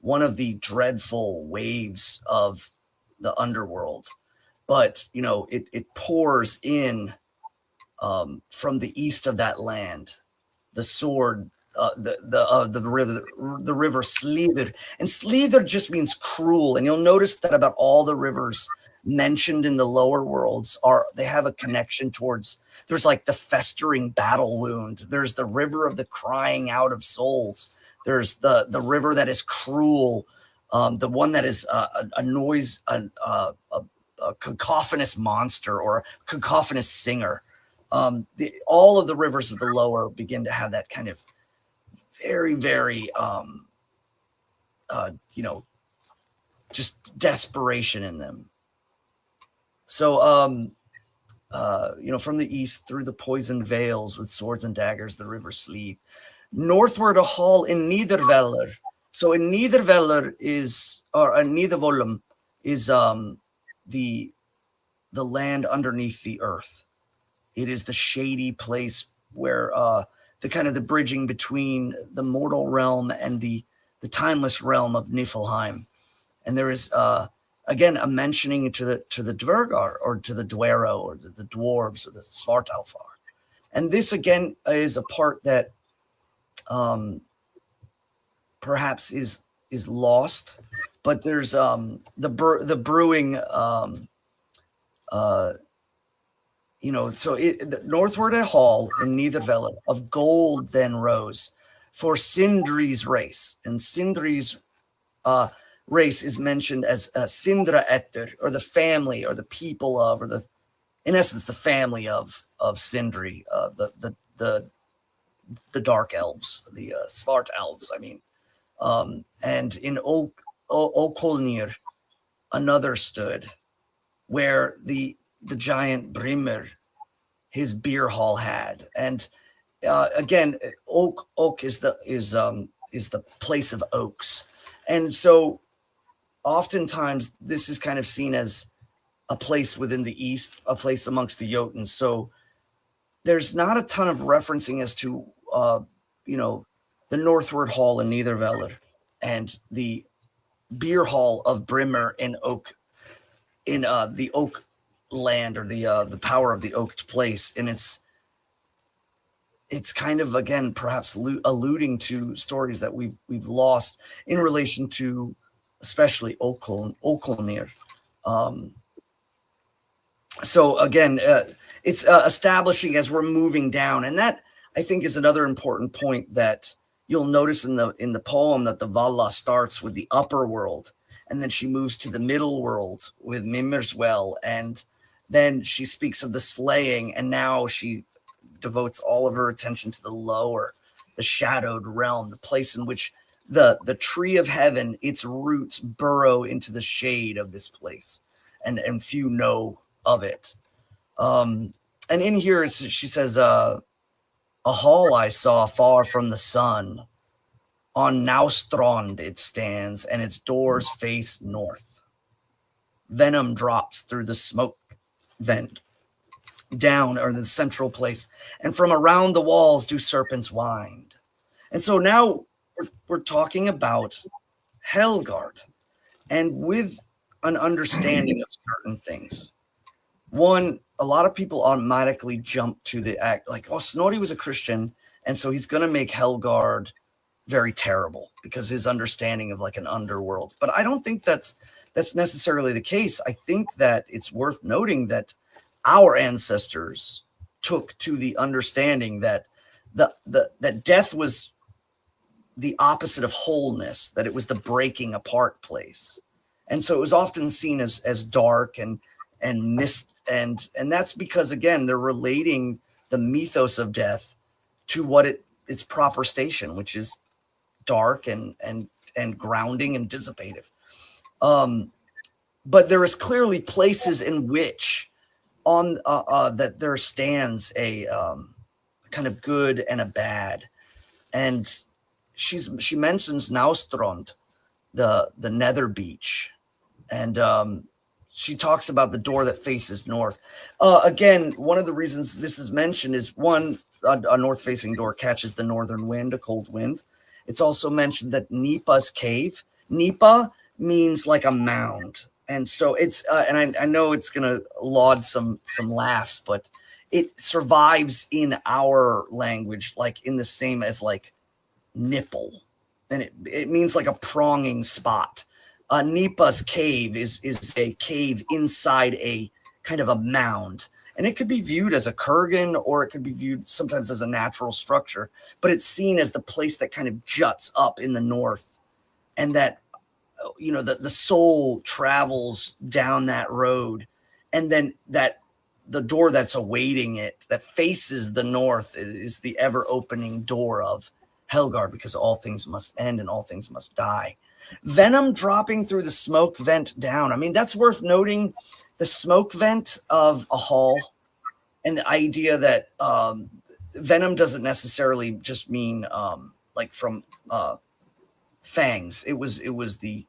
one of the dreadful waves of the underworld. But it pours in from the east of that land, the sword, the river Slither, and Slither just means cruel. And you'll notice that about all the rivers mentioned in the lower worlds they have a connection towards. There's like the festering battle wound. There's the river of the crying out of souls. There's the river that is cruel, the one that is a noise, a cacophonous monster or a cacophonous singer. All of the rivers of the lower begin to have that kind of very, very, just desperation in them. So, from the east through the poisoned vales with swords and daggers, the river Sleeth, northward a hall in Niederveller. So in Niederveller Niedervolum is the land underneath the earth. It is the shady place where the kind of the bridging between the mortal realm and the timeless realm of Niflheim. And there is again a mentioning to the Dvergar or to the Dwero or the dwarves or the Svartalfar. And this again is a part that perhaps is lost, but there's the brewing so the northward a hall in Niederwelle of gold then rose for Sindri's race, and Sindri's race is mentioned as Sindra Etter, or the family, or the people of, or in essence the family of Sindri, the dark elves, the Svart elves, I mean. And in Okolnir, another stood, where the giant Brimmer his beer hall had. And again, oak is the place of oaks. And so oftentimes this is kind of seen as a place within the East, a place amongst the Jotuns. So there's not a ton of referencing as to, the Northward Hall in Niederwelle and the beer hall of Brimmer in Oak, in the Oak land, or the power of the oaked place. And it's kind of, again, perhaps alluding to stories that we've lost in relation to especially Okolnir. So again, it's establishing as we're moving down, and that I think is another important point that you'll notice in the poem, that the Valla starts with the upper world, and then she moves to the middle world with Mimmir's Well, and then she speaks of the slaying, and now she devotes all of her attention to the lower, the shadowed realm, the place in which the tree of heaven, its roots burrow into the shade of this place, and few know of it. And in here she says, a hall I saw far from the sun. On Naustrand it stands, and its doors face north. Venom drops through the smoke vent down, or the central place, and from around the walls do serpents wind. And so now we're talking about Helgard, and with an understanding of certain things. One, a lot of people automatically jump to the act like, oh, Snorri was a Christian, and so he's going to make Helgard very terrible because his understanding of like an underworld. But I don't think that's necessarily the case. I think that it's worth noting that our ancestors took to the understanding that that death was the opposite of wholeness, that it was the breaking apart place. And so it was often seen as dark and mist, and that's because, again, they're relating the mythos of death to what its proper station, which is dark and grounding and dissipative. But there is clearly places in which on that there stands a kind of good and a bad, and she mentions Naustrand, the nether beach, and she talks about the door that faces north. Again, one of the reasons this is mentioned is, one, a north-facing door catches the northern wind, a cold wind. It's also mentioned that Nipa's cave. Nipa means like a mound. And so it's, and I know it's going to laud some laughs, but it survives in our language, like in the same as like nipple. And it means like a pronging spot. Nipa's cave is a cave inside a kind of a mound. And it could be viewed as a kurgan, or it could be viewed sometimes as a natural structure, but it's seen as the place that kind of juts up in the north, and that, the soul travels down that road, and then that the door that's awaiting it, that faces the north, is the ever opening door of Helgard, because all things must end and all things must die. Venom dropping through the smoke vent down. I mean, that's worth noting. The smoke vent of a hall, and the idea that venom doesn't necessarily just mean like from fangs. It was the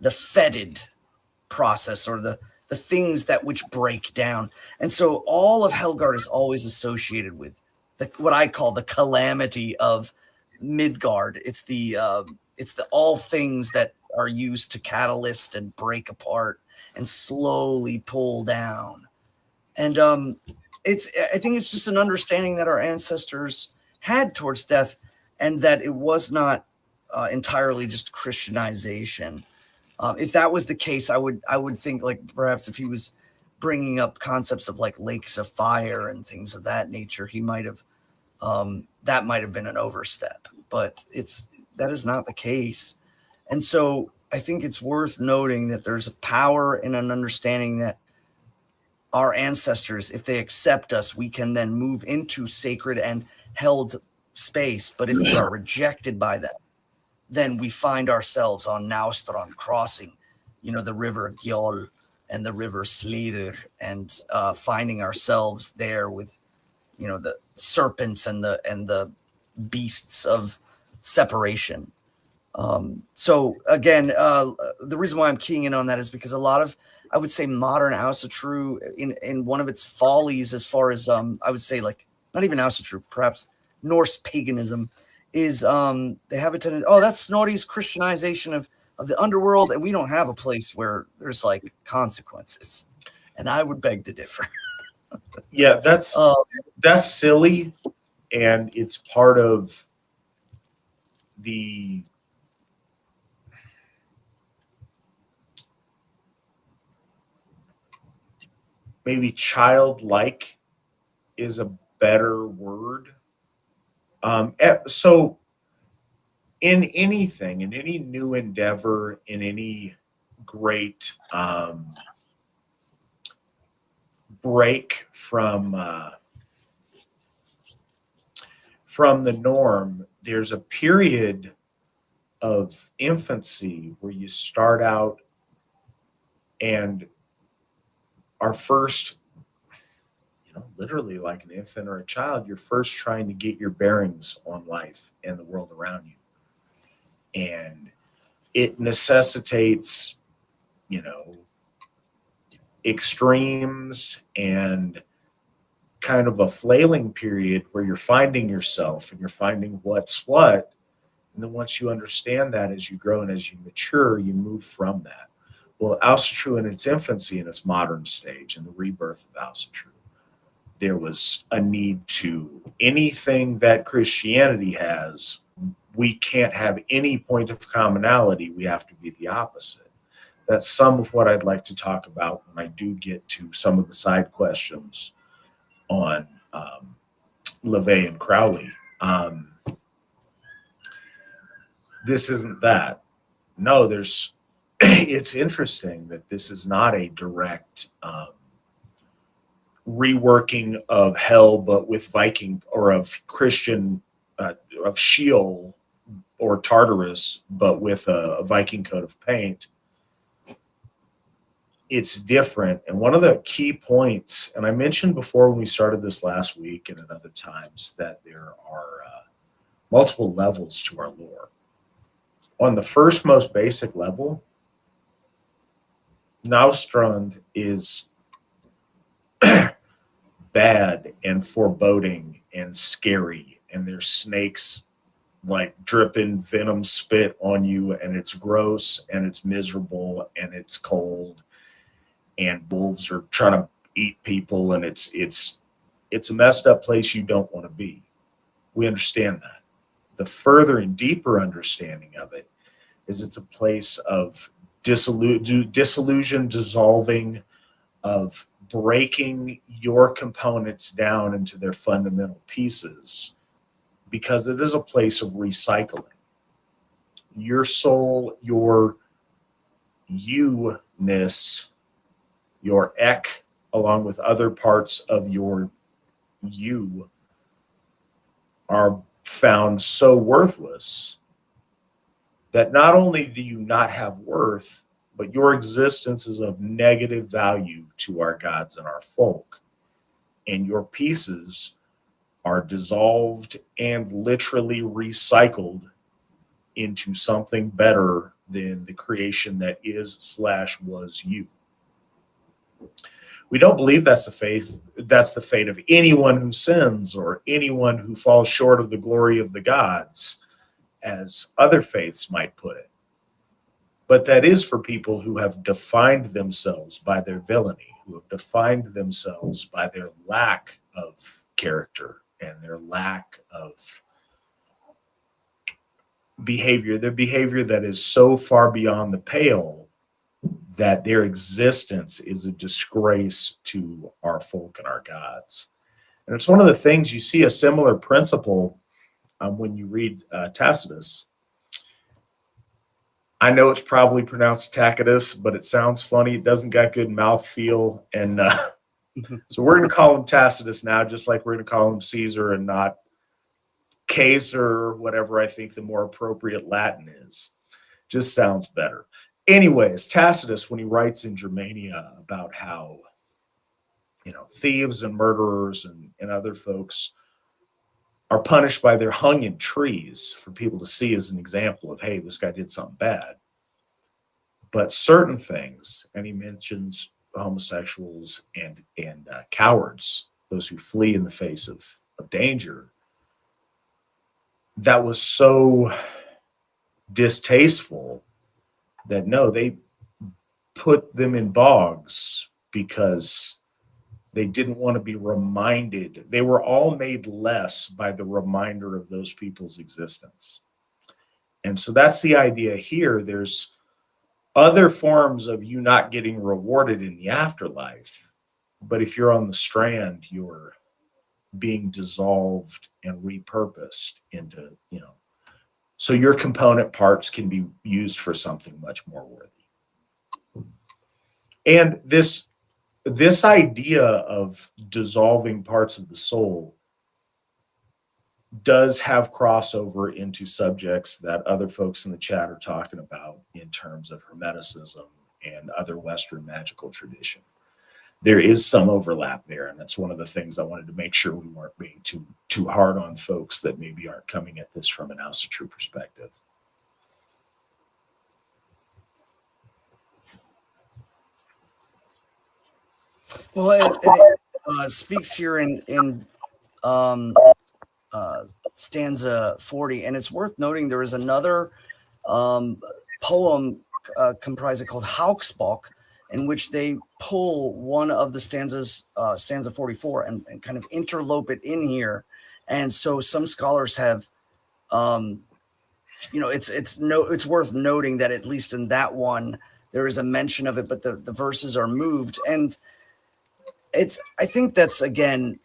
fetid process, or the things that which break down. And so all of Helgard is always associated with what I call the calamity of Midgard. It's the all things that are used to catalyst and break apart and slowly pull down. And I think it's just an understanding that our ancestors had towards death, and that it was not entirely just Christianization. If that was the case, I would think like perhaps if he was bringing up concepts of like lakes of fire and things of that nature, he might have that might have been an overstep. But that is not the case, and so I think it's worth noting that there's a power in an understanding that our ancestors, if they accept us, we can then move into sacred and held space. But if we are rejected by them, then we find ourselves on Naustron crossing, the river Gjol and the river Slíður, and finding ourselves there with, the serpents and the beasts of separation. So again, the reason why I'm keying in on that is because a lot of, I would say, modern Asatru in one of its follies, as far as I would say, like, not even Asatru, perhaps Norse paganism, is they have a tendency, that's Snorri's Christianization of the underworld, and we don't have a place where there's like consequences. And I would beg to differ. Yeah, that's silly, and it's part of the maybe childlike is a better word. So in anything, in any new endeavor, in any great break from the norm, there's a period of infancy where you start out and are first, literally like an infant or a child, you're first trying to get your bearings on life and the world around you. And it necessitates, extremes and kind of a flailing period where you're finding yourself and you're finding what's what. And then once you understand that, as you grow and as you mature, you move from that. Well, Asatru in its infancy, in its modern stage, in the rebirth of Asatru, there was a need to anything that Christianity has. We can't have any point of commonality. We have to be the opposite. That's some of what I'd like to talk about when I do get to some of the side questions on LaVey and Crowley. This isn't that. No, it's interesting that this is not a direct reworking of hell, but with Viking, or of Christian, of Sheol or Tartarus, but with a Viking coat of paint. It's different. And one of the key points, and I mentioned before when we started this last week and at other times, that there are multiple levels to our lore. On the first, most basic level, Naustrand is bad and foreboding and scary, and there's snakes like dripping venom spit on you, and it's gross and it's miserable and it's cold, and wolves are trying to eat people, and it's a messed up place you don't want to be. We understand that. The further and deeper understanding of it is it's a place of disillusion, dissolving, of breaking your components down into their fundamental pieces, because it is a place of recycling. Your soul, your you-ness, your ek, along with other parts of your you, are found so worthless that not only do you not have worth, but your existence is of negative value to our gods and our folk. And your pieces are dissolved and literally recycled into something better than the creation that is/was you. We don't believe that's the fate of anyone who sins or anyone who falls short of the glory of the gods, as other faiths might put it. But that is for people who have defined themselves by their villainy, who have defined themselves by their lack of character and their lack of behavior. Their behavior that is so far beyond the pale that their existence is a disgrace to our folk and our gods. And it's one of the things you see a similar principle when you read Tacitus. I know it's probably pronounced Tacitus, but it sounds funny. It doesn't got good mouth feel. And so we're going to call him Tacitus now, just like we're going to call him Caesar and not Caesar or whatever I think the more appropriate Latin is. Just sounds better. Anyways, Tacitus, when he writes in Germania about how, thieves and murderers and other folks are punished by they're hung in trees for people to see as an example of, hey, this guy did something bad. But certain things, and he mentions homosexuals and cowards, those who flee in the face of danger, that was so distasteful that no, they put them in bogs because they didn't want to be reminded. They were all made less by the reminder of those people's existence. And so that's the idea here. There's other forms of you not getting rewarded in the afterlife. But if you're on the strand, you're being dissolved and repurposed into, so your component parts can be used for something much more worthy. And this idea of dissolving parts of the soul does have crossover into subjects that other folks in the chat are talking about in terms of Hermeticism and other Western magical tradition. There is some overlap there, and that's one of the things I wanted to make sure we weren't being too hard on folks that maybe aren't coming at this from an Asatru perspective. Well, it speaks here in stanza 40, and it's worth noting there is another poem comprising called Hauksbok, in which they pull one of the stanzas, stanza 44, and kind of interlope it in here. And so some scholars have, it's worth noting that at least in that one there is a mention of it, but the verses are moved, and I think that's again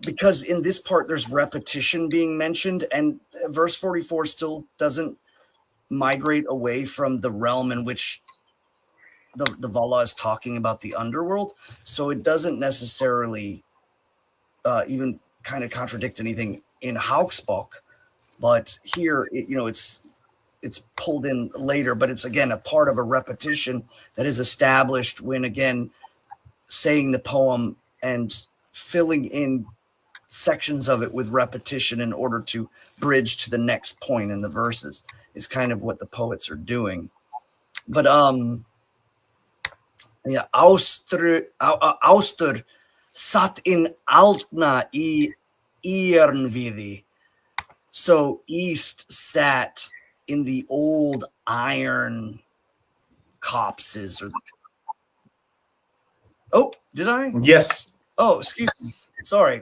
because in this part there's repetition being mentioned, and verse 44 still doesn't migrate away from the realm in which the Vala is talking about, the underworld. So it doesn't necessarily even kind of contradict anything in Hauksbok, but here it's pulled in later, but it's again a part of a repetition that is established when again saying the poem and filling in sections of it with repetition in order to bridge to the next point in the verses is kind of what the poets are doing. But Austur satt in altna I Iernvidi. So East sat in the old iron copses. Oh, did I? Yes. Oh, excuse me. Sorry.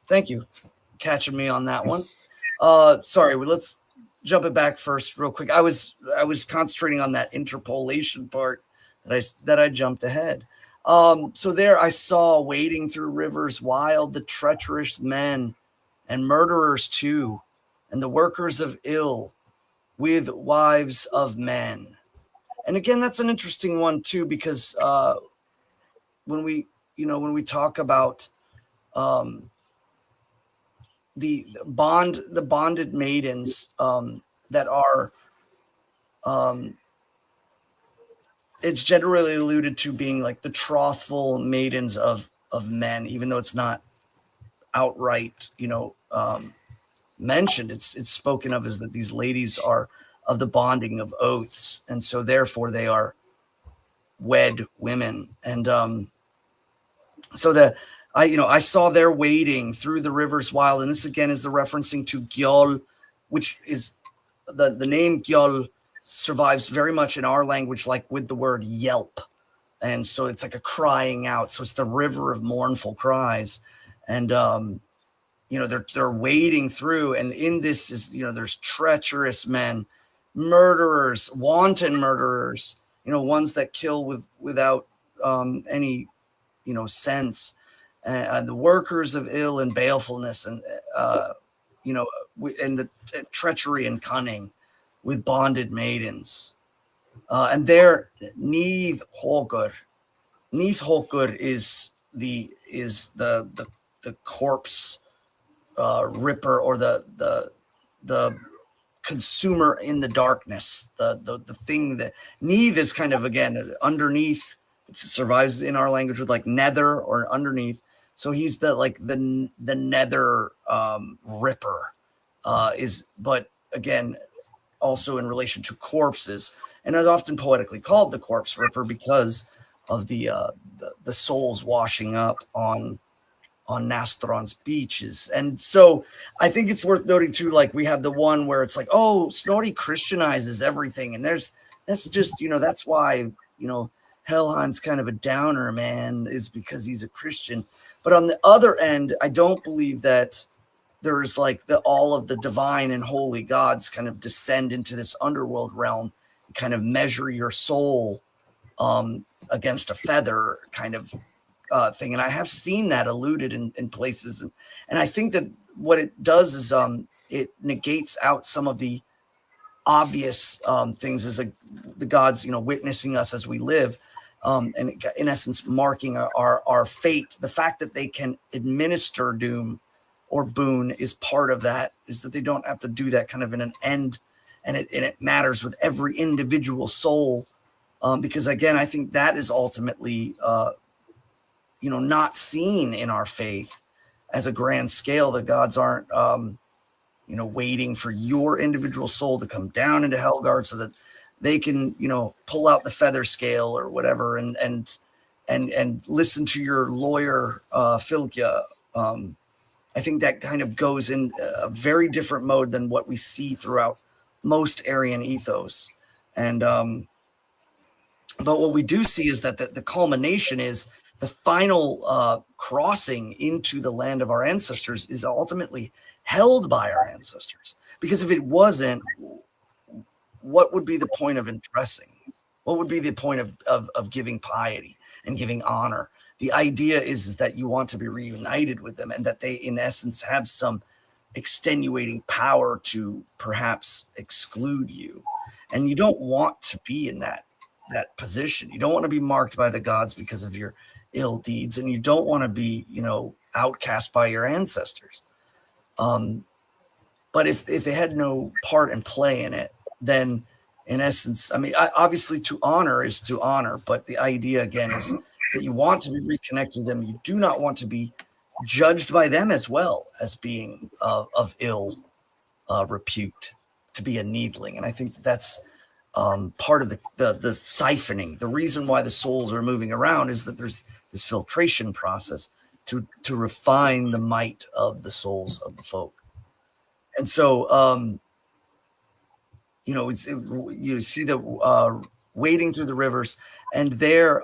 Thank you. Catching me on that one. Sorry. Let's jump it back first real quick. I was concentrating on that interpolation part that I jumped ahead. So there I saw wading through rivers wild the treacherous men and murderers too, and the workers of ill with wives of men. And again, that's an interesting one too, because when we talk about the bonded maidens that are, it's generally alluded to being like the trothful maidens of men, even though it's not outright, mentioned. It's spoken of as that these ladies are of the bonding of oaths, and so therefore they are wed women. And so I saw their wading through the rivers wild, and this again is the referencing to Gjol, which is the name Gjol survives very much in our language, like with the word yelp, and so it's like a crying out. So it's the river of mournful cries, and they're wading through, and in this is, there's treacherous men, murderers, wanton murderers, ones that kill without any, sense, the workers of ill and balefulness, and and the treachery and cunning with bonded maidens, and there Neath Holger is the corpse ripper, or the consumer in the darkness, the thing that Neath is kind of, again, underneath. It survives in our language with like nether or underneath. So he's the nether ripper, but again, also in relation to corpses, and is often poetically called the corpse ripper because of the souls washing up on Nastron's beaches. And so I think it's worth noting too, like we have the one where it's like, oh, Snorri Christianizes everything, and that's just, that's why, Helheim's kind of a downer, man, is because he's a Christian. But on the other end, I don't believe that there's like all of the divine and holy gods kind of descend into this underworld realm and kind of measure your soul against a feather kind of thing. And I have seen that alluded in places. And I think that what it does is it negates out some of the obvious things as the gods, witnessing us as we live. And in essence, marking our fate. The fact that they can administer doom or boon is part of that, is that they don't have to do that kind of in an end. And it matters with every individual soul. Because again, I think that is ultimately, not seen in our faith as a grand scale. The gods aren't, waiting for your individual soul to come down into Helgard so that they can, pull out the feather scale or whatever and listen to your lawyer, Filkja. I think that kind of goes in a very different mode than what we see throughout most Aryan ethos. And, but what we do see is that the culmination is the final crossing into the land of our ancestors is ultimately held by our ancestors. Because if it wasn't, what would be the point of impressing? What would be the point of giving piety and giving honor? The idea is that you want to be reunited with them, and that they, in essence, have some extenuating power to perhaps exclude you. And you don't want to be in that position. You don't want to be marked by the gods because of your ill deeds, and you don't want to be, outcast by your ancestors. But if they had no part and play in it, then in essence, I mean, obviously to honor is to honor, but the idea again is that you want to be reconnected with them. You do not want to be judged by them as well as being of ill repute, to be a needling. And I think that's part of the siphoning. The reason why the souls are moving around is that there's this filtration process to refine the might of the souls of the folk. And so, you see the wading through the rivers, and there,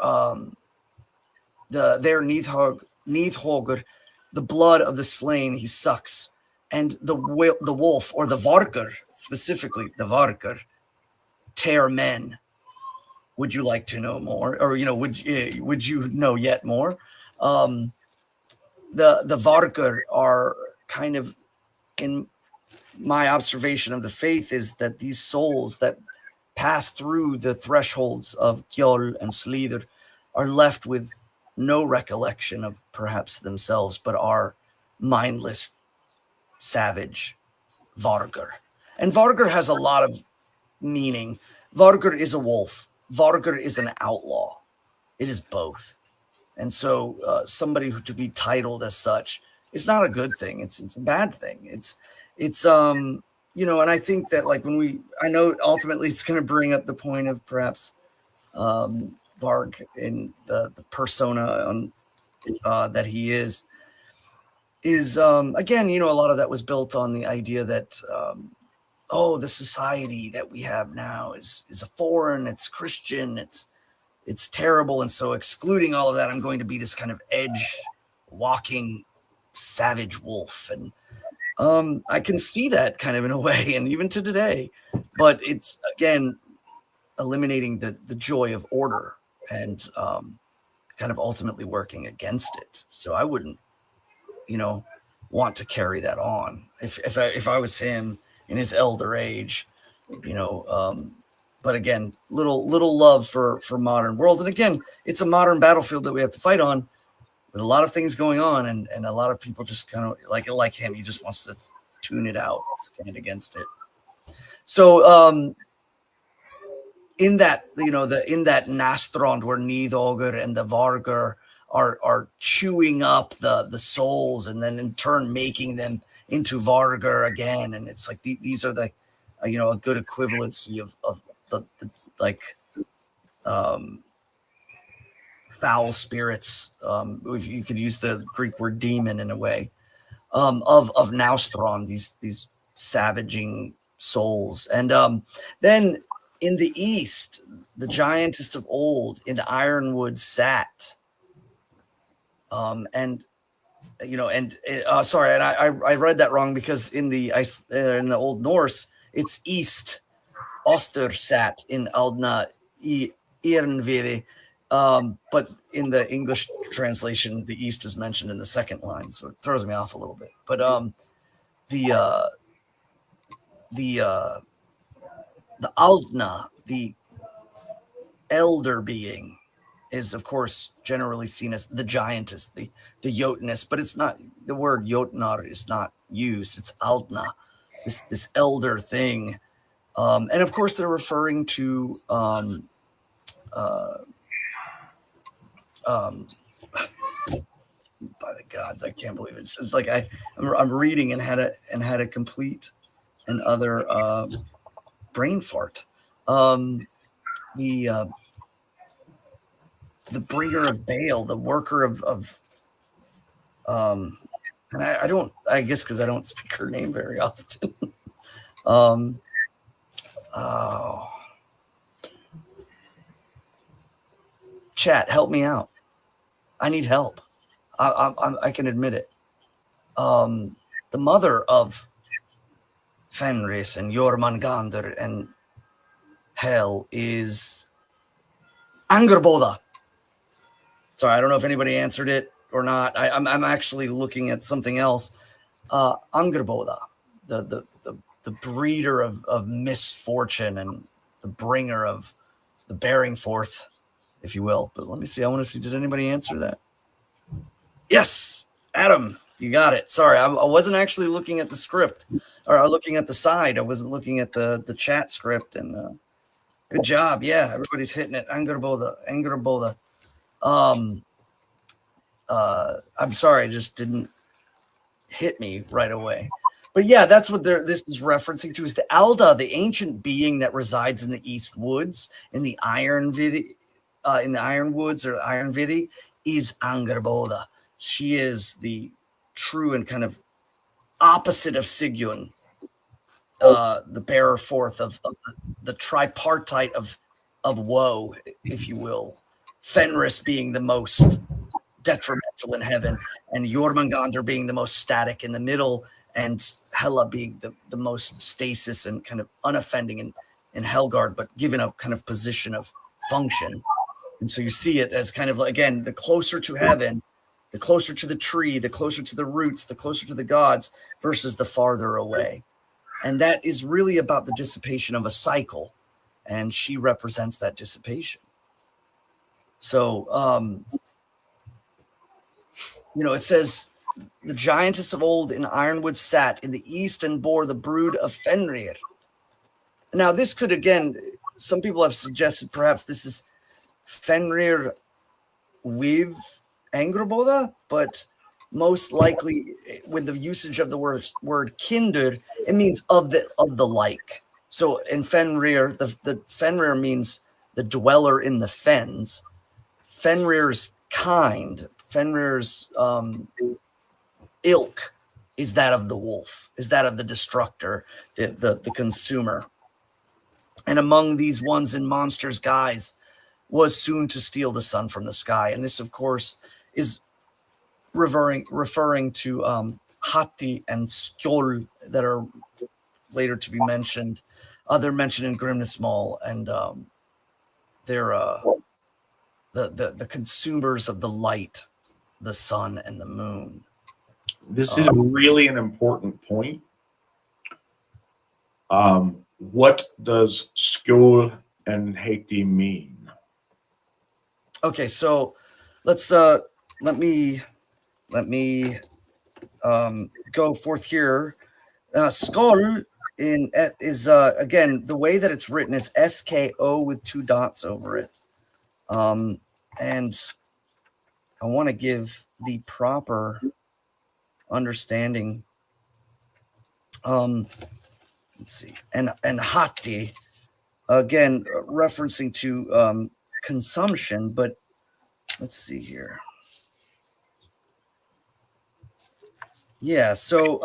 Neathholger, the blood of the slain, he sucks, and the wolf, or the Varkr, specifically the Varkr, tear men. Would you like to know more, or would you know yet more? The Varkr are kind of, in my observation of the faith, is that these souls that pass through the thresholds of Gjol and Slither are left with no recollection of perhaps themselves, but are mindless, savage Varkr. And Varkr has a lot of meaning. Varkr is a wolf. Varkr is an outlaw. It is both. And so somebody to be titled as such is not a good thing. It's a bad thing. It's and I think that, like, I know ultimately it's going to bring up the point of perhaps Varg in the persona that he is again, a lot of that was built on the idea that the society that we have now is a foreign, it's Christian, it's terrible, and so excluding all of that, I'm going to be this kind of edge walking savage wolf. And I can see that kind of in a way, and even to today. But it's, again, eliminating the joy of order and kind of ultimately working against it. So I wouldn't, want to carry that on if I was him in his elder age, but again, little love for modern world. And again, it's a modern battlefield that we have to fight on with a lot of things going on, and a lot of people just kind of like him. He just wants to tune it out, stand against it. So in that, in that Nastrond where Nidogr and the Vargur are chewing up the souls, and then in turn making them into Vargur again. And it's like these are the a good equivalency of the foul spirits, if you could use the Greek word demon in a way, of Naustron, these savaging souls. And then in the east, the giantess of old in Ironwood sat. Sorry, and I read that wrong, because in the Old Norse it's east. Oster sat in Aldna Irnviri, but in the English translation, the east is mentioned in the second line, so it throws me off a little bit. But the Aldna, the elder being, is of course generally seen as the giantess, the Jotuness, but it's not. The word Jotnar is not used. It's Aldna, this elder thing, and of course they're referring to by the gods. I can't believe it. It's like I'm reading and had a complete and other brain fart. The bringer of Baal, the worker of and I guess because I don't speak her name very often. Chat, help me out. I need help. I can admit it. The mother of Fenris and Jormungandr and Hel is Angerboda. Sorry, I don't know if anybody answered it or not. I'm actually looking at something else. Angerboda, the breeder of misfortune and the bringer of the bearing forth, if you will. But let me see. I want to see. Did anybody answer that? Yes, Adam, you got it. Sorry, I wasn't actually looking at the script, or looking at the side. I wasn't looking at the chat script. And good job. Yeah, everybody's hitting it. Angerboda. I'm sorry, it just didn't hit me right away. But yeah, that's what this is referencing to, is the Alda, the ancient being that resides in the East Woods, in the Ironwoods or Ironvidi, is Angerboda. She is the true and kind of opposite of Sigyn, the bearer forth of the tripartite of woe, if you will. Fenris being the most detrimental in heaven, and Jormungandr being the most static in the middle, and Hela being the most stasis and kind of unoffending in Helgard, but given a kind of position of function. And so you see it as kind of, again, the closer to heaven, the closer to the tree, the closer to the roots, the closer to the gods, versus the farther away. And that is really about the dissipation of a cycle, and she represents that dissipation. So, it says, the giantess of old in Ironwood sat in the east and bore the brood of Fenrir. Now, this could, again, some people have suggested perhaps this is Fenrir with Angerboda, but most likely with the usage of the word kinder, it means of the like. So in Fenrir, the Fenrir means the dweller in the fens. Fenrir's kind, Fenrir's ilk is that of the wolf, is that of the destructor, the consumer. And among these ones in monsters' guise was soon to steal the sun from the sky. And this, of course, is referring to Hati and Skjold that are later to be mentioned. They're mentioned in Grimnismal, and they're the consumers of the light, the sun and the moon. This is really an important point. What does Skjold and Hati mean? Okay, so let me go forth here. Skjold is again, the way that it's written is SKO with 2 dots over it. And I want to give the proper understanding. Let's see, and Hati, again, referencing to consumption, but let's see here. Yeah, so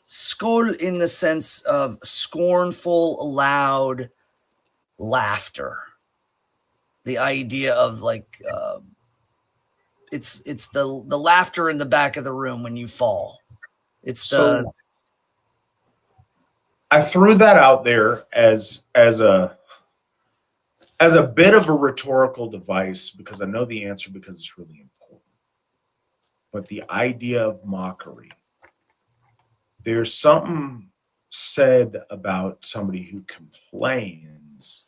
skål in the sense of scornful, loud laughter. The idea of like it's the laughter in the back of the room when you fall. I threw that out there as a bit of a rhetorical device because I know the answer because it's really important. But the idea of mockery. There's something said about somebody who complains,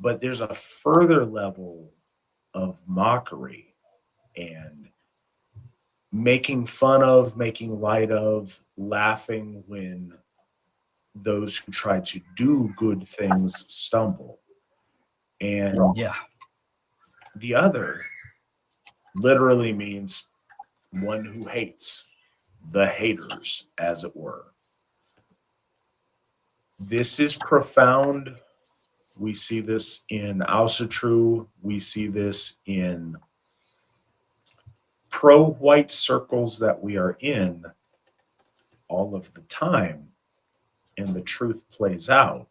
but there's a further level of mockery and making fun of, making light of, laughing when those who try to do good things stumble. And the other literally means one who hates, the haters, as it were. This is profound. We see this in Asatru. We see this in pro-white circles that we are in all of the time, and the truth plays out.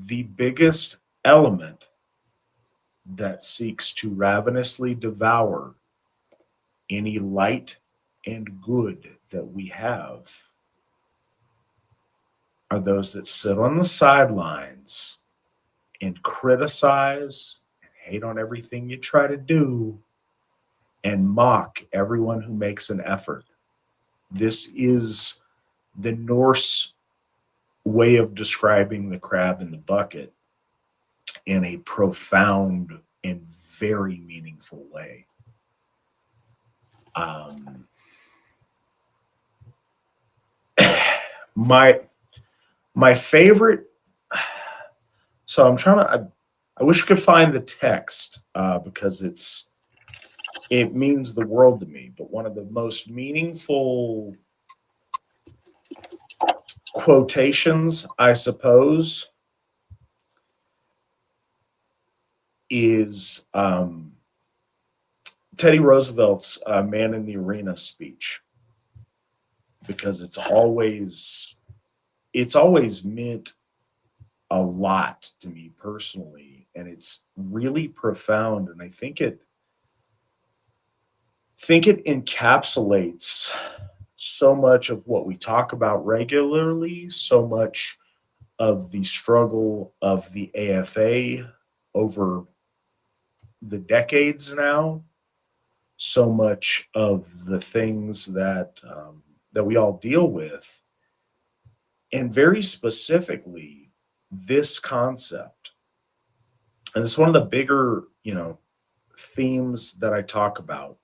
The biggest element that seeks to ravenously devour any light and good that we have are those that sit on the sidelines and criticize and hate on everything you try to do and mock everyone who makes an effort. This is the Norse way of describing the crab in the bucket in a profound and very meaningful way. My favorite, so I'm trying to, I wish I could find the text because it means the world to me, but one of the most meaningful quotations, I suppose, is Teddy Roosevelt's Man in the Arena speech, because it's always meant a lot to me personally, and it's really profound, and I think it encapsulates so much of what we talk about regularly, so much of the struggle of the AFA over the decades now, so much of the things that we all deal with, and very specifically this concept. And it's one of the bigger, themes that I talk about,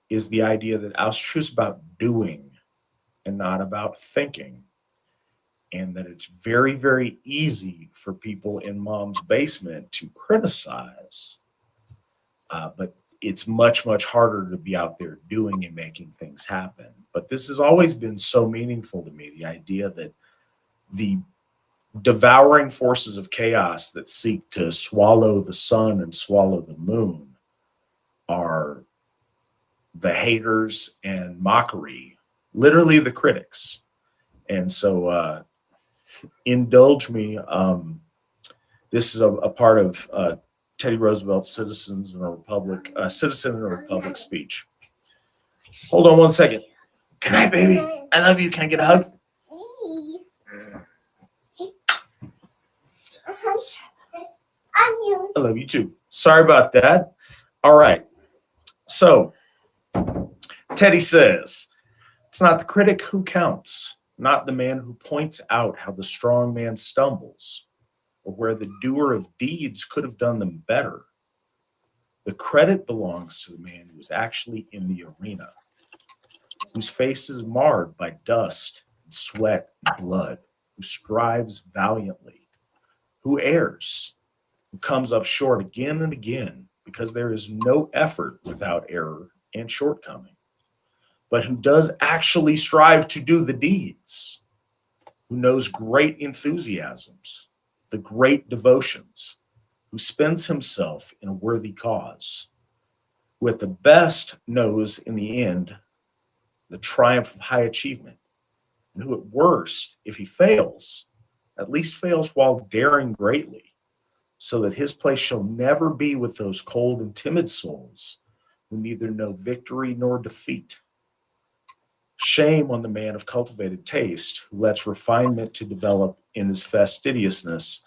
is the idea that Asatru is about doing and not about thinking. And that it's very, very easy for people in mom's basement to criticize. But it's much, much harder to be out there doing and making things happen. But this has always been so meaningful to me, the idea that the devouring forces of chaos that seek to swallow the sun and swallow the moon are the haters and mockery, literally the critics. And so indulge me This is a part of Teddy Roosevelt's Citizen in a Republic speech. Hold on one second. Good night, baby. I love you. Can I get a hug? I love you too. Sorry about that. All right. So Teddy says, it's not the critic who counts, not the man who points out how the strong man stumbles, or where the doer of deeds could have done them better. The credit belongs to the man who is actually in the arena, whose face is marred by dust, and sweat, and blood, who strives valiantly, who errs, who comes up short again and again, because there is no effort without error and shortcoming, but who does actually strive to do the deeds, who knows great enthusiasms, the great devotions, who spends himself in a worthy cause, who at the best knows in the end the triumph of high achievement, and who at worst, if he fails, at least fails while daring greatly, so that his place shall never be with those cold and timid souls who neither know victory nor defeat. Shame on the man of cultivated taste who lets refinement to develop in his fastidiousness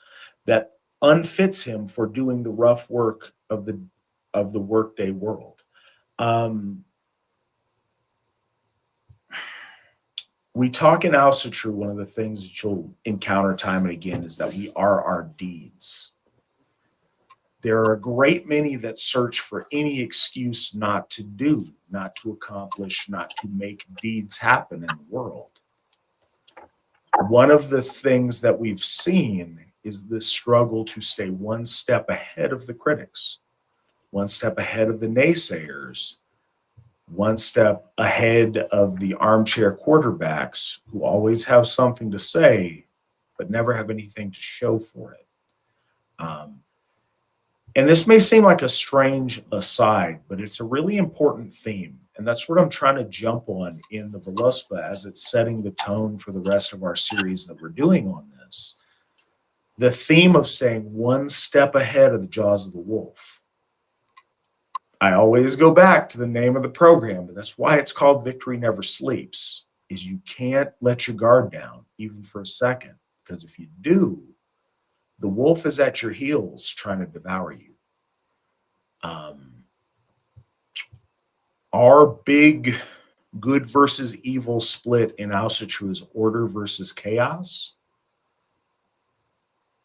that unfits him for doing the rough work of the workday world. We talk in Asatru, one of the things that you'll encounter time and again is that we are our deeds. There are a great many that search for any excuse not to do, not to accomplish, not to make deeds happen in the world. One of the things that we've seen is the struggle to stay one step ahead of the critics, one step ahead of the naysayers, one step ahead of the armchair quarterbacks who always have something to say, but never have anything to show for it. And this may seem like a strange aside, but it's a really important theme. And that's what I'm trying to jump on in the Völuspá as it's setting the tone for the rest of our series that we're doing on this. The theme of staying one step ahead of the jaws of the wolf. I always go back to the name of the program, but that's why it's called Victory Never Sleeps, is you can't let your guard down even for a second, because if you do, the wolf is at your heels trying to devour you. Our big good versus evil split in Asatru is order versus chaos.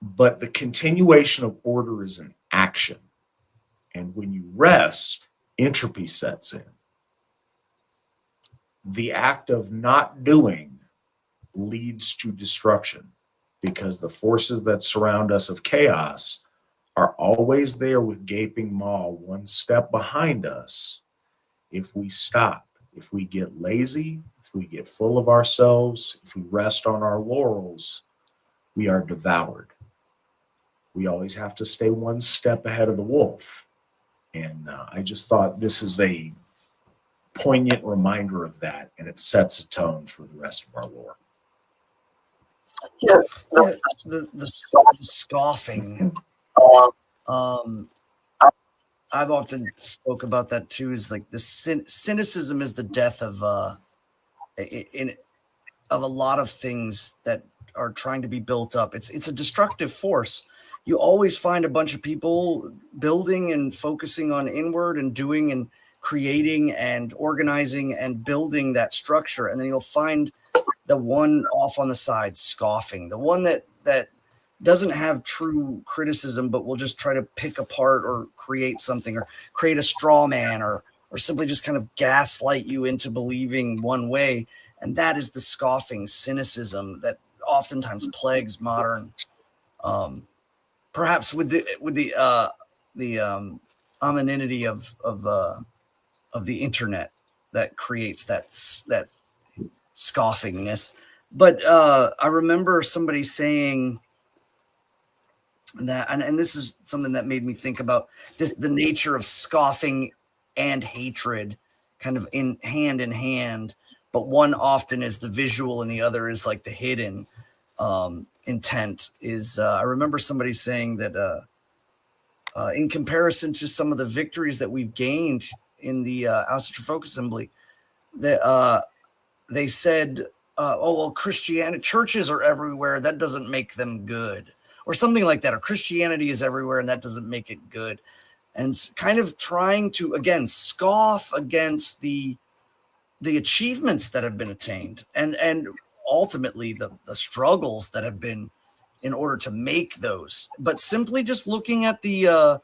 But the continuation of order is an action. And when you rest, entropy sets in. The act of not doing leads to destruction because the forces that surround us of chaos are always there with gaping maw one step behind us. If we stop, if we get lazy, if we get full of ourselves, if we rest on our laurels, we are devoured. We always have to stay one step ahead of the wolf. And I just thought this is a poignant reminder of that, and it sets a tone for the rest of our lore. Yeah, the scoffing. I've often spoke about that too. Is like the cynicism is the death of a lot of things that are trying to be built up. It's a destructive force. You always find a bunch of people building and focusing on inward and doing and creating and organizing and building that structure, and then you'll find the one off on the side scoffing, the one that doesn't have true criticism, but will just try to pick apart or create something or create a straw man or simply just kind of gaslight you into believing one way. And that is the scoffing cynicism that oftentimes plagues modern, perhaps with the anonymity of the internet that creates that scoffingness. But I remember somebody saying that, and this is something that made me think about this, the nature of scoffing and hatred kind of in hand, but one often is the visual and the other is like the hidden. intent is, I remember somebody saying that in comparison to some of the victories that we've gained in the Asatru Folk Assembly, that they said, oh, well, Christianity, churches are everywhere. That doesn't make them good, or something like that. Or Christianity is everywhere and that doesn't make it good. And kind of trying to, again, scoff against the achievements that have been attained and ultimately the struggles that have been in order to make those, but simply just looking at the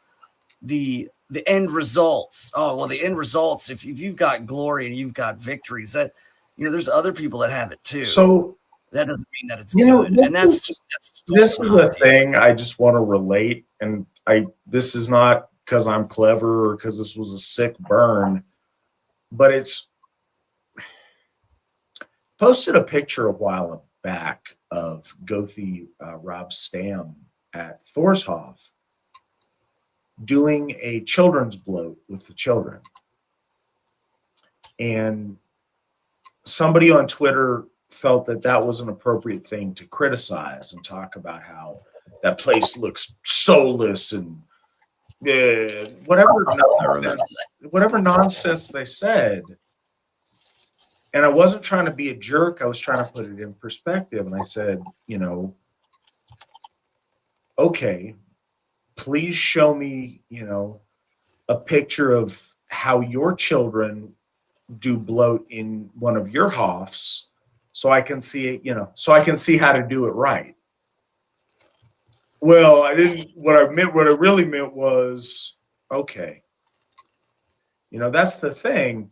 end results. Oh, well, the end results, if you've got glory and you've got victories, that, there's other people that have it too. So that doesn't mean that it's good. And that's this is the thing I just want to relate. And this is not because I'm clever or because this was a sick burn, but it's posted a picture a while back of Gothi Rob Stam at Thorshof doing a children's bloat with the children. And somebody on Twitter felt that that was an appropriate thing to criticize and talk about how that place looks soulless and whatever nonsense they said. And I wasn't trying to be a jerk. I was trying to put it in perspective. And I said, okay, please show me, a picture of how your children do bloat in one of your hofs so I can see it, so I can see how to do it right. Well, what I really meant was, okay, that's the thing.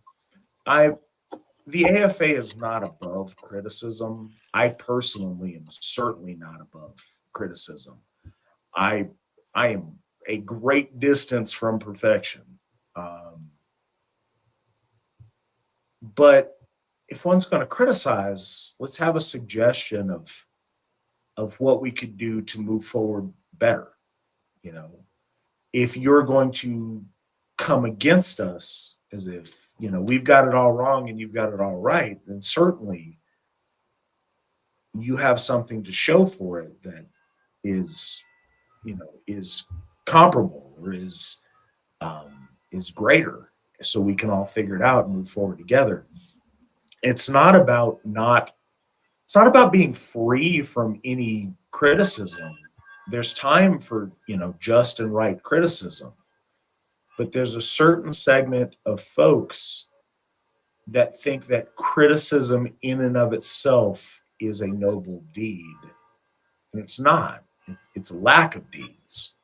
The AFA is not above criticism. I personally am certainly not above criticism. I am a great distance from perfection. But if one's going to criticize, let's have a suggestion of what we could do to move forward better. If you're going to come against us as if, we've got it all wrong and you've got it all right, then certainly you have something to show for it that is comparable or is greater, so we can all figure it out and move forward together. It's not about being free from any criticism. There's time for, just and right criticism. But there's a certain segment of folks that think that criticism in and of itself is a noble deed. And it's not. It's a lack of deeds.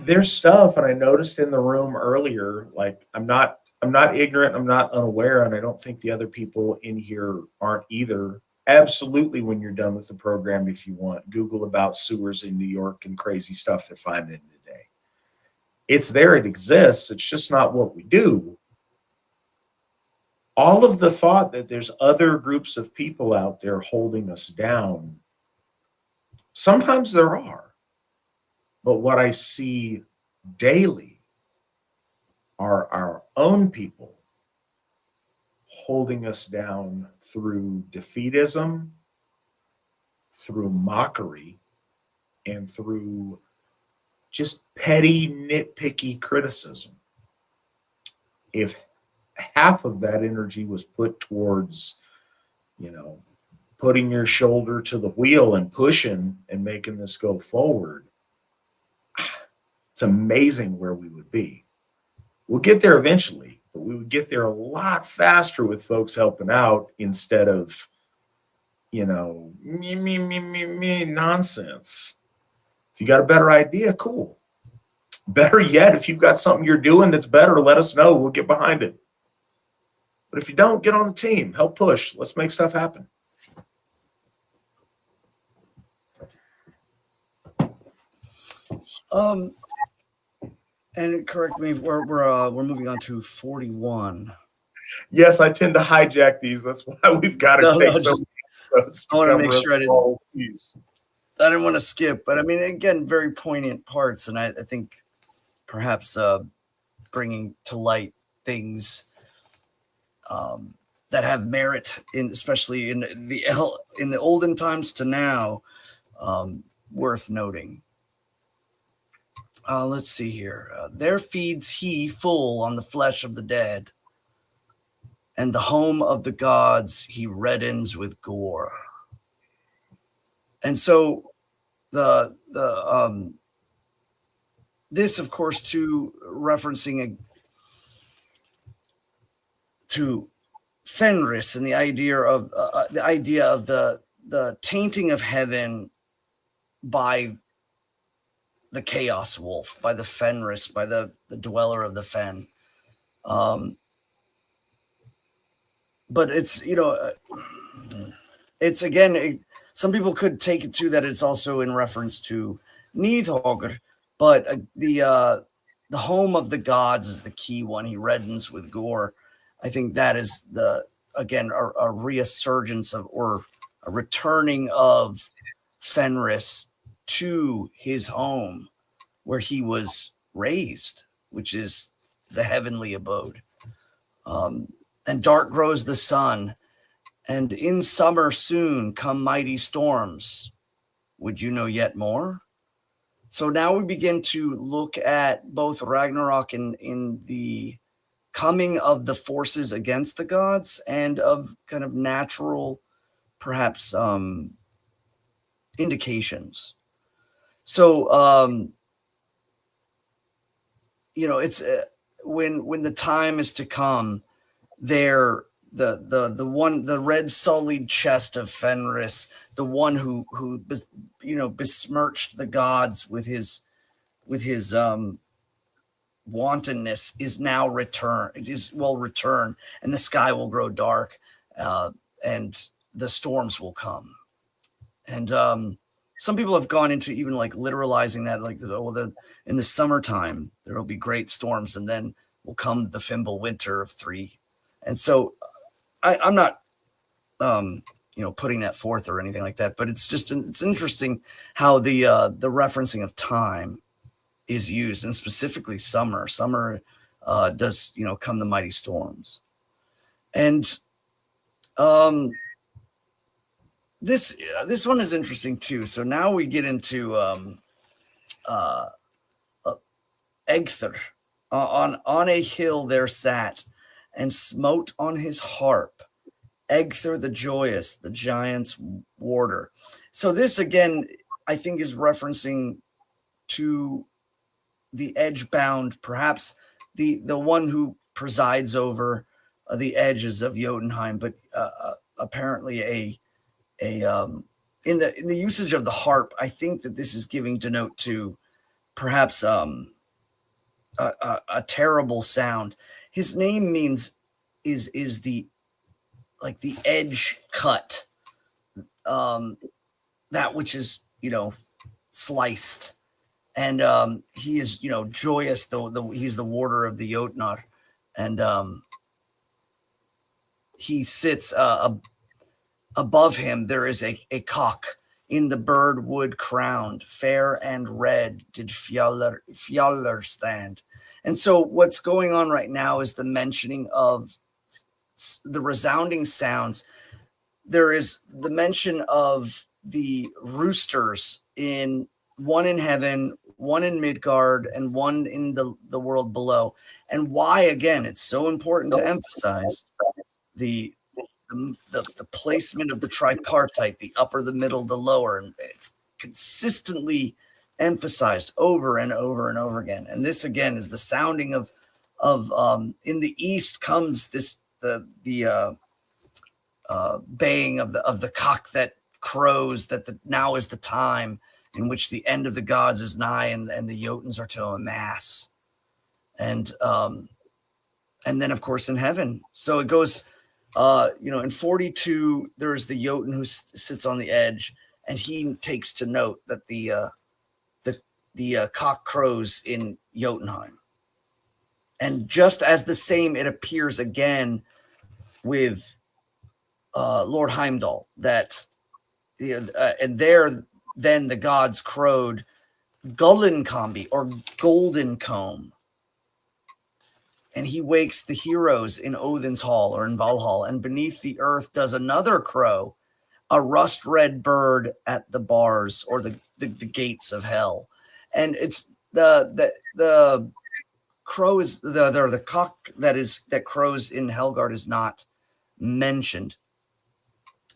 There's stuff, and I noticed in the room earlier, like I'm not ignorant, I'm not unaware, and I don't think the other people in here aren't either. Absolutely, when you're done with the program, if you want, Google about sewers in New York and crazy stuff they're finding today. It's there, it exists, it's just not what we do. All of the thought that there's other groups of people out there holding us down, sometimes there are. But what I see daily are our own people holding us down through defeatism, through mockery, and through just petty, nitpicky criticism. If half of that energy was put towards, putting your shoulder to the wheel and pushing and making this go forward, it's amazing where we would be. We'll get there eventually, but we would get there a lot faster with folks helping out instead of, me nonsense. If you got a better idea, cool. Better yet, if you've got something you're doing that's better, let us know. We'll get behind it. But if you don't, get on the team. Help push. Let's make stuff happen. And correct me, we're moving on to 41. Yes, I tend to hijack these. That's why we've got to take so many episodes. I want to make sure I didn't want to skip, but I mean, again, very poignant parts, and I think perhaps bringing to light things that have merit, especially in the olden times to now, worth noting. Let's see here. There feeds he full on the flesh of the dead, and the home of the gods he reddens with gore. And so this, of course, to referencing to Fenris and the idea of the tainting of heaven by the chaos wolf, by the Fenris, by the dweller of the fen. But it's, it's again, some people could take it to that it's also in reference to Nidhogr, but the home of the gods is the key one. He reddens with gore. I think that is again a resurgence of, or a returning of Fenris to his home where he was raised, which is the heavenly abode. And dark grows the sun, and in summer soon come mighty storms. Would you know yet more? So now we begin to look at both Ragnarok in the coming of the forces against the gods and of kind of natural, perhaps, indications. So, it's when the time is to come, there the red sullied chest of Fenris, the one who besmirched the gods with his wantonness, is now return. It will return, and the sky will grow dark, and the storms will come. And some people have gone into even like literalizing that, like, in the summertime there will be great storms, and then will come the Fimble winter of 3. And so I'm not, putting that forth or anything like that, but it's interesting how the referencing of time is used, and specifically summer. Summer does, come the mighty storms. And this one is interesting too. So now we get into Egther. On a hill there sat, and smote on his harp Egther the joyous, the giant's warder. So this again, I think, is referencing to the edge-bound, perhaps the one who presides over the edges of Jotunheim, but apparently in the usage of the harp, I think that this is giving denote to perhaps a terrible sound. His name is the edge cut, that which is sliced, and he is joyous, though he's the warder of the Jotnar, and he sits above him. There is a cock in the bird wood crowned, fair and red did Fjallar stand. And so what's going on right now is the mentioning of the resounding sounds. There is the mention of the roosters, one in heaven, one in Midgard, and one in the world below. And why, again, it's so important to emphasize the placement of the tripartite, the upper, the middle, the lower, and it's consistently emphasized over and over and over again. And this again is the sounding of in the east comes the baying of the cock that crows, that now is the time in which the end of the gods is nigh, and the Jotuns are to amass, and then of course in heaven. So it goes, in 42 there's the Jotun who sits on the edge, and he takes to note that the cock crows in Jotunheim. And just as the same, it appears again with Lord Heimdall, that and there then the gods crowed Gullinkombi, or golden comb. and he wakes the heroes in Odin's hall or in Valhall, and beneath the earth does another crow, a rust red bird at the bars or the gates of hell. And it's the crow is the cock that crows in Helgard is not mentioned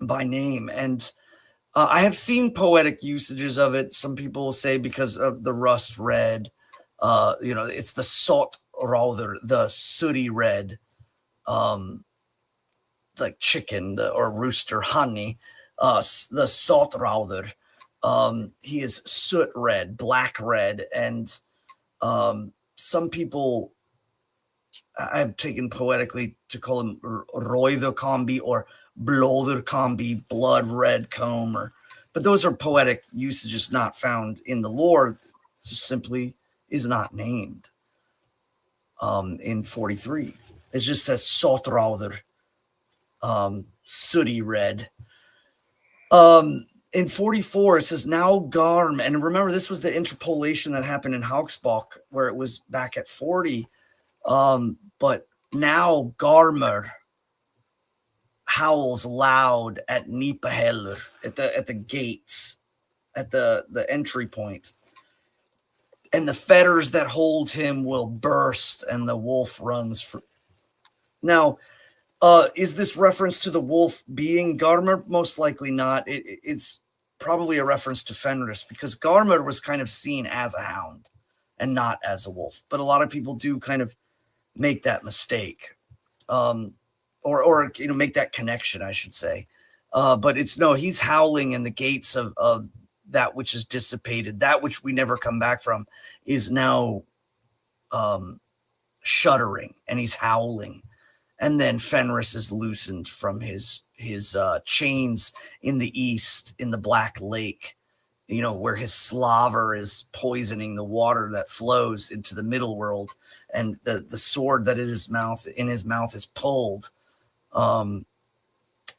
by name. And I have seen poetic usages of it. Some people will say because of the rust red, it's the salt rather the sooty red, like chicken or rooster honey, the salt rather. He is soot red, black red, and some people I've taken poetically to call him Röiður combi or Blóður combi, blood red comb, but those are poetic usages not found in the lore. Just simply is not named in 43. It just says Sotráður, sooty red. In 44, it says now Garm, and remember this was the interpolation that happened in Hauksbach where it was back at 40. But now Garmr howls loud at Nipahellur, at the gates, at the entry point. And the fetters that hold him will burst, and the wolf runs for. Now, is this reference to the wolf being Garmr? Most likely not. It's probably a reference to Fenris, because Garmr was kind of seen as a hound and not as a wolf. But a lot of people do kind of make that mistake, or make that connection, I should say. But he's howling, and the gates of that which is dissipated, that which we never come back from, is now shuddering, and he's howling. And then Fenris is loosened from his chains in the east, in the Black Lake, where his slaver is poisoning the water that flows into the middle world, and the sword that in his mouth is pulled.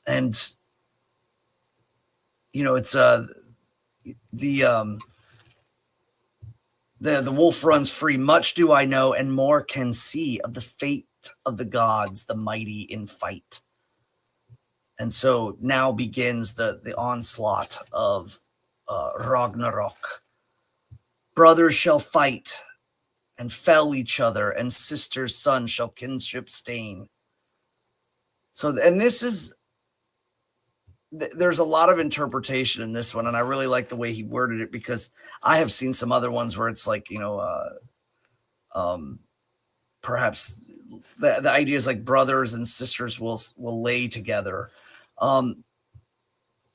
It's the wolf runs free. Much do I know, and more can see of the fate of the gods, the mighty in fight. And so now begins the onslaught of Ragnarok. Brothers shall fight and fell each other, and sisters' sons shall kinship stain. So, and this is, there's a lot of interpretation in this one, and I really like the way he worded it, because I have seen some other ones where it's like, perhaps the idea is like brothers and sisters will lay together. And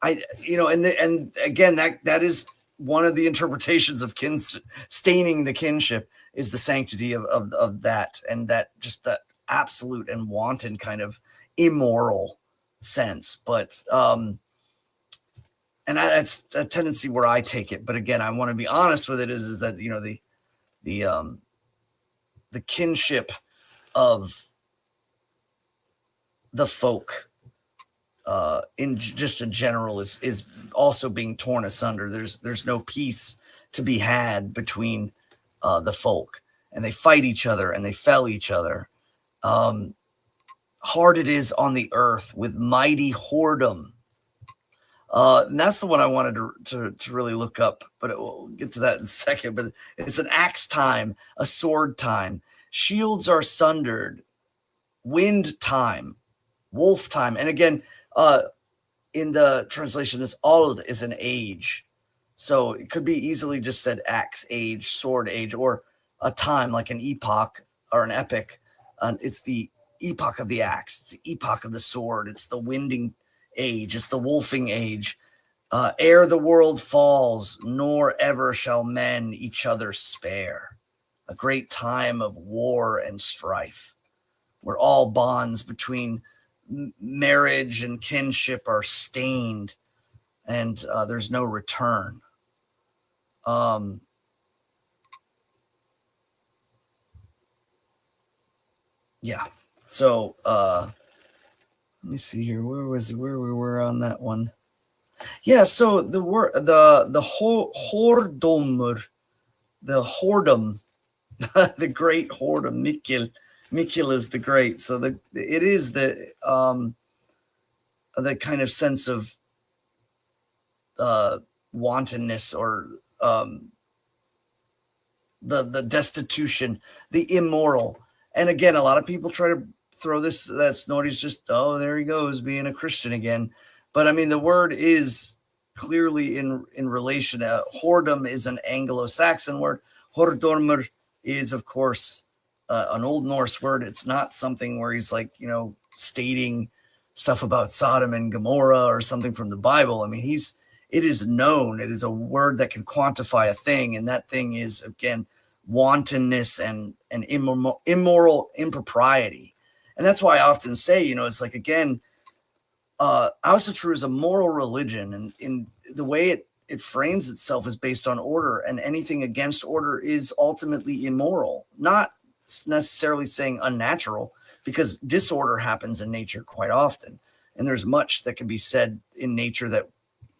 again, that is one of the interpretations of staining the kinship, is the sanctity of that, and that just the absolute and wanton kind of immoral sense. But that's a tendency where I take it. But again, I want to be honest with it, is that the kinship of the folk in general is also being torn asunder. There's no peace to be had between the folk, and they fight each other and they fell each other. Hard it is on the earth with mighty whoredom. And that's the one I wanted to really look up, but we'll get to that in a second. But it's an axe time, a sword time. Shields are sundered, wind time, wolf time. And again, in the translation, is old is an age. So it could be easily just said axe age, sword age, or a time like an epoch or an epic. It's the epoch of the axe, it's the epoch of the sword, it's the winding age, it's the wolfing age. Ere the world falls, nor ever shall men each other spare. A great time of war and strife, where all bonds between marriage and kinship are stained, and there's no return. Yeah. So let me see here. Where we were on that one? Yeah. So the word the whoredom, the whoredom, the great whoredom, Mikkel, Mikula's the great. So it is the kind of sense of wantonness, or the destitution, the immoral. And again, a lot of people try to throw this, that Snorty's just, oh, there he goes being a Christian again. But I mean, the word is clearly in relation to whoredom is an Anglo-Saxon word. Hordormur is, of course, an Old Norse word. It's not something where he's like, stating stuff about Sodom and Gomorrah or something from the Bible. I mean, it is known. It is a word that can quantify a thing, and that thing is, again, wantonness and immoral impropriety. And that's why I often say, it's like, again, Asatru is a moral religion, and in the way it frames itself is based on order, and anything against order is ultimately immoral. Not necessarily saying unnatural, because disorder happens in nature quite often, and there's much that can be said in nature that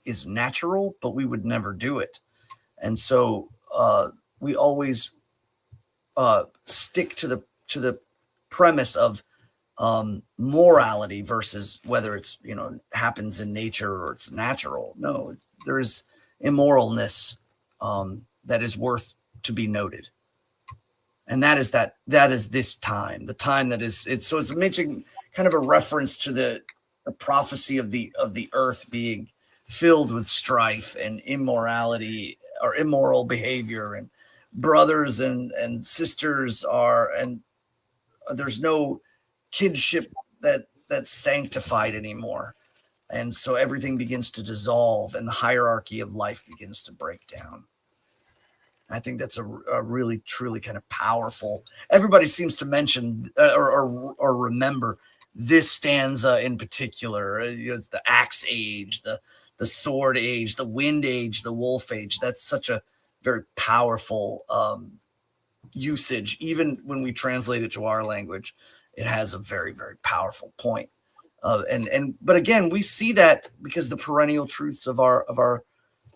is natural, but we would never do it. And so we always stick to the premise of morality versus whether it's happens in nature or it's natural. No, there is immoralness that is worth to be noted, and that is this time, the time that is it's making kind of a reference to the prophecy of the earth being filled with strife and immorality or immoral behavior, and brothers and sisters and there's no kidship that's sanctified anymore. And so everything begins to dissolve, and the hierarchy of life begins to break down. I think that's a really, truly kind of powerful. Everybody seems to mention or remember this stanza in particular. It's the axe age, the sword age, the wind age, the wolf age. That's such a very powerful usage. Even when we translate it to our language, it has a very, very powerful point. But again, we see that because the perennial truths of our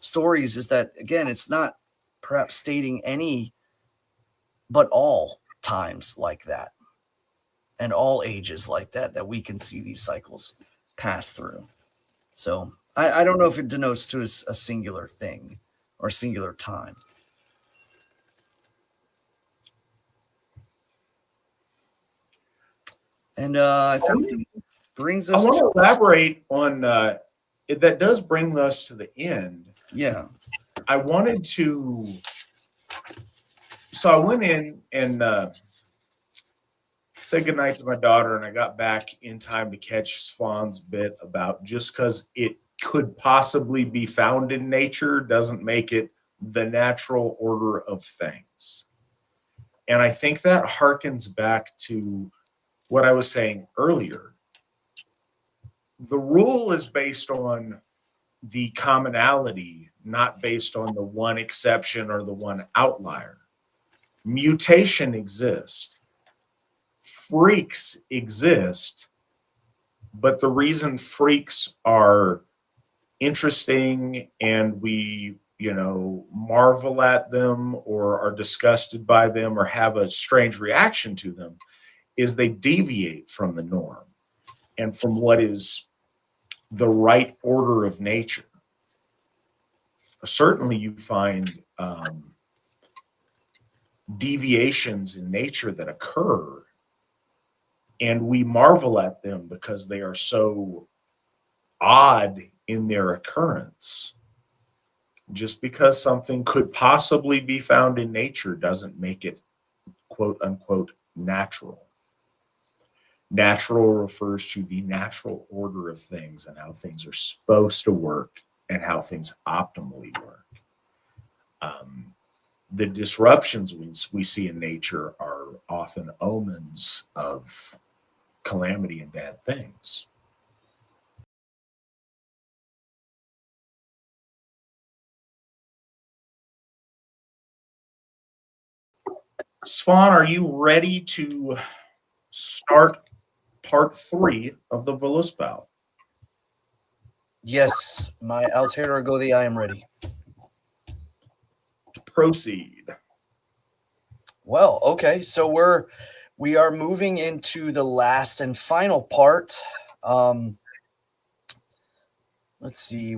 stories is that, again, it's not perhaps stating any, but all times like that, and all ages like that we can see these cycles pass through. So I don't know if it denotes to a singular thing or a singular time. And I think that brings us. I want to elaborate on that. Does bring us to the end. Yeah. I wanted to. So I went in and said goodnight to my daughter, and I got back in time to catch Svan's bit about just because it could possibly be found in nature doesn't make it the natural order of things. And I think that harkens back to what I was saying earlier. The rule is based on the commonality, not based on the one exception or the one outlier. Mutation exists. Freaks exist. But the reason freaks are interesting and we, marvel at them or are disgusted by them or have a strange reaction to them is they deviate from the norm and from what is the right order of nature. Certainly you find deviations in nature that occur, and we marvel at them because they are so odd in their occurrence. Just because something could possibly be found in nature doesn't make it, quote unquote, natural. Natural refers to the natural order of things and how things are supposed to work and how things optimally work. The disruptions we see in nature are often omens of calamity and bad things. Svan, are you ready to start part 3 of the Völuspá? Yes, my Altair Godi, I am ready. Proceed. Well, okay, so we are moving into the last and final part. Let's see,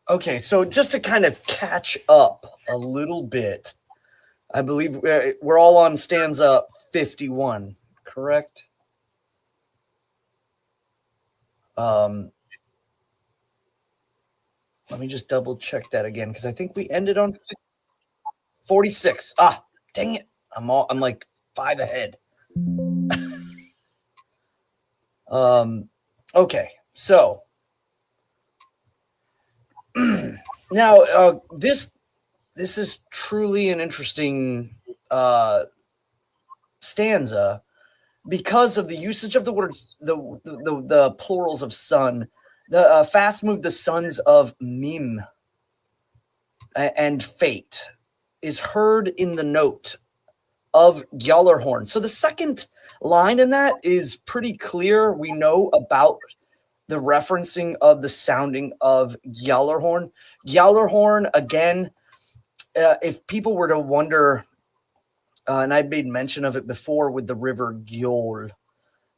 okay, so just to kind of catch up a little bit, I believe we're all on stanza 51, correct? Let me just double check that again, because I think we ended on 46. Ah, dang it. I'm like 5 ahead. Okay, so now this is truly an interesting stanza because of the usage of the words, the plurals of sun. The fast move the sons of Mim and fate is heard in the note of Gjallarhorn. So the second line in that is pretty clear. We know about the referencing of the sounding of Gjallarhorn. Gjallarhorn, again, if people were to wonder, and I made mention of it before with the river Gjol,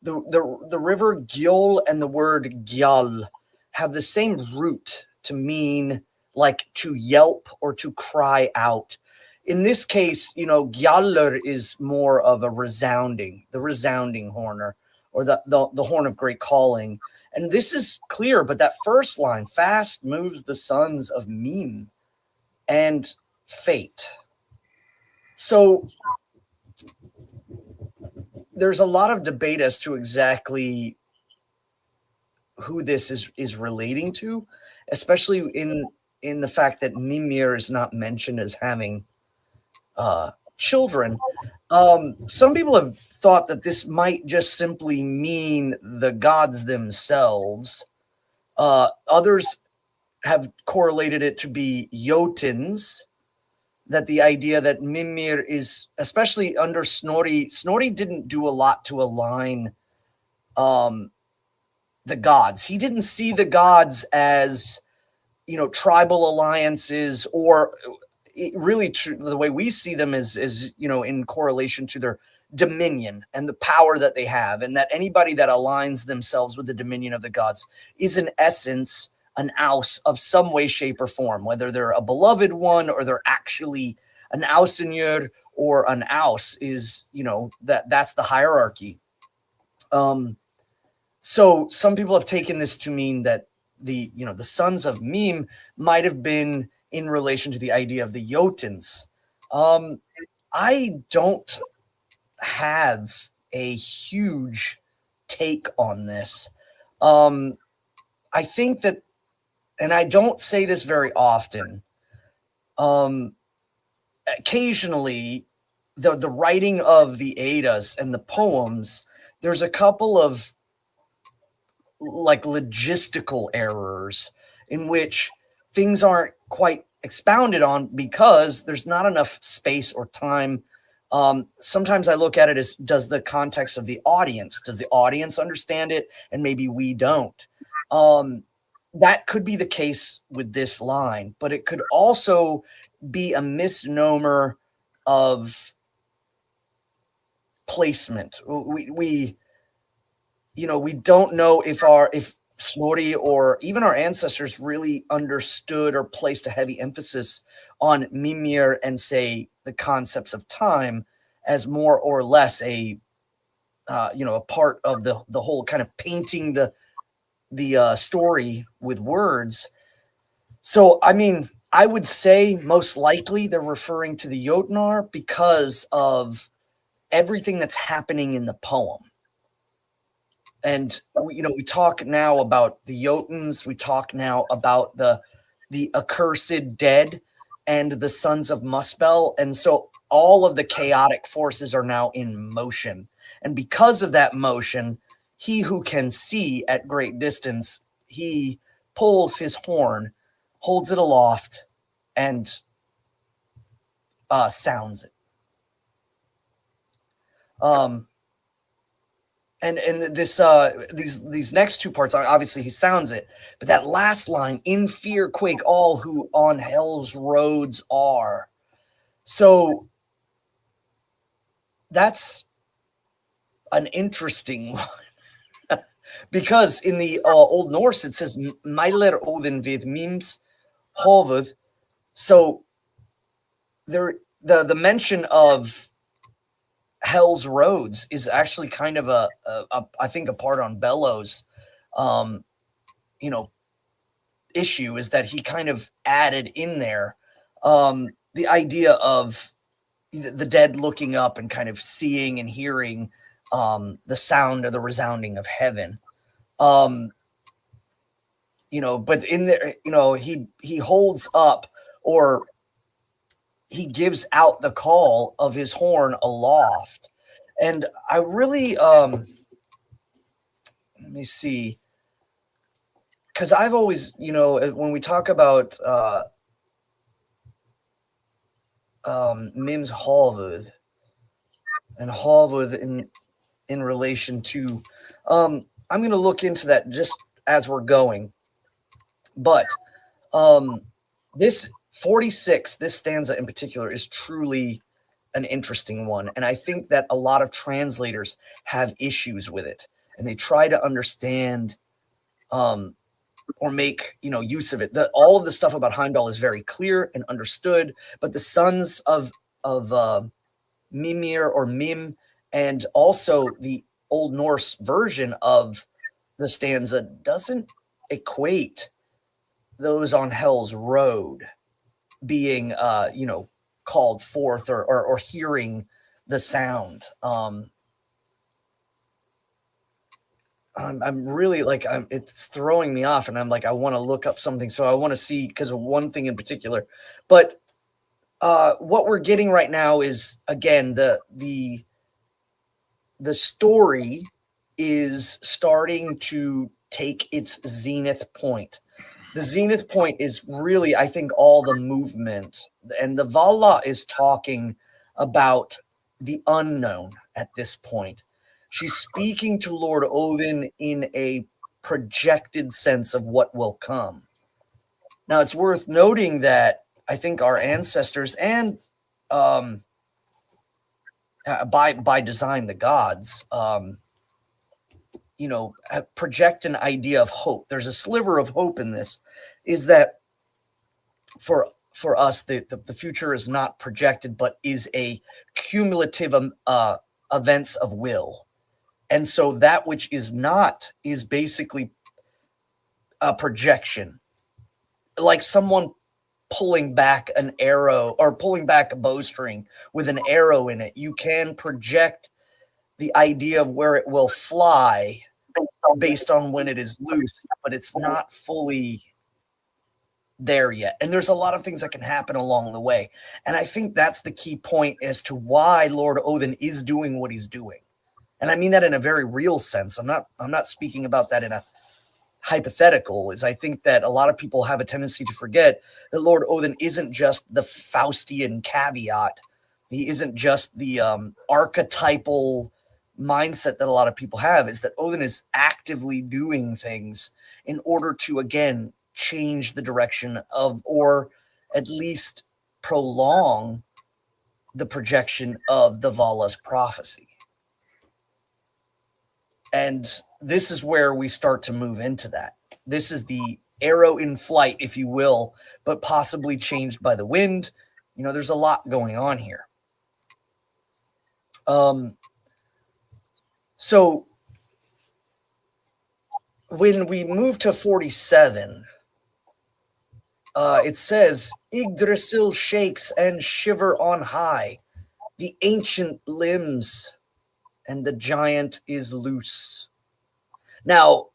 the river Gjol and the word Gjall have the same root to mean like to yelp or to cry out. In this case, Gjallr is more of a resounding horner, or the horn of great calling. And this is clear, but that first line, fast moves the sons of Mim and fate. So there's a lot of debate as to exactly who this is relating to, especially in the fact that Mimir is not mentioned as having children. Some people have thought that this might just simply mean the gods themselves. Others have correlated it to be Jotuns, that the idea that Mimir is, especially under Snorri didn't do a lot to align the gods. He didn't see the gods as, tribal alliances, or really the way we see them is in correlation to their dominion and the power that they have, and that anybody that aligns themselves with the dominion of the gods is in essence an Aus of some way, shape, or form, whether they're a beloved one or they're actually an Ausinjur or an Aus, is, that's the hierarchy. So some people have taken this to mean that the sons of Mim might have been in relation to the idea of the Jotuns. I don't have a huge take on this. I think that, and I don't say this very often, occasionally the writing of the Eddas and the poems, there's a couple of like logistical errors in which things aren't quite expounded on because there's not enough space or time. Sometimes I look at it as, does the context of the audience understand it? And maybe we don't. That could be the case with this line, but it could also be a misnomer of placement. We don't know if Snorri or even our ancestors really understood or placed a heavy emphasis on Mimir and, say, the concepts of time as more or less a part of the whole kind of painting the story with words. So, I mean, I would say most likely they're referring to the Jotnar because of everything that's happening in the poem. And we talk now about the Jotuns. We talk now about the accursed dead and the sons of Muspel. And so all of the chaotic forces are now in motion. And because of that motion, he who can see at great distance, he pulls his horn, holds it aloft, and sounds it. And this these next two parts, obviously he sounds it, but that last line, in fear quake all who on hell's roads are. So that's an interesting one. Because in the Old Norse, it says Mælir Odin við Mims Hovud. So there, the mention of Hell's Roads is actually kind of I think a part on Bellows, issue, is that he kind of added in there the idea of the dead looking up and kind of seeing and hearing the sound of the resounding of heaven. But in there, he holds up, or he gives out the call of his horn aloft. And I really, let me see, because I've always, when we talk about Mims Hovud and Hovud in relation to, I'm going to look into that just as we're going. But this 46, this stanza in particular, is truly an interesting one. And I think that a lot of translators have issues with it, and they try to understand or make use of it. All of the stuff about Heimdall is very clear and understood, but the sons of Mimir or Mim, and also the Old Norse version of the stanza, doesn't equate those on Hell's Road being called forth or hearing the sound. I'm really it's throwing me off, and I'm like, I want to look up something. So I want to see, because of one thing in particular. But what we're getting right now is, again, the story is starting to take its zenith point. The zenith point is really, I think, all the movement. And the Vala is talking about the unknown at this point. She's speaking to Lord Odin in a projected sense of what will come. Now, it's worth noting that I think our ancestors and by design, the gods, project an idea of hope. There's a sliver of hope in this, is that for us, the future is not projected, but is a cumulative events of will. And so that which is not is basically a projection, like someone pulling back an arrow or pulling back a bowstring with an arrow in it. You can project the idea of where it will fly based on when it is loose, but it's not fully there yet. And there's a lot of things that can happen along the way. And I think that's the key point as to why Lord Odin is doing what he's doing. And I mean that in a very real sense. I'm not speaking about that in a hypothetical. Is I think that a lot of people have a tendency to forget that Lord Odin isn't just the Faustian caveat. He isn't just the archetypal mindset that a lot of people have. Is that Odin is actively doing things in order to, again, change the direction of, or at least prolong the projection of the Vala's prophecy. And this is where we start to move into that. This is the arrow in flight, if you will, but possibly changed by the wind. There's a lot going on here. So when we move to 47, it says, Yggdrasil shakes and shiver on high, the ancient limbs, and the giant is loose. Now,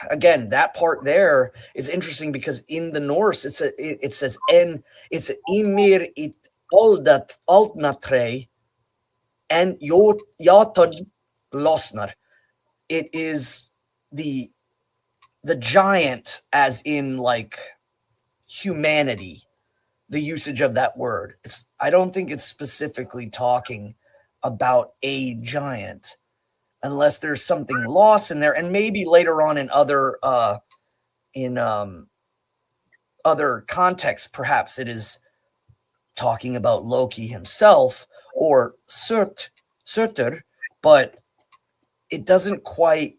again, that part there is interesting, because in the Norse, it says it's Ymir it oldat altnatre and jotod losnar. It is the giant, as in like humanity, the usage of that word. I don't think it's specifically talking about a giant, unless there's something lost in there, and maybe later on in other other contexts, perhaps it is talking about Loki himself or Surtur, but it doesn't quite,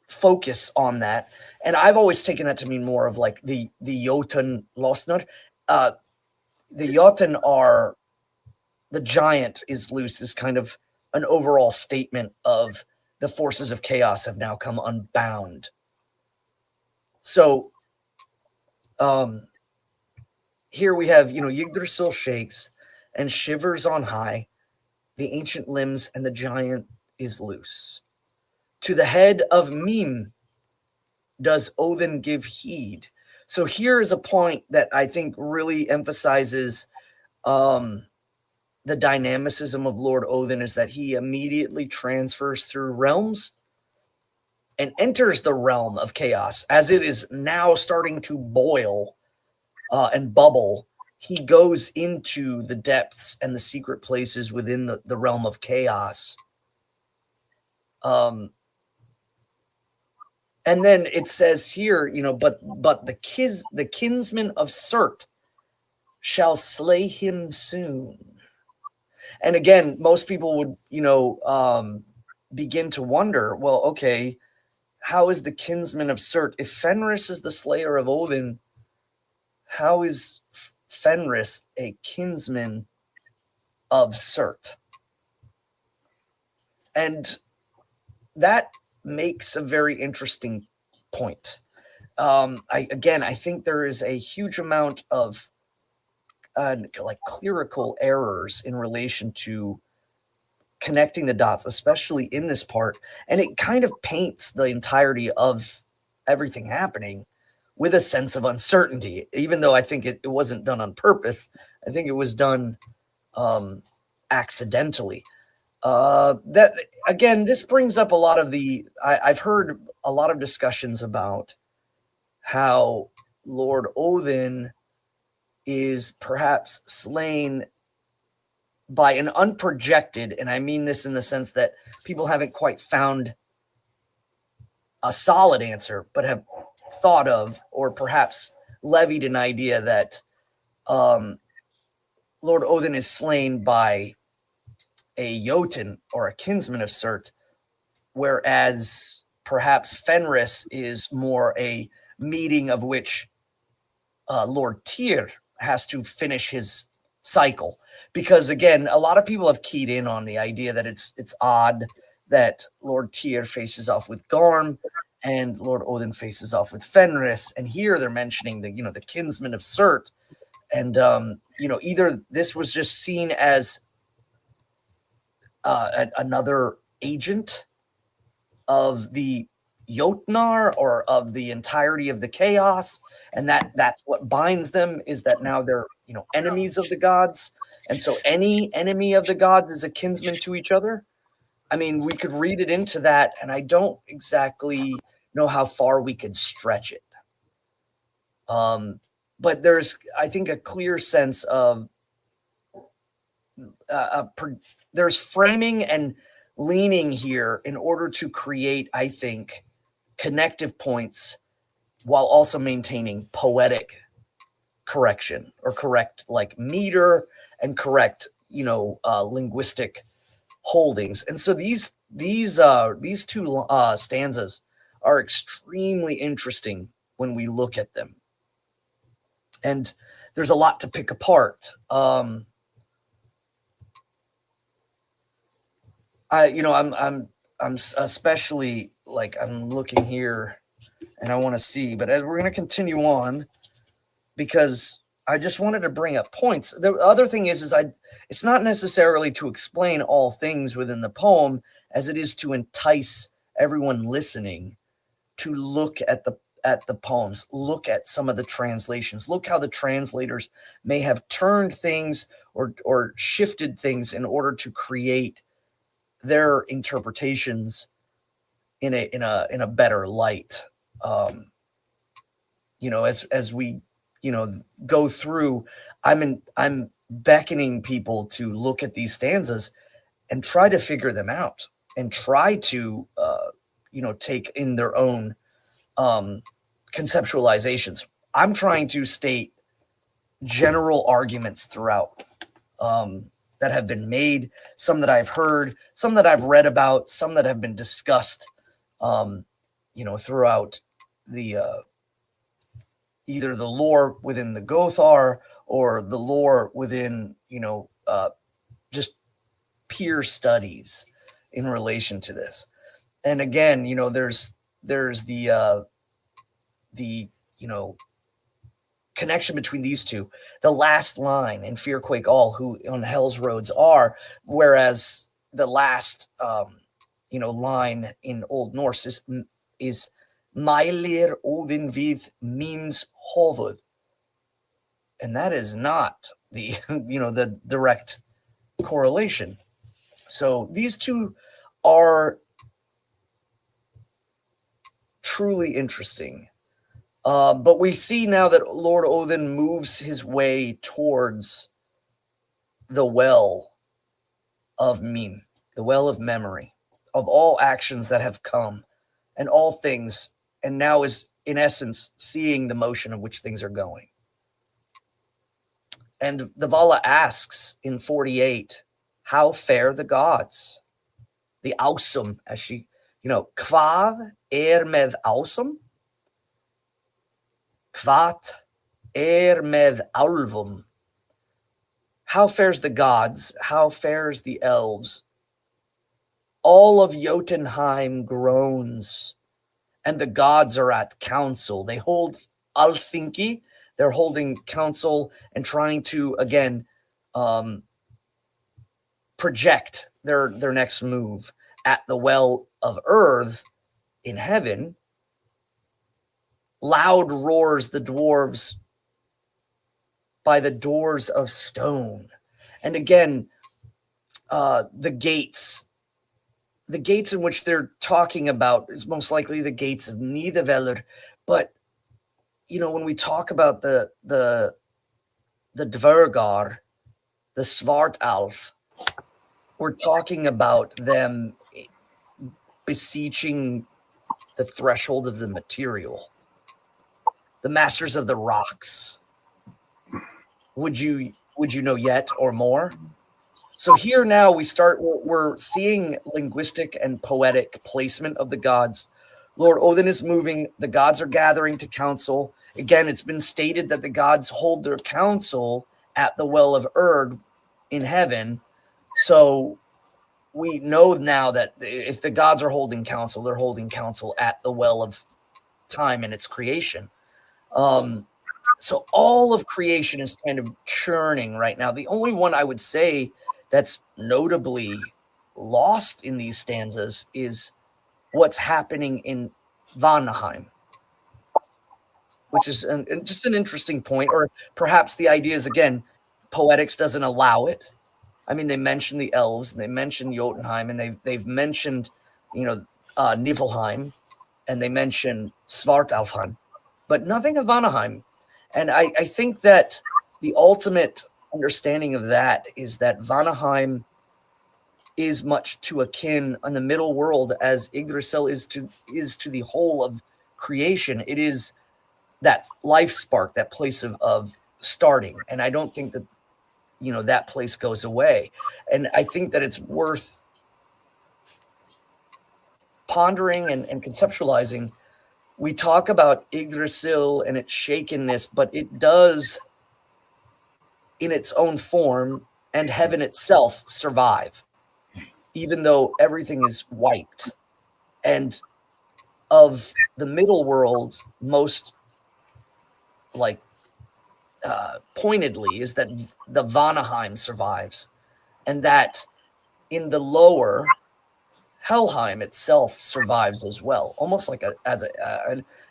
focus on that. And I've always taken that to mean more of like the Jotun Losner. The Jotun are, the giant is loose, is kind of an overall statement of the forces of chaos have now come unbound. So here we have, Yggdrasil shakes and shivers on high, the ancient limbs, and the giant is loose. To the head of Mim does Odin give heed. So here is a point that I think really emphasizes the dynamicism of Lord Odin, is that he immediately transfers through realms and enters the realm of chaos as it is now starting to boil and bubble. He goes into the depths and the secret places within the realm of chaos. And then it says here, but the kinsman of Surt shall slay him soon. And again, most people would, begin to wonder, well, okay, how is the kinsman of Surt? If Fenris is the slayer of Odin, how is Fenris a kinsman of Surt? And that makes a very interesting point. I think there is a huge amount of clerical errors in relation to connecting the dots, especially in this part. And it kind of paints the entirety of everything happening with a sense of uncertainty, even though I think it wasn't done on purpose. I think it was done accidentally. That again, this brings up a lot of I've heard a lot of discussions about how Lord Odin is perhaps slain by an unprojected, and I mean this in the sense that people haven't quite found a solid answer, but have thought of or perhaps levied an idea that Lord Odin is slain by a Jotun or a kinsman of Surt, whereas perhaps Fenris is more a meeting of which Lord Tyr has to finish his cycle. Because again, a lot of people have keyed in on the idea that it's odd that Lord Tyr faces off with Garm and Lord Odin faces off with Fenris, and here they're mentioning the kinsman of Surt, and either this was just seen as another agent of the Jotnar or of the entirety of the chaos, and that's what binds them, is that now they're enemies of the gods, and so any enemy of the gods is a kinsman to each other. I mean, we could read it into that, and I don't exactly know how far we could stretch it. But there's, I think, a clear sense of there's framing and leaning here in order to create, I think, connective points while also maintaining poetic correction or correct meter and correct linguistic holdings. And so these two stanzas are extremely interesting when we look at them, and there's a lot to pick apart. I'm especially I'm looking here and I want to see, but as we're going to continue on, because I just wanted to bring up points. The other thing is it's not necessarily to explain all things within the poem as it is to entice everyone listening to look at the poems, look at some of the translations, look how the translators may have turned things or shifted things in order to create their interpretations in a better light. As we go through, I'm beckoning people to look at these stanzas and try to figure them out and try to take in their own conceptualizations. I'm trying to state general arguments throughout that have been made, some that I've heard, some that I've read about, some that have been discussed, throughout the either the lore within the Gothar or the lore within, just peer studies in relation to this. And again, there's the connection between these two. The last line in Fear Quake All, who on Hell's Roads are, whereas the last line in Old Norse is Mælir Odin við míns höfuð. And that is not the the direct correlation. So these two are truly interesting. But we see now that Lord Odin moves his way towards the well of Mim, the well of memory, of all actions that have come and all things, and now is, in essence, seeing the motion of which things are going. And the Vala asks in 48, how fare the gods? The Ausum, as she, Hvað með Ausum? Hvað með álfum? How fares the gods? How fares the elves? All of Jotunheim groans, and the gods are at council. They hold Alþingi. They're holding council and trying to, again, project their next move at the well of earth in heaven. Loud roars the dwarves by the doors of stone. And again, the gates in which they're talking about is most likely the gates of Nidavellir. But, when we talk about the Dvergar, the Svartalf, we're talking about them beseeching the threshold of the material. The masters of the rocks. Would you know yet or more? So here now we're seeing linguistic and poetic placement of the gods. Lord Odin is moving. The gods are gathering to council. Again, it's been stated that the gods hold their council at the well of Erd in heaven. So we know now that if the gods are holding council, they're holding council at the well of time and its creation. So all of creation is kind of churning right now. The only one I would say that's notably lost in these stanzas is what's happening in Vanaheim, which is just an interesting point. Or perhaps the idea is, again, poetics doesn't allow it. I mean, they mention the elves, and they mention Jotunheim, and they've mentioned, Niflheim, and they mention Svartalfheim, but nothing of Vanaheim. And I think that the ultimate understanding of that is that Vanaheim is much to akin on the middle world as Yggdrasil is to the whole of creation. It is that life spark, that place of starting. And I don't think that, that place goes away. And I think that it's worth pondering and conceptualizing. We talk about Yggdrasil and its shakenness, but it does, in its own form, and heaven itself survive, even though everything is wiped. And of the middle world, most pointedly is that the Vanaheim survives, and that in the lower Helheim itself survives as well, almost like an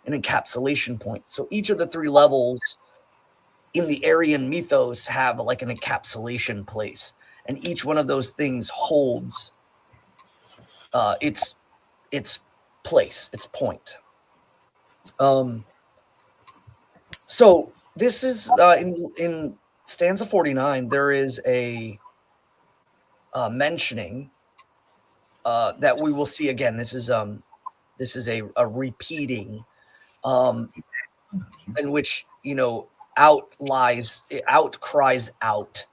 encapsulation point. So each of the three levels in the Aryan mythos have like an encapsulation place, and each one of those things holds its place, its point. So this is in stanza 49. There is a mentioning that we will see again. This is a repeating in which cries out,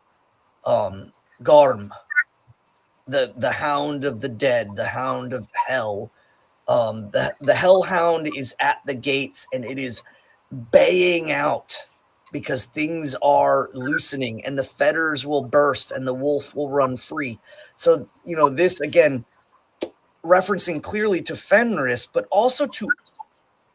Garm, the hound of the dead, the hound of hell. The hellhound is at the gates, and it is baying out because things are loosening and the fetters will burst and the wolf will run free. So, this again, referencing clearly to Fenris, but also to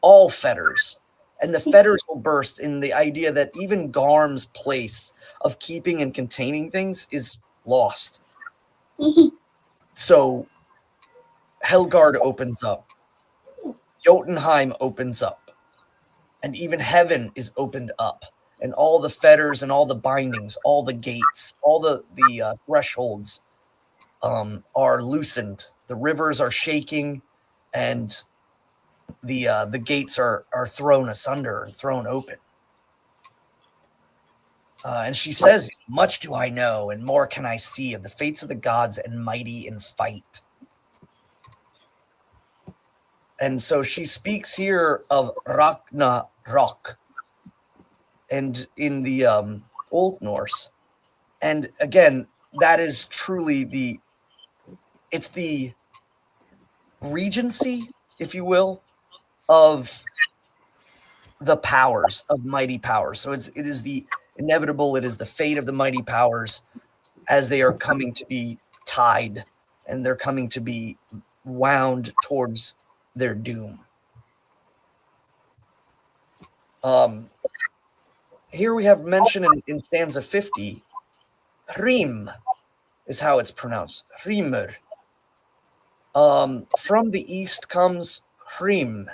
all fetters. And the fetters will burst in the idea that even Garm's place of keeping and containing things is lost. So Helgard opens up. Jotunheim opens up. And even heaven is opened up. And all the fetters and all the bindings, all the gates, all the thresholds are loosened. The rivers are shaking, and the gates are thrown asunder and thrown open. And she says, "Much do I know, and more can I see of the fates of the gods and mighty in fight." And so she speaks here of Ragnarok, and in the Old Norse. And again, that is truly it's the regency, if you will, of the powers, of mighty powers. So it is the inevitable, it is the fate of the mighty powers as they are coming to be tied, and they're coming to be wound towards their doom. Here we have mentioned in stanza 50, Hrym is how it's pronounced. Hrymr. From the east comes Hrym,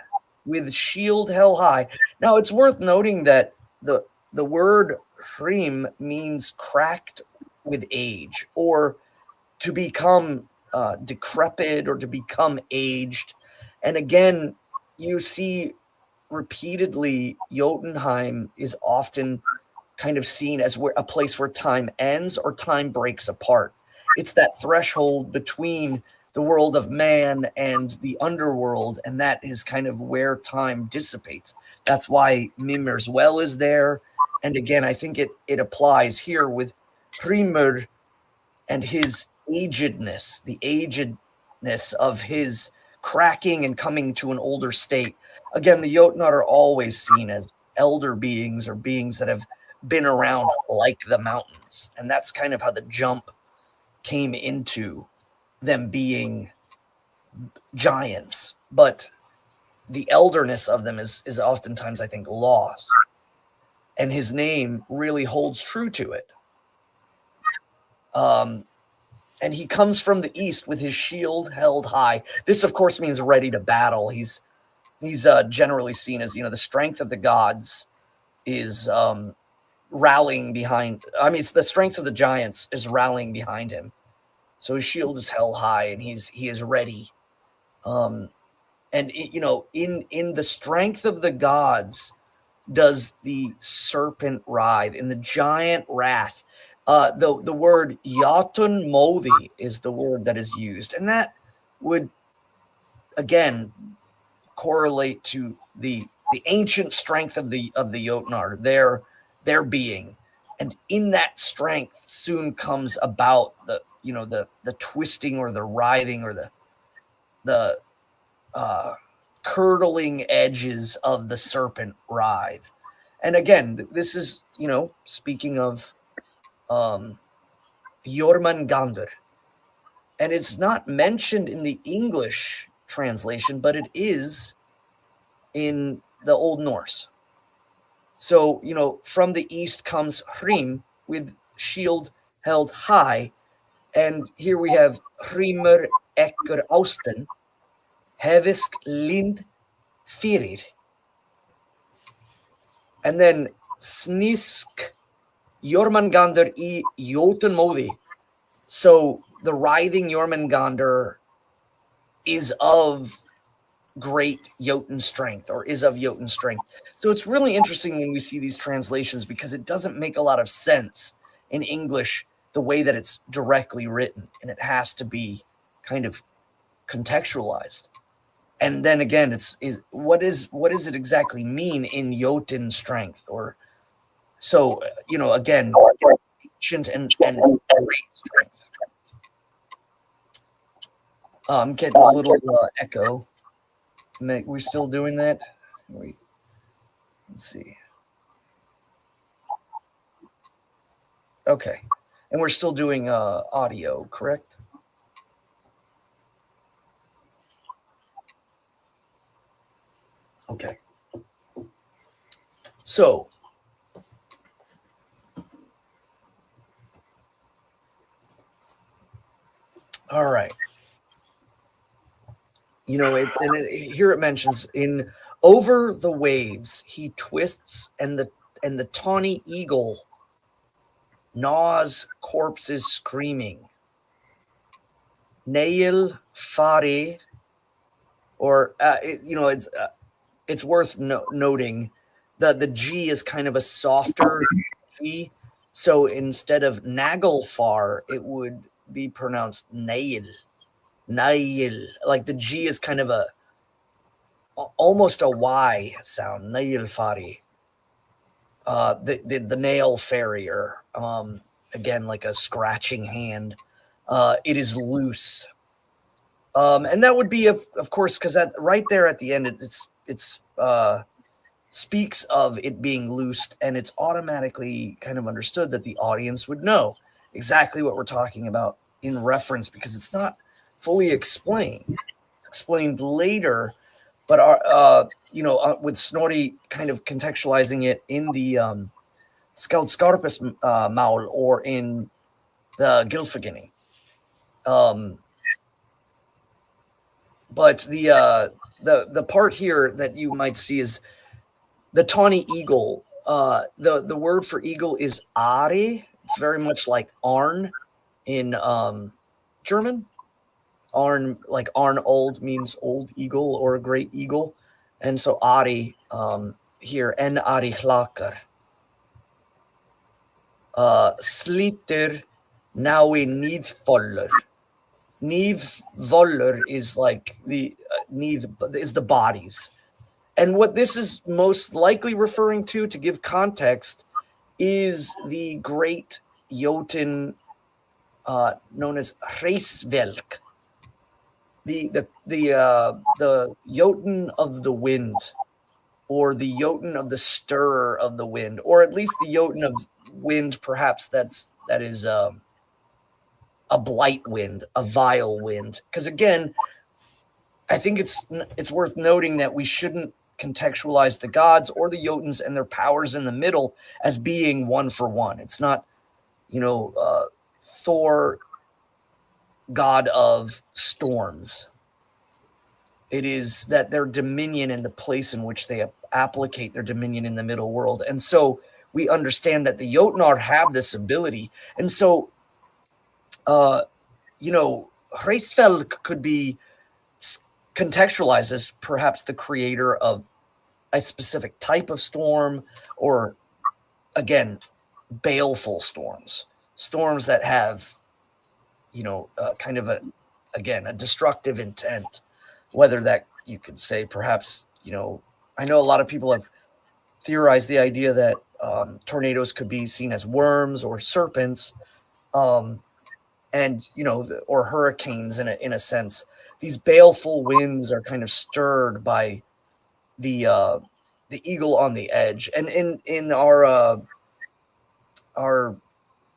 with shield held high. Now, it's worth noting that the word Hrym means cracked with age, or to become decrepit, or to become aged. And again, you see repeatedly, Jotunheim is often kind of seen as a place where time ends or time breaks apart. It's that threshold between the world of man and the underworld, and that is kind of where time dissipates. That's why Mimir's well is there. And again, I think it applies here with Hrymr and his agedness, the agedness of his cracking and coming to an older state. Again, the Jotnar are always seen as elder beings, or beings that have been around like the mountains. And that's kind of how the jump came into them being giants. But the elderness of them is oftentimes, I think, lost. And his name really holds true to it. And he comes from the east with his shield held high. This, of course, means ready to battle. He's generally seen as, the strength of the gods is rallying behind. I mean, it's the strength of the giants is rallying behind him. So his shield is held high, and he is ready. And in the strength of the gods does the serpent writhe, in the giant wrath. The word Jotun Modi is the word that is used, and that would again correlate to the ancient strength of the Jotnar, their being, and in that strength soon comes about the twisting, or the writhing, or the curdling edges of the serpent writhe. And again, this is speaking of Jormungandr, and it's not mentioned in the English translation, but it is in the Old Norse. So, from the east comes Hrym, with shield held high, and here we have Hrymr ekkur austen, hefisk lind fyrir, and then snisk Jormungandr I Jotunmodi. So the writhing Jormungandr is of great Jotun strength, or is of Jotun strength. So it's really interesting when we see these translations, because it doesn't make a lot of sense in English the way that it's directly written, and it has to be kind of contextualized. And then again, what does it exactly mean in Jotun strength? Or so, again, ancient and great strength. I'm getting a little echo. We're still doing that? Let's see. Okay. And we're still doing audio, correct? Okay. So, all right. Here it mentions in over the waves he twists, and the tawny eagle gnaws corpses screaming. Nail fari, or it's worth noting that the G is kind of a softer G. So instead of nagelfar, it would be pronounced nail. Nail. Like the G is kind of almost a Y sound. Nail fari. The nail farrier. Again, like a scratching hand. It is loose. And that would be, of course, because right there at the end, it's speaks of it being loosed, and it's automatically kind of understood that the audience would know exactly what we're talking about in reference, because it's not fully explained. It's explained later, but with Snorri kind of contextualizing it in the Skáldskarpus Maul or in the Gylfaginning. But the part here that you might see is the tawny eagle. The word for eagle is Ari. It's very much like Arn in German. Arn, like Arnold, means old eagle or a great eagle. And so Ari here, en Ari hlakar. Slítur nái níðvollur. Níðvollur is like the is the bodies. And what this is most likely referring to give context, is the great Jotun known as Hreisvelk, the Jotun of the wind, or the Jotun of the stir of the wind, or at least the Jotun of wind, perhaps that is a blight wind, a vile wind. Because again, I think it's worth noting that we shouldn't contextualize the gods or the Jotuns and their powers in the middle as being one for one. It's not, Thor, god of storms. It is that their dominion and the place in which they applicate their dominion in the middle world. And so we understand that the Jotnar have this ability. And so, Hreisvelk could be contextualized as perhaps the creator of a specific type of storm, or again, baleful storms that have, kind of a destructive intent. Whether that you could say perhaps, I know a lot of people have theorized the idea that tornadoes could be seen as worms or serpents, or hurricanes in a sense. These baleful winds are kind of stirred by the eagle on the edge. And in our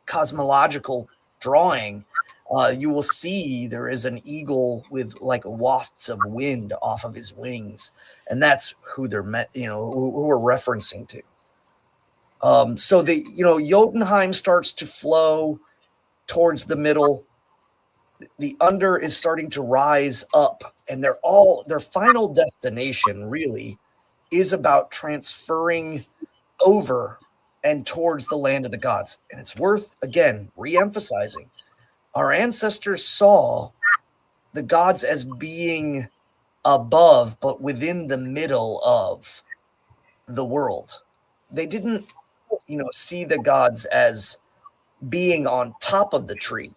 cosmological drawing, you will see there is an eagle with like wafts of wind off of his wings, and that's who they're who we're referencing to. So the Jotunheim starts to flow towards the middle. The under is starting to rise up, and their final destination really is about transferring over and towards the land of the gods. And it's worth, again, re-emphasizing, our ancestors saw the gods as being above, but within the middle of the world. They didn't, see the gods as being on top of the tree.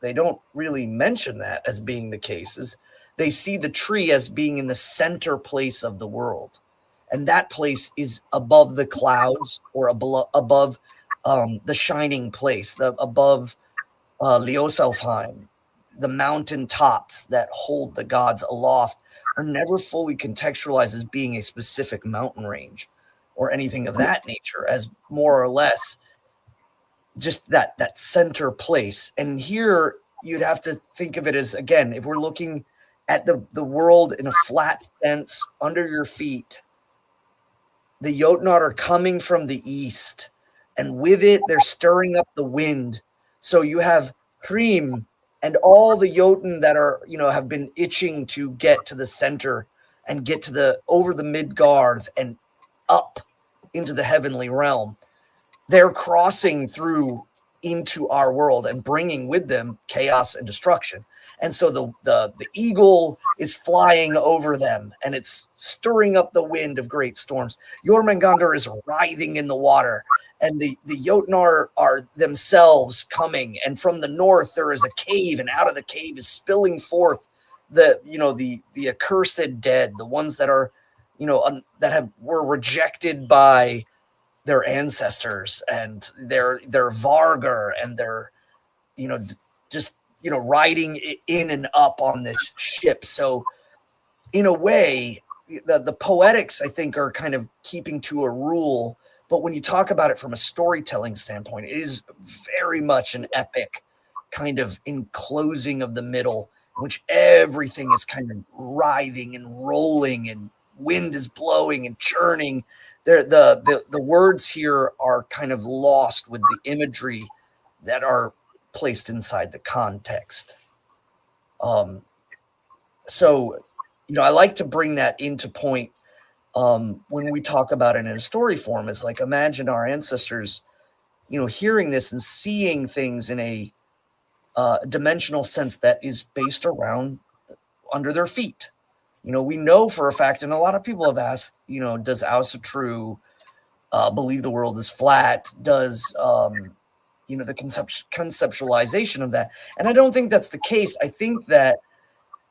They don't really mention that as being the cases. they see the tree as being in the center place of the world. And that place is above the clouds, or above the shining place, above Lioselfheim. The mountain tops that hold the gods aloft are never fully contextualized as being a specific mountain range or anything of that nature, as more or less just that center place. And here you'd have to think of it as, again, if we're looking at the world in a flat sense under your feet, the Jotnar are coming from the east, and with it, they're stirring up the wind. So you have Hrym and all the Jotun that are, have been itching to get to the center and get to over the Midgard and up into the heavenly realm. They're crossing through into our world and bringing with them chaos and destruction. And so the eagle is flying over them, and it's stirring up the wind of great storms. Jormungandr is writhing in the water, and the Jotnar are themselves coming. And from the north there is a cave, and out of the cave is spilling forth the accursed dead, the ones that are, were rejected by their ancestors, and their Vargar, and their, just, riding in and up on this ship. So in a way, the poetics, I think, are kind of keeping to a rule. But when you talk about it from a storytelling standpoint, it is very much an epic kind of enclosing of the middle, in which everything is kind of writhing and rolling, and wind is blowing and churning. The words here are kind of lost with the imagery that are placed inside the context. So, I like to bring that into point when we talk about it in a story form. Is like, imagine our ancestors, hearing this and seeing things in a dimensional sense that is based around under their feet. We know for a fact, and a lot of people have asked, does Asatru believe the world is flat? Does the conceptualization of that? And I don't think that's the case. I think that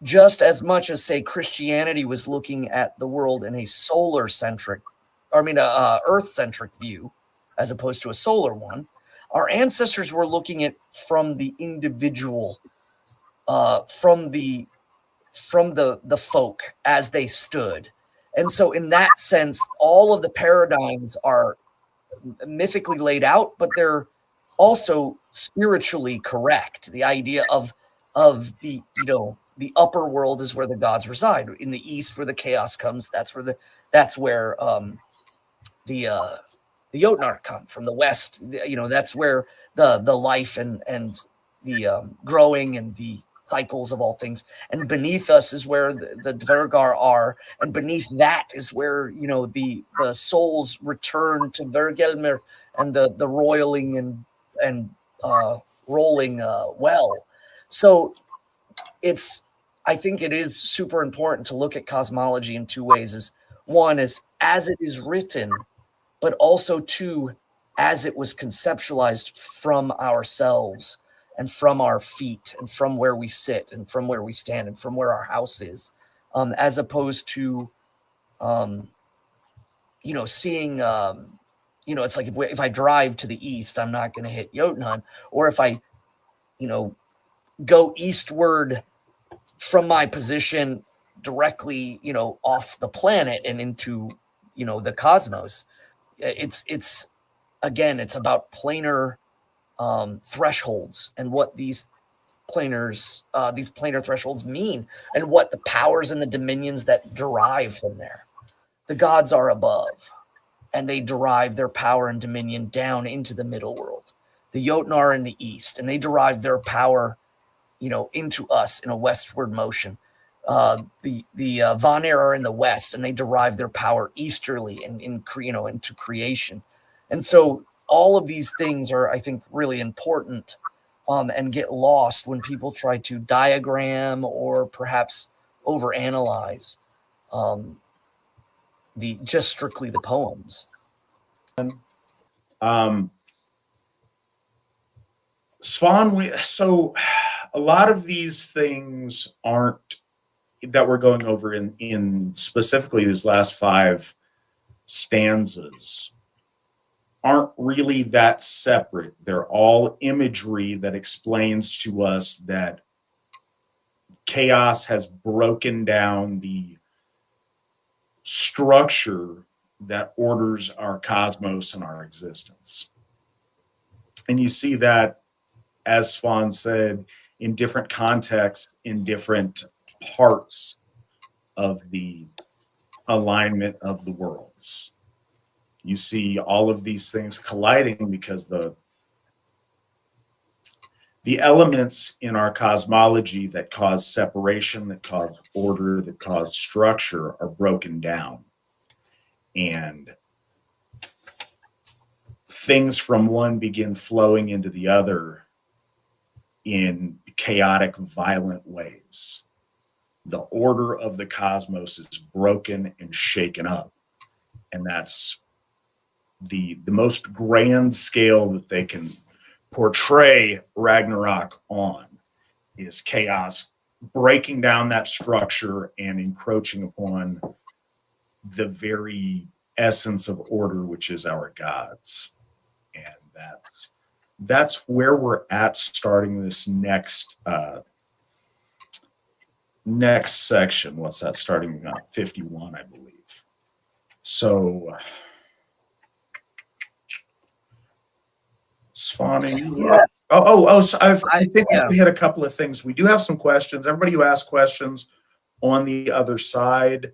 just as much as, say, Christianity was looking at the world in a Earth-centric view, as opposed to a solar one, our ancestors were looking at from the individual, from the folk as they stood. And so in that sense, all of the paradigms are mythically laid out, but they're also spiritually correct. The idea of the, the upper world is where the gods reside. In the east, where the chaos comes, that's where the Jotnar come. From the west, that's where the life and the growing and the cycles of all things. And beneath us is where the Dvergar are, and beneath that is where the souls return to Vergelmir and the roiling and rolling well. So I think it is super important to look at cosmology in two ways. Is one is as it is written, but also two, as it was conceptualized from ourselves and from our feet and from where we sit and from where we stand and from where our house is, as opposed to, seeing, it's like if I drive to the east, I'm not going to hit Jotunheim. Or if I, go eastward from my position directly, off the planet and into, the cosmos, it's about planar thresholds, and what these planar thresholds mean, and what the powers and the dominions that derive from there. The gods are above, and they derive their power and dominion down into the middle world. The Jotun are in the east, and they derive their power, into us in a westward motion. The Vanir are in the west, and they derive their power easterly and into creation. And so all of these things are, I think, really important, and get lost when people try to diagram or perhaps overanalyze just strictly the poems. Svan, so a lot of these things aren't that we're going over in specifically these last 5 stanzas aren't really that separate. They're all imagery that explains to us that chaos has broken down the structure that orders our cosmos and our existence. And you see that, as Svan said, in different contexts, in different parts of the alignment of the worlds. You see all of these things colliding because the elements in our cosmology that cause separation, that cause order, that cause structure are broken down. And things from one begin flowing into the other in chaotic, violent ways. The order of the cosmos is broken and shaken up. And that's the most grand scale that they can portray Ragnarok on, is chaos breaking down that structure and encroaching upon the very essence of order, which is our gods. And that's where we're at starting this next section. What's that? Starting 51, I believe. So Svaning. Yeah. So I think we hit a couple of things. We do have some questions. Everybody who asked questions on the other side,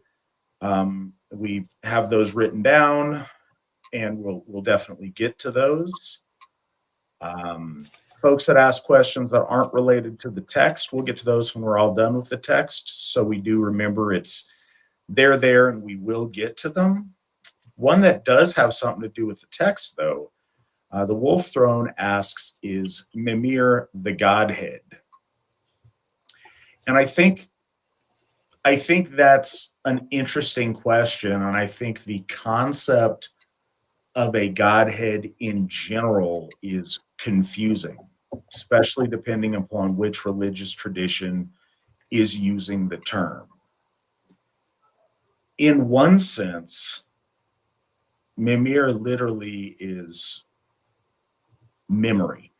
we have those written down, and we'll definitely get to those. Folks that ask questions that aren't related to the text, we'll get to those when we're all done with the text. So we do remember they're there, and we will get to them. One that does have something to do with the text, though, the Wolf Throne asks, is Mimir the Godhead? And I think that's an interesting question, and I think the concept of a Godhead in general is confusing, especially depending upon which religious tradition is using the term. In one sense, Mimir literally is memory,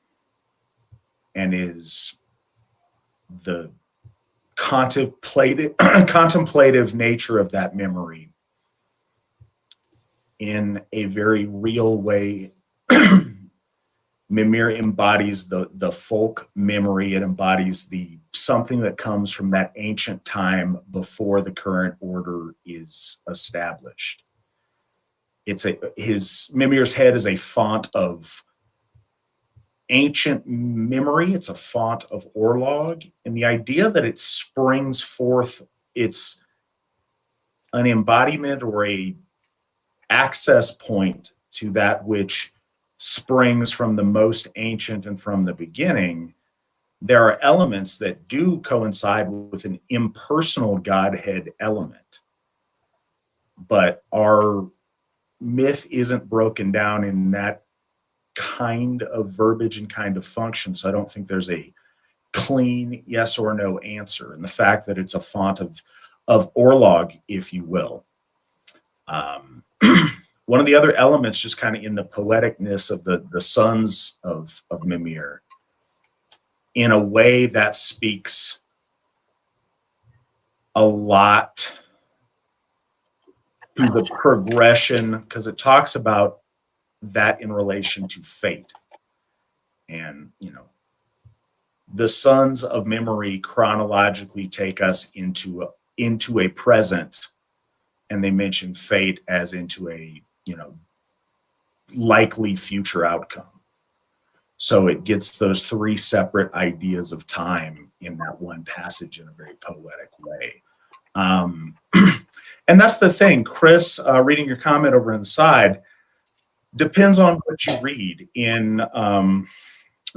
and is the contemplative nature of that memory in a very real way. Mimir embodies the folk memory. It embodies something that comes from that ancient time before the current order is established. Mimir's head is a font of ancient memory. It's a font of Orlog, and the idea that it springs forth, it's an embodiment or a access point to that which springs from the most ancient and from the beginning. There are elements that do coincide with an impersonal Godhead element, but our myth isn't broken down in that kind of verbiage and kind of function. So I don't think there's a clean yes or no answer. And the fact that it's a font of Orlog, if you will. One of the other elements, just kind of in the poeticness of the sons of Mimir, in a way that speaks a lot to the progression, because it talks about that in relation to fate. And, the sons of memory chronologically take us into a present, and they mention fate as into a, likely future outcome. So it gets those 3 separate ideas of time in that one passage in a very poetic way. And that's the thing, Chris, reading your comment over inside, depends on what you read. In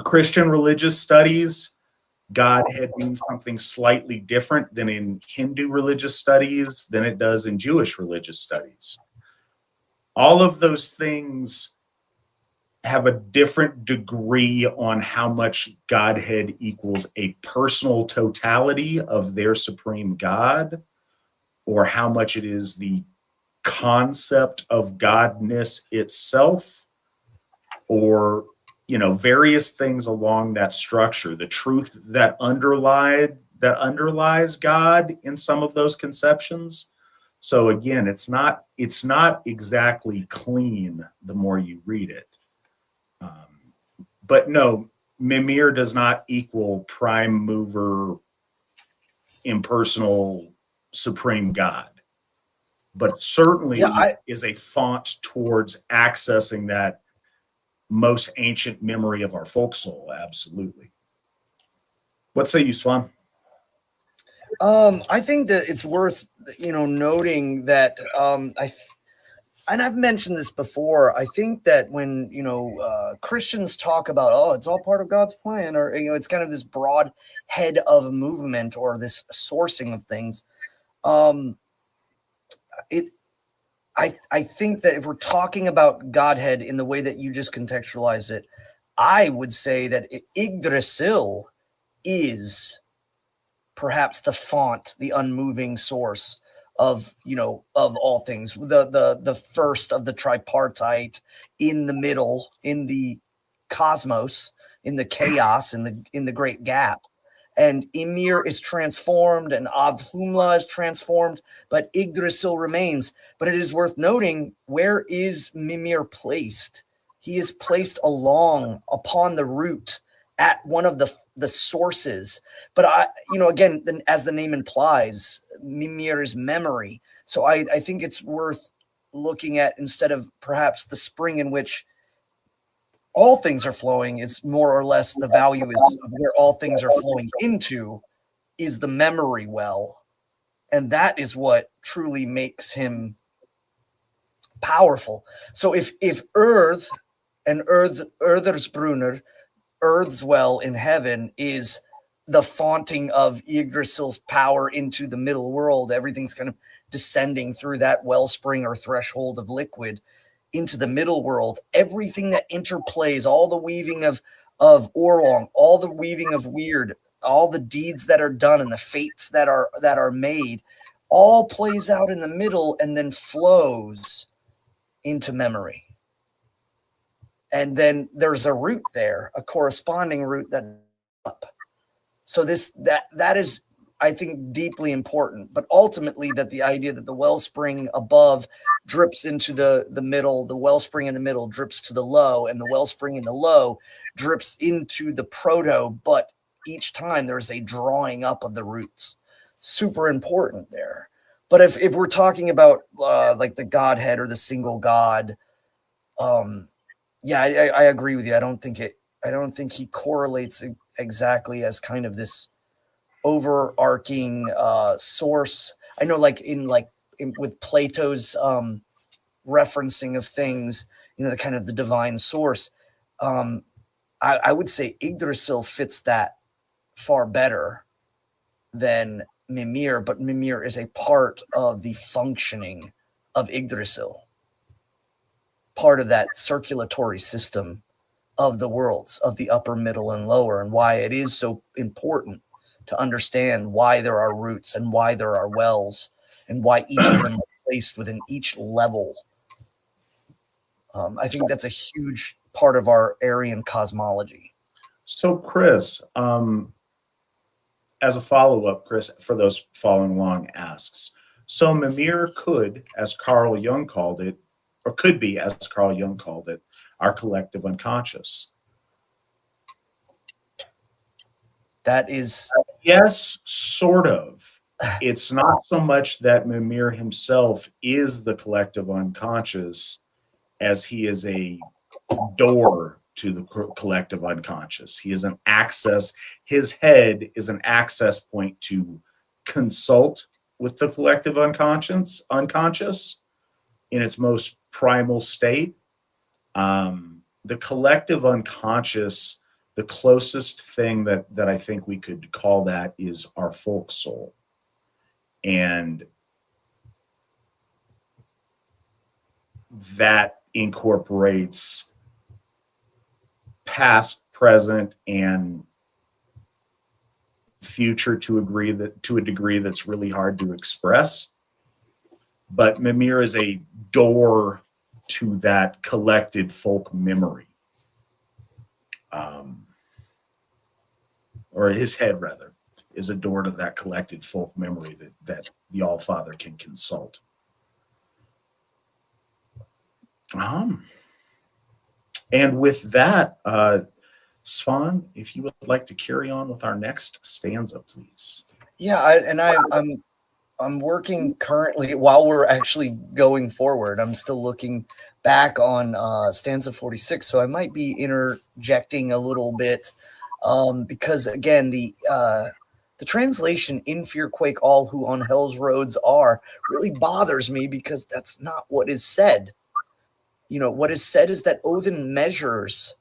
Christian religious studies, Godhead means something slightly different than in Hindu religious studies than it does in Jewish religious studies. All of those things have a different degree on how much Godhead equals a personal totality of their supreme God, or how much it is the concept of godness itself, or various things along that structure, the truth that underlies God in some of those conceptions. So again, it's not exactly clean the more you read it. But no, Mimir does not equal prime mover, impersonal, supreme God, but certainly is a font towards accessing that most ancient memory of our folk soul. Absolutely. What say you, Swan? I think that it's worth noting that and I've mentioned this before. I think that when Christians talk about, oh, it's all part of God's plan, or it's kind of this broad head of movement or this sourcing of things. I think that if we're talking about Godhead in the way that you just contextualized it, I would say that Yggdrasil is perhaps the font, the unmoving source of all things, the first of the tripartite, in the middle, in the cosmos, in the chaos, in the great gap. And Ymir is transformed and Avhumla is transformed, but Yggdrasil remains. But it is worth noting, where is Mimir placed? He is placed upon the root, at one of the sources. But again, as the name implies, Mimir is memory. So I think it's worth looking at, instead of perhaps the spring in which all things are flowing, is more or less the value is of where all things are flowing into is the memory well. And that is what truly makes him powerful. So if Earth and Earthersbrunner, Earth's well in heaven, is the fonting of Yggdrasil's power into the middle world, everything's kind of descending through that wellspring or threshold of liquid into the middle world. Everything that interplays, all the weaving of Orlong, all the weaving of Weird, all the deeds that are done and the fates that are made, all plays out in the middle and then flows into memory. And then there's a root there, a corresponding root that up. So that is, I think, deeply important. But ultimately, that the idea that the wellspring above drips into the middle, the wellspring in the middle drips to the low, and the wellspring in the low drips into the proto. But each time there's a drawing up of the roots. Super important there. But if we're talking about like the Godhead or the single God, yeah, I agree with you. I don't think he correlates exactly as kind of this overarching source. I know, with Plato's referencing of things, the kind of the divine source. I would say Yggdrasil fits that far better than Mimir, but Mimir is a part of the functioning of Yggdrasil, part of that circulatory system of the worlds, of the upper, middle, and lower, and why it is so important to understand why there are roots and why there are wells and why each of them are placed within each level. I think that's a huge part of our Aryan cosmology. So, Chris, as a follow-up, Chris, for those following along, asks, so Mimir could, as Carl Jung called it, or could be, as Carl Jung called it, our collective unconscious. That is... Yes, sort of. It's not so much that Mimir himself is the collective unconscious as he is a door to the collective unconscious. He is an access. His head is an access point to consult with the collective unconscious in its most primal state. The collective unconscious, the closest thing that I think we could call that is our folk soul. And that incorporates past, present, and future to a degree that's really hard to express. But Mimir is a door to that collected folk memory, or his head rather, is a door to that collected folk memory that the All-Father can consult. And with that, Svan, if you would like to carry on with our next stanza, please. Yeah, I'm working currently while we're actually going forward. I'm still looking back on stanza 46, so I might be interjecting a little bit because again, the translation "in fear quake all who on hell's roads are" really bothers me because that's not what is said. You know, what is said is that Odin measures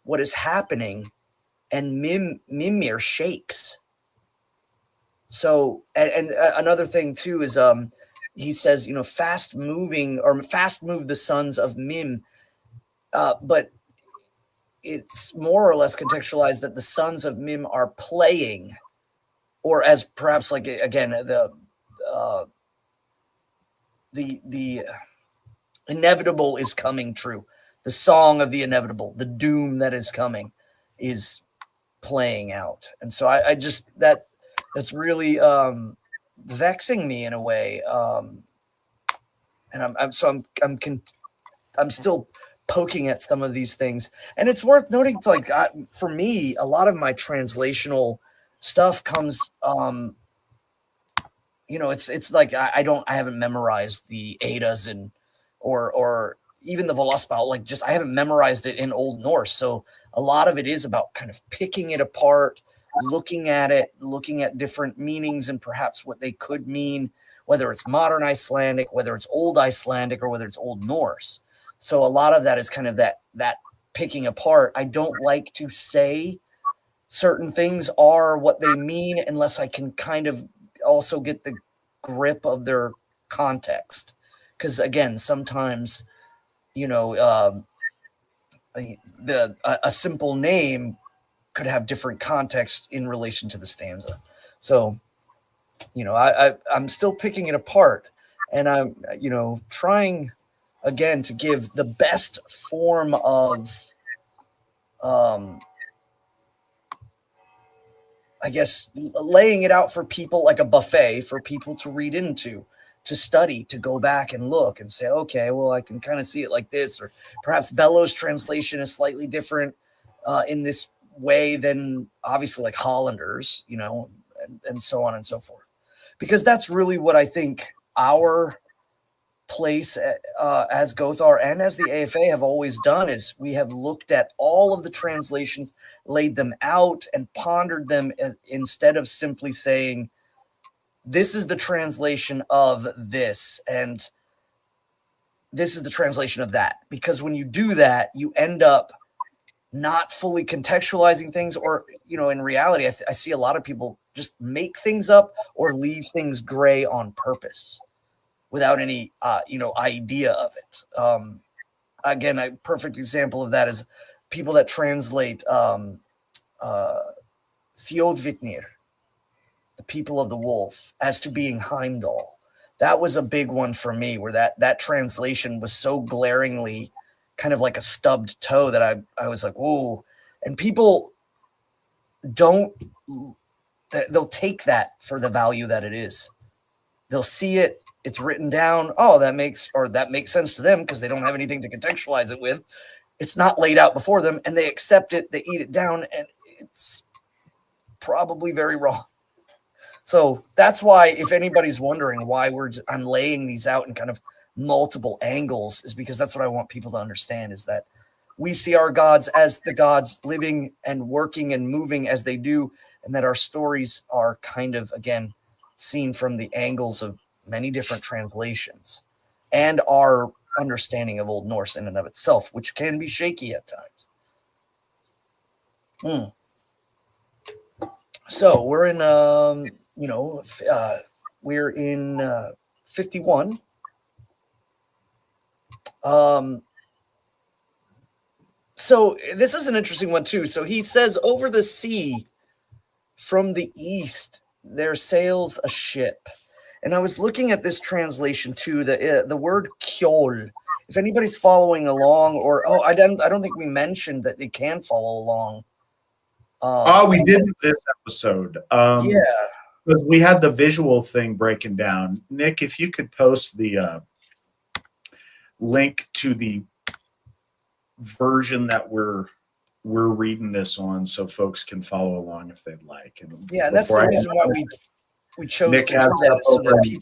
what is happening, and Mimir shakes. So, and another thing too is he says, you know, fast move the sons of Mim, but it's more or less contextualized that the sons of Mim are playing, or as perhaps like again the inevitable is coming true. The song of the inevitable, the doom that is coming, is playing out, and so I just that's really vexing me in a way, and I'm still poking at some of these things, and it's worth noting. Like for me, a lot of my translational stuff comes, you know, it's like I haven't memorized the Eddas and or even the Völuspá. Like just I haven't memorized it in Old Norse, so a lot of it is about kind of picking it apart, looking at it, looking at different meanings and perhaps what they could mean, whether it's modern Icelandic, whether it's Old Icelandic, or whether it's Old Norse. So a lot of that is kind of that picking apart. I don't like to say certain things are what they mean unless I can kind of also get the grip of their context. Because again, sometimes, you know, a simple name could have different context in relation to the stanza. So, you know, I'm still picking it apart, and I'm, you know, trying again to give the best form of, I guess, laying it out for people like a buffet for people to read into, to study, to go back and look and say, okay, well, I can kind of see it like this, or perhaps Bellows' translation is slightly different in this way than obviously like Hollander's, you know, and so on and so forth. Because that's really what I think our place as Gothar and as the AFA have always done, is we have looked at all of the translations, laid them out, and pondered them instead of simply saying, this is the translation of this, and this is the translation of that. Because when you do that, you end up not fully contextualizing things, or, you know, in reality, I see a lot of people just make things up or leave things gray on purpose without any, you know, idea of it. Again, a perfect example of that is people that translate Þjóðvitnir, the people of the wolf, as to being Heimdall. That was a big one for me, where that translation was so glaringly kind of like a stubbed toe that I was like, whoa. And people they'll take that for the value that it is. They'll see it, it's written down. Oh, that makes sense to them because they don't have anything to contextualize it with. It's not laid out before them, and they accept it, they eat it down, and it's probably very wrong. So that's why, if anybody's wondering why I'm laying these out in kind of multiple angles, is because that's what I want people to understand, is that we see our gods as the gods living and working and moving as they do, and that our stories are kind of, again, seen from the angles of many different translations and our understanding of Old Norse in and of itself, which can be shaky at times. So we're in, we're in 51. So this is an interesting one too. So he says, over the sea from the east, there sails a ship. And I was looking at this translation too, the word kjol. If anybody's following along, or I don't think we mentioned that they can follow along. We didn't this episode. Yeah. Because we had the visual thing breaking down. Nick, if you could post the link to the version that we're reading this on, so folks can follow along if they'd like. And yeah, and that's the reason why we chose Nick to do that, so that people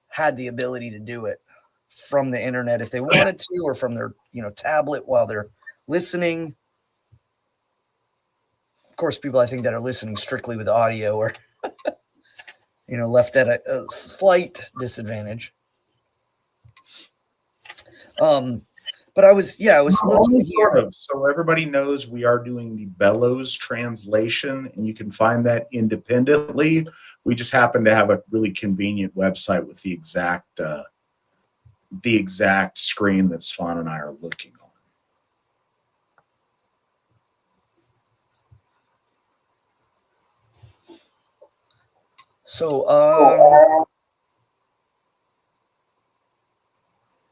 had the ability to do it from the internet if they wanted to, or from their tablet while they're listening. Of course, people I think that are listening strictly with audio are left at a slight disadvantage. But I was looking here. So everybody knows we are doing the Bellows translation, and you can find that independently. We just happen to have a really convenient website with the exact screen that Svan and I are looking on. So,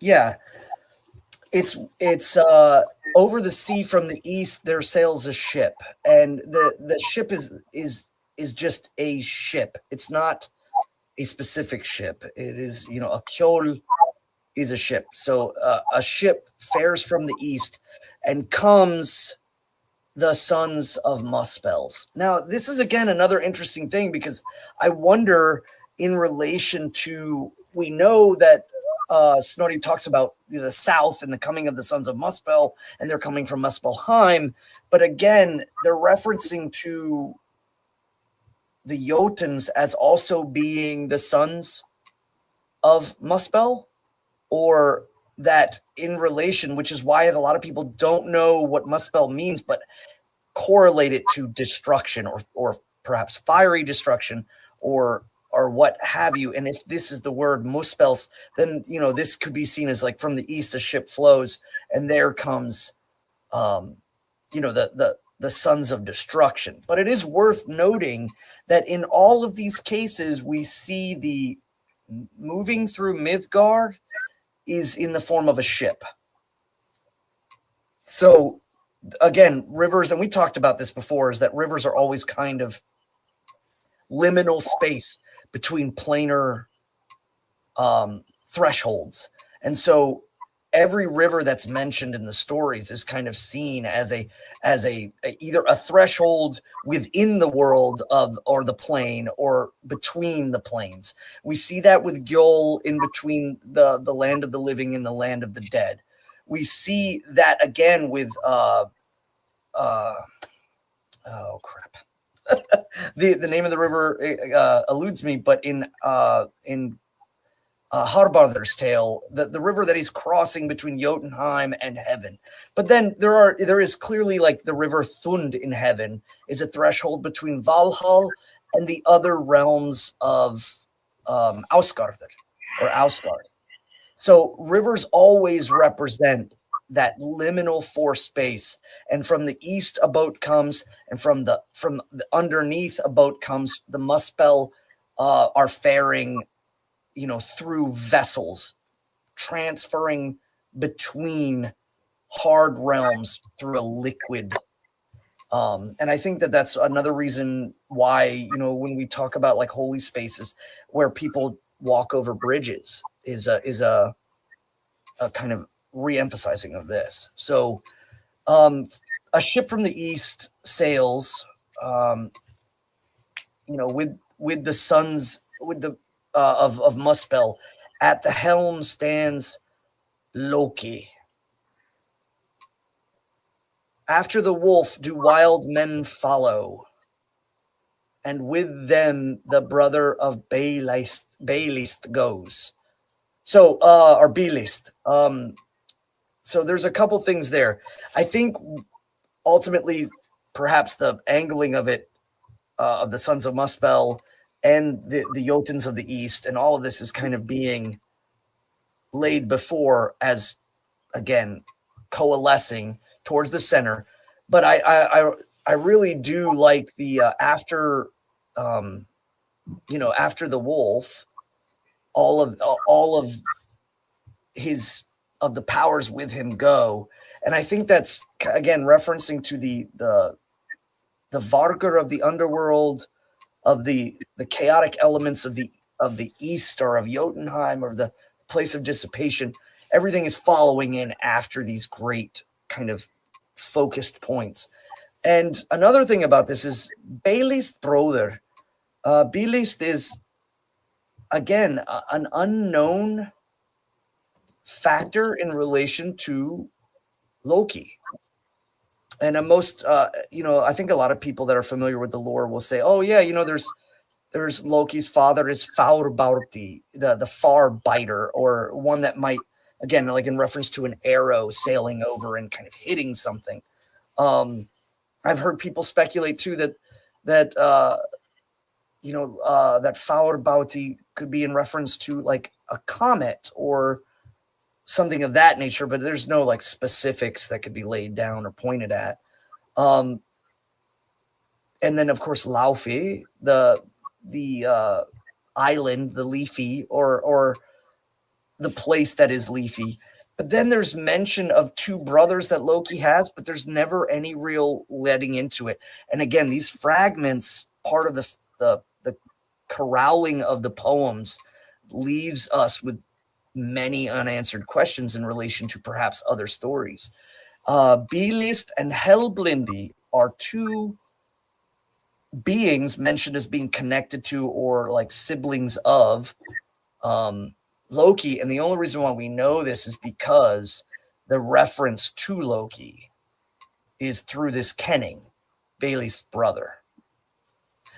yeah, it's over the sea from the east there sails a ship, and the ship is just a ship. It's not a specific ship. It is, a kjol is a ship. So a ship fares from the east, and comes the sons of Muspels. Now, this is again another interesting thing, because I wonder, in relation to, we know that Snorri talks about the south and the coming of the sons of Muspel, and they're coming from Muspelheim. But again, they're referencing to the Jotuns as also being the sons of Muspel, or that in relation, which is why a lot of people don't know what Muspel means, but correlate it to destruction, or perhaps fiery destruction, or what have you. And if this is the word Muspels, then this could be seen as like from the east a ship flows, and there comes the sons of destruction. But it is worth noting that in all of these cases we see the moving through Midgard is in the form of a ship. So again, rivers, and we talked about this before, is that rivers are always kind of liminal space between planar thresholds. And so every river that's mentioned in the stories is kind of seen as either a threshold within the world or the plane, or between the planes. We see that with Gjöll, in between the land of the living and the land of the dead. We see that again with oh crap. The name of the river eludes me, but in Harbardr's Tale, the river that he's crossing between Jotunheim and heaven. But then there is clearly, like, the river Thund in heaven is a threshold between Valhall and the other realms of Ausgard. So rivers always represent that liminal force space, and from the east a boat comes, and from the underneath a boat comes. The Muspel are faring through vessels, transferring between hard realms through a liquid. And I think that that's another reason why, when we talk about like holy spaces where people walk over bridges, is a kind of re-emphasizing of this. So a ship from the east sails, with the sons, with the of Muspel. At the helm stands Loki. After the wolf do wild men follow, and with them the brother of Baelist goes. So, or Baelist. So there's a couple things there. I think ultimately, perhaps the angling of it, of the sons of Muspel and the Jotuns of the East, and all of this is kind of being laid before as, again, coalescing towards the center. But I really do like the after after the wolf, all of the powers with him go. And I think that's again referencing to the Vargur of the underworld, of the chaotic elements of the east, or of Jotunheim, or the place of dissipation. Everything is following in after these great kind of focused points. And another thing about this is Bailey's brother. Bailey's is, again, an unknown factor in relation to Loki. And most, I think a lot of people that are familiar with the lore will say, oh, yeah, there's Loki's father is Fárbárti, the far biter, or one that might, again, like in reference to an arrow sailing over and kind of hitting something. I've heard people speculate too that Fárbárti could be in reference to like a comet or something of that nature, but there's no like specifics that could be laid down or pointed at. And then of course Laufey, the island, the leafy, or the place that is leafy. But then there's mention of two brothers that Loki has, but there's never any real letting into it. And again, these fragments, part of the corralling of the poems, leaves us with many unanswered questions in relation to perhaps other stories. Bylist and Helblindi are two beings mentioned as being connected to or like siblings of Loki. And the only reason why we know this is because the reference to Loki is through this Kenning, Bailey's brother.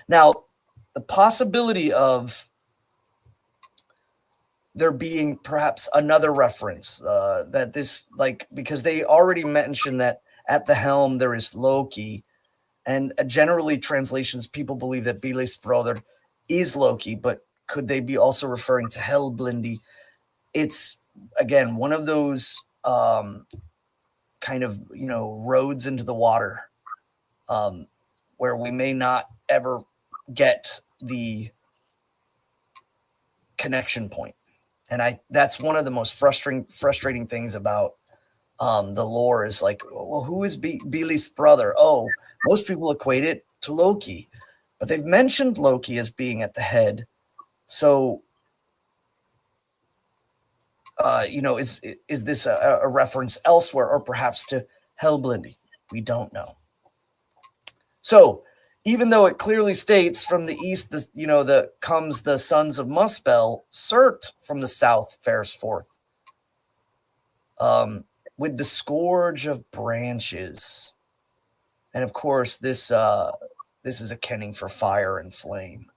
Now, the possibility of there being perhaps another reference that this, like, because they already mentioned that at the helm there is Loki, and generally translations, people believe that Bailey's brother is Loki, but could they be also referring to Helblindi? It's, again, one of those kind of, roads into the water where we may not ever get the connection point. And that's one of the most frustrating things about the lore is like, well, who is Bailey's brother? Oh, most people equate it to Loki, but they've mentioned Loki as being at the head. So, is this a reference elsewhere, or perhaps to Helblindi? We don't know. So, even though it clearly states from the east, comes the sons of Muspel, Surt from the south fares forth, with the scourge of branches, and of course this is a kenning for fire and flame.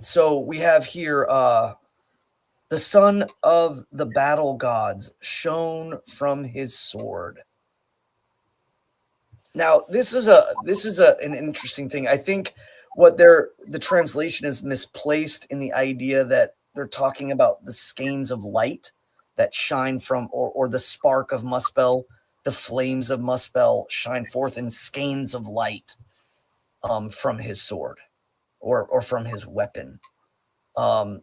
So we have here the son of the battle gods shone from his sword. Now, this is an interesting thing. I think the translation is misplaced in the idea that they're talking about the skeins of light that shine from, or the spark of Muspel, the flames of Muspel shine forth in skeins of light from his sword or from his weapon. And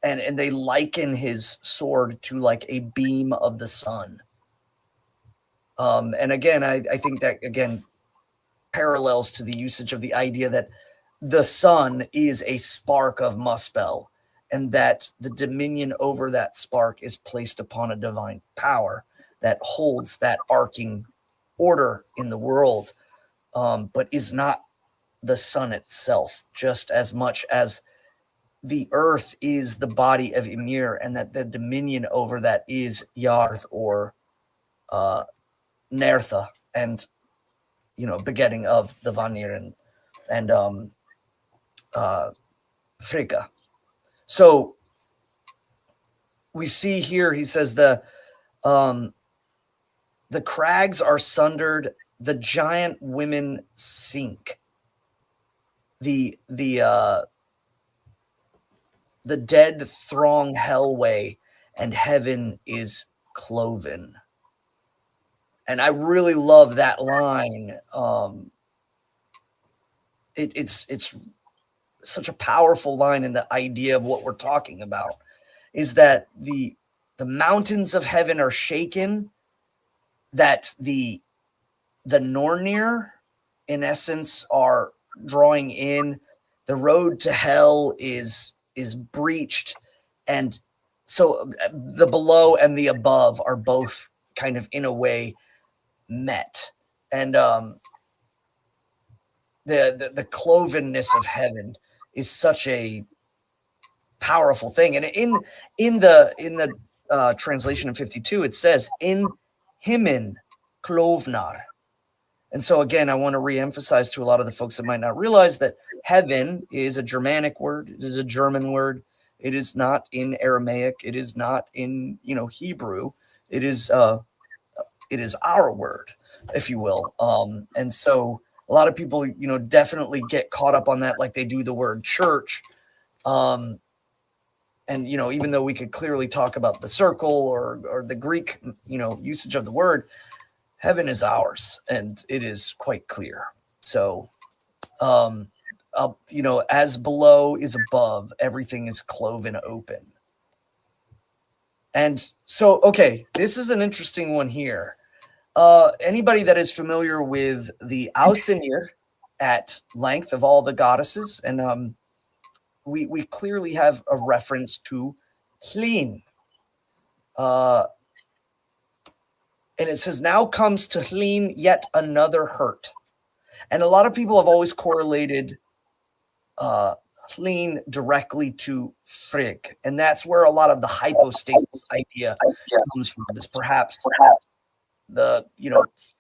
they liken his sword to like a beam of the sun. And again, I think that, again, parallels to the usage of the idea that the sun is a spark of Muspel, and that the dominion over that spark is placed upon a divine power that holds that arcing order in the world, but is not the sun itself, just as much as the earth is the body of Ymir, and that the dominion over that is Yarth or Nertha, and begetting of the Vanir and Frigga. So we see here, he says the crags are sundered, the giant women sink. The the dead throng hellway, and heaven is cloven. And I really love that line. It's such a powerful line in the idea of what we're talking about, is that the mountains of heaven are shaken, that the Nornir, in essence, are drawing in. The road to hell is breached, and so the below and the above are both kind of in a way met, and the clovenness of heaven is such a powerful thing. And in the translation in 52, it says in himmen klovnar. And so again, I want to reemphasize to a lot of the folks that might not realize that heaven is a Germanic word. It is a German word. It is not in Aramaic. It is not in Hebrew. It is our word, if you will. And so a lot of people definitely get caught up on that, like they do the word church. And even though we could clearly talk about the circle or the Greek usage of the word, heaven is ours, and it is quite clear. So, as below is above, everything is cloven open. And so, okay, this is an interesting one here. Anybody that is familiar with the Ausenir at length of all the goddesses, and we clearly have a reference to Hlin. And it says, now comes to Hlin yet another hurt. And a lot of people have always correlated Hlin directly to Frigg. And that's where a lot of the hypostasis idea comes from, is perhaps the,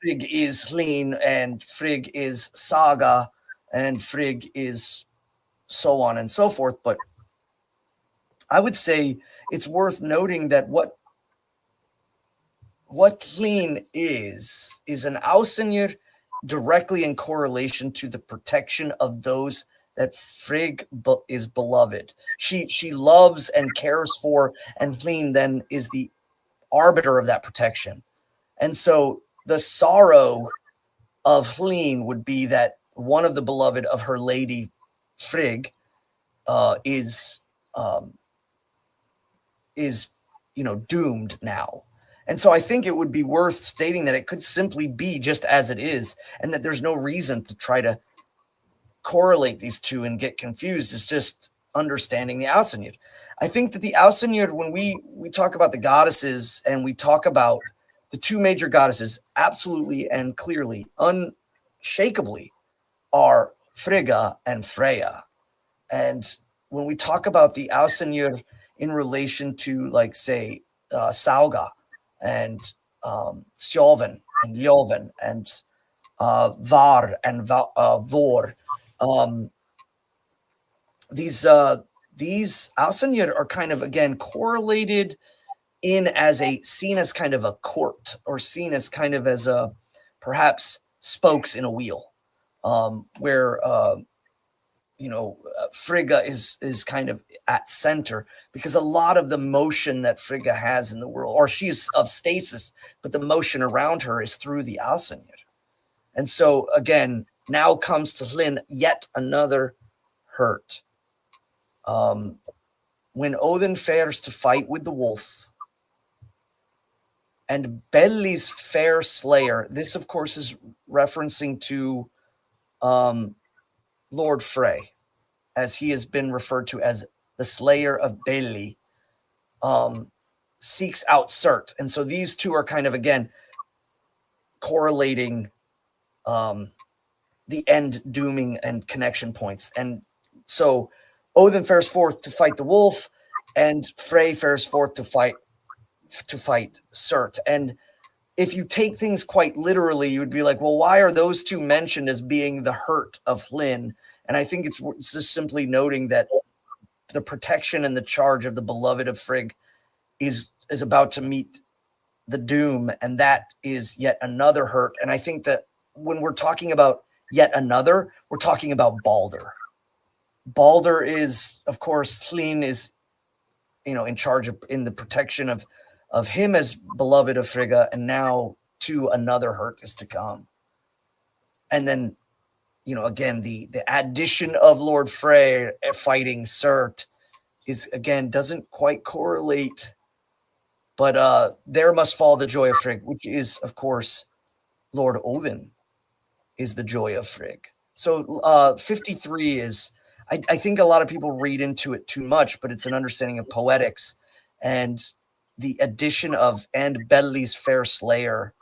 Frigg is Hlin and Frigg is Saga and Frigg is so on and so forth. But I would say it's worth noting that what Hlin is an Ausenir directly in correlation to the protection of those that Frigg is beloved. She loves and cares for, and Hlin then is the arbiter of that protection. And so the sorrow of Hlin would be that one of the beloved of her lady Frigg is doomed now. And so I think it would be worth stating that it could simply be just as it is, and that there's no reason to try to correlate these two and get confused. It's just understanding the Ausenir. I think that the Ausenir, when we talk about the goddesses and we talk about the two major goddesses, absolutely and clearly, unshakably, are Frigga and Freya. And when we talk about the Ausenir in relation to, like, say, Sauga, and Stjolven and Ljoven and Var and Vor. These Ausenir are kind of, again, correlated in as seen as kind of a court, or seen as kind of as a perhaps spokes in a wheel, where Frigga is kind of at center, because a lot of the motion that Frigga has in the world, or she's of stasis, but the motion around her is through the Ausenir. And so again, now comes to Hlin yet another hurt. When Odin fares to fight with the wolf, and Beli's fair slayer, this of course is referencing to Lord Frey, as he has been referred to as the slayer of Beli, seeks out Surt. And so these two are kind of, again, correlating the end dooming and connection points. And so Odin fares forth to fight the wolf, and Frey fares forth to fight Surt. And if you take things quite literally, you would be like, well, why are those two mentioned as being the hurt of Hlin? And I think it's just simply noting that the protection and the charge of the beloved of Frigg is about to meet the doom, and that is yet another hurt. And I think that when we're talking about yet another, we're talking about Balder. Balder is, of course, Hlin is, in charge of, in the protection of him as beloved of Frigga, and now to another hurt is to come. And then, again, the addition of Lord Freyr fighting Surt is, again, doesn't quite correlate, but there must fall the joy of Frigg, which is, of course, Lord Odin is the joy of Frigg. So 53 is, I think a lot of people read into it too much, but it's an understanding of poetics, and the addition of "and Bedli's fair slayer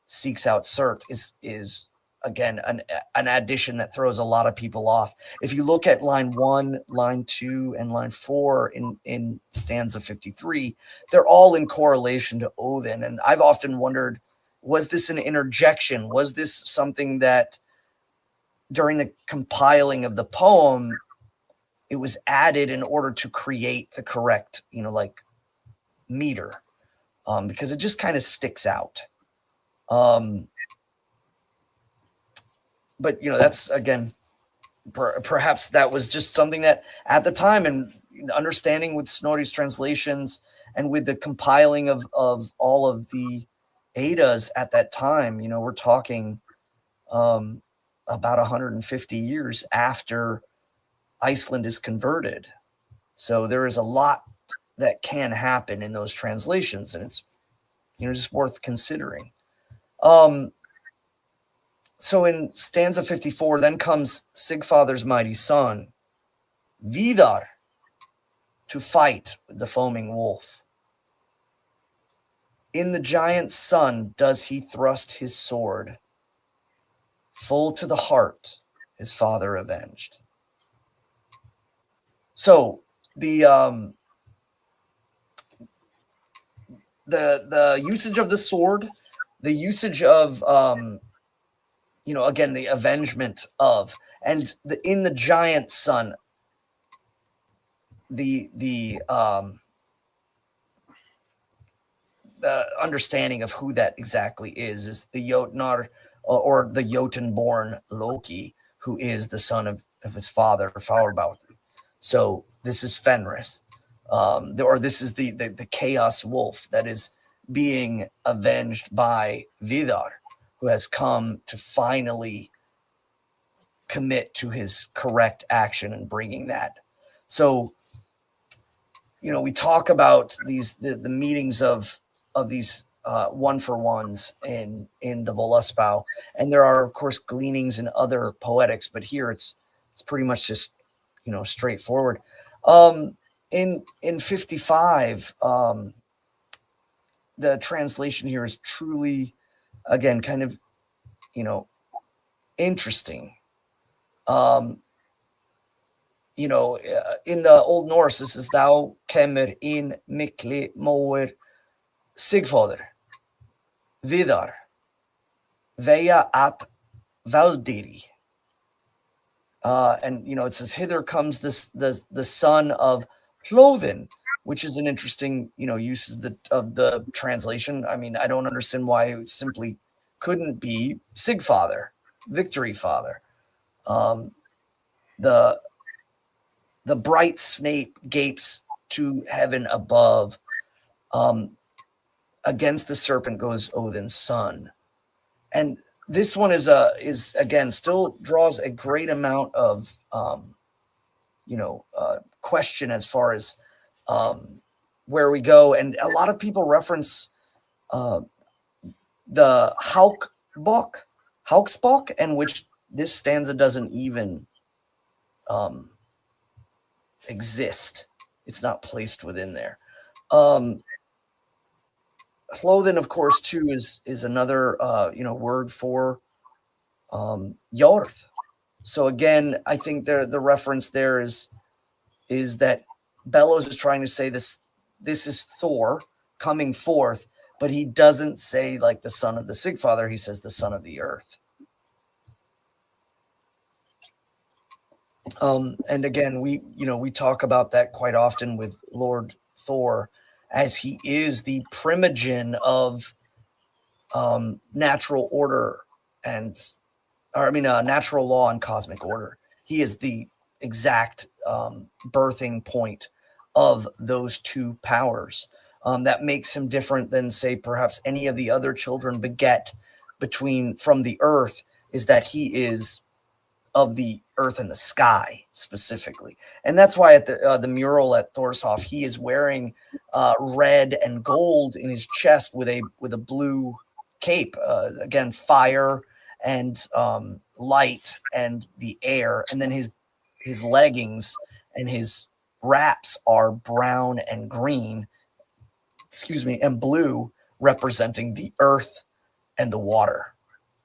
seeks out Surt" is again an addition that throws a lot of people off. If you look at line 1, line 2, and line 4 in stanza 53, they're all in correlation to Odin. And I've often wondered, was this an interjection? Was this something that during the compiling of the poem, it was added in order to create the correct, meter? Because it just kind of sticks out. But that's, again, perhaps that was just something that at the time, and understanding with Snorri's translations and with the compiling of all of the Eddas at that time, we're talking about 150 years after Iceland is converted. So there is a lot that can happen in those translations, and it's just worth considering. So in stanza 54, then comes Sigfather's mighty son, Vidar, to fight with the foaming wolf. In the giant's son does he thrust his sword, full to the heart his father avenged. So the usage of the sword, the usage of again, the avengement of, and in the giant son, the understanding of who that exactly is the Jotnar, or the Jotun-born Loki, who is the son of his father, Faurbauti. So this is Fenris, or this is the chaos wolf that is being avenged by Vidar, who has come to finally commit to his correct action and bringing that. So, we talk about the meetings of these one for ones in the Völuspá, and there are, of course, gleanings in other poetics, but here it's pretty much just straightforward. In 55, the translation here is truly, again, kind of, interesting. In the Old Norse, this is "Thou kemur in mikli móir Sigfather, Vidar, veia at Valdiri." And it says, "Hither comes the son of Hlöðin," which is an interesting, use of the translation. I mean, I don't understand why it simply couldn't be Sigfather, Victory Father. The bright snape gapes to heaven above. Against the serpent goes Odin's son. And this one is again, still draws a great amount of, question as far as where we go. And a lot of people reference the Hauksbok, and which this stanza doesn't even exist. It's not placed within there. Hlöðin, of course, too, is another word for Jörð. So again, I think the reference there is that Bellows is trying to say this is Thor coming forth, but he doesn't say like the son of the Sigfather. He says the son of the earth. And again, we talk about that quite often with Lord Thor, as he is the primogen of natural order natural law and cosmic order. He is exact birthing point of those two powers. That makes him different than, say, perhaps any of the other children beget from the earth, is that he is of the earth and the sky specifically. And that's why at the mural at Thorshof, he is wearing red and gold in his chest with a blue cape. Again, fire and light and the air. And then his leggings and his wraps are brown and green, and blue, representing the earth and the water.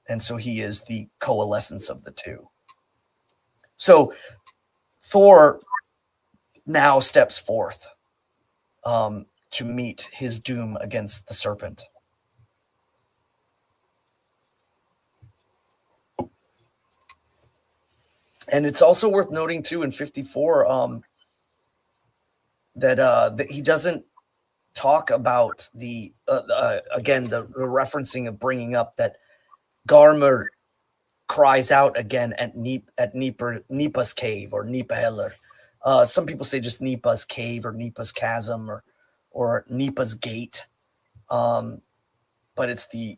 And so he is the coalescence of the two. So Thor now steps forth to meet his doom against the serpent. And it's also worth noting too in 54 that he doesn't talk about the referencing of bringing up that Garmr cries out again at Nipa's cave, or Nipaheller. Some people say just Nipa's cave or Nipa's chasm or Nipa's gate, but it's the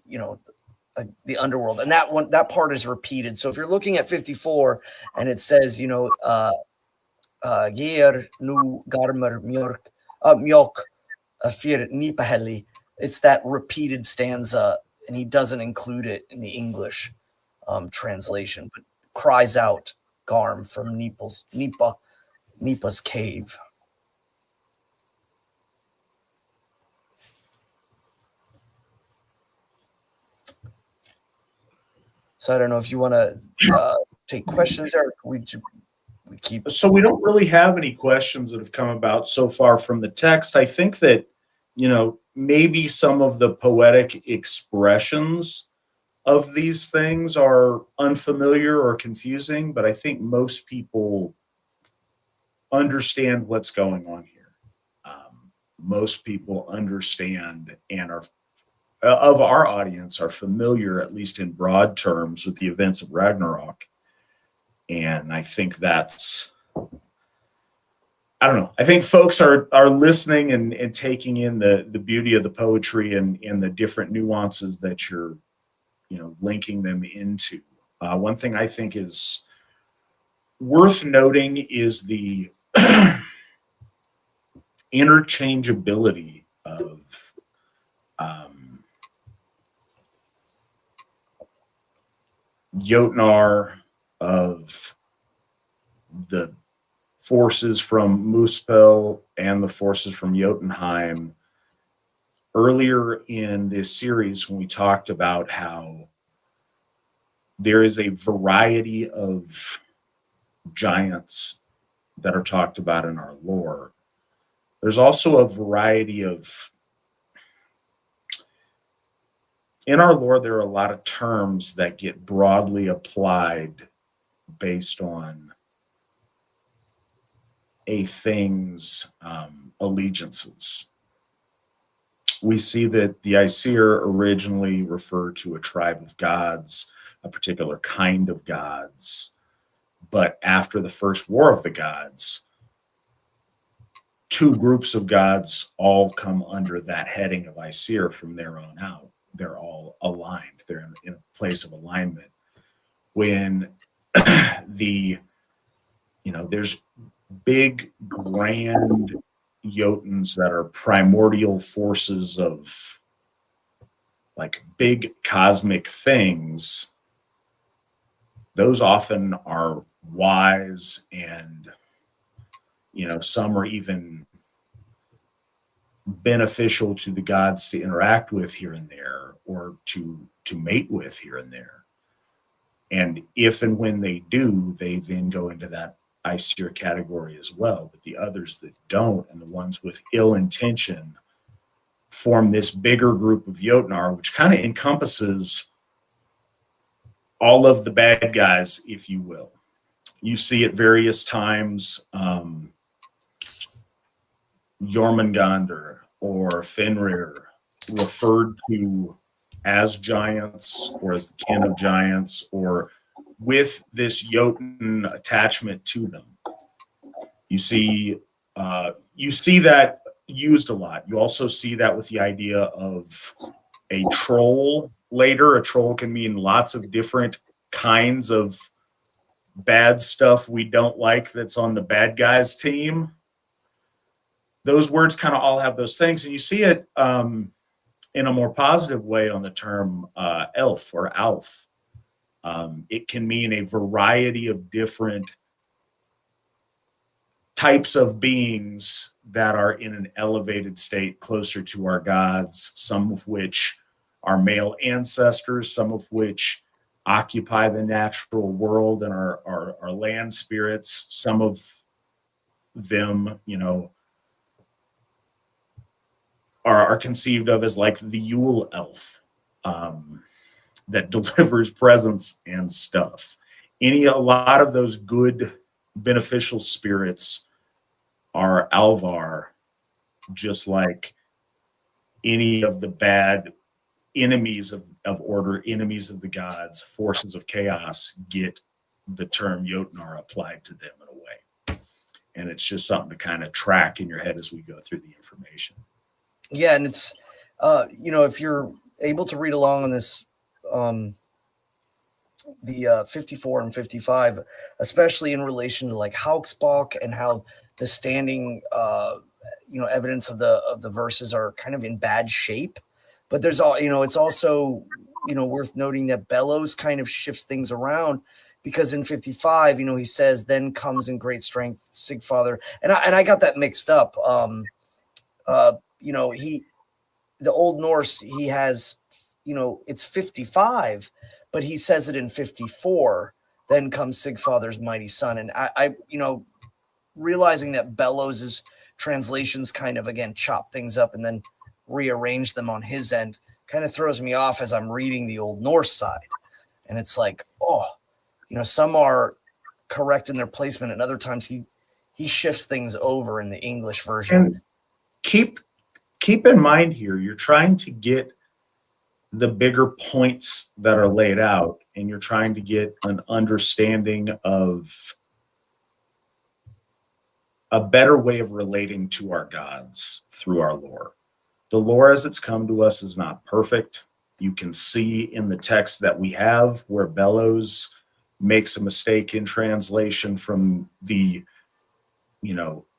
underworld, and that part is repeated. So if you're looking at 54 and it says Ger nu Garmr mjok fir Nipahelli, it's that repeated stanza, and he doesn't include it in the English translation, but cries out Garm from Nipa's cave. So I don't know if you want to take questions, or we keep. So we don't really have any questions that have come about so far from the text. I think that, maybe some of the poetic expressions of these things are unfamiliar or confusing, but I think most people understand what's going on here. Most people understand and are of our audience are familiar, at least in broad terms, with the events of Ragnarok. And I think that's, I don't know. I think folks are listening and taking in the beauty of the poetry and the different nuances that you're, linking them into. One thing I think is worth noting is the interchangeability of Jotnar, of the forces from Muspel and the forces from Jotunheim. Earlier in this series, when we talked about how there is a variety of giants that are talked about in our lore, there's also a variety of, in our lore, there are a lot of terms that get broadly applied based on a thing's allegiances. We see that the Aesir originally referred to a tribe of gods, a particular kind of gods, but after the first War of the Gods, two groups of gods all come under that heading of Aesir from there on out. They're all aligned. They're in a place of alignment. When there's big, grand Jotuns that are primordial forces of like big cosmic things, those often are wise, and some are even beneficial to the gods to interact with here and there, or to mate with here and there. And if and when they do, they then go into that Aesir category as well. But the others that don't, and the ones with ill intention, form this bigger group of Jotnar, which kind of encompasses all of the bad guys, if you will. You see at various times Jormungandr or Fenrir referred to as giants, or as the kin of giants, or with this Jotun attachment to them. You see that used a lot. You also see that with the idea of a troll later. A troll can mean lots of different kinds of bad stuff we don't like that's on the bad guys team. Those words kind of all have those things, and you see it in a more positive way on the term elf or alf. It can mean a variety of different types of beings that are in an elevated state closer to our gods, some of which are male ancestors, some of which occupy the natural world and are land spirits. Some of them, are conceived of as like the Yule elf that delivers presents and stuff. A lot of those good beneficial spirits are Alvar, just like any of the bad enemies of order, enemies of the gods, forces of chaos get the term Jotnar applied to them in a way. And it's just something to kind of track in your head as we go through the information. Yeah, and it's, if you're able to read along on this, the 54 and 55, especially in relation to like Hauksbach and how the standing, evidence of the verses are kind of in bad shape. But there's it's also, worth noting that Bellows kind of shifts things around, because in 55, he says, "Then comes in great strength Sigfather," and I got that mixed up. The Old Norse, he has, it's 55, but he says it in 54. Then comes Sigfather's mighty son, and I realizing that Bellows' translations kind of again chop things up and then rearrange them on his end kind of throws me off as I'm reading the Old Norse side, and it's like, some are correct in their placement, and other times he shifts things over in the English version. And keep in mind here, you're trying to get the bigger points that are laid out, and you're trying to get an understanding of a better way of relating to our gods through our lore. The lore as it's come to us is not perfect. You can see in the text that we have where Bellows makes a mistake in translation from the,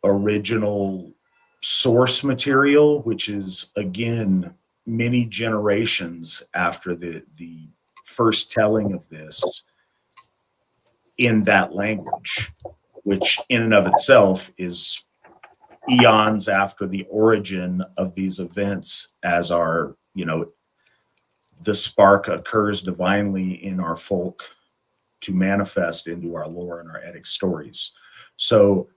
original source material, which is, again, many generations after the first telling of this in that language, which in and of itself is eons after the origin of these events, as our, the spark occurs divinely in our folk to manifest into our lore and our Eddic stories. So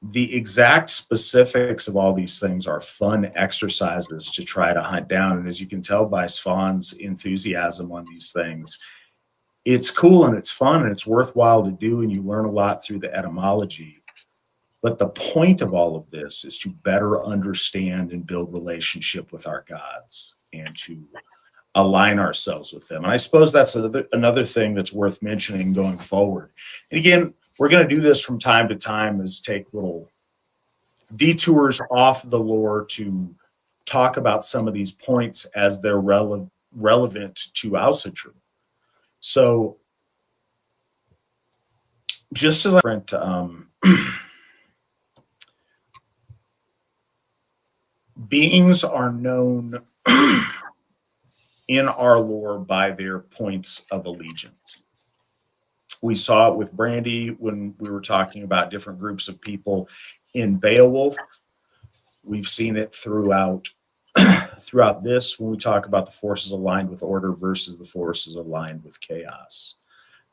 the exact specifics of all these things are fun exercises to try to hunt down. And as you can tell by Svan's enthusiasm on these things, it's cool and it's fun and it's worthwhile to do, and you learn a lot through the etymology. But the point of all of this is to better understand and build relationship with our gods and to align ourselves with them. And I suppose that's another thing that's worth mentioning going forward. And again, we're going to do this from time to time, is take little detours off the lore to talk about some of these points as they're relevant to Asatru. So just as different beings are known in our lore by their points of allegiance. We saw it with Brandy when we were talking about different groups of people in Beowulf. We've seen it throughout this when we talk about the forces aligned with order versus the forces aligned with chaos.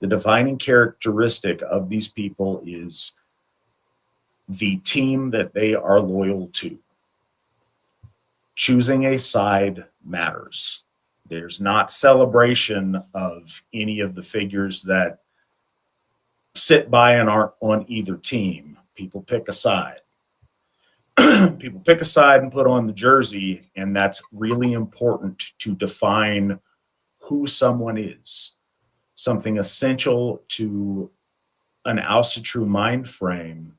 The defining characteristic of these people is the team that they are loyal to. Choosing a side matters. There's not celebration of any of the figures that sit by and aren't on either team. People pick a side. People pick a side and put on the jersey, and that's really important to define who someone is. Something essential to an Asatru mind frame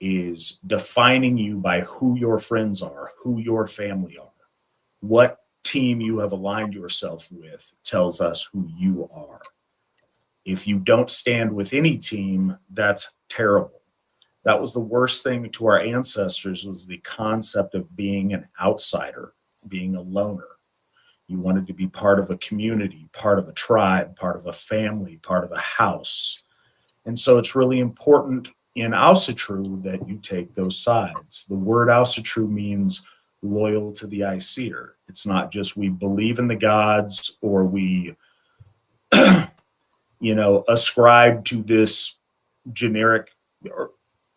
is defining you by who your friends are, who your family are. What team you have aligned yourself with tells us who you are. If you don't stand with any team, that's terrible. That was the worst thing to our ancestors, was the concept of being an outsider, being a loner. You wanted to be part of a community, part of a tribe, part of a family, part of a house. And so it's really important in Asatru that you take those sides. The word Asatru means loyal to the Aesir. It's not just we believe in the gods, or we, ascribe to this generic, or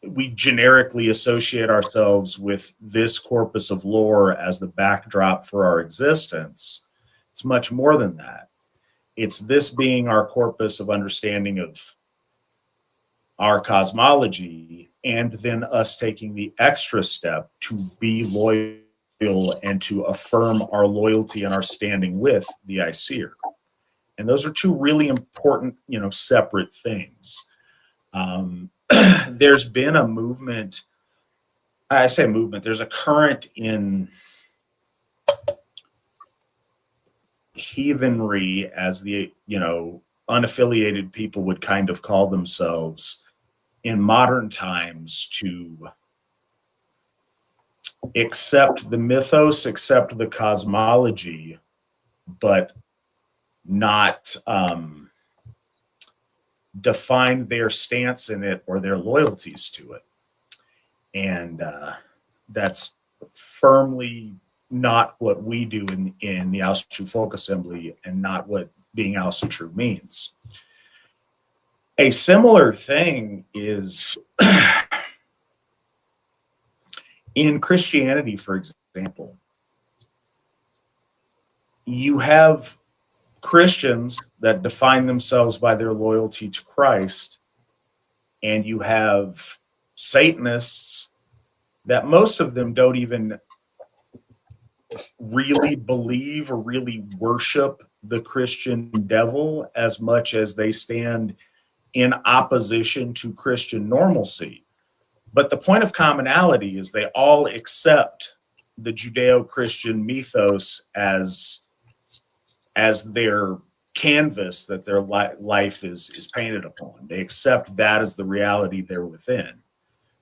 we generically associate ourselves with this corpus of lore as the backdrop for our existence. It's much more than that. It's this being our corpus of understanding of our cosmology, and then us taking the extra step to be loyal and to affirm our loyalty and our standing with the Aesir. And those are two really important, separate things. There's been a movement, I say movement, there's a current in heathenry, as the, unaffiliated people would kind of call themselves in modern times, to accept the mythos, accept the cosmology, but not define their stance in it or their loyalties to it. And that's firmly not what we do in the Asatru Folk Assembly, and not what being Asatru means. A similar thing is in Christianity, for example. You have Christians that define themselves by their loyalty to Christ, and you have Satanists that most of them don't even really believe or really worship the Christian devil as much as they stand in opposition to Christian normalcy. But the point of commonality is they all accept the Judeo-Christian mythos as their canvas that their life is painted upon. They accept that as the reality they're within.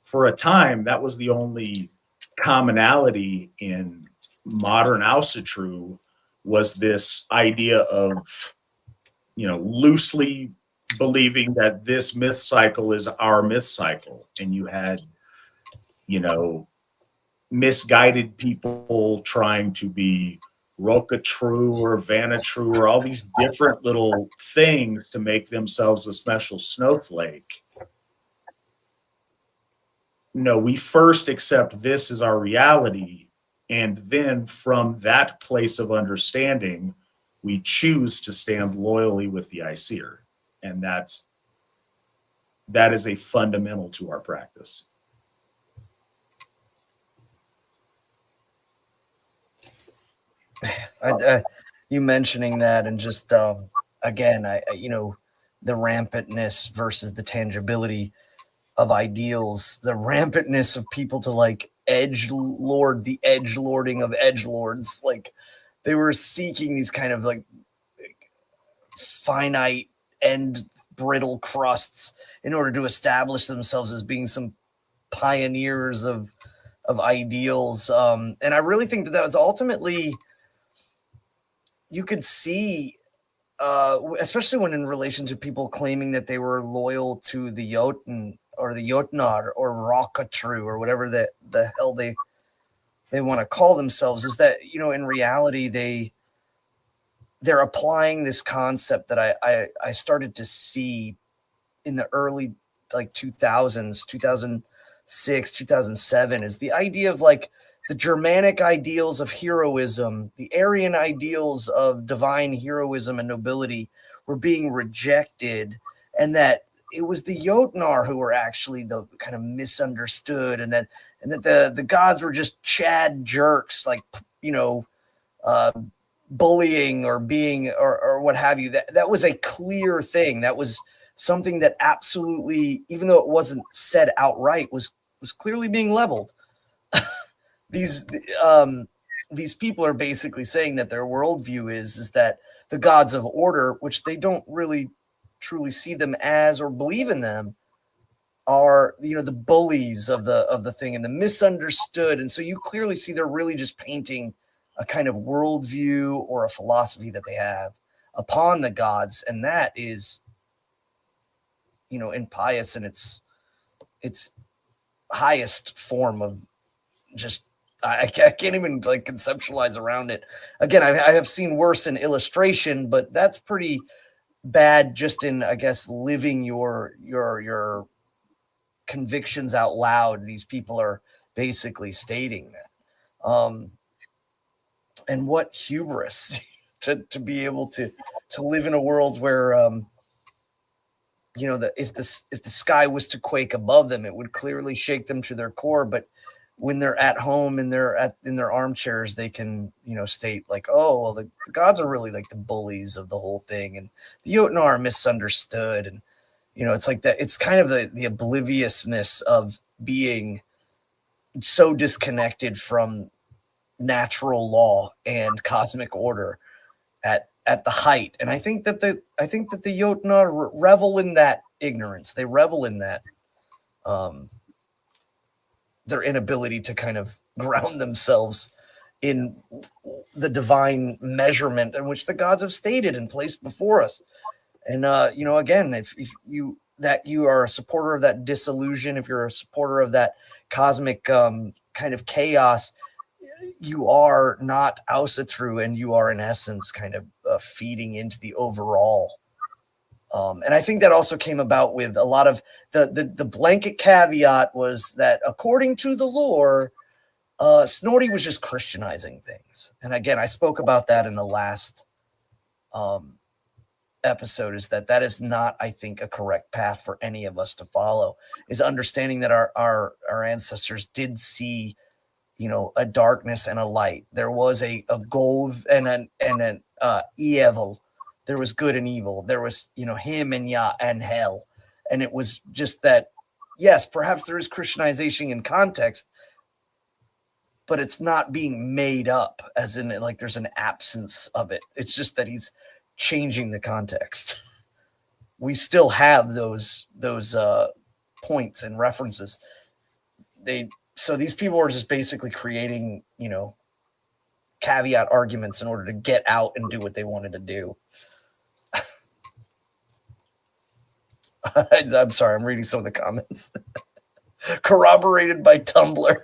For a time, that was the only commonality in modern Asatru, was this idea of, loosely believing that this myth cycle is our myth cycle. And you had, misguided people trying to be Rokatru or Vanatru, or all these different little things to make themselves a special snowflake. No, we first accept this as our reality, and then from that place of understanding, we choose to stand loyally with the Aesir. And that is a fundamental to our practice. You mentioning that, and just again, the rampantness versus the tangibility of ideals, the rampantness of people to like edgelord, the edgelording of edgelords. Like, they were seeking these kind of like finite and brittle crusts in order to establish themselves as being some pioneers of ideals. And I really think that was ultimately, you could see, especially when in relation to people claiming that they were loyal to the Jotun or the Jotnar or Rokatru or whatever the hell they want to call themselves, is that, in reality, they're applying this concept that I started to see in the early 2000s, 2006, 2007, is the idea of like the Germanic ideals of heroism, the Aryan ideals of divine heroism and nobility were being rejected, and that it was the Jotnar who were actually the kind of misunderstood, and that the gods were just Chad jerks, bullying or being or what have you. That was a clear thing. That was something that absolutely, even though it wasn't said outright, was was clearly being leveled. These people are basically saying that their worldview is that the gods of order, which they don't really truly see them as or believe in them, are, you know, the bullies of the thing and the misunderstood. And so you clearly see they're really just painting a kind of worldview or a philosophy that they have upon the gods, and that is, you know, impious in its highest form of just, I can't even like conceptualize around it. Again, I have seen worse in illustration, but that's pretty bad just in, I guess, living your convictions out loud. These people are basically stating that. And what hubris to be able to live in a world where, you know, that if the sky was to quake above them, it would clearly shake them to their core. But when they're at home and they're in their armchairs, they can, you know, state like, oh, well, the gods are really like the bullies of the whole thing, and the Jotnar are misunderstood. And, you know, it's like that. It's kind of the obliviousness of being so disconnected from natural law and cosmic order at the height. And I think that the Jotnar revel in that ignorance. They revel in that, their inability to kind of ground themselves in the divine measurement in which the gods have stated and placed before us. And, you know, again, if you are a supporter of that disillusion, if you're a supporter of that cosmic kind of chaos, you are not Asatru, and you are in essence kind of feeding into the overall. And I think that also came about with a lot of the blanket caveat was that according to the lore, Snorri was just Christianizing things. And again, I spoke about that in the last episode, is that is not, I think, a correct path for any of us to follow, is understanding that our ancestors did see, you know, a darkness and a light. There was a gold and an evil. There was good and evil. There was, you know, him and Ya and hell. And it was just that, yes, perhaps there is Christianization in context, but it's not being made up as in like there's an absence of it. It's just that he's changing the context. We still have those points and references. So these people are just basically creating, you know, caveat arguments in order to get out and do what they wanted to do. I'm sorry, I'm reading some of the comments. Corroborated by Tumblr.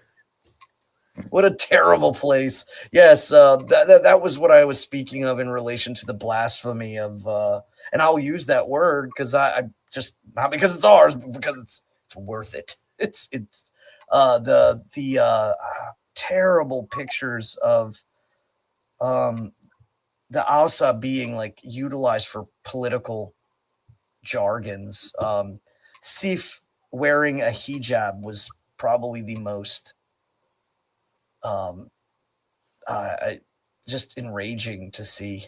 What a terrible place. Yes, that was what I was speaking of in relation to the blasphemy of, and I'll use that word because I just, not because it's ours, but because it's worth it. It's the terrible pictures of the Asa being like utilized for political jargons. Sif wearing a hijab was probably the most just enraging to see,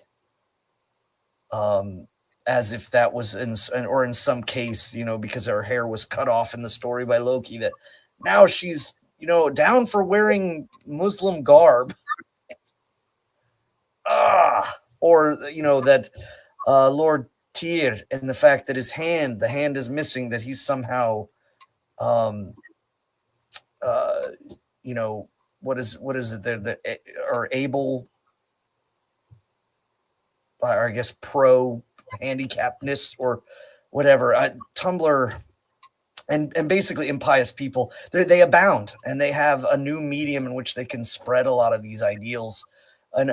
as if that was in some case, you know, because her hair was cut off in the story by Loki, that now she's, you know, down for wearing Muslim garb. Or, you know, that Lord Tyr, and the fact that the hand is missing, that he's somehow, you know, what is it there that are able, or I guess pro handicapness or whatever. Tumblr and basically impious people, they abound, and they have a new medium in which they can spread a lot of these ideals. And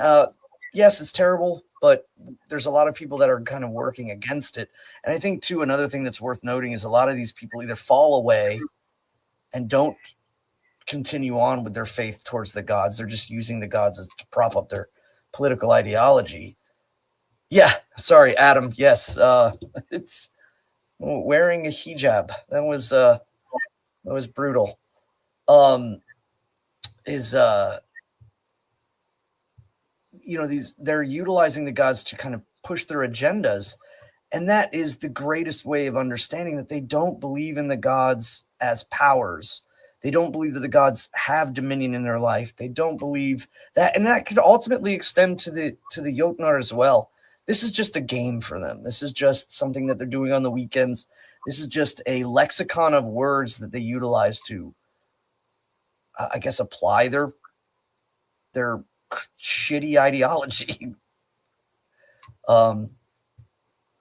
yes, it's terrible, but there's a lot of people that are kind of working against it. And I think too, another thing that's worth noting is a lot of these people either fall away and don't continue on with their faith towards the gods. They're just using the gods to prop up their political ideology. Yeah, sorry, Adam. Yes, it's wearing a hijab. That was brutal. You know, they're utilizing the gods to kind of push their agendas, and that is the greatest way of understanding that they don't believe in the gods as powers. They don't believe that the gods have dominion in their life. They don't believe that, and that could ultimately extend to the Jotnar as well. This is just a game for them. This is just something that they're doing on the weekends. This is just a lexicon of words that they utilize to, I guess, apply their shitty ideology. And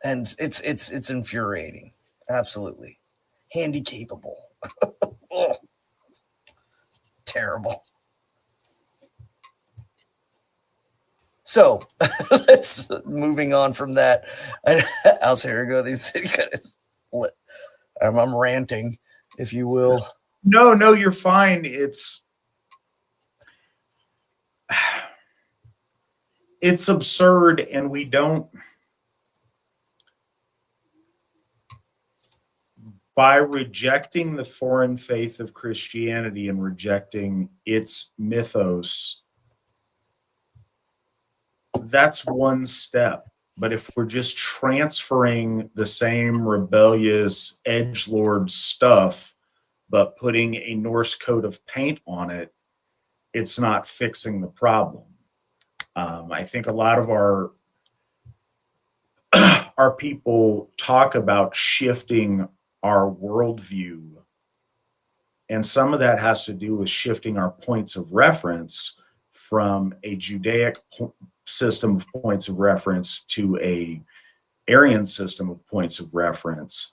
it's infuriating. Absolutely. Handy capable. Oh, terrible. So let's moving on from that. How's here go? These I'm ranting, if you will. No, you're fine. It's absurd, and we don't. By rejecting the foreign faith of Christianity and rejecting its mythos, that's one step. But if we're just transferring the same rebellious edgelord stuff, but putting a Norse coat of paint on it, it's not fixing the problem. I think a lot of our people talk about shifting our worldview, and some of that has to do with shifting our points of reference from a Judaic system of points of reference to a Aryan system of points of reference.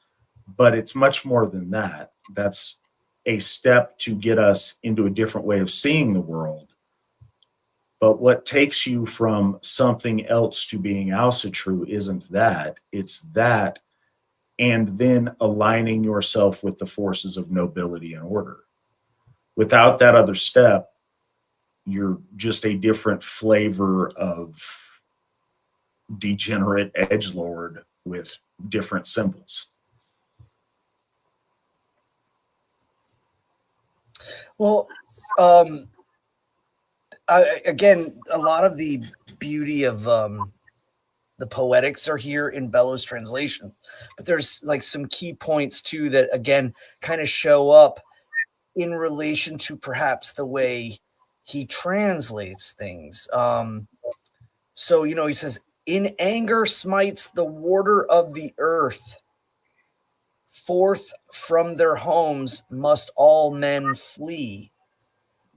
But it's much more than that. That's a step to get us into a different way of seeing the world. But what takes you from something else to being Asatru isn't that. It's that, and then aligning yourself with the forces of nobility and order. Without that other step, you're just a different flavor of degenerate edgelord with different symbols. Well, again, a lot of the beauty of the poetics are here in Bellows' translations, but there's like some key points too that again kind of show up in relation to perhaps the way he translates things. So, he says, in anger smites the warder of the earth. Forth from their homes must all men flee.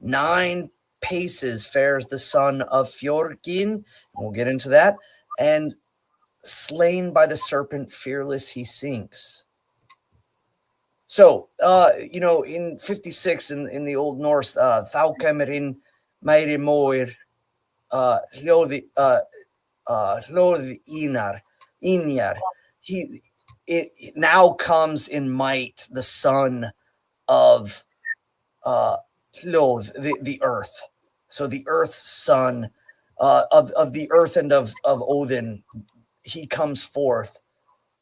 9 paces fares the son of Fjorgyn. We'll get into that. And slain by the serpent, fearless he sinks. So, in 56 in the Old Norse, Thou kemerin meiri moir hljóði Injar. It now comes in might, the son of Hljóð, the earth. So the earth's son of the earth and of Odin, he comes forth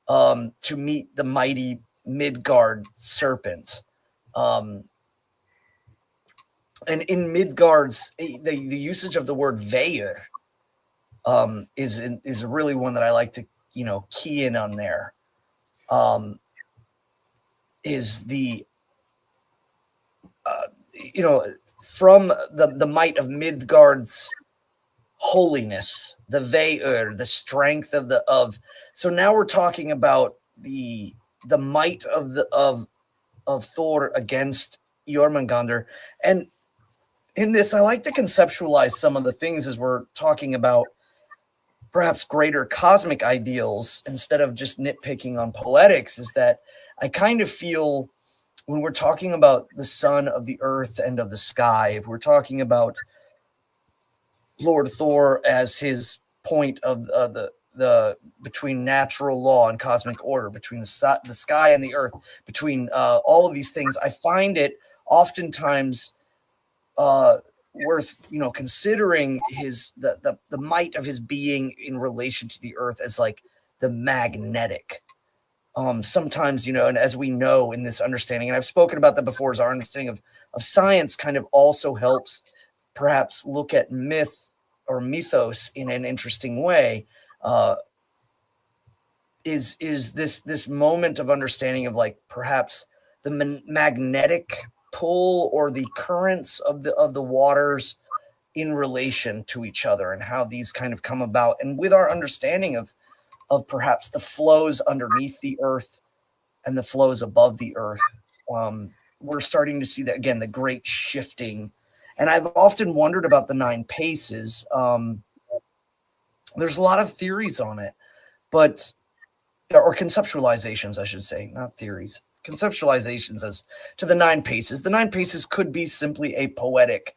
to meet the mighty Midgard serpent. And in Midgard's, the usage of the word Veyr is really one that I like to, key in on there. Is the, from the might of Midgard's holiness, the Veyr, the strength of. So now we're talking about the might of Thor against Jormungandr. And in this, I like to conceptualize some of the things as we're talking about perhaps greater cosmic ideals instead of just nitpicking on poetics, is that I kind of feel when we're talking about the son of the earth and of the sky, if we're talking about Lord Thor as his point of the between natural law and cosmic order, between the sky and the earth, between all of these things, I find it oftentimes worth considering the might of his being in relation to the earth as like the magnetic. Sometimes, and as we know in this understanding, and I've spoken about that before, is our understanding of science kind of also helps perhaps look at myth or mythos in an interesting way. Is this moment of understanding of like perhaps the magnetic pull or the currents of the waters in relation to each other, and how these kind of come about. And with our understanding of perhaps the flows underneath the earth and the flows above the earth, we're starting to see that again, the great shifting. And I've often wondered about the 9 paces. There's a lot of theories on it, but or conceptualizations, I should say, not theories. Conceptualizations as to the 9 paces. The 9 paces could be simply a poetic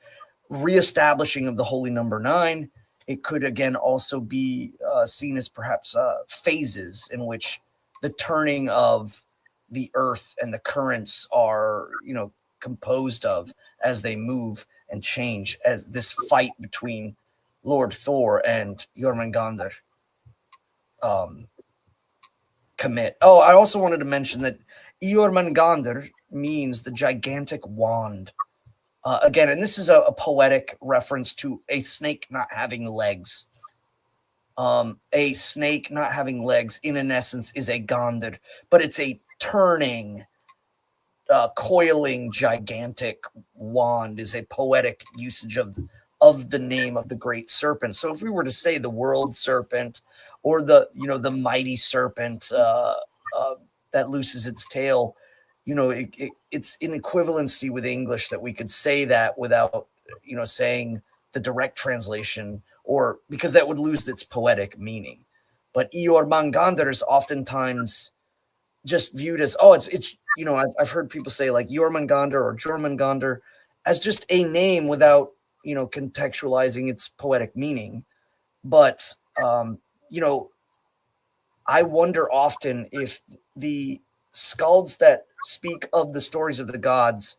reestablishing of the holy number 9. It could again also be seen as perhaps phases in which the turning of the earth and the currents are, composed of as they move and change, as this fight between Lord Thor and Jormungandr commit. Oh, I also wanted to mention that Jormungandr means the gigantic wand. Again, and this is a poetic reference to a snake not having legs. A snake not having legs, in essence, is a Gandr, but it's a turning, coiling, gigantic wand, is a poetic usage of the name of the great serpent. So if we were to say the world serpent, or the mighty serpent that looses its tail, it's in equivalency with English that we could say that without, saying the direct translation, or because that would lose its poetic meaning. But Jormungandr is oftentimes just viewed as, I've heard people say like Jormungandr or Jormungandr as just a name without, contextualizing its poetic meaning. But, I wonder often if the skalds that speak of the stories of the gods,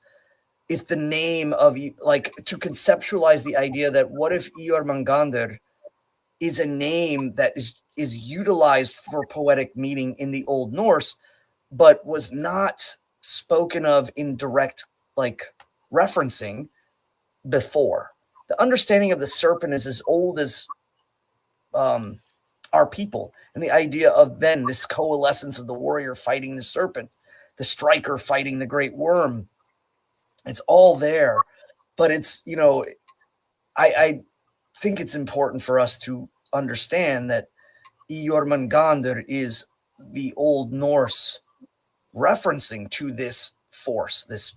if the name of, to conceptualize the idea that what if Jormungandr is a name that is utilized for poetic meaning in the Old Norse, but was not spoken of in direct, referencing before. The understanding of the serpent is as old as our people, and the idea of then this coalescence of the warrior fighting the serpent, the striker fighting the great worm. It's all there, but it's, I think it's important for us to understand that Jormungandr is the Old Norse referencing to this force, this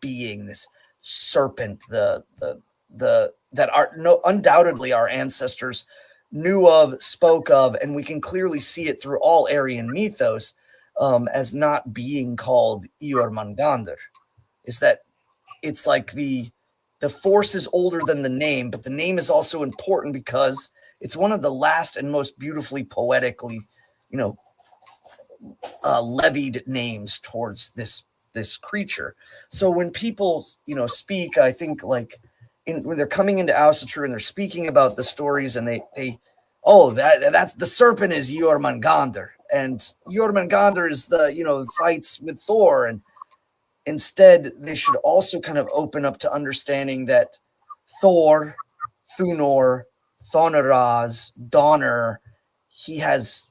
being, this serpent, undoubtedly our ancestors knew of, spoke of, and we can clearly see it through all Aryan mythos as not being called Jormungandr. Is that it's like the force is older than the name, but the name is also important because it's one of the last and most beautifully poetically, levied names towards this creature. So when people, speak, I think when they're coming into Asatru and they're speaking about the stories, and that's the serpent is Jormungandr, and Jormungandr is the fights with Thor, and instead they should also kind of open up to understanding that Thor, Thunor, Thonaraz, Donner, he has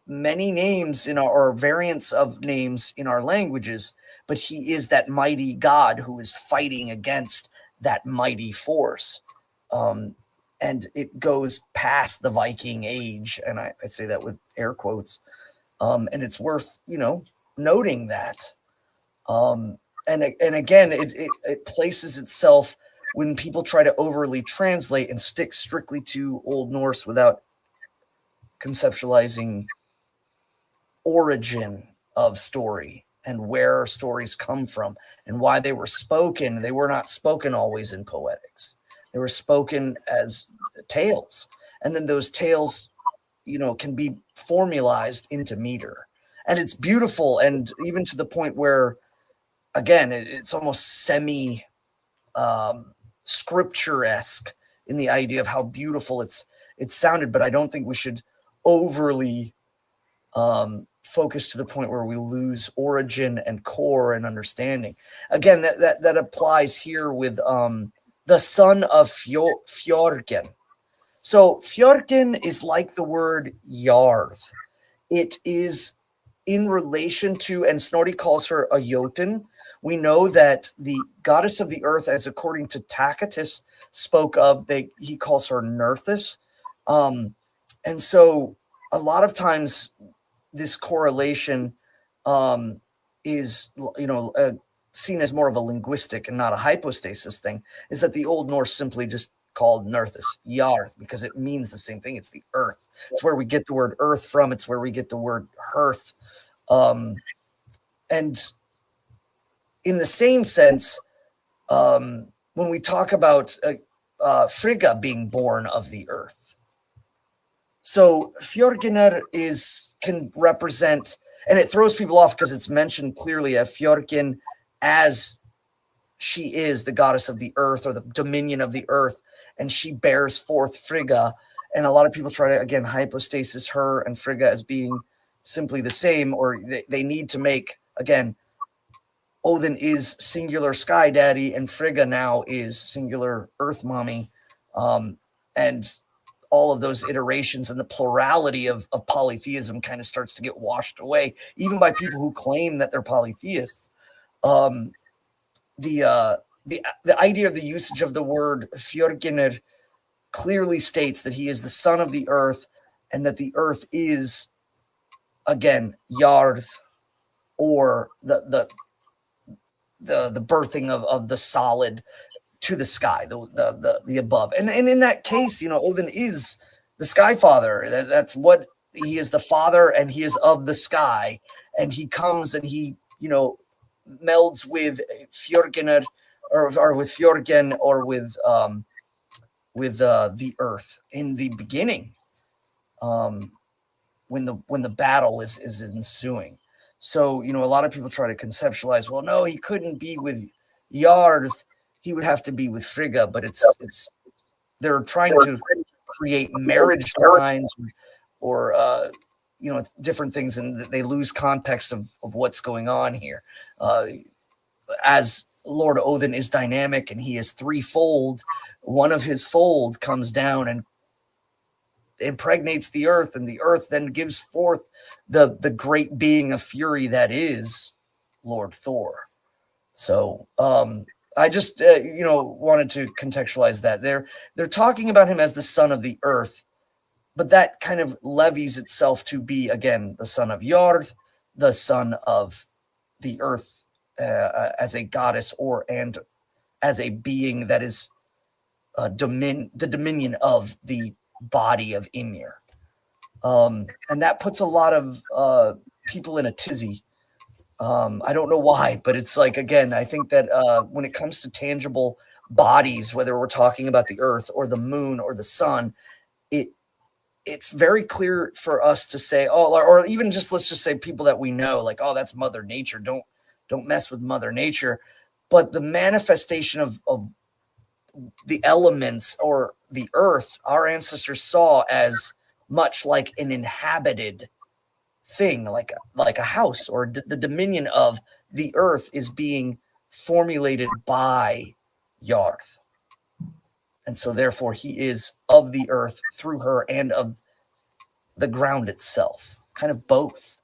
many names or variants of names in our languages, but he is that mighty god who is fighting against that mighty force. And it goes past the Viking age. And I say that with air quotes. And it's worth, noting that. And again, it places itself when people try to overly translate and stick strictly to Old Norse without conceptualizing origin of story and where stories come from and why they were spoken. They were not spoken always in poetics. They were spoken as tales. And then those tales, can be formalized into meter. And it's beautiful. And even to the point where, again, it's almost semi scripture-esque in the idea of how beautiful it's sounded. But I don't think we should overly focus to the point where we lose origin and core and understanding. Again, that applies here with the son of Fjorgen. So Fjorgen is like the word Yarth. It is in relation to, and Snorri calls her a Jotun, We know that the goddess of the earth, as according to Tacitus spoke of, he calls her Nerthus. And so a lot of times this correlation is, seen as more of a linguistic and not a hypostasis thing, is that the Old Norse simply just called Nerthus Yarth because it means the same thing. It's the earth. It's where we get the word earth from. It's where we get the word hearth. And in the same sense, when we talk about Frigga being born of the earth, so Fjörgynr can represent, and it throws people off because it's mentioned clearly of Fjörgyn as she is the goddess of the earth or the dominion of the earth, and she bears forth Frigga. And a lot of people try to, again, hypostasis her and Frigga as being simply the same, or they need to make, again, Odin is singular sky daddy and Frigga now is singular earth mommy. And all of those iterations and the plurality of polytheism kind of starts to get washed away, even by people who claim that they're polytheists. The idea of the usage of the word Fjörgynr clearly states that he is the son of the earth, and that the earth is, again, Yarth, or the birthing of the solid to the sky, the above. And in that case, Odin is the sky father. That's what he is, the father, and he is of the sky. And he comes and he, melds with Fjörgynr, or with Fjörgen, or with the earth in the beginning, when the battle is ensuing. So, a lot of people try to conceptualize, well, no, he couldn't be with Yarth. He would have to be with Frigga, but they're trying to create marriage lines or different things, and they lose context of what's going on here. As Lord Odin is dynamic and he is threefold, one of his fold comes down and impregnates the earth, and the earth then gives forth the great being of fury that is Lord Thor. So I just wanted to contextualize that. They're talking about him as the son of the earth, but that kind of levies itself to be, again, the son of Yarth, the son of the earth as a goddess, and as a being that is the dominion of the body of Ymir. And that puts a lot of people in a tizzy. I don't know why, but it's like, again, I think that when it comes to tangible bodies, whether we're talking about the earth or the moon or the sun, it's very clear for us to say, or even just, let's just say people that we know, like, oh, that's Mother Nature. Don't mess with Mother Nature. But the manifestation of the elements or the earth, our ancestors saw as much like an inhabited thing, like a house, or the dominion of the earth is being formulated by Yarth. And so therefore he is of the earth through her and of the ground itself, kind of both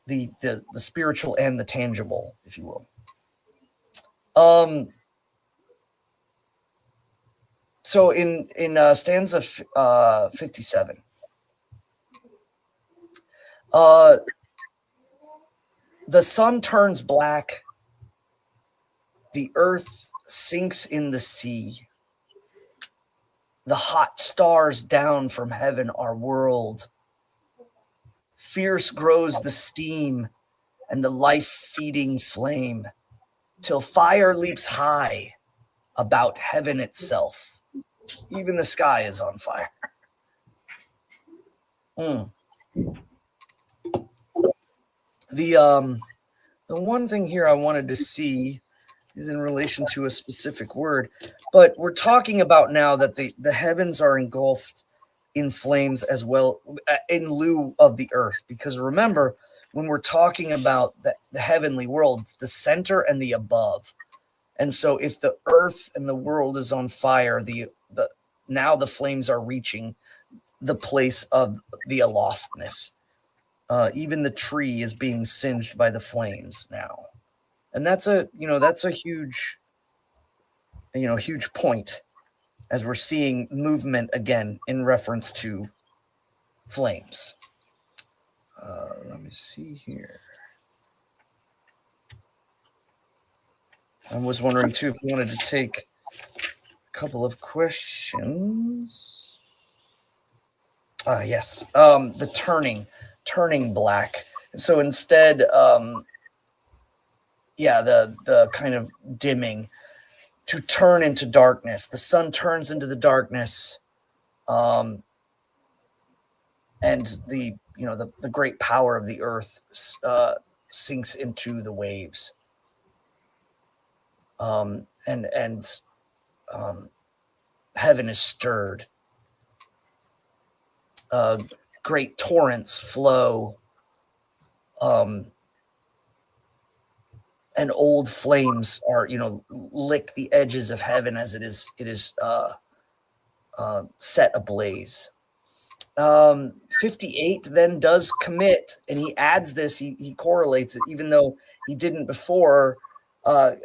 the spiritual and the tangible, if you will. So in stanza 57, the sun turns black, the earth sinks in the sea, the hot stars down from heaven are whirled, fierce grows the steam and the life-feeding flame, till fire leaps high about heaven itself. Even the sky is on fire. The one thing here I wanted to see is in relation to a specific word, but we're talking about now that the heavens are engulfed in flames as well, in lieu of the earth. Because remember, when we're talking about the heavenly world, it's the center and the above. And so if the earth and the world is on fire, now the flames are reaching the place of the aloftness. Even the tree is being singed by the flames now. And that's a huge, huge point, as we're seeing movement again in reference to flames. Let me see here. I was wondering too if you wanted to take a couple of questions. Yes. The turning black. So instead, the kind of dimming to turn into darkness. The sun turns into the darkness, and the great power of the earth sinks into the waves. And heaven is stirred. Great torrents flow, and old flames are, lick the edges of heaven as it is set ablaze. 58 then does commit, and he adds this. He correlates it, even though he didn't before. Garm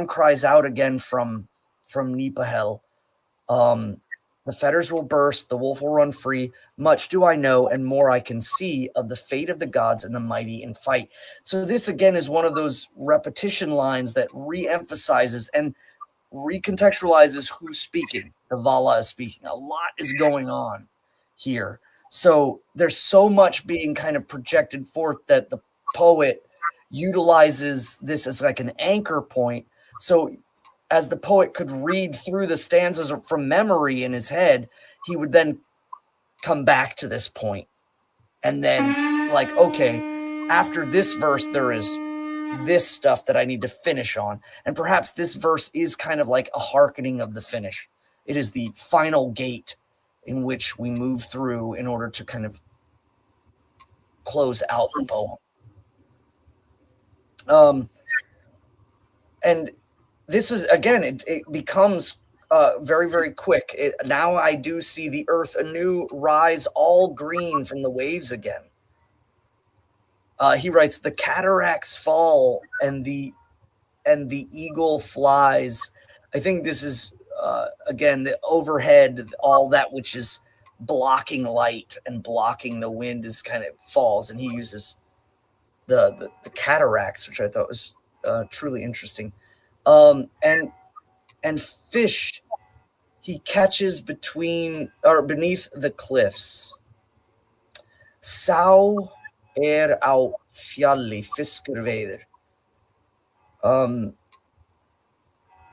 cries out again from Nipahel. The fetters will burst, the wolf will run free. Much do I know, and more I can see of the fate of the gods and the mighty in fight. So this again is one of those repetition lines that re-emphasizes and recontextualizes who's speaking. The Vala is speaking. A lot is going on here. So there's so much being kind of projected forth that the poet utilizes this as like an anchor point. So as the poet could read through the stanzas from memory in his head, he would then come back to this point. And then, like, okay, after this verse, there is this stuff that I need to finish on. And perhaps this verse is kind of like a hearkening of the finish. It is the final gate in which we move through in order to kind of close out the poem. And this is, again, it becomes very, very quick. Now I do see the earth anew rise all green from the waves again. He writes, the cataracts fall and the eagle flies. I think this is, again, the overhead, all that which is blocking light and blocking the wind is kind of falls. And he uses the cataracts, which I thought was truly interesting. And fish he catches beneath the cliffs. Sá á fjalli fiskar veiðir.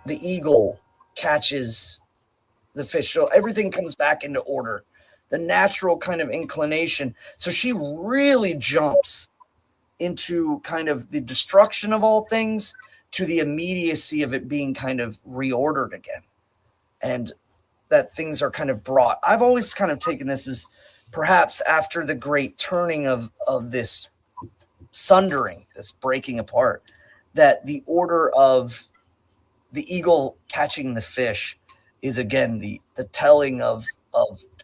The eagle catches the fish. So everything comes back into order. The natural kind of inclination. So she really jumps into kind of the destruction of all things to the immediacy of it being kind of reordered again. And that things are kind of brought. I've always kind of taken this as perhaps after the great turning of this sundering, this breaking apart, that the order of the eagle catching the fish is again the telling of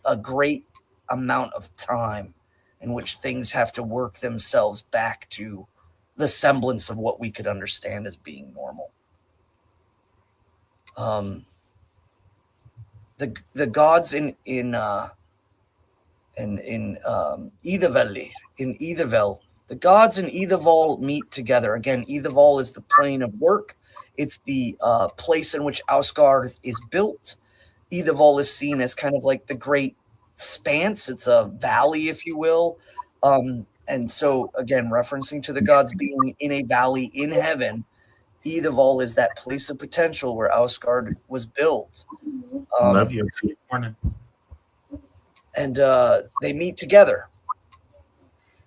a great amount of time in which things have to work themselves back to the semblance of what we could understand as being normal. The gods in Iðavellir, the gods in Iðaval meet together. Again, Iðaval is the plane of work. It's the place in which Asgard is built. Iðaval is seen as kind of like the great expanse. It's a valley, if you will. And so, again, referencing to the gods being in a valley in heaven, Iðaval is that place of potential where Asgard was built. Love you. Good morning. And they meet together,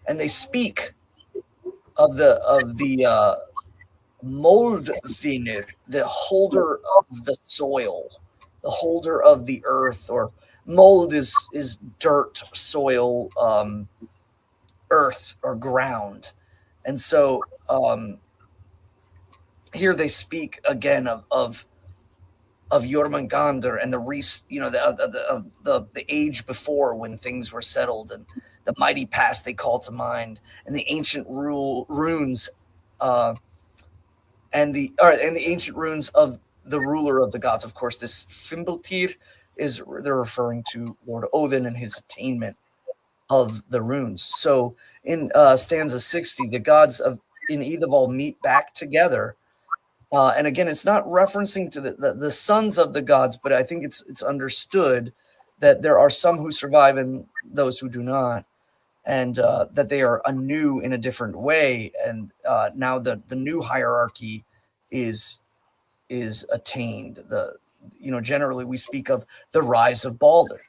and they speak of the moldvinir, the holder of the soil, the holder of the earth, or mold is dirt, soil, earth, or ground. And so here they speak again of Jormungandr and the age before when things were settled, and the mighty past they call to mind, and the ancient runes, and the ancient runes of the ruler of the gods. Of course, this Fimbultyr they're referring to Lord Odin and his attainment of the runes. So in stanza 60, the gods in Eidavall meet back together. And again, it's not referencing to the sons of the gods, but I think it's understood that there are some who survive and those who do not, and that they are anew in a different way. And now the new hierarchy is attained. Generally we speak of the rise of Balder,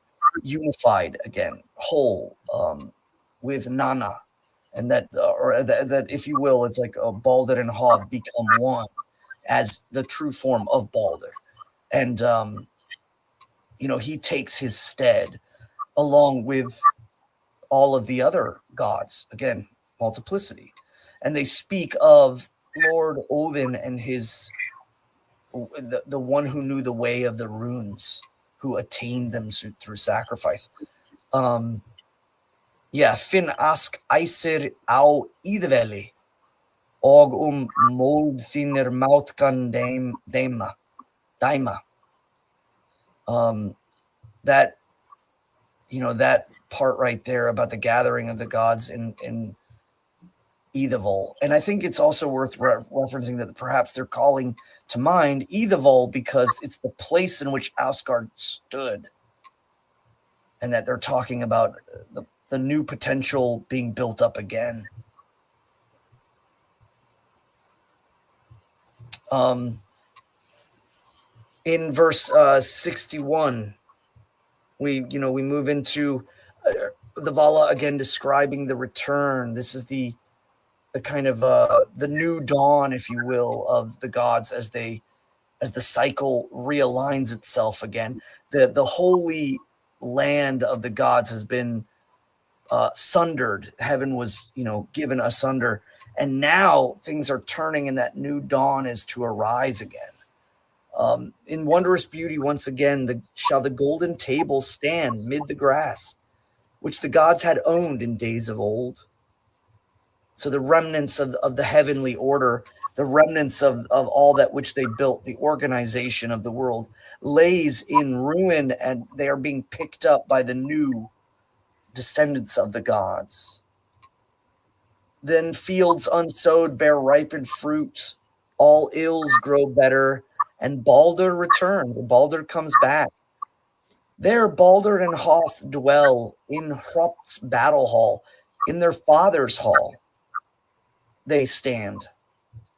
unified again, whole, with Nana, and that if you will, it's like Balder and Hod become one as the true form of Balder, and he takes his stead along with all of the other gods, again, multiplicity, and they speak of Lord Odin and the one who knew the way of the runes, who attained them through sacrifice. Fin ask æsir á Íðvelli og mold þínir mátkan dæma. That that part right there about the gathering of the gods in Eidavall. And I think it's also worth referencing that perhaps they're calling to mind Eidavall because it's the place in which Asgard stood, and that they're talking about the new potential being built up again. In verse 61, we move into the Vala again describing the return. This is the kind of the new dawn, if you will, of the gods as the cycle realigns itself again. The holy land of the gods has been sundered. Heaven was given asunder, and now things are turning, and that new dawn is to arise again. In wondrous beauty, once again, shall the golden table stand mid the grass, which the gods had owned in days of old. So the remnants of the heavenly order, the remnants of all that which they built, the organization of the world, lays in ruin, and they are being picked up by the new descendants of the gods. Then fields unsowed bear ripened fruit, all ills grow better, and Balder returned. Balder comes back. There Balder and Hoth dwell in Hropt's battle hall, in their father's hall. They stand,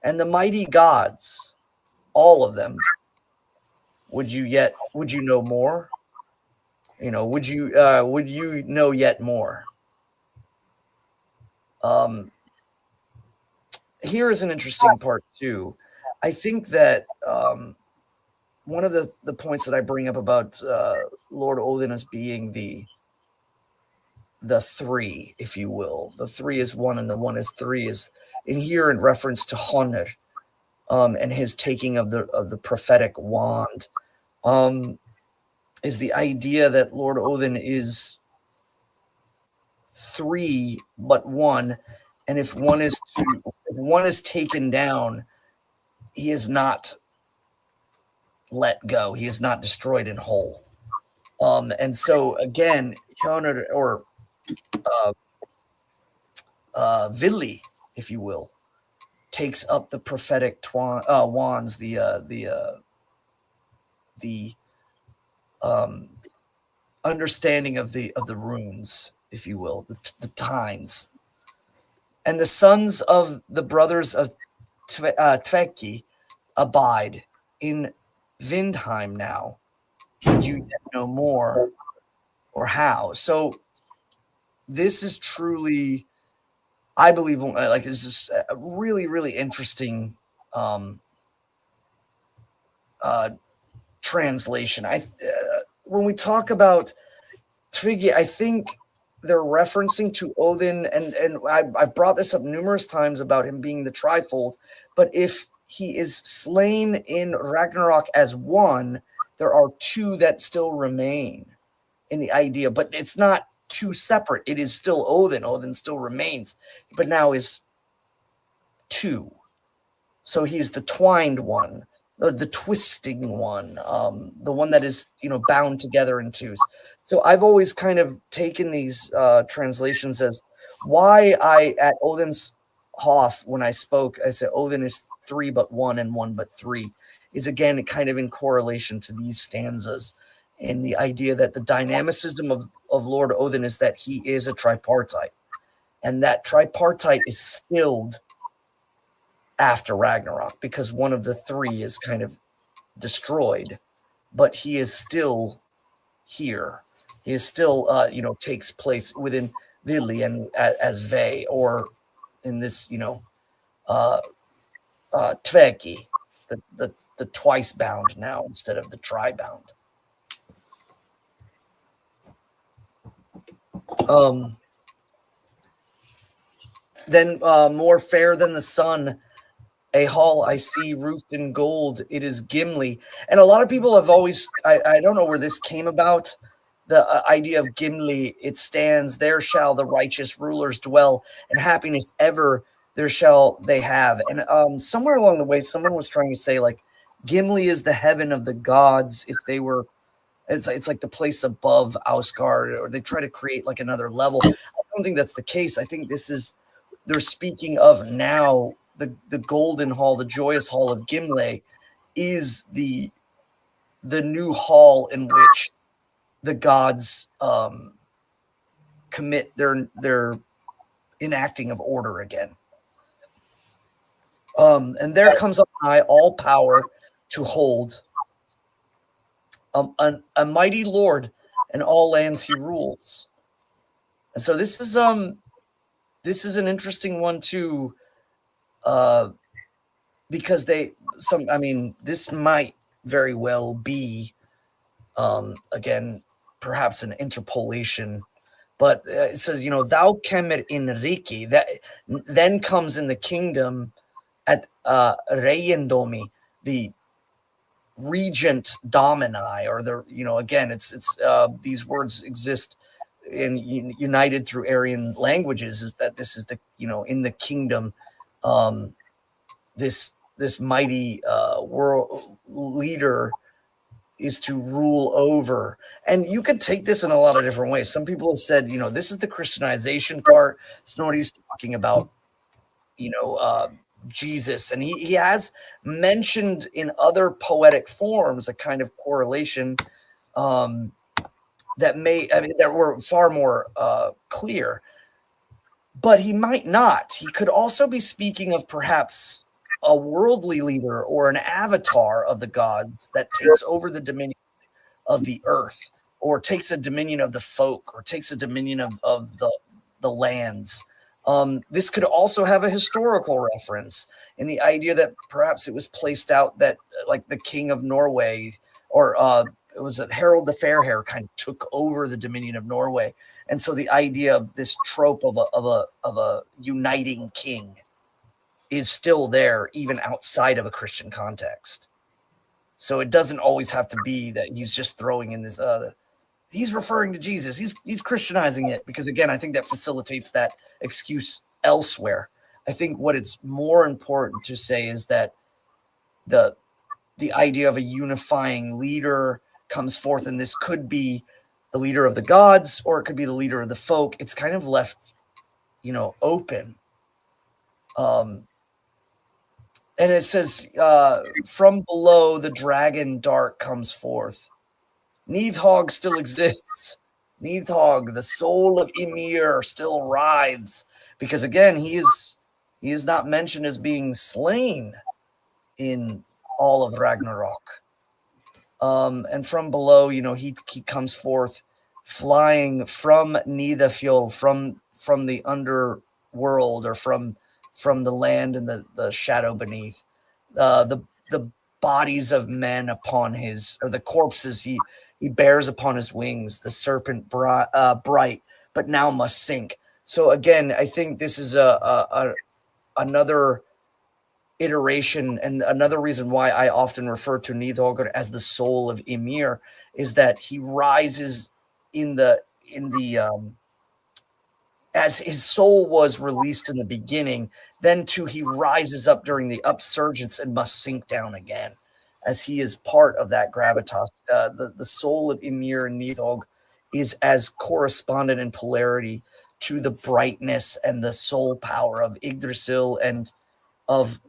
and the mighty gods, all of them. Would you know more? Would you know yet more? Here is an interesting part too. I think that one of the points that I bring up about Lord Odin as being the three, if you will. The three is one and the one is three is in here in reference to Honor, and his taking of the prophetic wand, is the idea that Lord Odin is three but one, and if one is taken down, he is not let go. He is not destroyed in whole. And so again, Honor or Vili, if you will, takes up the prophetic wands, the understanding of the runes, if you will, the tines, and the sons of the brothers of Tveki abide in Vindheim now. Would you yet know more, or how? So this is truly, I believe, like it's just a really, really interesting translation. When we talk about Tvigi, I think they're referencing to Odin, and I've brought this up numerous times about him being the trifold. But if he is slain in Ragnarok as one, there are two that still remain in the idea. But it's not two separate. It is still Odin. Odin still remains, but now is two. So he's the twined one, the twisting one, the one that is, bound together in twos. So I've always kind of taken these translations as why I, at Odin's Hof, when I spoke, I said Odin is 3 but 1 and 1 but 3, is again kind of in correlation to these stanzas. And the idea that the dynamicism of Lord Odin is that he is a tripartite. And that tripartite is stilled after Ragnarok because one of the three is kind of destroyed, but he is still here. He is still, takes place within Vili and as Ve, or in this, Tveki, the twice bound now instead of the tri-bound. Then more fair than the sun, a hall I see roofed in gold. It is Gimli. And a lot of people have always, I don't know where this came about, the idea of Gimli. It stands, there shall the righteous rulers dwell, and happiness ever there shall they have. And somewhere along the way, someone was trying to say, like, Gimli is the heaven of the gods. If they were, it's like the place above Asgard, or they try to create like another level. I don't think that's the case. I think they're speaking of now the golden hall, the joyous hall of Gimli is the new hall in which the gods commit their enacting of order again. And there comes up high all power to hold, a mighty lord, and all lands he rules. And so this is an interesting one too, because this might very well be, again, perhaps an interpolation, but it says, thou kemer in Riki, that then comes in the kingdom at Reyendomi, the regent domini, or again, it's these words exist in united through Aryan languages, is that this is the, in the kingdom, this mighty world leader is to rule over. And you could take this in a lot of different ways. Some people have said, this is the Christianization part. Snorty's talking about, Jesus, and he has mentioned in other poetic forms a kind of correlation that were far more clear, but he might not. He could also be speaking of perhaps a worldly leader or an avatar of the gods that takes over the dominion of the earth, or takes a dominion of the folk, or takes a dominion of the lands. This could also have a historical reference in the idea that perhaps it was placed out that, like, the king of Norway, or it was that Harold the Fairhair kind of took over the dominion of Norway, and so the idea of this trope of a uniting king is still there even outside of a Christian context. So it doesn't always have to be that he's just throwing in this. He's referring to Jesus. He's Christianizing it, because again, I think that facilitates that excuse elsewhere. I think what it's more important to say is that the idea of a unifying leader comes forth, and this could be the leader of the gods, or it could be the leader of the folk. It's kind of left, open. And it says, from below the dragon dark comes forth. Nidhogg still exists. Nidhogg, the soul of Ymir, still writhes, because again, he is not mentioned as being slain in all of Ragnarok. And from below, he comes forth flying from Nidafjord, from the underworld, or from the land and the shadow beneath. The bodies of men upon his, or the corpses he bears upon his wings, the serpent bright, but now must sink. So again, I think this is another iteration, and another reason why I often refer to Nidhogg as the soul of Ymir is that he rises in the in the as his soul was released in the beginning, then too he rises up during the upsurgence and must sink down again, as he is part of that gravitas. The soul of Ymir and Nidhogg is as correspondent in polarity to the brightness and the soul power of Yggdrasil and of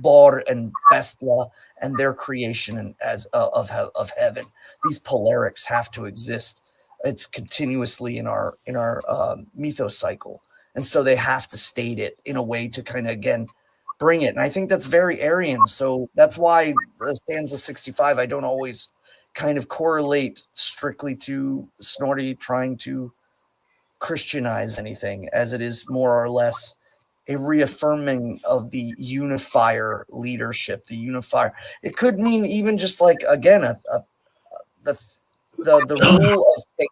Bor and Bestla and their creation as of heaven. These polarics have to exist. It's continuously in our mythos cycle, and so they have to state it in a way to kind of again bring it. And I think that's very Aryan. So that's why the stanza 65 I don't always kind of correlate strictly to Snorri trying to Christianize anything, as it is more or less a reaffirming of the unifier leadership, the unifier. It could mean even just like, again, the rule of faith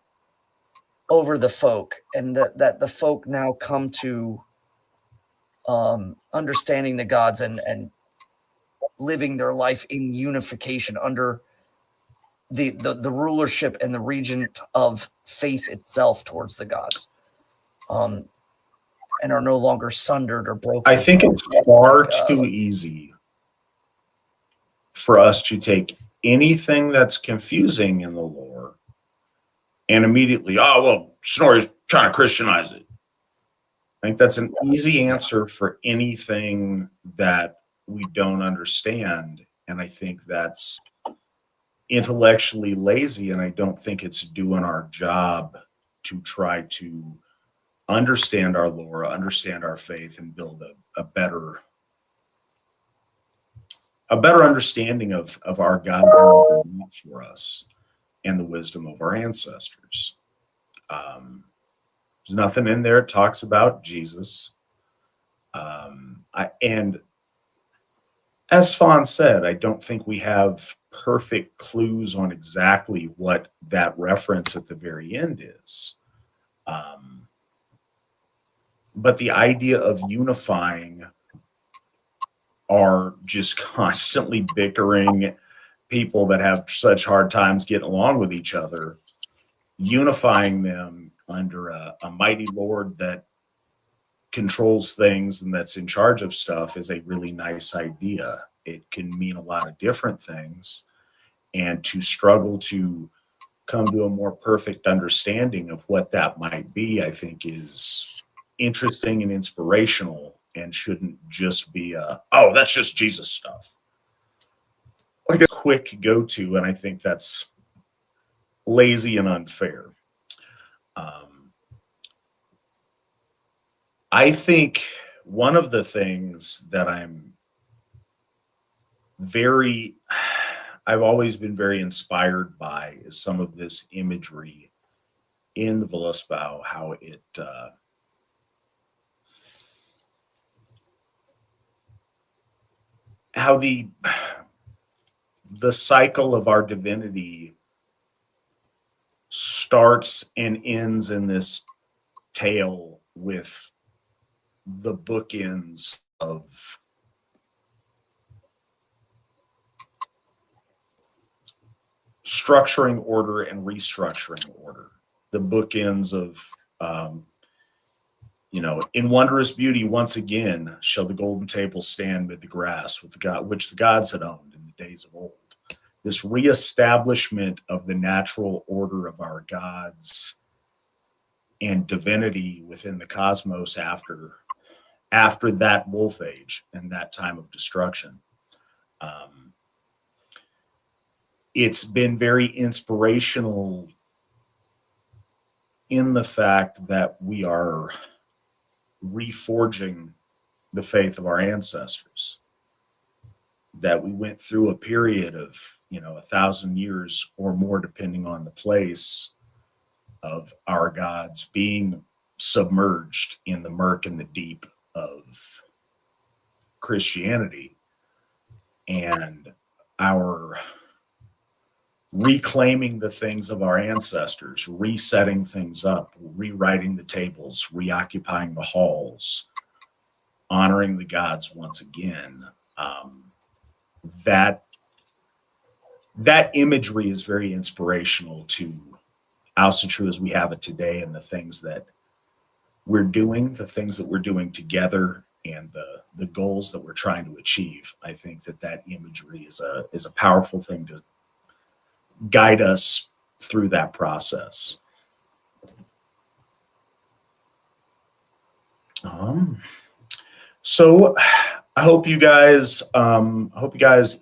over the folk, and that the folk now come to understanding the gods and living their life in unification under the rulership and the regent of faith itself towards the gods, and are no longer sundered or broken. I think it's far too easy for us to take anything that's confusing in the lore and immediately, oh, well, Snorri's trying to Christianize it. I think that's an easy answer for anything that we don't understand. And I think that's intellectually lazy, and I don't think it's doing our job to try to understand our lore, understand our faith, and build a better understanding of our God for us and the wisdom of our ancestors. There's nothing in there that talks about Jesus. And as Fawn said, I don't think we have perfect clues on exactly what that reference at the very end is. But the idea of unifying are just constantly bickering people that have such hard times getting along with each other, unifying them under a mighty Lord that controls things and that's in charge of stuff is a really nice idea. It can mean a lot of different things, and to struggle to come to a more perfect understanding of what that might be, I think is interesting and inspirational, and shouldn't just be oh, that's just Jesus stuff. Like a quick go-to, and I think that's lazy and unfair. I think one of the things that I've always been very inspired by is some of this imagery in the Völuspá, how it how the cycle of our divinity starts and ends in this tale with the bookends of structuring order and restructuring order. The bookends of, in wondrous beauty, once again, shall the golden table stand mid the grass with which the gods had owned in the days of old. This reestablishment of the natural order of our gods and divinity within the cosmos after that wolf age and that time of destruction. It's been very inspirational in the fact that we are reforging the faith of our ancestors, that we went through a period of 1,000 years or more, depending on the place, of our gods being submerged in the murk and the deep of Christianity, and our reclaiming the things of our ancestors, resetting things up, rewriting the tables, reoccupying the halls, honoring the gods once again. that imagery is very inspirational to Asatru as we have it today, and the things that we're doing, the things that we're doing together, and the goals that we're trying to achieve. I think that imagery is a powerful thing to guide us through that process. So I hope you guys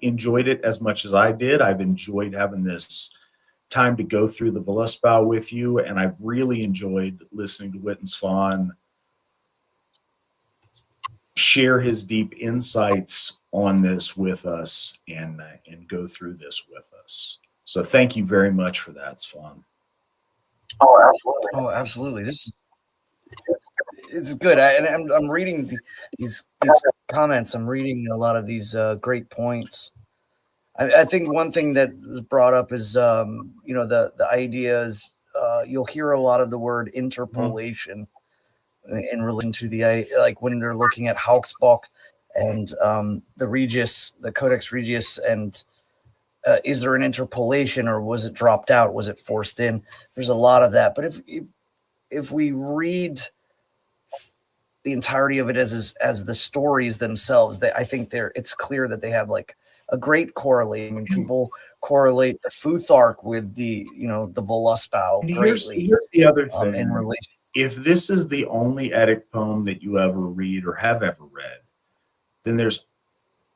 enjoyed it as much as I did. I've enjoyed having this time to go through the Völuspá with you, and I've really enjoyed listening to Wittensvon share his deep insights on this with us and go through this with us. So thank you very much for that, Svan. Oh, absolutely. Oh, absolutely. This is good. I'm reading these comments. I'm reading a lot of these great points. I think one thing that was brought up is the ideas. You'll hear a lot of the word interpolation in relation to like when they're looking at Hauksbok and the Regius, the Codex Regius, and is there an interpolation, or was it dropped out? Was it forced in? There's a lot of that. But if we read the entirety of it as the stories themselves, I think it's clear that they have like a great correlation. I mean, people correlate the Futhark with the Völuspá greatly. Here's the other thing. In relation. If this is the only Epic poem that you ever read or have ever read, then there's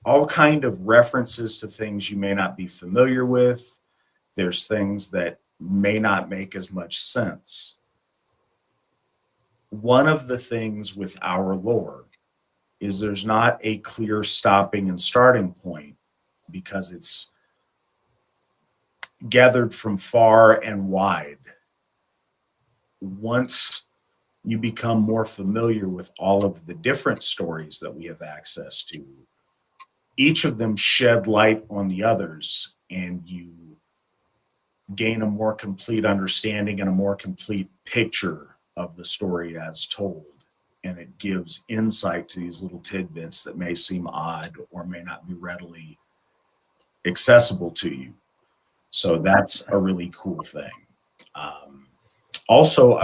all kind of references to things you may not be familiar with. There's things that may not make as much sense. One of the things with our lore is there's not a clear stopping and starting point, because it's gathered from far and wide. Once you become more familiar with all of the different stories that we have access to, each of them shed light on the others, and you gain a more complete understanding and a more complete picture of the story as told. And it gives insight to these little tidbits that may seem odd or may not be readily accessible to you. So that's a really cool thing. Also,